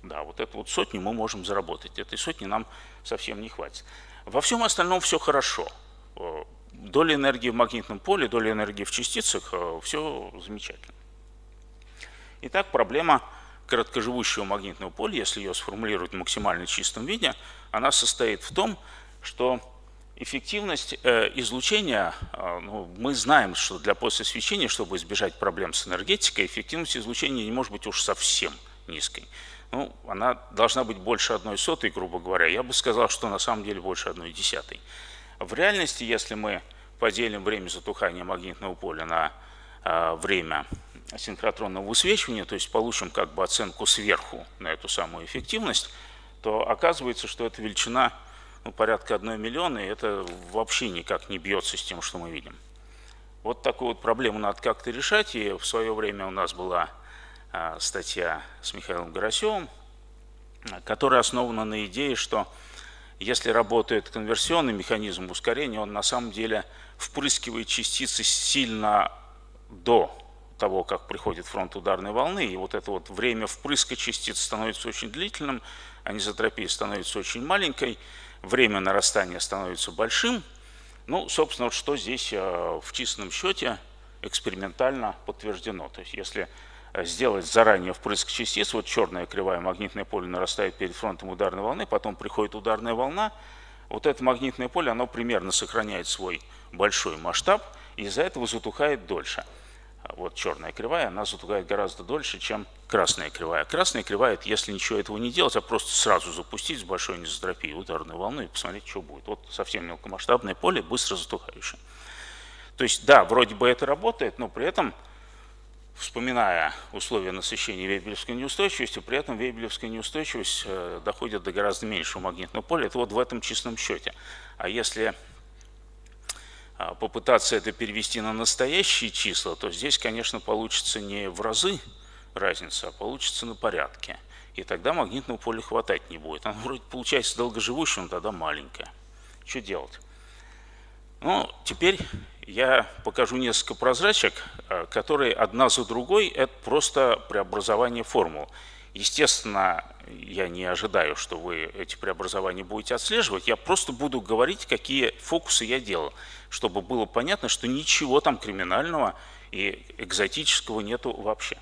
да, вот эту вот сотню мы можем заработать, этой сотни нам совсем не хватит. Во всем остальном все хорошо. Доля энергии в магнитном поле, доля энергии в частицах, все замечательно. Итак, проблема короткоживущего магнитного поля, если ее сформулировать в максимально чистом виде, она состоит в том, что эффективность излучения, ну, мы знаем, что для пососвечения, чтобы избежать проблем с энергетикой, эффективность излучения не может быть уж совсем низкой. Ну, она должна быть больше 1/100, грубо говоря. Я бы сказал, что на самом деле больше 1/10. В реальности, если мы поделим время затухания магнитного поля на время синхротронного высвечивания, то есть получим как бы оценку сверху на эту самую эффективность, то оказывается, что эта величина, ну, порядка 1 миллиона, и это вообще никак не бьется с тем, что мы видим. Вот такую вот проблему надо как-то решать, и в свое время у нас была статья с Михаилом Горосевым, которая основана на идее, что если работает конверсионный механизм ускорения, он на самом деле впрыскивает частицы сильно до того, как приходит фронт ударной волны, и вот это вот время впрыска частиц становится очень длительным, анизотропия становится очень маленькой, время нарастания становится большим. Ну, собственно, вот что здесь в численном счете экспериментально подтверждено. То есть если сделать заранее впрыск частиц, вот черная кривая, магнитное поле нарастает перед фронтом ударной волны, потом приходит ударная волна, вот это магнитное поле, оно примерно сохраняет свой большой масштаб, и из-за этого затухает дольше. Вот черная кривая, она затухает гораздо дольше, чем красная кривая. Красная кривая, это если ничего этого не делать, а просто сразу запустить с большой анизотропией ударную волну и посмотреть, что будет. Вот совсем мелкомасштабное поле, быстро затухающее. То есть, да, вроде бы это работает, но при этом, вспоминая условия насыщения вейбелевской неустойчивости, при этом вейбелевская неустойчивость доходит до гораздо меньшего магнитного поля. Это вот в этом численном счете. А если попытаться это перевести на настоящие числа, то здесь, конечно, получится не в разы разница, а получится на порядке. И тогда магнитного поля хватать не будет. Оно вроде получается долгоживущим, но тогда маленькое. Что делать? Ну, теперь я покажу несколько прозрачек, которые одна за другой, это просто преобразование формул. Естественно, я не ожидаю, что вы эти преобразования будете отслеживать. Я просто буду говорить, какие фокусы я делал, чтобы было понятно, что ничего там криминального и экзотического нету вообще.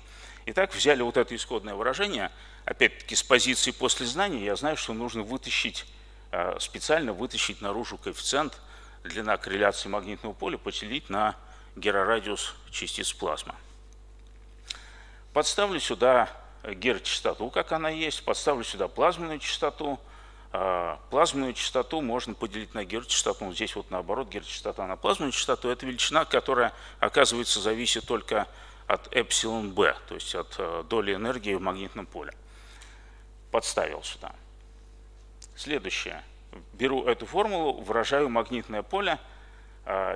Итак, взяли вот это исходное выражение. Опять-таки, с позиции после знания я знаю, что нужно вытащить, специально вытащить наружу коэффициент длина корреляции магнитного поля, поделить на герорадиус частиц плазмы. Подставлю сюда герцчастоту, как она есть, подставлю сюда плазменную частоту. Плазменную частоту можно поделить на герцчастоту. Вот здесь вот наоборот, герцчастота на плазменную частоту. Это величина, которая, оказывается, зависит только от эпсилон b, то есть от доли энергии в магнитном поле. Подставил сюда. Следующее. Беру эту формулу, выражаю магнитное поле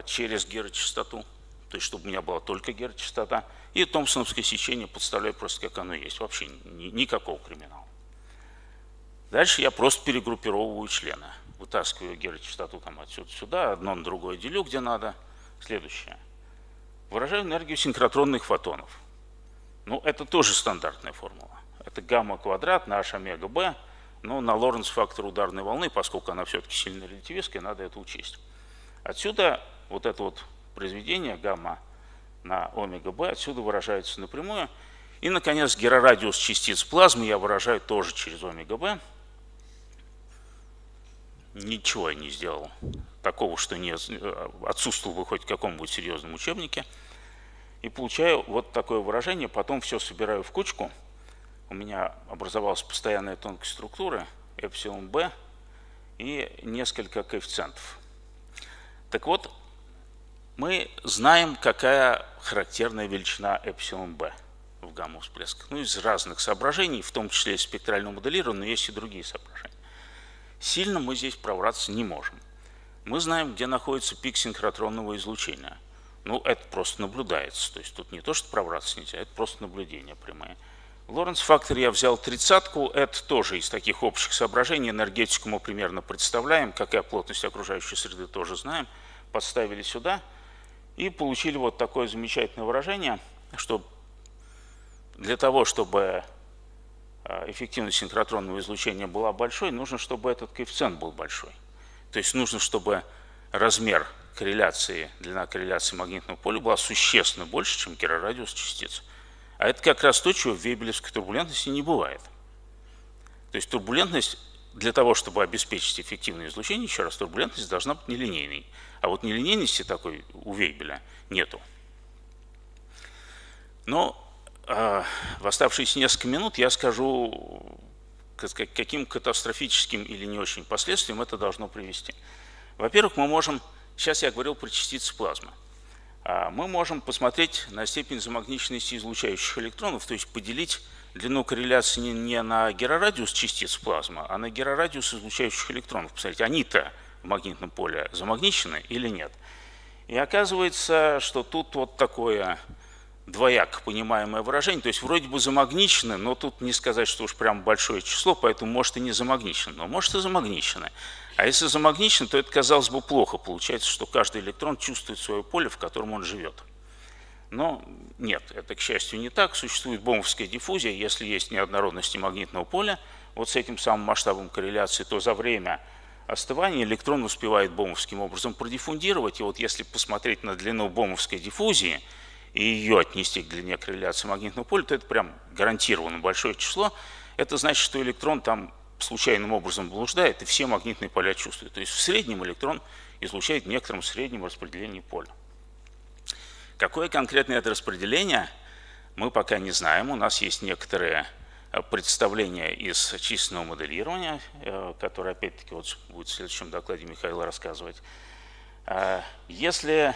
через герцчастоту, то есть чтобы у меня была только герцчастота, и томпсоновское сечение подставляю просто как оно есть, вообще никакого криминала. Дальше я просто перегруппировываю члены, вытаскиваю герцчастоту там отсюда сюда, одно на другое делю, где надо. Следующее. Выражаю энергию синхротронных фотонов. Ну, это тоже стандартная формула. Это гамма квадрат на h омега b. Но на Лоренц фактор ударной волны, поскольку она все-таки сильно релятивистская, надо это учесть. Отсюда вот это вот произведение гамма на омега b отсюда выражается напрямую. И, наконец, герорадиус частиц плазмы я выражаю тоже через омега b. Ничего я не сделал такого, что не отсутствовало бы хоть в каком-нибудь серьезном учебнике. И получаю вот такое выражение, потом все собираю в кучку. У меня образовалась постоянная тонкость структуры, эпсилон b и несколько коэффициентов. Так вот, мы знаем, какая характерная величина эпсилон b в гамма-всплесках. Ну, из разных соображений, в том числе и спектрального моделирования, но есть и другие соображения. Сильно мы здесь пробраться не можем. Мы знаем, где находится пик синхротронного излучения. Ну, это просто наблюдается. То есть тут не то, что пробраться нельзя, это просто наблюдения прямые. Лоренц фактор я взял 30-ку, это тоже из таких общих соображений. Энергетику мы примерно представляем, какая плотность окружающей среды тоже знаем. Подставили сюда и получили вот такое замечательное выражение, что для того, чтобы эффективность синхротронного излучения была большой, нужно, чтобы этот коэффициент был большой. То есть нужно, чтобы размер корреляции, длина корреляции магнитного поля была существенно больше, чем герорадиус частиц. А это как раз то, чего в вейбелевской турбулентности не бывает. То есть турбулентность, для того, чтобы обеспечить эффективное излучение, еще раз, турбулентность должна быть нелинейной. А вот нелинейности такой у Вейбеля нету. Но в оставшиеся несколько минут я скажу, каким катастрофическим или не очень последствиям это должно привести. Во-первых, мы можем, сейчас я говорил про частицы плазмы, мы можем посмотреть на степень замагниченности излучающих электронов, то есть поделить длину корреляции не на герорадиус частиц плазмы, а на герорадиус излучающих электронов. Посмотрите, они-то в магнитном поле замагничены или нет. И оказывается, что тут вот такое двояко понимаемое выражение, то есть вроде бы замагничены, но тут не сказать, что уж прям большое число, поэтому может и не замагничены, но может и замагничены. А если замагничены, то это, казалось бы, плохо. Получается, что каждый электрон чувствует свое поле, в котором он живет. Но нет, это, к счастью, не так. Существует бомовская диффузия. Если есть неоднородности магнитного поля, вот с этим самым масштабом корреляции, то за время остывания электрон успевает бомовским образом продиффундировать. И вот если посмотреть на длину бомовской диффузии и ее отнести к длине корреляции магнитного поля, то это прям гарантированно большое число. Это значит, что электрон там случайным образом блуждает и все магнитные поля чувствует. То есть в среднем электрон излучает в некотором среднем распределении поля. Какое конкретное это распределение, мы пока не знаем. У нас есть некоторые представления из численного моделирования, которое опять-таки вот будет в следующем докладе Михаила рассказывать. Если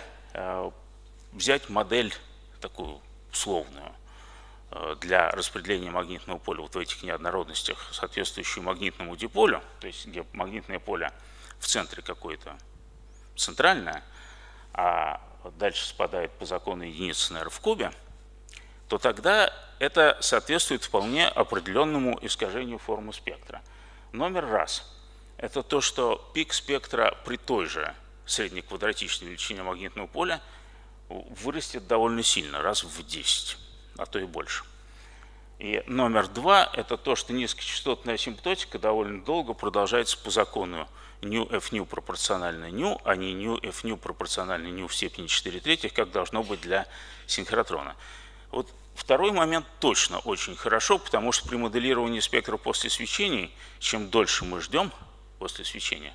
взять модель такую условную для распределения магнитного поля вот в этих неоднородностях, соответствующую магнитному диполю, то есть где магнитное поле в центре какое-то центральное, а дальше спадает по закону единицы на r в кубе, то тогда это соответствует вполне определенному искажению формы спектра. Номер раз – это то, что пик спектра при той же среднеквадратичной величине магнитного поля вырастет довольно сильно, раз в 10, а то и больше. И номер два – это то, что низкочастотная асимптотика довольно долго продолжается по закону νu f νu пропорционально νu, а не νu f νu пропорционально νu в степени 4/3, как должно быть для синхротрона. Вот второй момент точно очень хорошо, потому что при моделировании спектра после свечений, чем дольше мы ждем после свечения,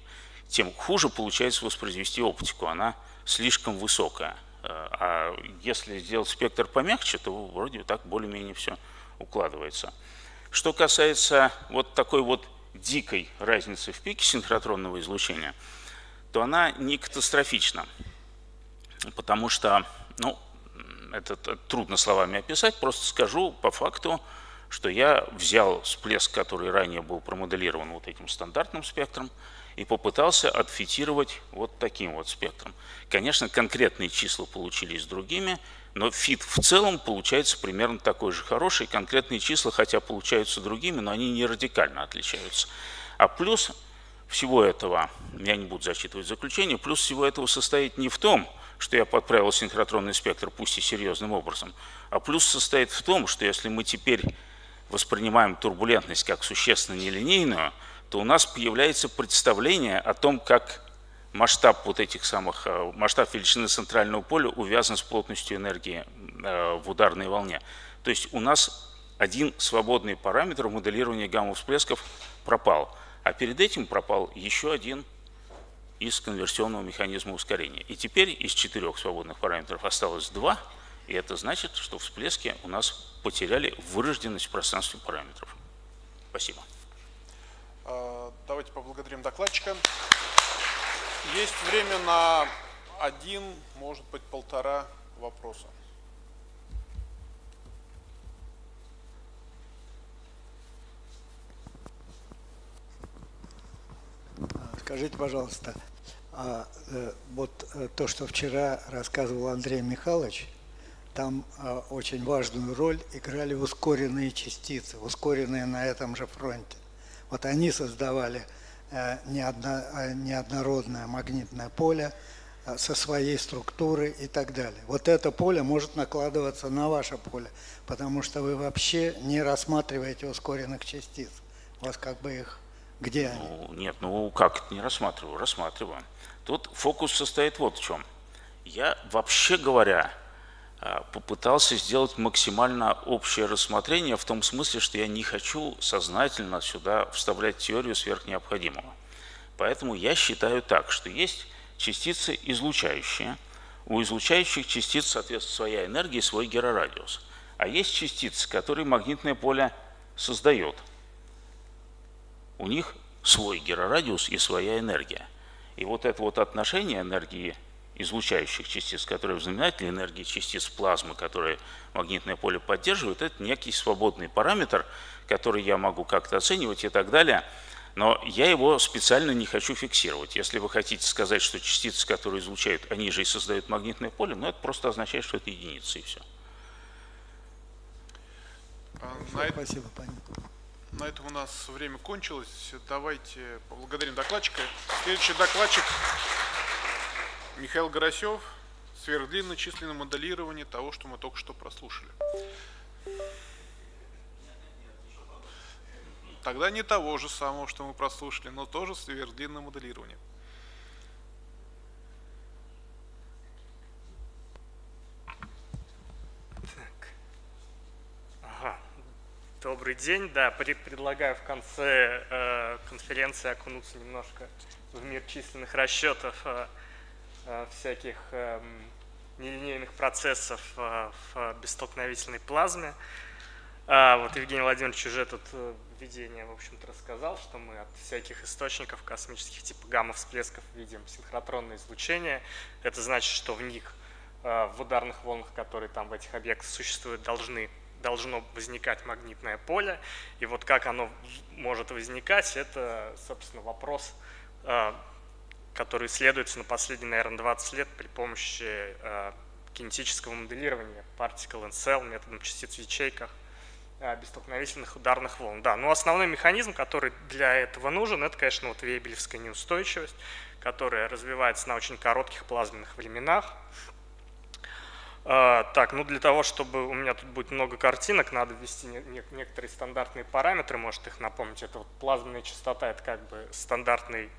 тем хуже получается воспроизвести оптику, она слишком высокая. А если сделать спектр помягче, то вроде так более-менее все укладывается. Что касается вот такой вот дикой разницы в пике синхротронного излучения, то она не катастрофична, потому что, ну, это трудно словами описать, просто скажу по факту, что я взял всплеск, который ранее был промоделирован вот этим стандартным спектром, и попытался отфитировать вот таким вот спектром. Конечно, конкретные числа получились другими, но фит в целом получается примерно такой же хороший. Конкретные числа, хотя получаются другими, но они не радикально отличаются. А плюс всего этого, я не буду зачитывать заключение, плюс всего этого состоит не в том, что я подправил синхротронный спектр, пусть и серьезным образом, а плюс состоит в том, что если мы теперь воспринимаем турбулентность как существенно нелинейную, то у нас появляется представление о том, как масштаб вот этих самых, масштаб величины центрального поля увязан с плотностью энергии в ударной волне. То есть у нас один свободный параметр моделирования гамма-всплесков пропал, а перед этим пропал еще один из конверсионного механизма ускорения. И теперь из 4 свободных параметров осталось 2, и это значит, что всплески у нас потеряли вырожденность в пространстве параметров. Спасибо. Давайте поблагодарим докладчика. Есть время на 1, может быть, 1,5 вопроса. Скажите, пожалуйста, вот то, что вчера рассказывал Андрей Михайлович, там очень важную роль играли ускоренные частицы, ускоренные на этом же фронте. Вот они создавали неоднородное магнитное поле со своей структурой и так далее. Вот это поле может накладываться на ваше поле, потому что вы вообще не рассматриваете ускоренных частиц. У вас как бы их... Где они? Ну, нет, ну как не рассматриваю? Рассматриваю. Тут фокус состоит вот в чем. Я, вообще говоря, попытался сделать максимально общее рассмотрение в том смысле, что я не хочу сознательно сюда вставлять теорию сверх необходимого. Поэтому я считаю так, что есть частицы излучающие. У излучающих частиц, соответственно, своя энергия, свой герорадиус. А есть частицы, которые магнитное поле создает. У них свой герорадиус и своя энергия. И вот это вот отношение энергии излучающих частиц, которые в знаменателе энергии частиц плазмы, которые магнитное поле поддерживает, это некий свободный параметр, который я могу как-то оценивать и так далее. Но я его специально не хочу фиксировать. Если вы хотите сказать, что частицы, которые излучают, они же и создают магнитное поле, но это просто означает, что это единицы и все. Спасибо, понятно. На этом у нас время кончилось. Давайте поблагодарим докладчика. Следующий докладчик Михаил Горосев. Сверхдлинное численное моделирование того, что мы только что прослушали. Тогда не того же самого, что мы прослушали, но тоже сверхдлинное моделирование. Добрый день. Да, предлагаю в конце конференции окунуться немножко в мир численных расчетов всяких нелинейных процессов в бесстолкновительной плазме. Вот Евгений Владимирович уже тут введение, в общем-то, рассказал, что мы от всяких источников космических типа гамма-всплесков видим синхротронное излучение. Это значит, что в них, в ударных волнах, которые там в этих объектах существуют, должно возникать магнитное поле. И вот как оно может возникать, это, собственно, вопрос, который исследуется на последние, наверное, 20 лет при помощи кинетического моделирования particle and cell методом частиц в ячейках бесстолкновительных ударных волн. Да, но основной механизм, который для этого нужен, это, конечно, вот вейбелевская неустойчивость, которая развивается на очень коротких плазменных временах. Так, ну для того, чтобы у меня тут будет много картинок, надо ввести некоторые стандартные параметры, может их напомнить. Это вот плазменная частота, это как бы стандартный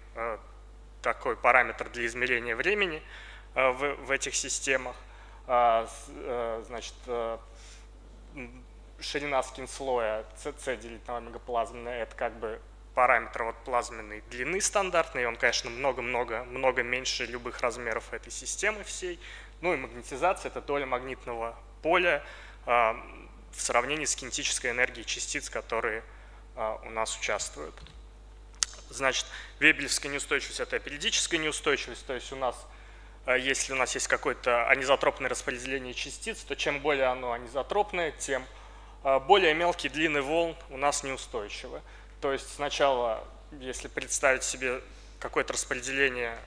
такой параметр для измерения времени в этих системах. Значит, ширина скин-слоя c делить на омега плазменная, это как бы параметр вот плазменной длины стандартный, он, конечно, много меньше любых размеров этой системы всей. Ну и магнетизация – это доля магнитного поля в сравнении с кинетической энергией частиц, которые у нас участвуют. Значит, вейбелевская неустойчивость – это периодическая неустойчивость, то есть у нас, если у нас есть какое-то анизотропное распределение частиц, то чем более оно анизотропное, тем более мелкие длины волн у нас неустойчивы. То есть сначала, если представить себе какое-то распределение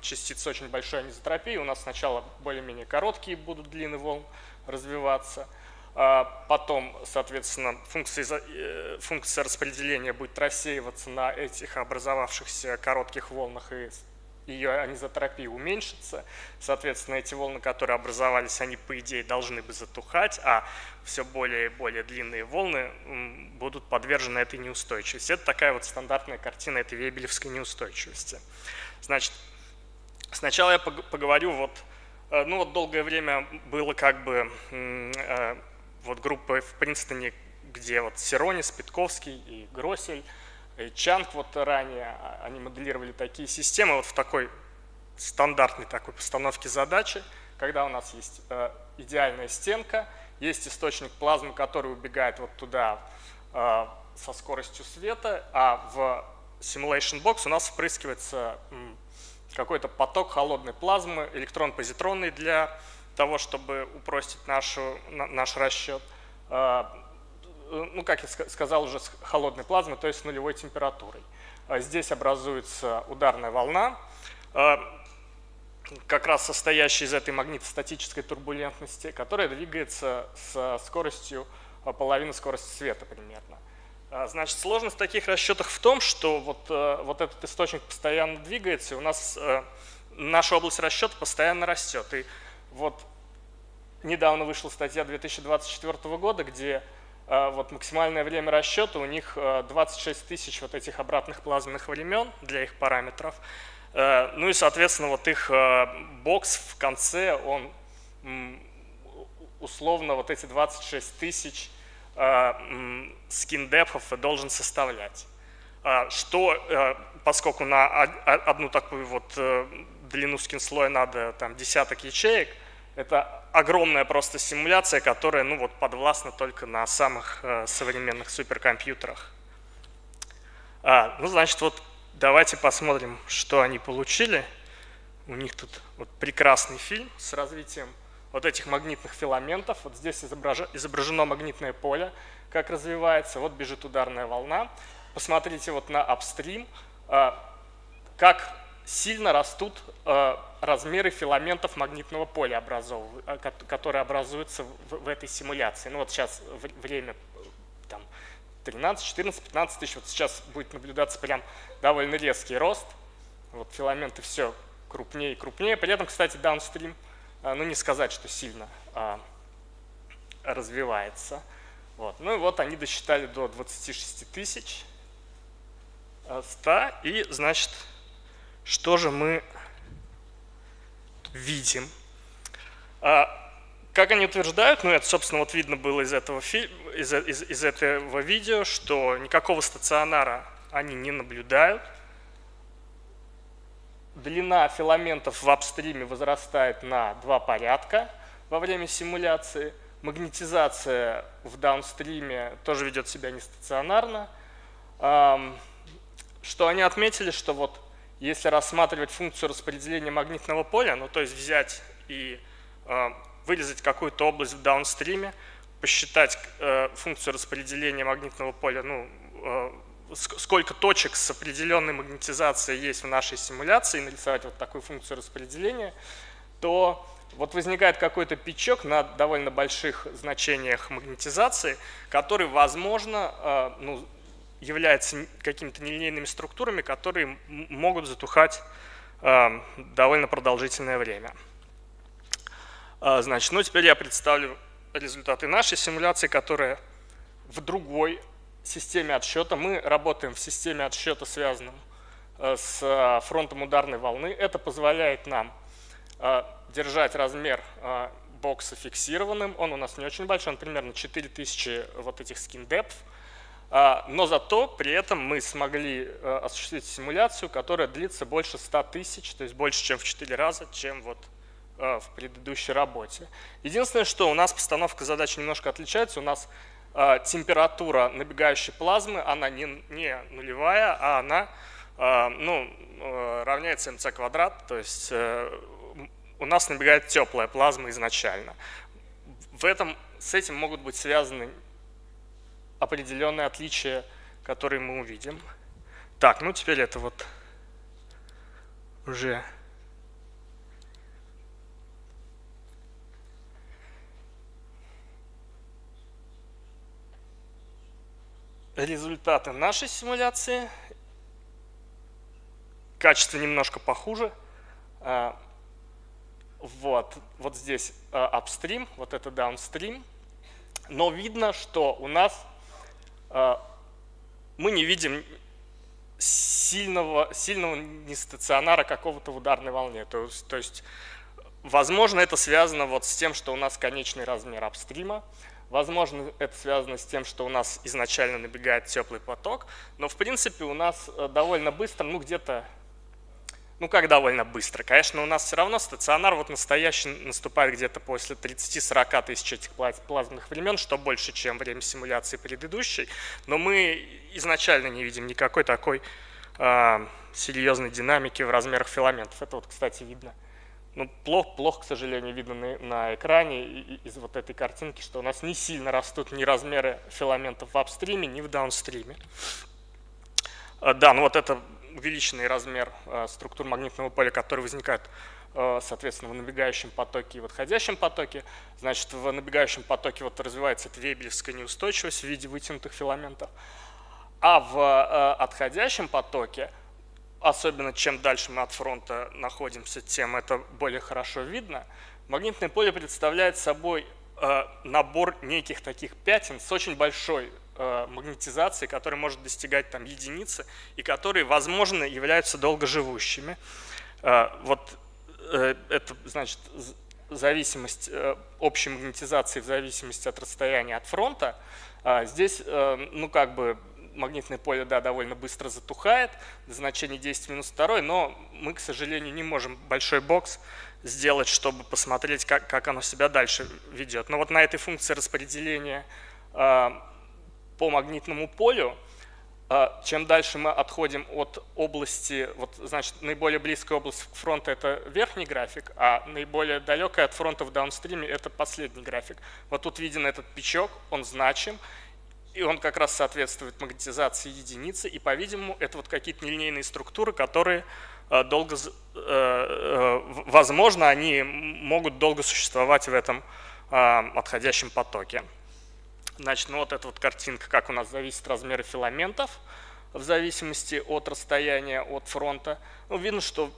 частиц с очень большой анизотропией, у нас сначала более-менее короткие будут длины волн развиваться, потом, соответственно, функция распределения будет рассеиваться на этих образовавшихся коротких волнах, и ее анизотропия уменьшится. Соответственно, эти волны, которые образовались, они, по идее, должны бы затухать, а все более и более длинные волны будут подвержены этой неустойчивости. Это такая вот стандартная картина этой вейбелевской неустойчивости. Значит, сначала я поговорю, ну вот долгое время было как бы вот группа в Принстоне, где вот Сиронис, Питковский и Гроссель, и Чанг вот ранее, они моделировали такие системы вот в такой стандартной такой постановке задачи, когда у нас есть идеальная стенка, есть источник плазмы, который убегает вот туда со скоростью света, а в simulation box у нас впрыскивается какой-то поток холодной плазмы, электрон-позитронный, для того, чтобы упростить наш расчет. Ну, как я сказал, уже с холодной плазмой, то есть с нулевой температурой. Здесь образуется ударная волна, как раз состоящая из этой магнитостатической турбулентности, которая двигается со скоростью половины скорости света примерно. Значит, сложность таких расчетов в том, что вот этот источник постоянно двигается, и у нас наша область расчета постоянно растет. И вот недавно вышла статья 2024 года, где вот максимальное время расчета у них 26 тысяч вот этих обратных плазменных времен для их параметров. Ну и, соответственно, вот их бокс в конце, он условно вот эти 26 тысяч скин-депхов должен составлять. Что, поскольку на одну такую вот длину скин-слоя надо там десяток ячеек, это огромная просто симуляция, которая ну, вот, подвластна только на самых современных суперкомпьютерах. Ну, значит, вот давайте посмотрим, что они получили. У них тут вот прекрасный фильм с развитием вот этих магнитных филаментов. Вот здесь изображено магнитное поле, как развивается. Вот бежит ударная волна. Посмотрите вот на апстрим, как сильно растут размеры филаментов магнитного поля, которые образуются в этой симуляции. Ну вот сейчас время 13, 14, 15 тысяч. Вот сейчас будет наблюдаться прям довольно резкий рост. Вот филаменты все крупнее и крупнее. При этом, кстати, даунстрим, ну не сказать, что сильно развивается. Вот. Ну и вот они досчитали до 26 тысяч 100. И, значит, что же мы видим? Как они утверждают, ну это, собственно, вот видно было из этого видео, что никакого стационара они не наблюдают. Длина филаментов в апстриме возрастает на 2 порядка во время симуляции. Магнетизация в даунстриме тоже ведет себя нестационарно. Что они отметили, что вот если рассматривать функцию распределения магнитного поля, ну то есть взять и вырезать какую-то область в даунстриме, посчитать функцию распределения магнитного поля, ну, сколько точек с определенной магнетизацией есть в нашей симуляции, и нарисовать вот такую функцию распределения, то вот возникает какой-то пятачок на довольно больших значениях магнетизации, который, возможно, ну, является какими-то нелинейными структурами, которые могут затухать довольно продолжительное время. Значит, ну теперь я представлю результаты нашей симуляции, которая в другой системе отсчета. Мы работаем в системе отсчета, связанном с фронтом ударной волны. Это позволяет нам держать размер бокса фиксированным. Он у нас не очень большой, он примерно 4000 вот этих skin depth. Но зато при этом мы смогли осуществить симуляцию, которая длится больше 100 тысяч, то есть больше, чем в 4 раза, чем вот в предыдущей работе. Единственное, что у нас постановка задач немножко отличается. У нас температура набегающей плазмы, она не нулевая, а она равняется mc квадрат, то есть у нас набегает теплая плазма изначально. С этим могут быть связаны определенные отличия, которые мы увидим. Так, ну теперь это вот уже результаты нашей симуляции. Качество немножко похуже. Вот здесь upstream, вот это downstream. Но видно, что у нас мы не видим сильного нестационара какого-то в ударной волне. То есть, возможно, это связано вот с тем, что у нас конечный размер апстрима. Возможно, это связано с тем, что у нас изначально набегает теплый поток. Но, в принципе, у нас довольно быстро, ну где-то, ну как довольно быстро. Конечно, у нас все равно стационар вот настоящий наступает где-то после 30-40 тысяч этих плазменных времен, что больше, чем время симуляции предыдущей. Но мы изначально не видим никакой такой серьезной динамики в размерах филаментов. Это вот, кстати, видно. Ну, плохо, к сожалению, видно на экране из вот этой картинки, что у нас не сильно растут ни размеры филаментов в апстриме, ни в даунстриме. Да, ну вот это увеличенный размер структур магнитного поля, которые возникают, соответственно, в набегающем потоке и в отходящем потоке. Значит, в набегающем потоке вот развивается эта вейбелевская неустойчивость в виде вытянутых филаментов. А в отходящем потоке, особенно чем дальше мы от фронта находимся, тем это более хорошо видно. Магнитное поле представляет собой набор неких таких пятен с очень большой магнетизацией, которая может достигать там единицы и которые, возможно, являются долгоживущими. Вот это значит зависимость общей магнетизации в зависимости от расстояния от фронта. Здесь, ну как бы, магнитное поле, да, довольно быстро затухает до значения 10-2, но мы, к сожалению, не можем большой бокс сделать, чтобы посмотреть, как оно себя дальше ведет. Но вот на этой функции распределения по магнитному полю, чем дальше мы отходим от области, вот, значит, наиболее близкая область к фронту – это верхний график, а наиболее далекая от фронта в даунстриме – это последний график. Вот тут виден этот пятачок, он значим. И он как раз соответствует магнетизации единицы, и, по-видимому, это вот какие-то нелинейные структуры, которые возможно, они могут долго существовать в этом отходящем потоке. Значит, ну вот эта вот картинка, как у нас зависит размеры филаментов в зависимости от расстояния от фронта. Ну, видно, что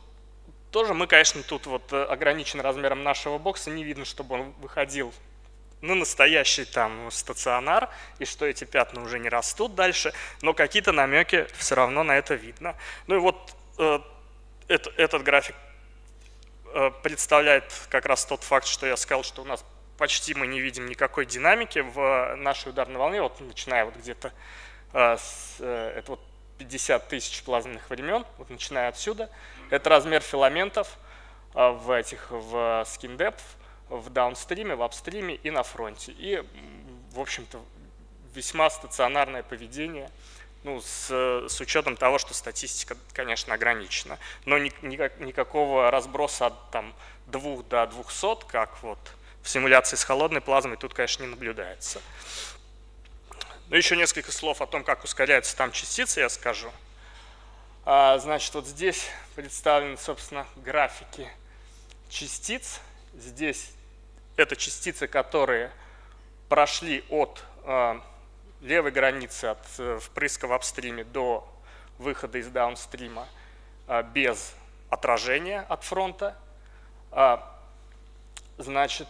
тоже мы, конечно, тут вот ограничены размером нашего бокса, не видно, чтобы он выходил на настоящий там стационар, и что эти пятна уже не растут дальше, но какие-то намеки все равно на это видно. Ну и вот этот график представляет как раз тот факт, что я сказал, что у нас почти мы не видим никакой динамики в нашей ударной волне, вот начиная вот где-то это вот 50 тысяч плазменных времен, вот начиная отсюда. Это размер филаментов в skin depth, в даунстриме, в апстриме и на фронте. И, в общем-то, весьма стационарное поведение, ну, с учетом того, что статистика, конечно, ограничена. Но никакого разброса от там, 2 до 200, как вот в симуляции с холодной плазмой, тут, конечно, не наблюдается. Ну, еще несколько слов о том, как ускоряются там частицы, я скажу. Значит, вот здесь представлены, собственно, графики частиц. Здесь это частицы, которые прошли от левой границы, от впрыска в апстриме до выхода из даунстрима без отражения от фронта. Значит,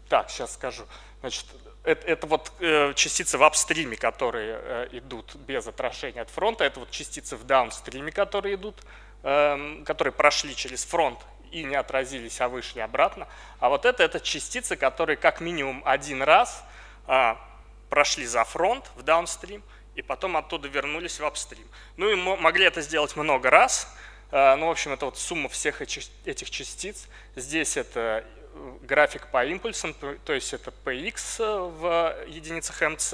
так, сейчас скажу. Значит, это вот частицы в апстриме, которые идут без отражения от фронта. Это вот частицы в даунстриме, которые идут, которые прошли через фронт и не отразились, а вышли обратно. А вот это частицы, которые как минимум один раз прошли за фронт в даунстрим и потом оттуда вернулись в апстрим. Ну и могли это сделать много раз. Ну, в общем, это вот сумма всех этих частиц. Здесь это график по импульсам, то есть это px в единицах МЦ,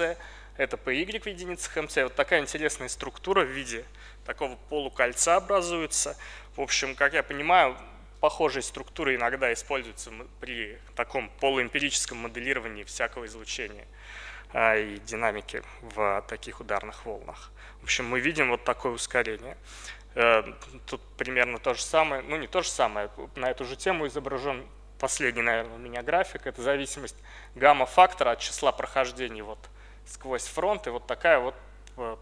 это py в единицах МЦ. Вот такая интересная структура в виде такого полукольца образуется. В общем, как я понимаю, похожие структуры иногда используются при таком полуэмпирическом моделировании всякого излучения и динамики в таких ударных волнах. В общем, мы видим вот такое ускорение. Тут примерно то же самое, ну не то же самое, на эту же тему изображен последний, наверное, у меня график. Это зависимость гамма-фактора от числа прохождений вот сквозь фронт, и вот такая вот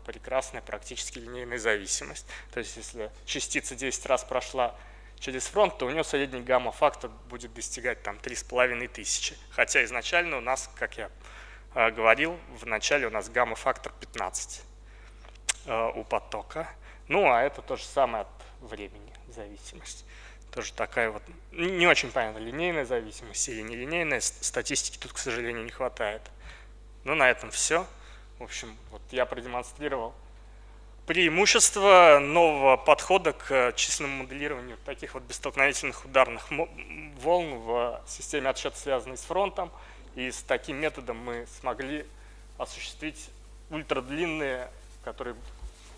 прекрасная практически линейная зависимость. То есть если частица 10 раз прошла через фронт, то у нее средний гамма-фактор будет достигать там 3500. Хотя изначально у нас, как я говорил, в начале у нас гамма-фактор 15 у потока. Ну, а это то же самое от времени зависимость. Тоже такая вот не очень понятно, линейная зависимость или нелинейная. Статистики тут, к сожалению, не хватает. Ну, на этом все. В общем, вот я продемонстрировал преимущество нового подхода к численному моделированию таких вот бесстолкновительных ударных волн в системе отсчета, связанной с фронтом. И с таким методом мы смогли осуществить ультрадлинные, которые,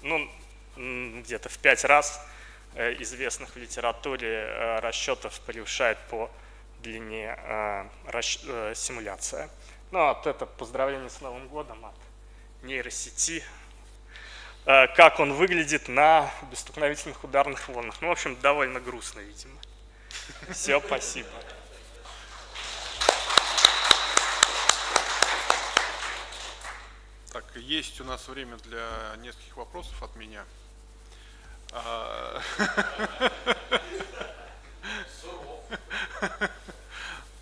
ну, где-то в 5 раз известных в литературе расчетов превышает по длине симуляция. Ну, вот это поздравление с Новым годом от нейросети. Как он выглядит на бесстолкновительных ударных волнах. Ну, в общем, довольно грустно, видимо. Все, спасибо. Так, есть у нас время для нескольких вопросов от меня.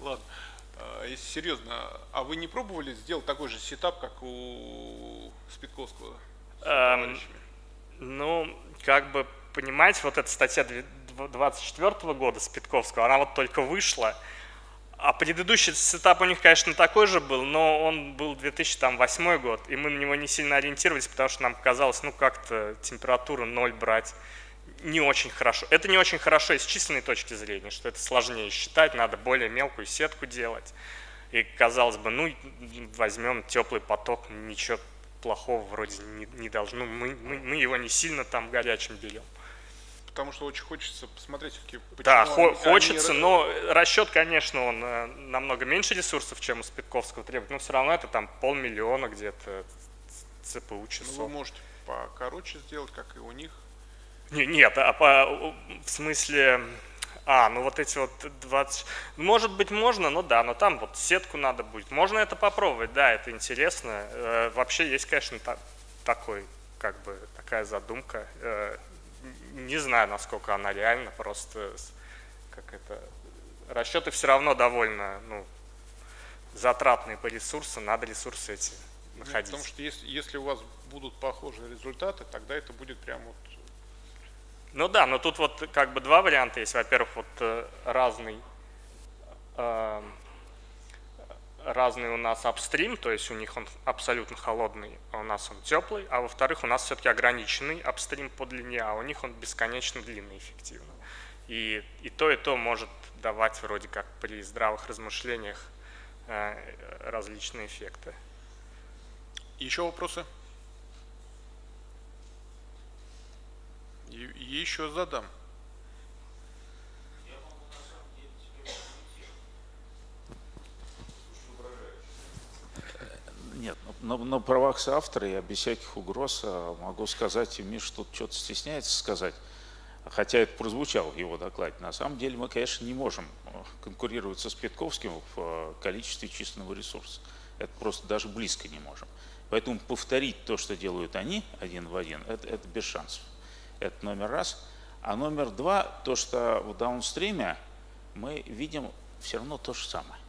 Ладно, если серьезно, а вы не пробовали сделать такой же сетап, как у Спитковского? Ну, как бы, понимаете, вот эта статья 24 года Спитковского, она вот только вышла. А предыдущий сетап у них, конечно, такой же был, но он был 2008 год, и мы на него не сильно ориентировались, потому что нам казалось, ну как-то температуру 0 брать не очень хорошо. Это не очень хорошо и с численной точки зрения, что это сложнее считать, надо более мелкую сетку делать. И казалось бы, ну возьмем теплый поток, ничего плохого вроде не должно, мы его не сильно там горячим берем. Потому что очень хочется посмотреть все-таки, почему. Да, хочется, но расчет, конечно, он намного меньше ресурсов, чем у Спитковского требует, но все равно это там 500 000 где-то ЦПУ часов. Ну, вы можете покороче сделать, как и у них? Нет, в смысле Ну вот эти вот 20... Может быть, можно, но да, но там вот сетку надо будет. Можно это попробовать, да, это интересно. Вообще есть, конечно, такая задумка. Не знаю, насколько она реальна, просто расчеты все равно довольно затратные по ресурсам, надо ресурсы эти находить. Потому что если у вас будут похожие результаты, тогда это будет прям вот... Ну да, но тут вот как бы два варианта есть. Во-первых, вот разный у нас апстрим, то есть у них он абсолютно холодный, а у нас он теплый. А во-вторых, у нас все-таки ограниченный апстрим по длине, а у них он бесконечно длинный эффективно. И то может давать вроде как при здравых размышлениях различные эффекты. Еще вопросы? Еще задам. Нет, на правах соавтора я без всяких угроз могу сказать, и Миш тут что-то стесняется сказать, хотя это прозвучало в его докладе. На самом деле мы, конечно, не можем конкурировать со Спитковским в количестве численного ресурса. Это просто даже близко не можем. Поэтому повторить то, что делают они один в один, это без шансов. Это номер раз. А номер два, то, что в даунстриме мы видим все равно то же самое.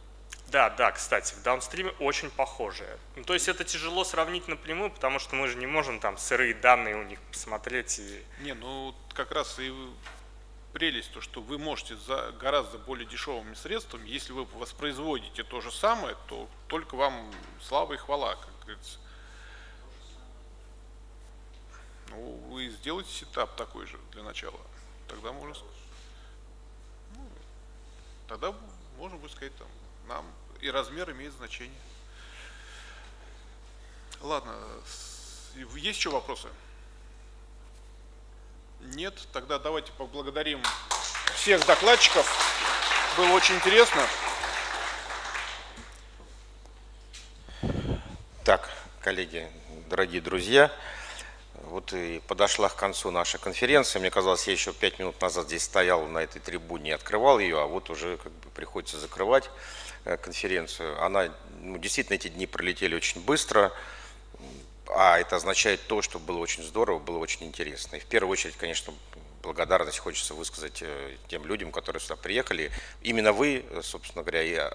Да, кстати, в даунстриме очень похожие. То есть это тяжело сравнить напрямую, потому что мы же не можем там сырые данные у них посмотреть. Как раз и прелесть, то, что вы можете за гораздо более дешевыми средствами, если вы воспроизводите то же самое, то только вам слава и хвала, как говорится. Вы сделаете сетап такой же для начала, тогда можно будет сказать, нам и размер имеет значение. Ладно, есть еще вопросы? Нет, тогда давайте поблагодарим всех докладчиков. Было очень интересно. Так, коллеги, дорогие друзья, вот и подошла к концу наша конференция. Мне казалось, я еще 5 минут назад здесь стоял на этой трибуне и открывал ее, а вот уже приходится закрывать конференцию. Действительно, эти дни пролетели очень быстро, а это означает то, что было очень здорово, было очень интересно. И в первую очередь, конечно, благодарность хочется высказать тем людям, которые сюда приехали. Именно вы, собственно говоря,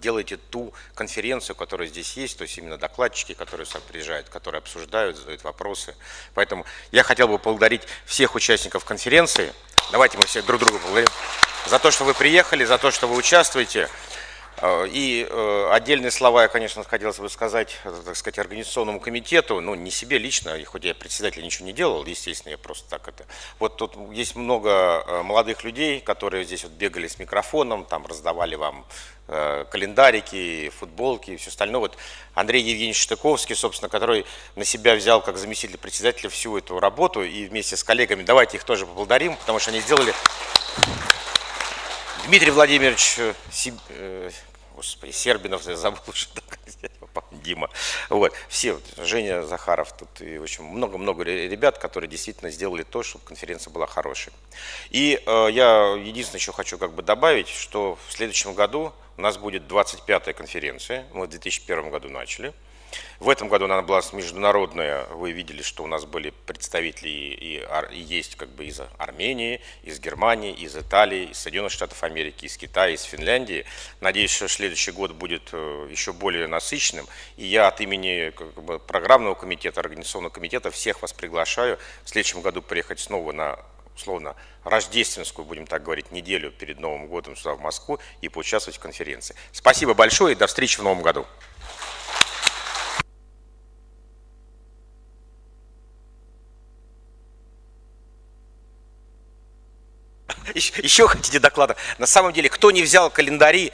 делаете ту конференцию, которая здесь есть, то есть именно докладчики, которые сюда приезжают, которые обсуждают, задают вопросы. Поэтому я хотел бы поблагодарить всех участников конференции. Давайте мы все друг друга поблагодарим за то, что вы приехали, за то, что вы участвуете. И отдельные слова я, конечно, хотелось бы сказать, так сказать, организационному комитету, не себе лично, хоть я председатель ничего не делал, естественно, я просто так это. Вот тут есть много молодых людей, которые здесь вот бегали с микрофоном, там раздавали вам календарики, футболки и все остальное. Вот Андрей Евгеньевич Штыковский, собственно, который на себя взял как заместитель председателя всю эту работу, и вместе с коллегами, давайте их тоже поблагодарим, потому что они сделали. Дмитрий Владимирович Сербинов, я забыл уже, Дима, вот, все, Женя Захаров, тут и очень много-много ребят, которые действительно сделали то, чтобы конференция была хорошей. И я единственное, что хочу добавить, что в следующем году у нас будет 25-я конференция, мы в 2001 году начали. В этом году она была международная, вы видели, что у нас были представители и есть из Армении, из Германии, из Италии, из Соединенных Штатов Америки, из Китая, из Финляндии. Надеюсь, что следующий год будет еще более насыщенным. И я от имени программного комитета, организационного комитета всех вас приглашаю в следующем году приехать снова на условно рождественскую, будем так говорить, неделю перед Новым годом сюда в Москву и поучаствовать в конференции. Спасибо большое и до встречи в Новом году. Еще хотите доклада? На самом деле, кто не взял календари,